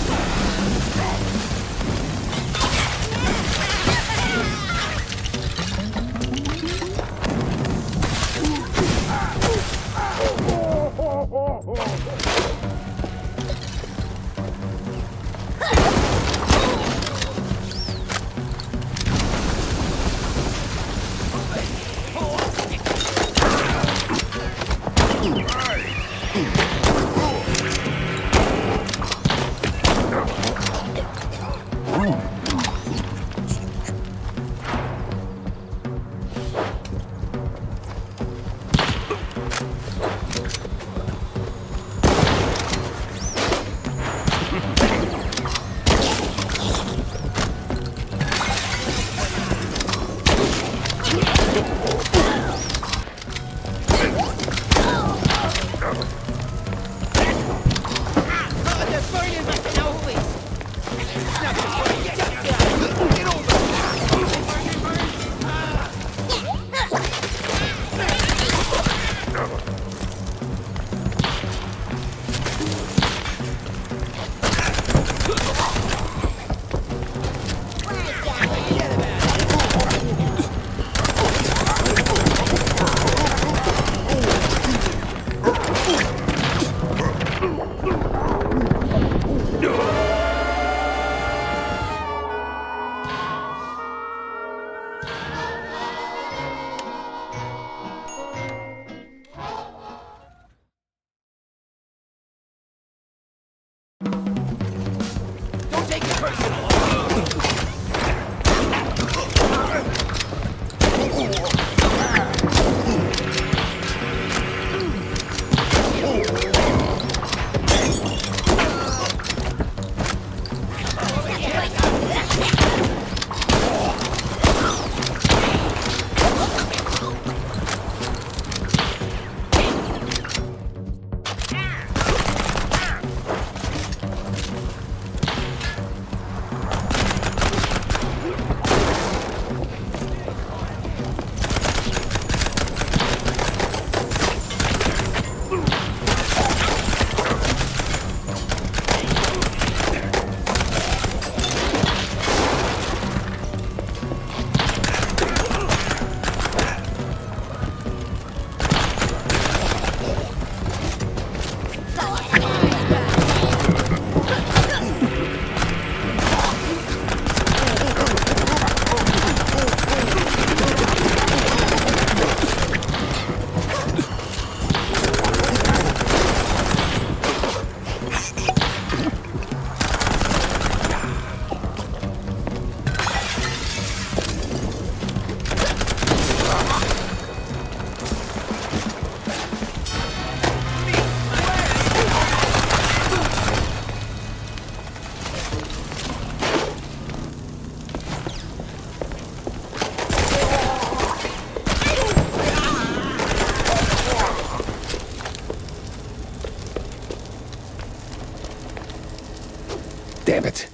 Damn it.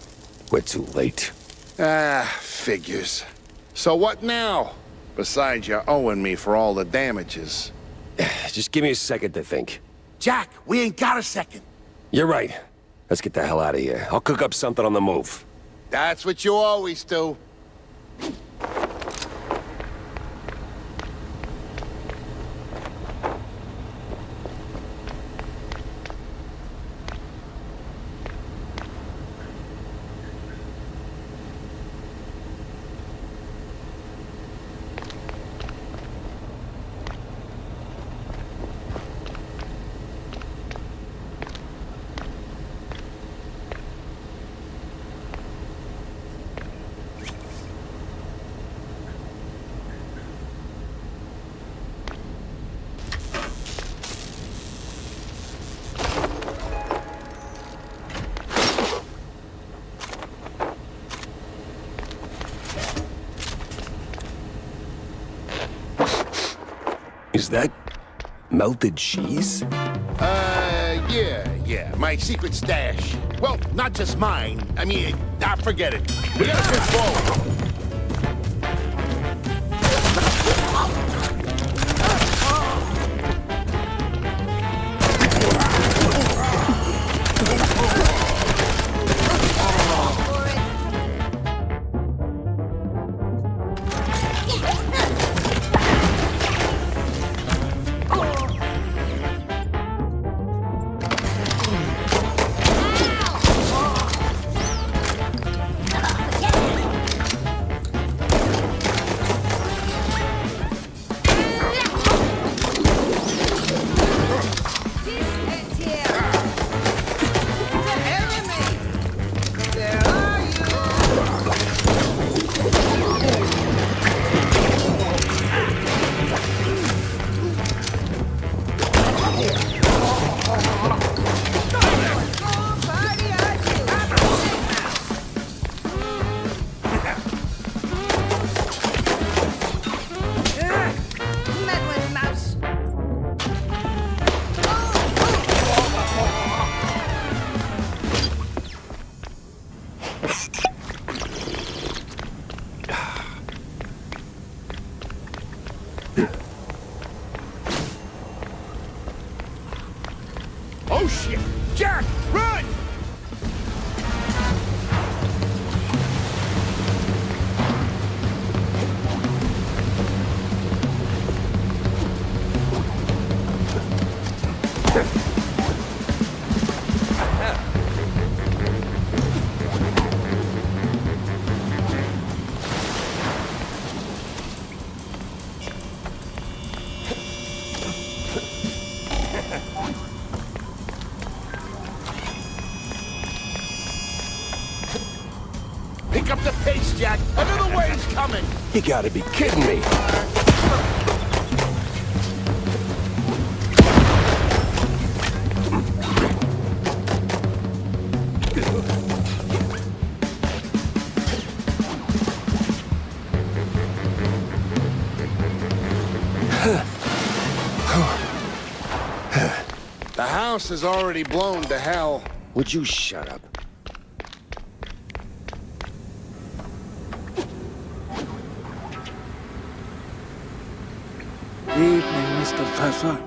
We're too late. Ah, figures. So what now? Besides, you're owing me for all the damages. Just give me a second to think. Jack, we ain't got a second. You're right. Let's get the hell out of here. I'll cook up something on the move. That's what you always do. Is that melted cheese? Yeah. My secret stash. Well, not just mine. I mean, forget it. We gotta push forward. Oh shit! Jack, run! Pick up the pace, Jack. Another wave's coming. You gotta be kidding me. The house is already blown to hell. Would you shut up? Evening, Mr. Pfeffer.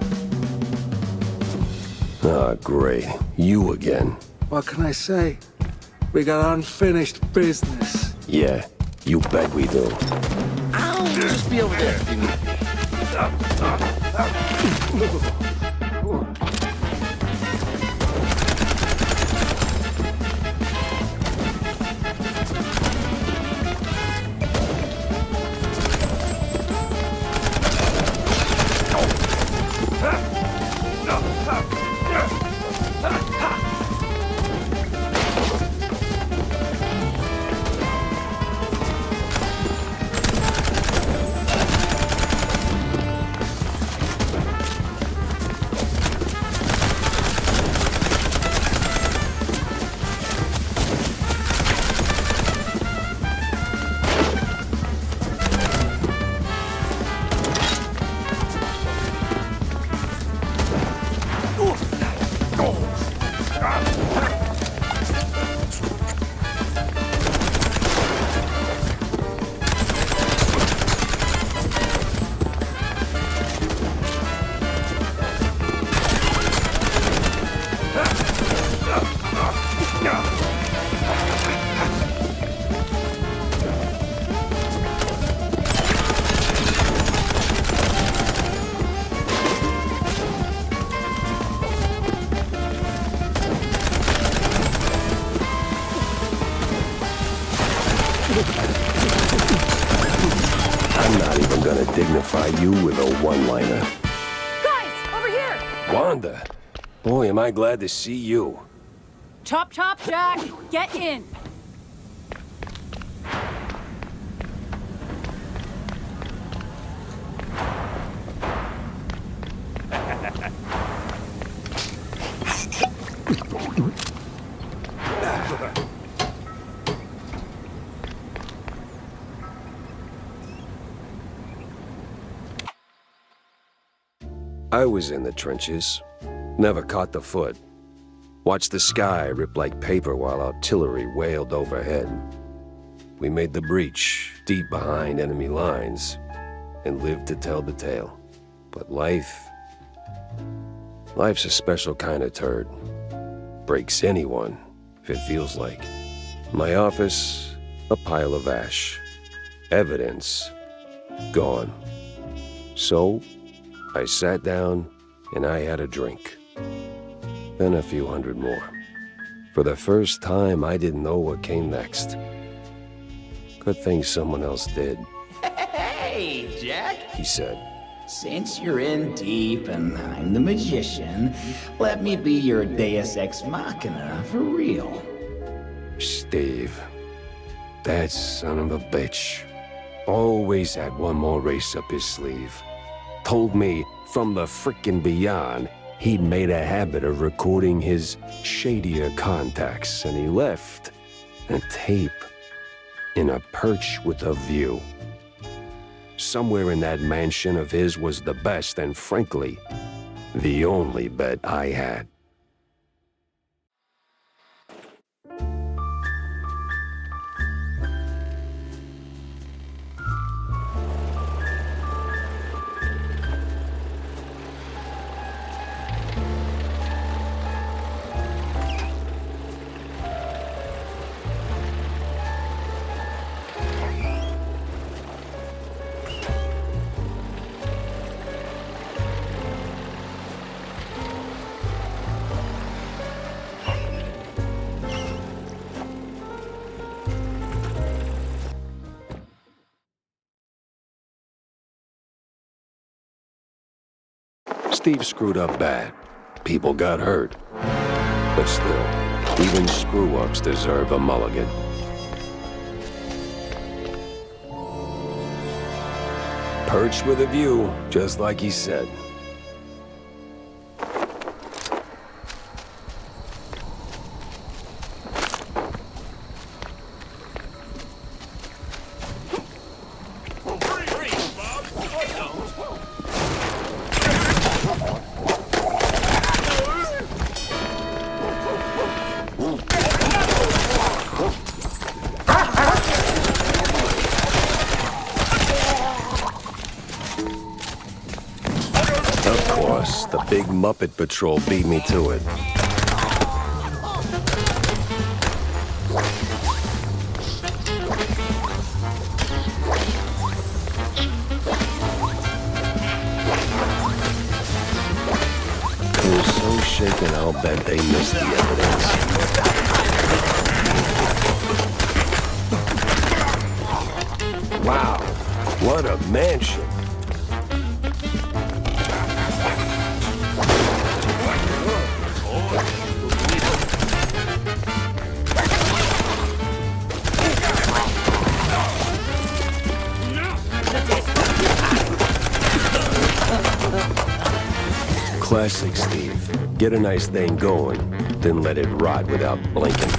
Ah, great. You again. What can I say? We got unfinished business. Yeah, you bet we do. I'll just be over there if you need me. with a one-liner. Guys, over here! Wanda! Boy, am I glad to see you. Chop, chop, Jack! Get in! I was in the trenches. Never caught the foot. Watched the sky rip like paper while artillery wailed overhead. We made the breach deep behind enemy lines and lived to tell the tale. But life's a special kind of turd. Breaks anyone if it feels like. My office, a pile of ash. Evidence, gone. So, I sat down and I had a drink. Then a few hundred more. For the first time, I didn't know what came next. Good thing someone else did, Hey, Jack. he said. Since you're in deep and I'm the magician, let me be your deus ex machina for real. Steve, that son of a bitch, always had one more race up his sleeve. Told me from the frickin' beyond he'd made a habit of recording his shadier contacts, and he left a tape in a perch with a view. Somewhere in that mansion of his was the best and, frankly, the only bet I had. Steve screwed up bad. People got hurt. But still, even screw-ups deserve a mulligan. Perched with a view, just like he said. The big Muppet Patrol beat me to it. They were so shaken, I'll bet they missed the evidence. Wow, what a mansion. Classic Steve. Get a nice thing going, then let it rot without blinking.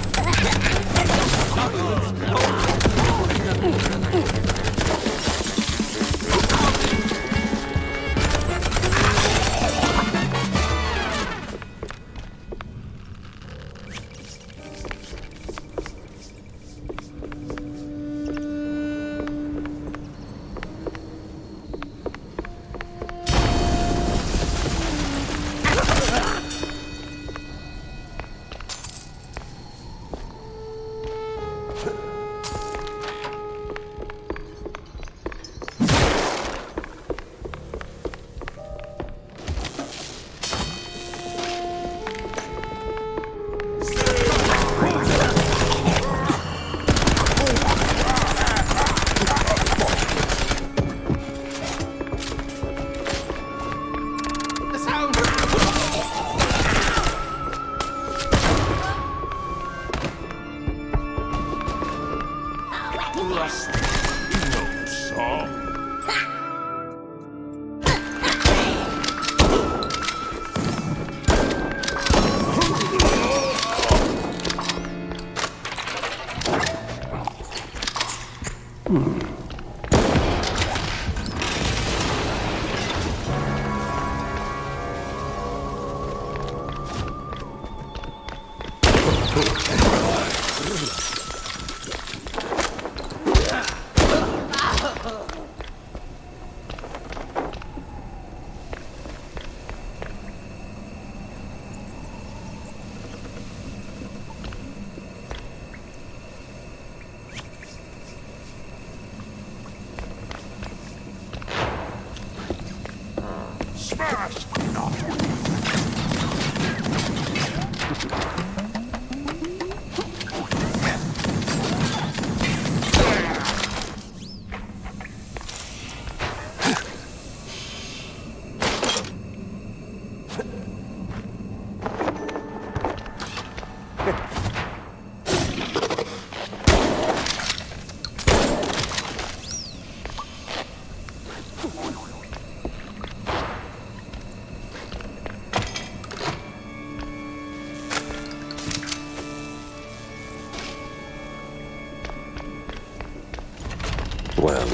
smashed!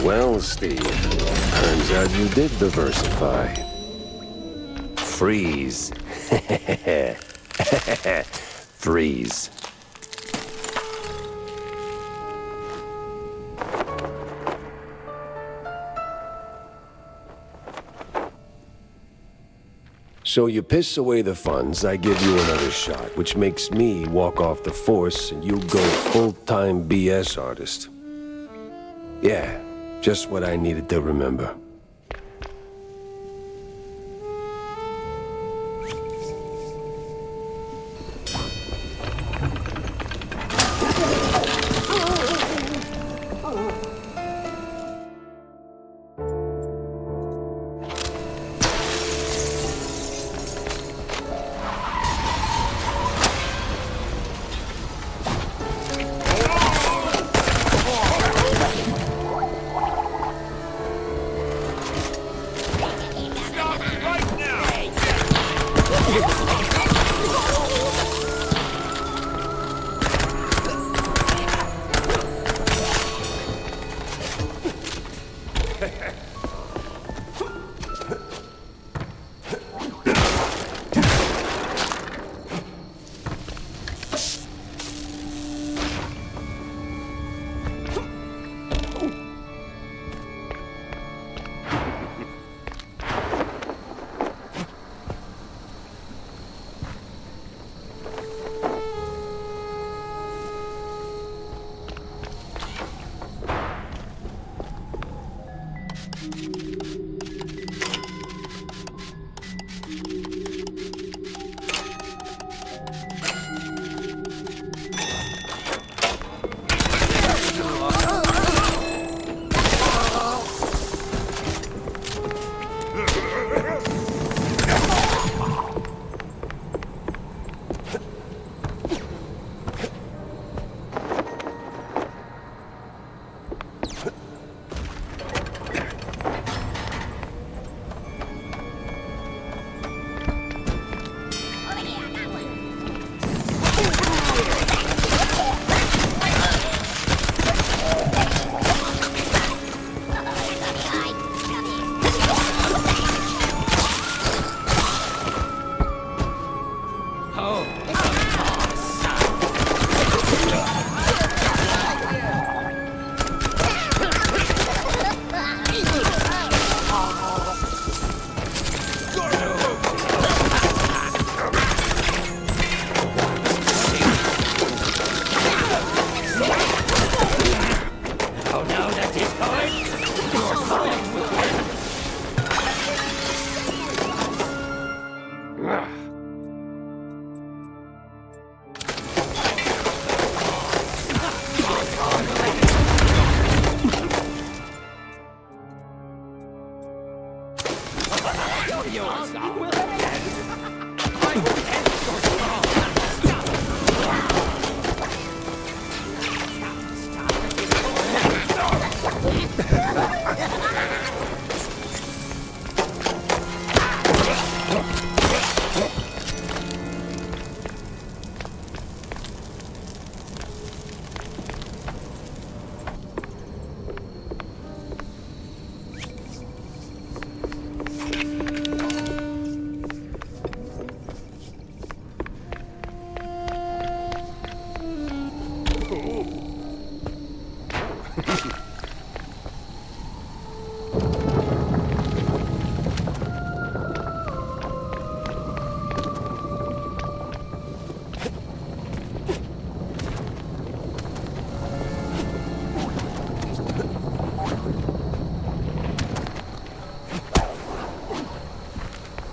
Well, Steve. Turns out you did diversify. Freeze. Freeze. So you piss away the funds, I give you another shot, which makes me walk off the force and you go full-time BS artist. Yeah, just what I needed to remember.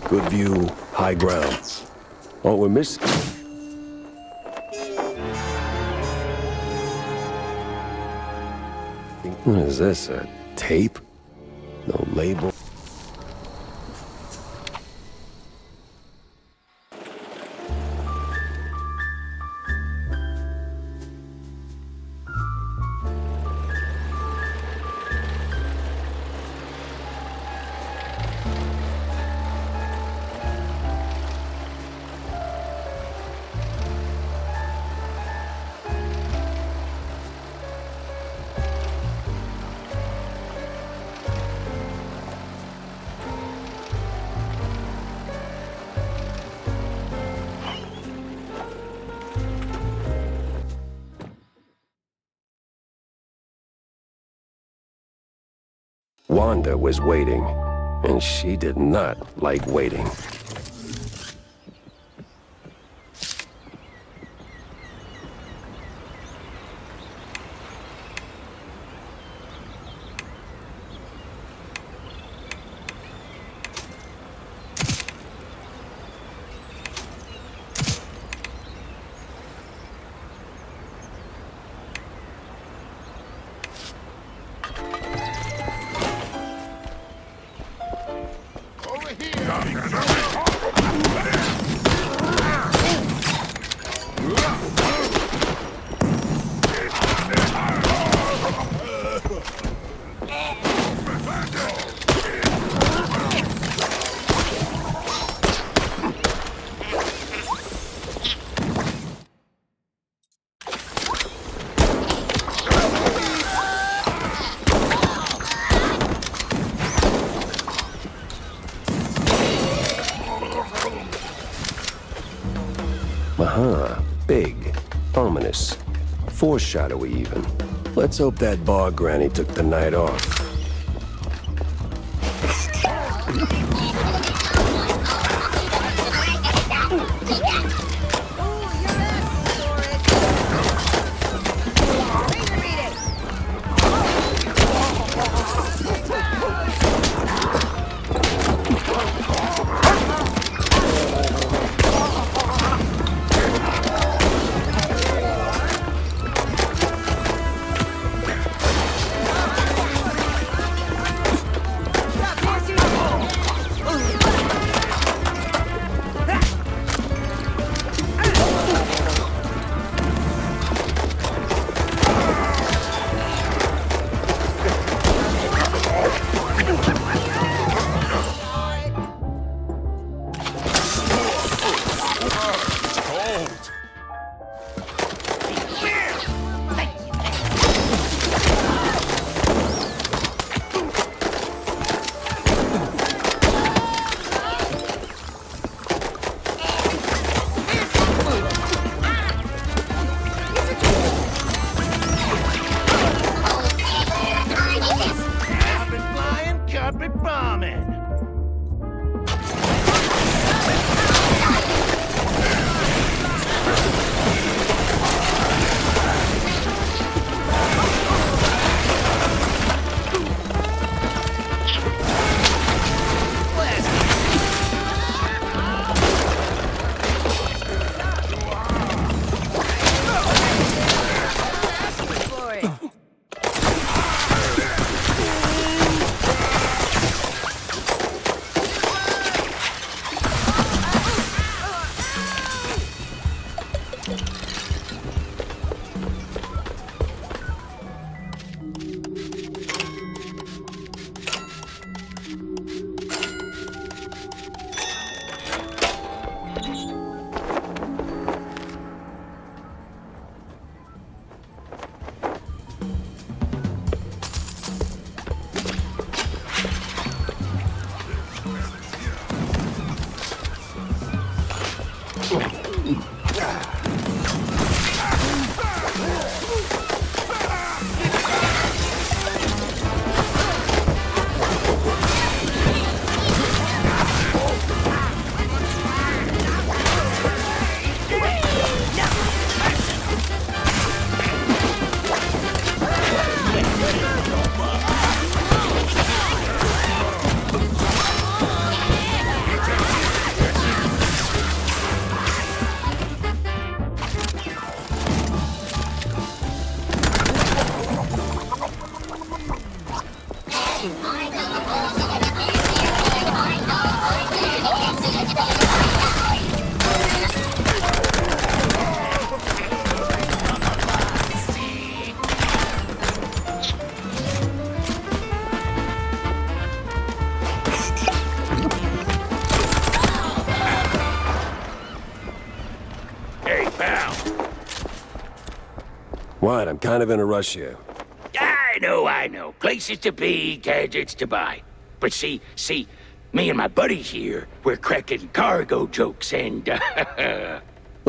Good view, high ground. All we're missing... What is this, a tape? No label? Wanda was waiting, and she did not like waiting. Big, ominous, foreshadowy even. Let's hope that bar granny took the night off. What? I'm kind of in a rush here. I know. Places to be, gadgets to buy. But see, me and my buddies here, we're cracking cargo jokes and, Let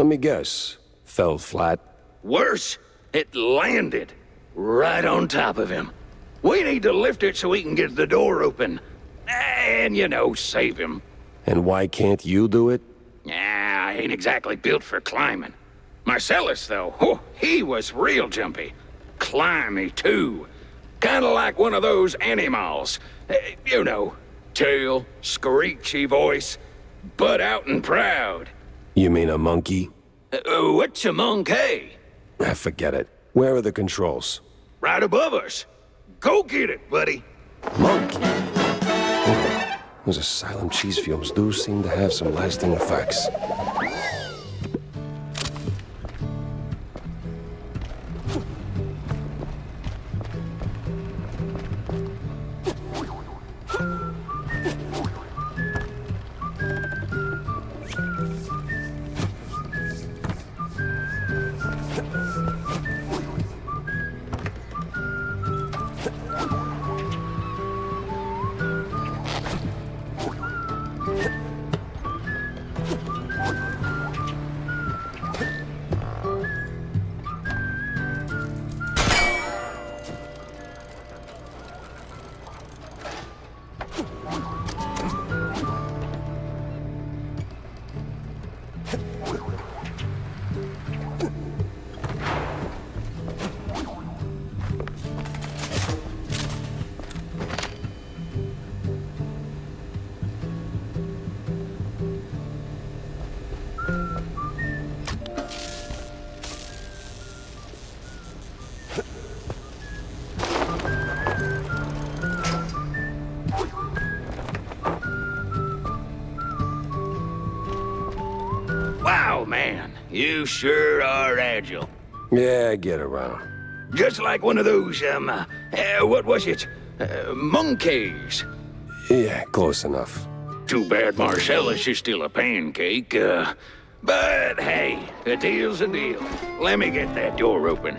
me guess. Fell flat. Worse, it landed right on top of him. We need to lift it so we can get the door open. And, save him. And why can't you do it? I ain't exactly built for climbing. Marcellus, though, he was real jumpy. Climby, too. Kinda like one of those animals. Tail, screechy voice, butt out and proud. You mean a monkey? What's a monkey? Forget it. Where are the controls? Right above us. Go get it, buddy. Monkey? Those asylum cheese fumes do seem to have some lasting effects. Wow, man, you sure are agile. Yeah, I get around. Just like one of those, what was it? Monkeys. Yeah, close enough. Too bad Marcellus is still a pancake, but hey, a deal's a deal. Let me get that door open.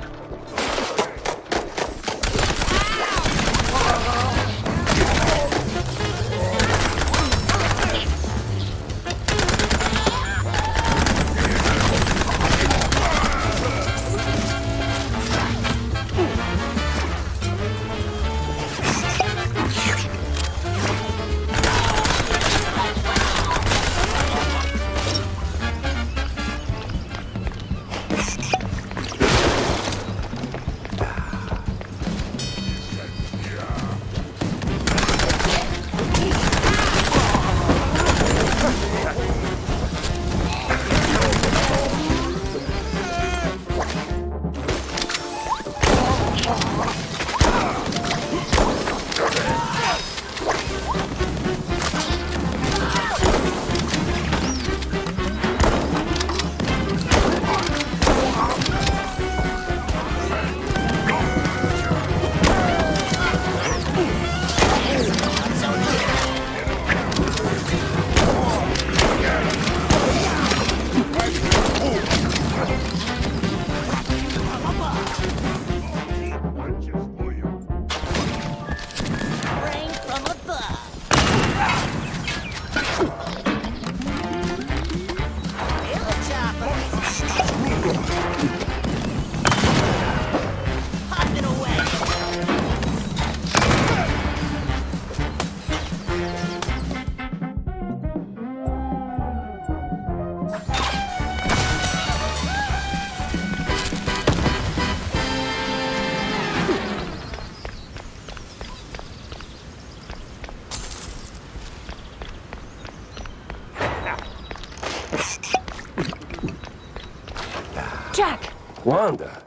Jack! Wanda.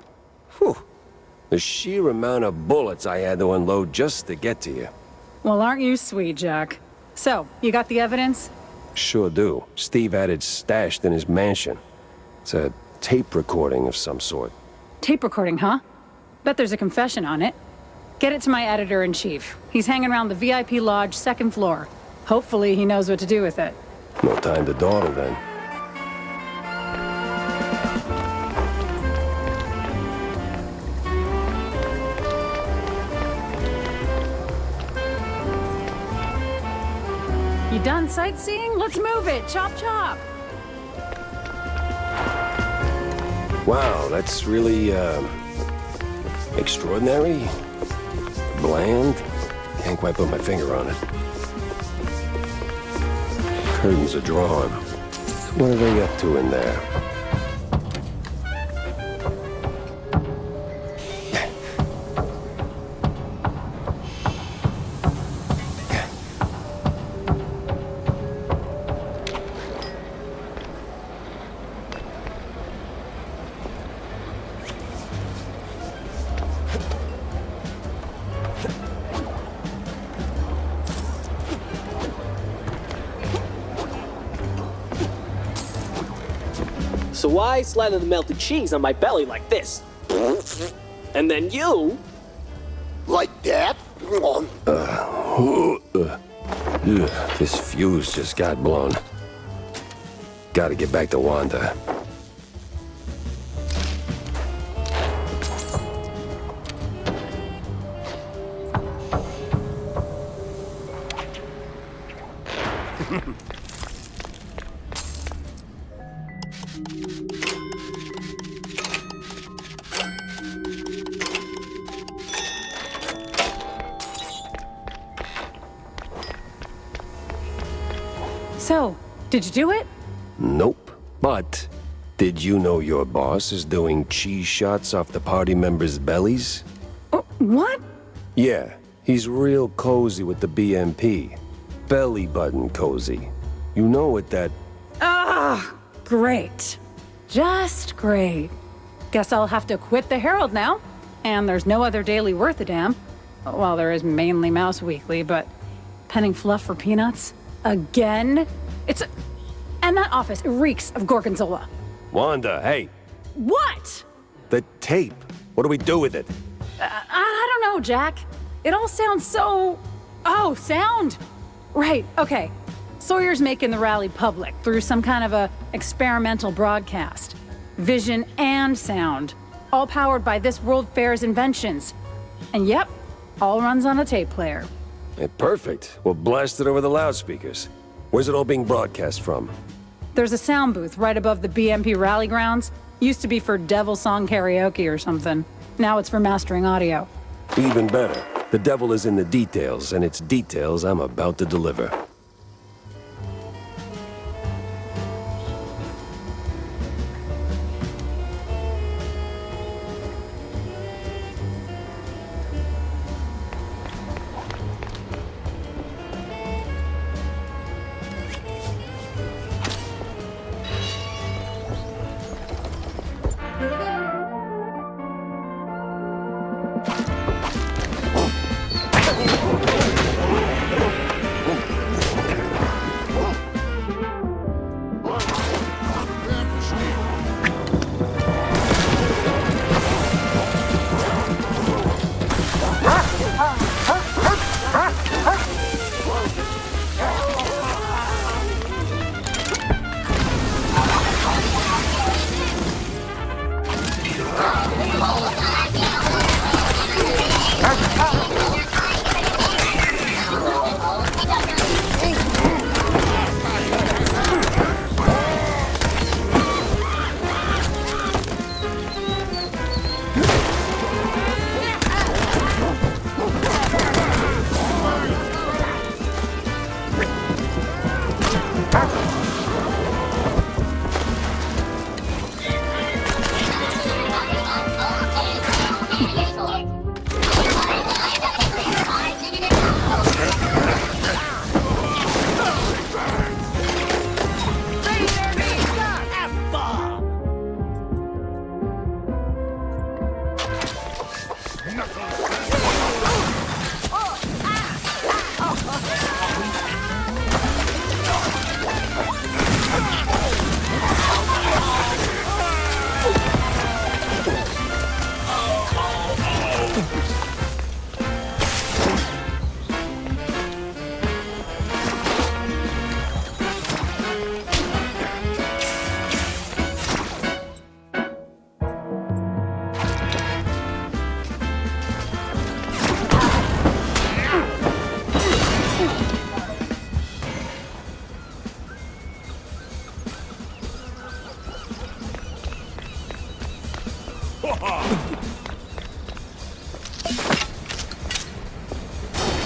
Whew. The sheer amount of bullets I had to unload just to get to you. Well, aren't you sweet, Jack? So, you got the evidence? Sure do. Steve had it stashed in his mansion. It's a tape recording of some sort. Tape recording, huh? Bet there's a confession on it. Get it to my editor-in-chief. He's hanging around the VIP lodge, second floor. Hopefully he knows what to do with it. No time to dawdle then. You done sightseeing? Let's move it. Chop, chop. Wow, that's really, extraordinary. Bland. Can't quite put my finger on it. Curtains are drawn. What are they up to in there? So I slather the melted cheese on my belly like this. And then you... Like that? This fuse just got blown. Gotta get back to Wanda. So, did you do it? Nope. But, did you know your boss is doing cheese shots off the party members' bellies? What? Yeah, he's real cozy with the BMP. Belly button cozy. You know what that... Ah, great. Just great. Guess I'll have to quit the Herald now. And there's no other daily worth a damn. Well, there is mainly Mouse Weekly, but penning fluff for peanuts? Again? And that office reeks of gorgonzola. Wanda, hey. What? The tape. What do we do with it? I don't know, Jack. It all sounds so... Oh, sound? Right, okay. Sawyer's making the rally public through some kind of a experimental broadcast. Vision and sound. All powered by this World Fair's inventions. And yep, all runs on a tape player. Hey, perfect. We'll blast it over the loudspeakers. Where's it all being broadcast from? There's a sound booth right above the BMP rally grounds. Used to be for Devil Song karaoke or something. Now it's for mastering audio. Even better. The devil is in the details, and it's details I'm about to deliver.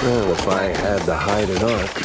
Well, if I had the hidden arc.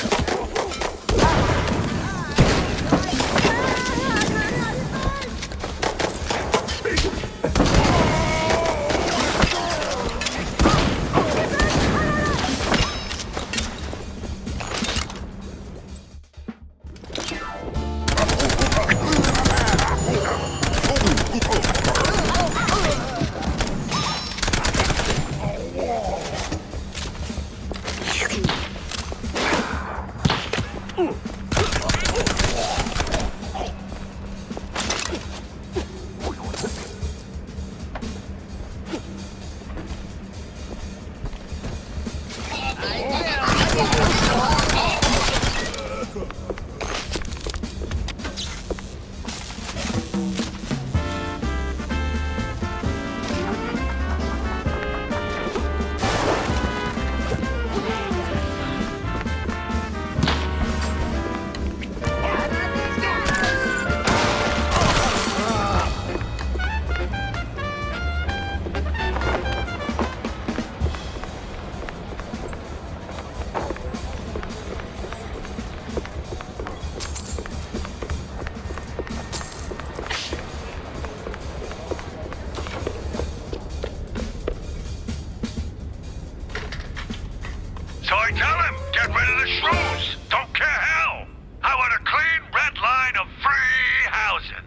So I tell him, get rid of the shrews. Don't care how. I want a clean red line of free housing.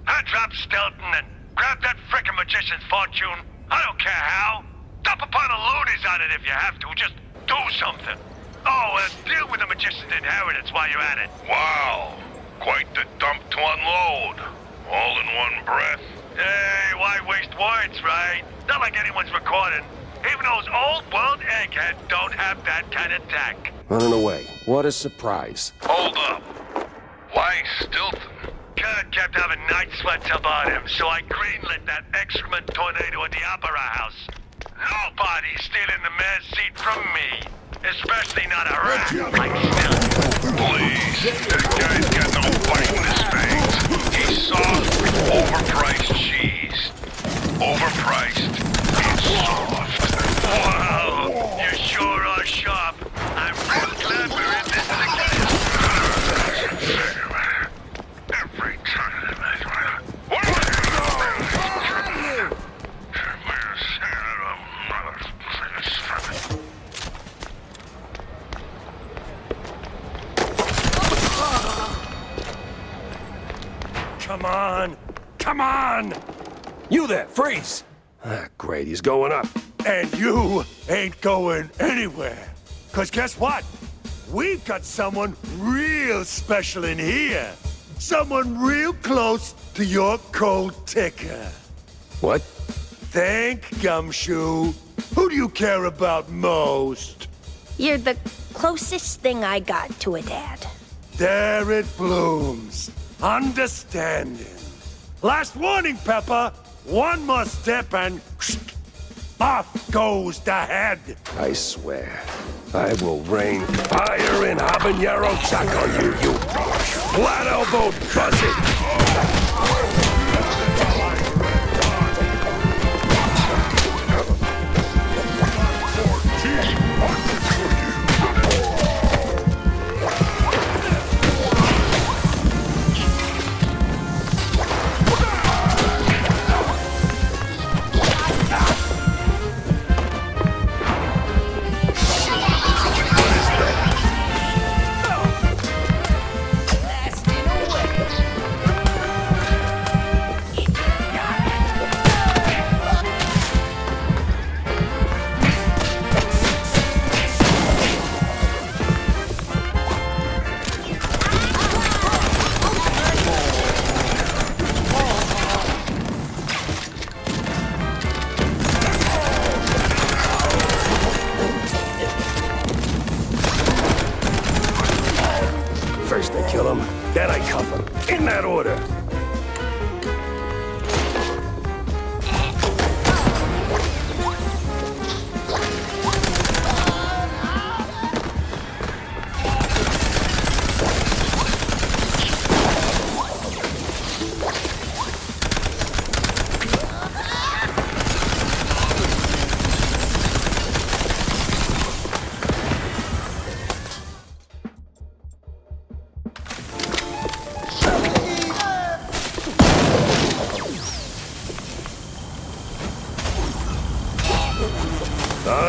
I drop Stelton and grab that frickin' magician's fortune. I don't care how. Dump upon the loonies on it if you have to. Just do something. Oh, deal with the magician's inheritance while you're at it. Wow. Quite the dump to unload. All in one breath. Hey, why waste words, right? Not like anyone's recording. Even those old world eggheads don't have that kind of tact. Running away. What a surprise. Hold up. Why Stilton? Kurt kept having night sweats about him, so I greenlit that excrement tornado at the Opera House. Nobody's stealing the mayor's seat from me. Especially not a rat like Stilton. Please, that guy's got no bite in his veins. He's soft with overpriced cheese. Overpriced and soft. Wow, you sure are sharp. I'm real glad we're in this together. Every time. Come on! Come on! You there, freeze! Ah, great, he's going up. And you ain't going anywhere. 'Cause guess what? We've got someone real special in here. Someone real close to your cold ticker. What? Think, Gumshoe. Who do you care about most? You're the closest thing I got to a dad. There it blooms. Understanding. Last warning, Pepper. One more step and off goes the head. I swear, I will rain fire and habanero chuck on you, you flat-elbowed buzzard. First I kill him, then I cuff him. In that order.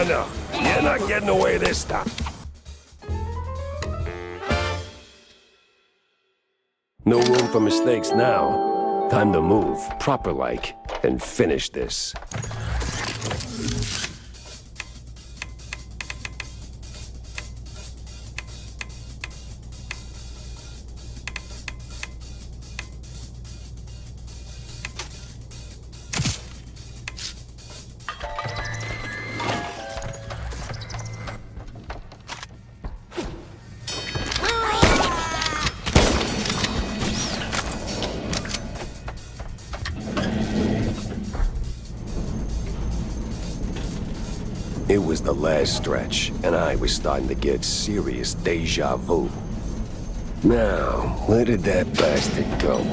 no. You're not getting away this time. No room for mistakes now. Time to move, proper-like, and finish this. It was the last stretch, and I was starting to get serious deja vu. Now, where did that bastard go?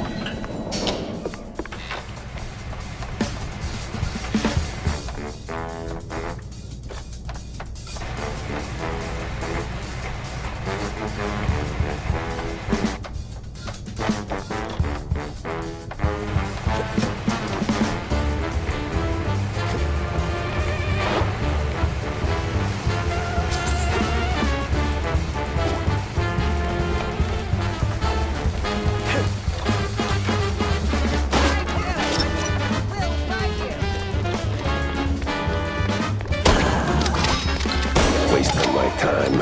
Wasting my time.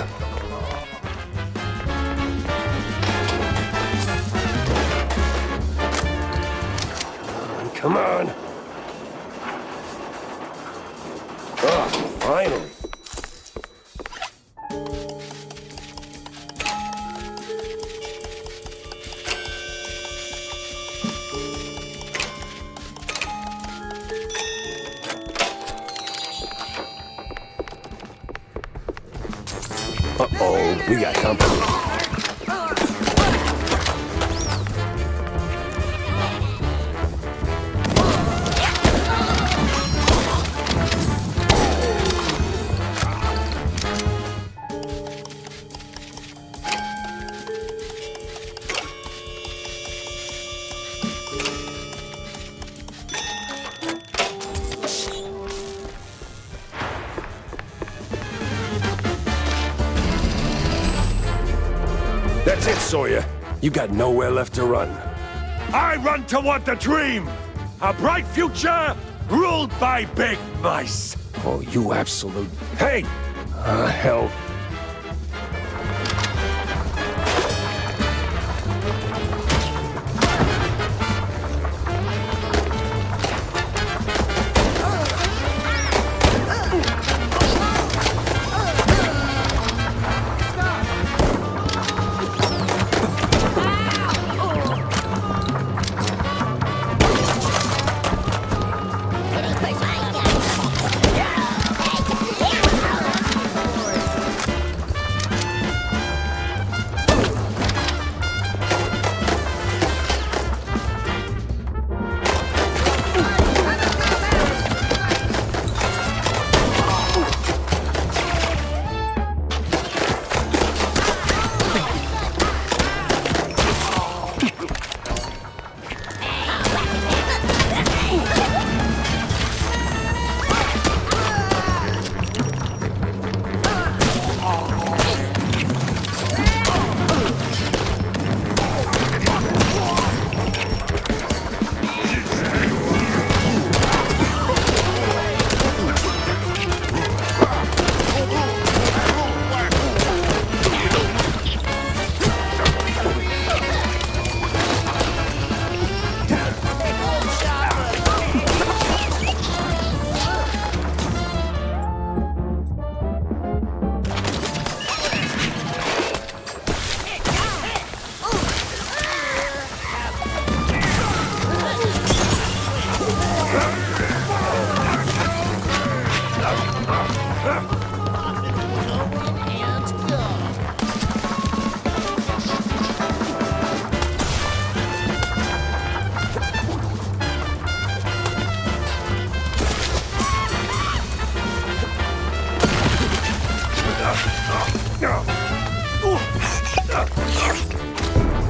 Come on. Oh, finally. Uh-oh, we got company. That's it, Sawyer. You got nowhere left to run. I run toward the dream! A bright future ruled by big mice! Oh, you absolute... Hey! Hell.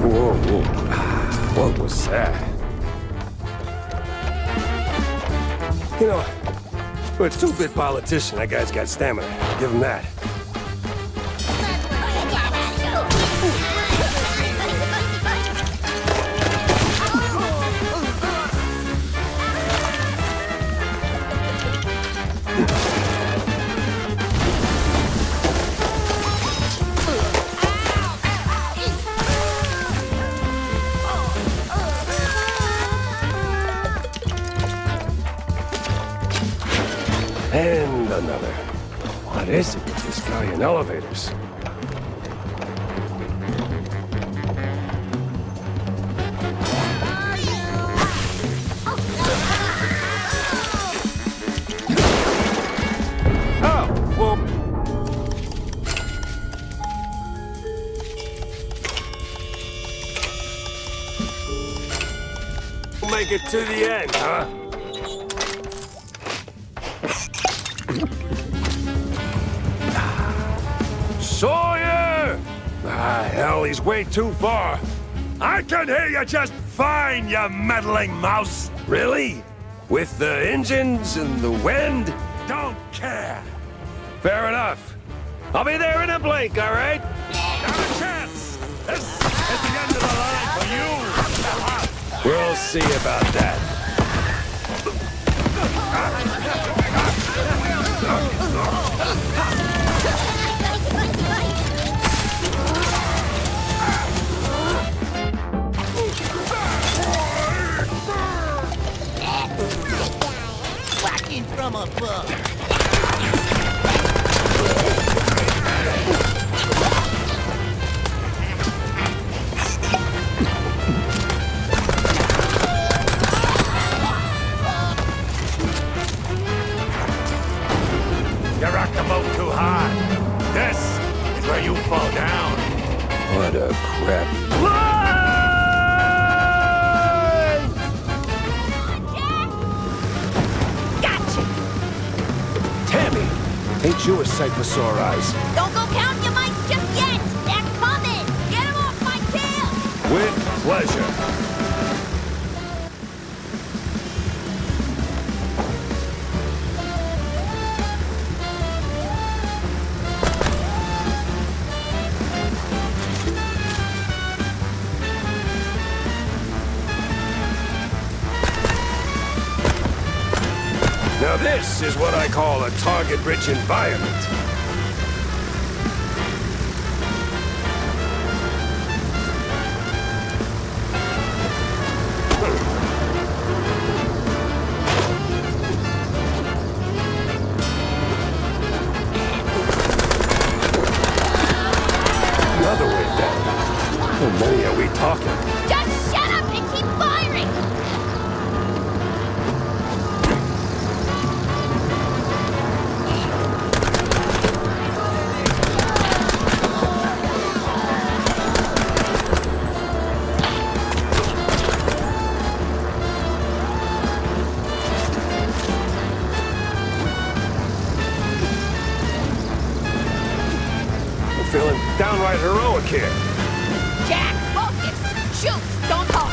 Whoa, whoa. What was that? You know, For a two-bit politician, that guy's got stamina. Give him that. And another. What is it with this guy in elevators? Oh, well... We'll make it to the end, huh? Sawyer! Ah, hell, he's way too far. I can hear you just fine, you meddling mouse. Really? With the engines and the wind? Don't care. Fair enough. I'll be there in a blink, all right? Not a chance. This is the end of the line for you. We'll see about that. Whacking from above. You rock the boat too hard. This is where you fall down. What a crap. Gotcha! Tammy! Ain't you a sight for sore eyes? Don't go counting your mics just yet! They're coming! Get them off my tail! With pleasure. Now this is what I call a target-rich environment. Another way down. How many are we talking? Just shut up and keep firing! Feeling downright heroic here. Jack, focus! Shoot! Don't talk!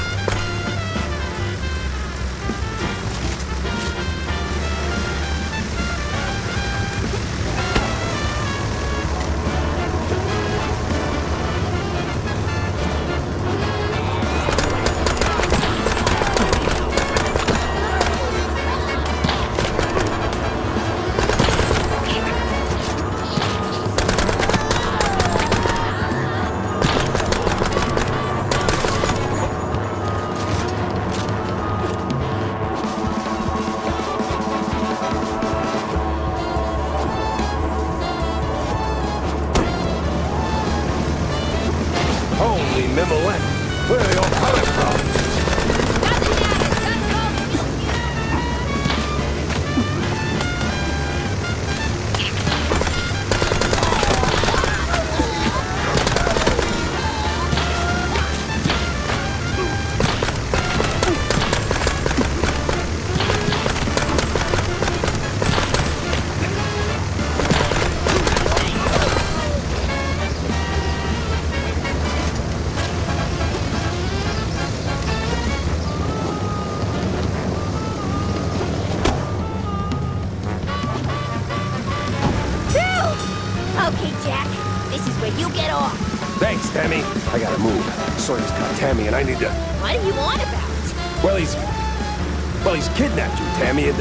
Holy Mimolette, where are you all coming from? I gotta move. Sawyer's caught Tammy, and I need to... What do you want about? Well, he's kidnapped you, Tammy, and...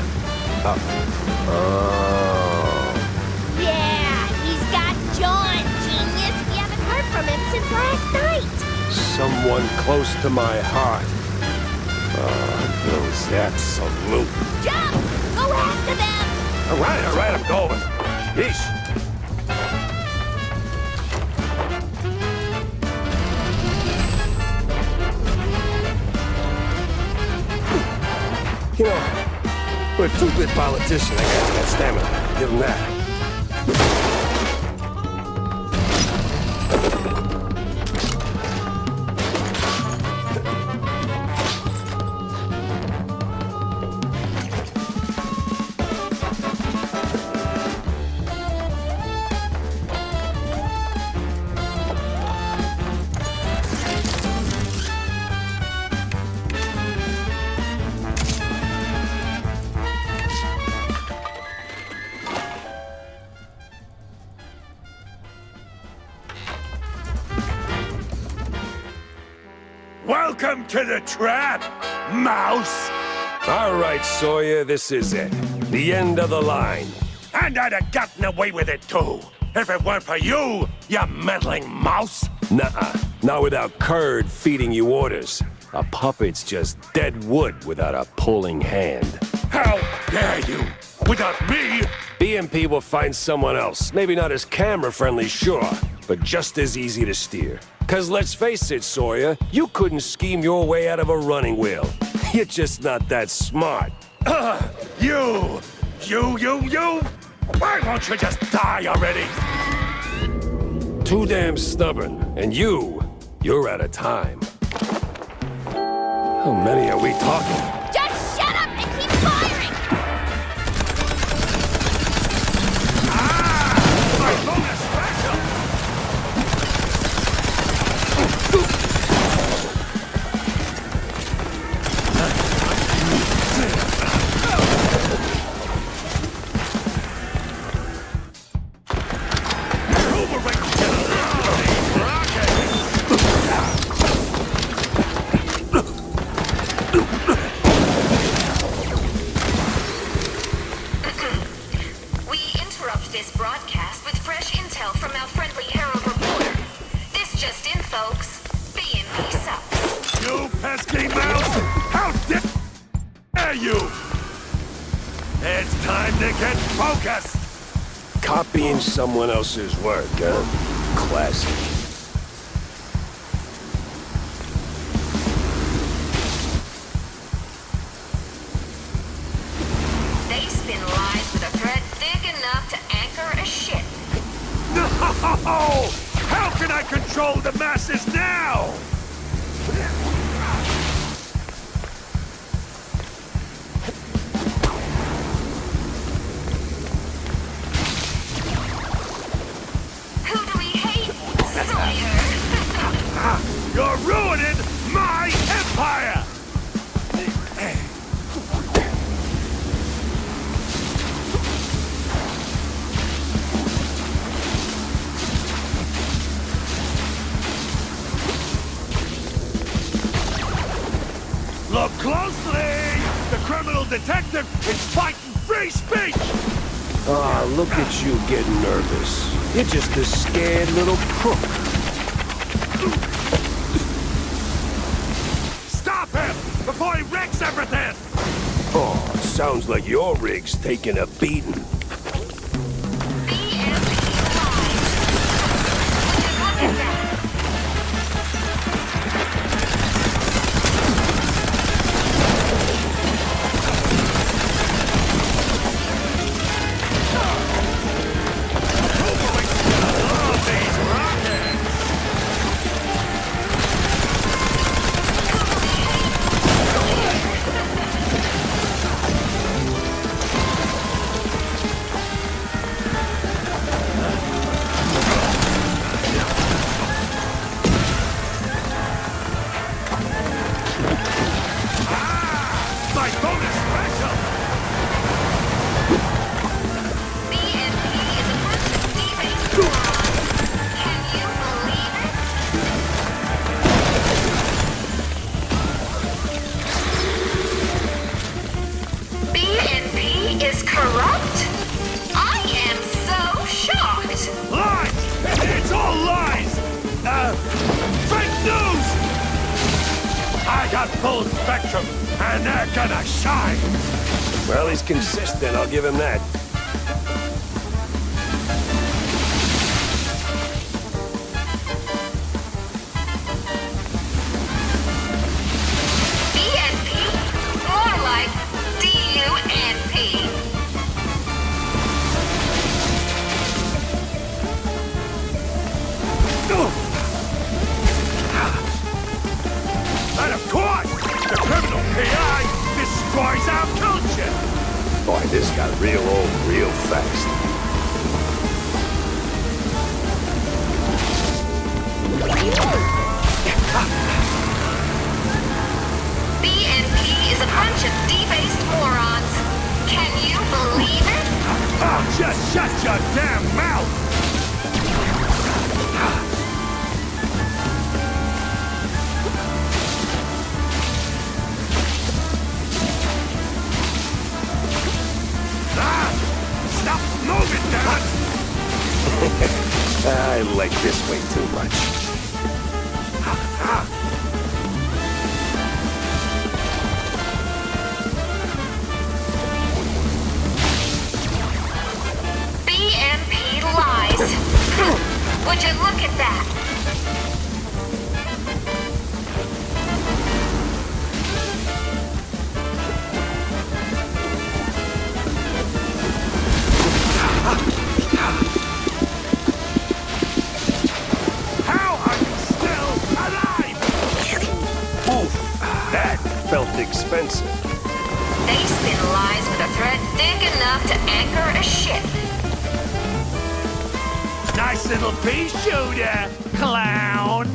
Yeah, he's got John, genius. We haven't heard from him since last night. Someone close to my heart. Those absolute... Jump! Go after them! All right, I'm going. Yeesh. You know, for a two-bit politician, I got that stamina. Give him that. Welcome to the trap, mouse! All right, Sawyer, this is it. The end of the line. And I'd have gotten away with it, too, if it weren't for you, you meddling mouse! Nuh-uh. Not without Curd feeding you orders. A puppet's just dead wood without a pulling hand. How dare you! Without me! BMP will find someone else. Maybe not as camera-friendly, sure, but just as easy to steer. 'Cause let's face it, Sawyer, you couldn't scheme your way out of a running wheel. You're just not that smart. You! Why won't you just die already? Too damn stubborn. And you're out of time. How many are we talking? Just shut up and keep firing! My bonus special! Copying someone else's work, huh? Classic. They spin lies with a thread thick enough to anchor a ship. No! How can I control the masses now? You're ruining my empire! Look closely! The criminal detective is fighting free speech! Ah, look at you getting nervous. You're just a scared little crook. Stop him! Before he wrecks everything! Oh, sounds like your rig's taking a beating. got full spectrum, and they're gonna shine. Well, he's consistent, I'll give him that. BNP? More like DUNP. And of course, the criminal PI destroys our culture. Boy, this got real old real fast. BNP is a bunch of debased morons. Can you believe it? Oh, just shut your damn mouth! Stop moving, Dad! I like this way too much. BNP lies. Would you look at that? Felt expensive. They spin lies with a thread thick enough to anchor a ship. Nice little pea shooter, clown!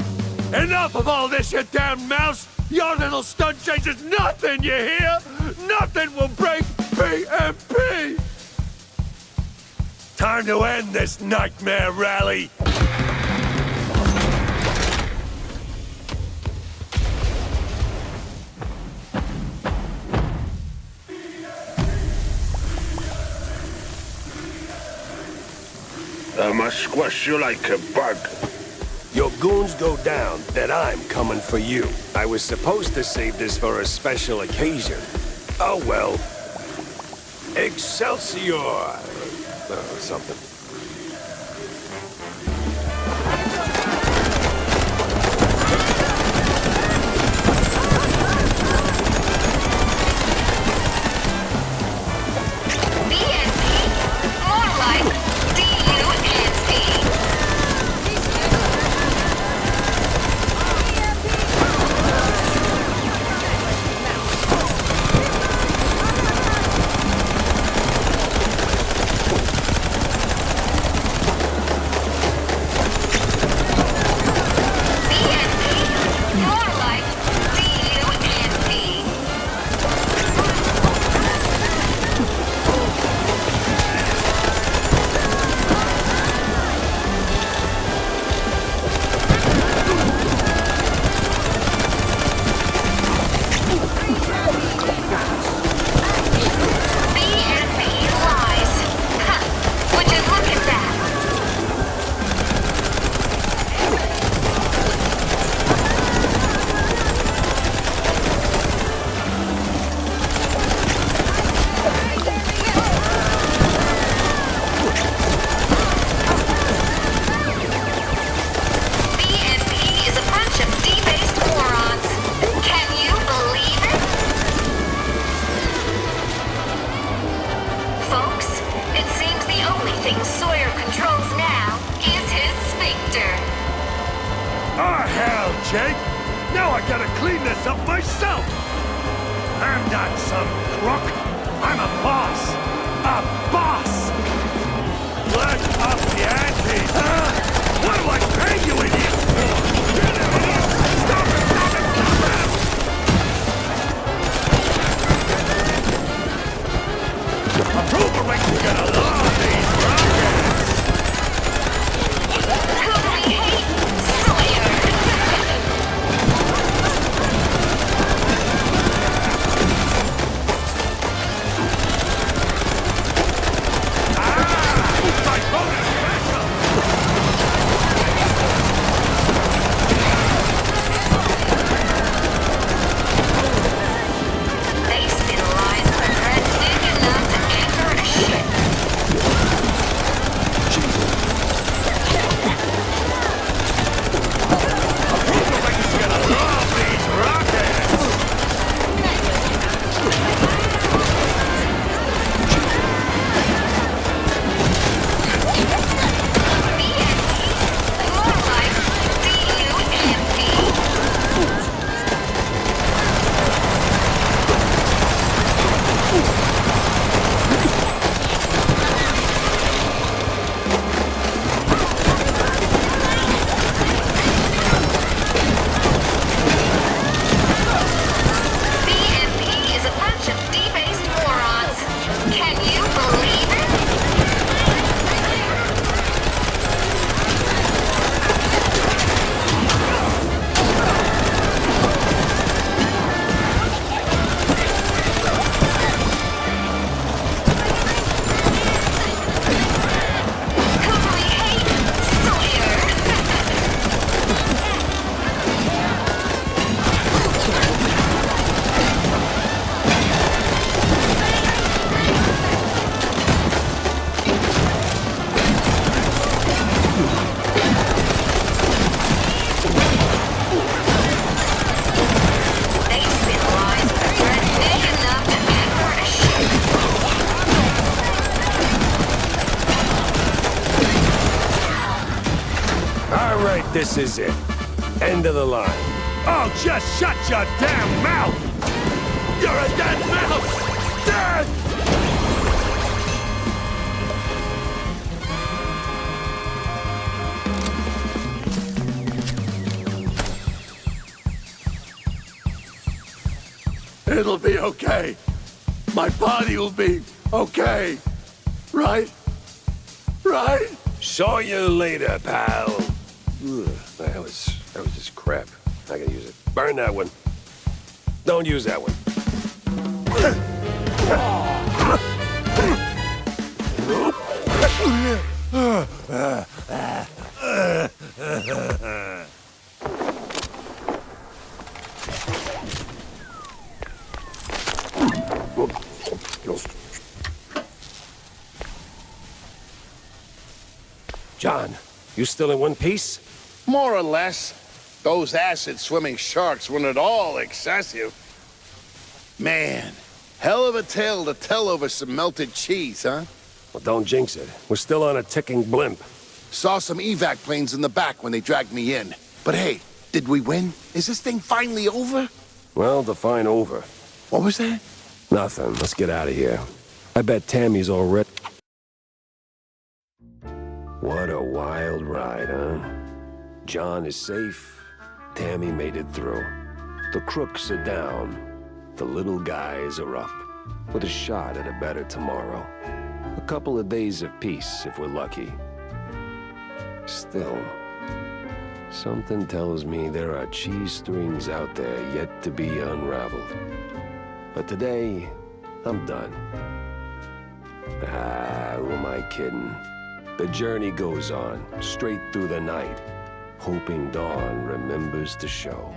Enough of all this, you damn mouse! Your little stunt changes nothing, you hear? Nothing will break BNP! Time to end this nightmare rally! I must squash you like a bug. Your goons go down, then I'm coming for you. I was supposed to save this for a special occasion. Oh well. Excelsior! Something. Jake. Now I gotta clean this up myself. I'm not some crook. I'm a boss. A boss. Let's up the ante, huh? What do I pay you idiots for? Stop it! Stop it! Stop it! Approval rates are gonna love these rockets. This is it. End of the line. Oh, just shut your damn mouth! You're a dead mouse! Dead! It'll be okay. My body will be okay. Right? Right? Saw you later, pal. Ugh, that was just crap. I can use it. Burn that one. Don't use that one. John, you still in one piece? More or less. Those acid-swimming sharks weren't at all excessive. Man, hell of a tale to tell over some melted cheese, huh? Well, don't jinx it. We're still on a ticking blimp. Saw some evac planes in the back when they dragged me in. But hey, did we win? Is this thing finally over? Well, define over. What was that? Nothing. Let's get out of here. I bet Tammy's already... What a wild ride, huh? John is safe. Tammy made it through. The crooks are down. The little guys are up. With a shot at a better tomorrow. A couple of days of peace, if we're lucky. Still, something tells me there are cheese strings out there yet to be unraveled. But today, I'm done. Ah, who am I kidding? The journey goes on, straight through the night, hoping dawn remembers to show.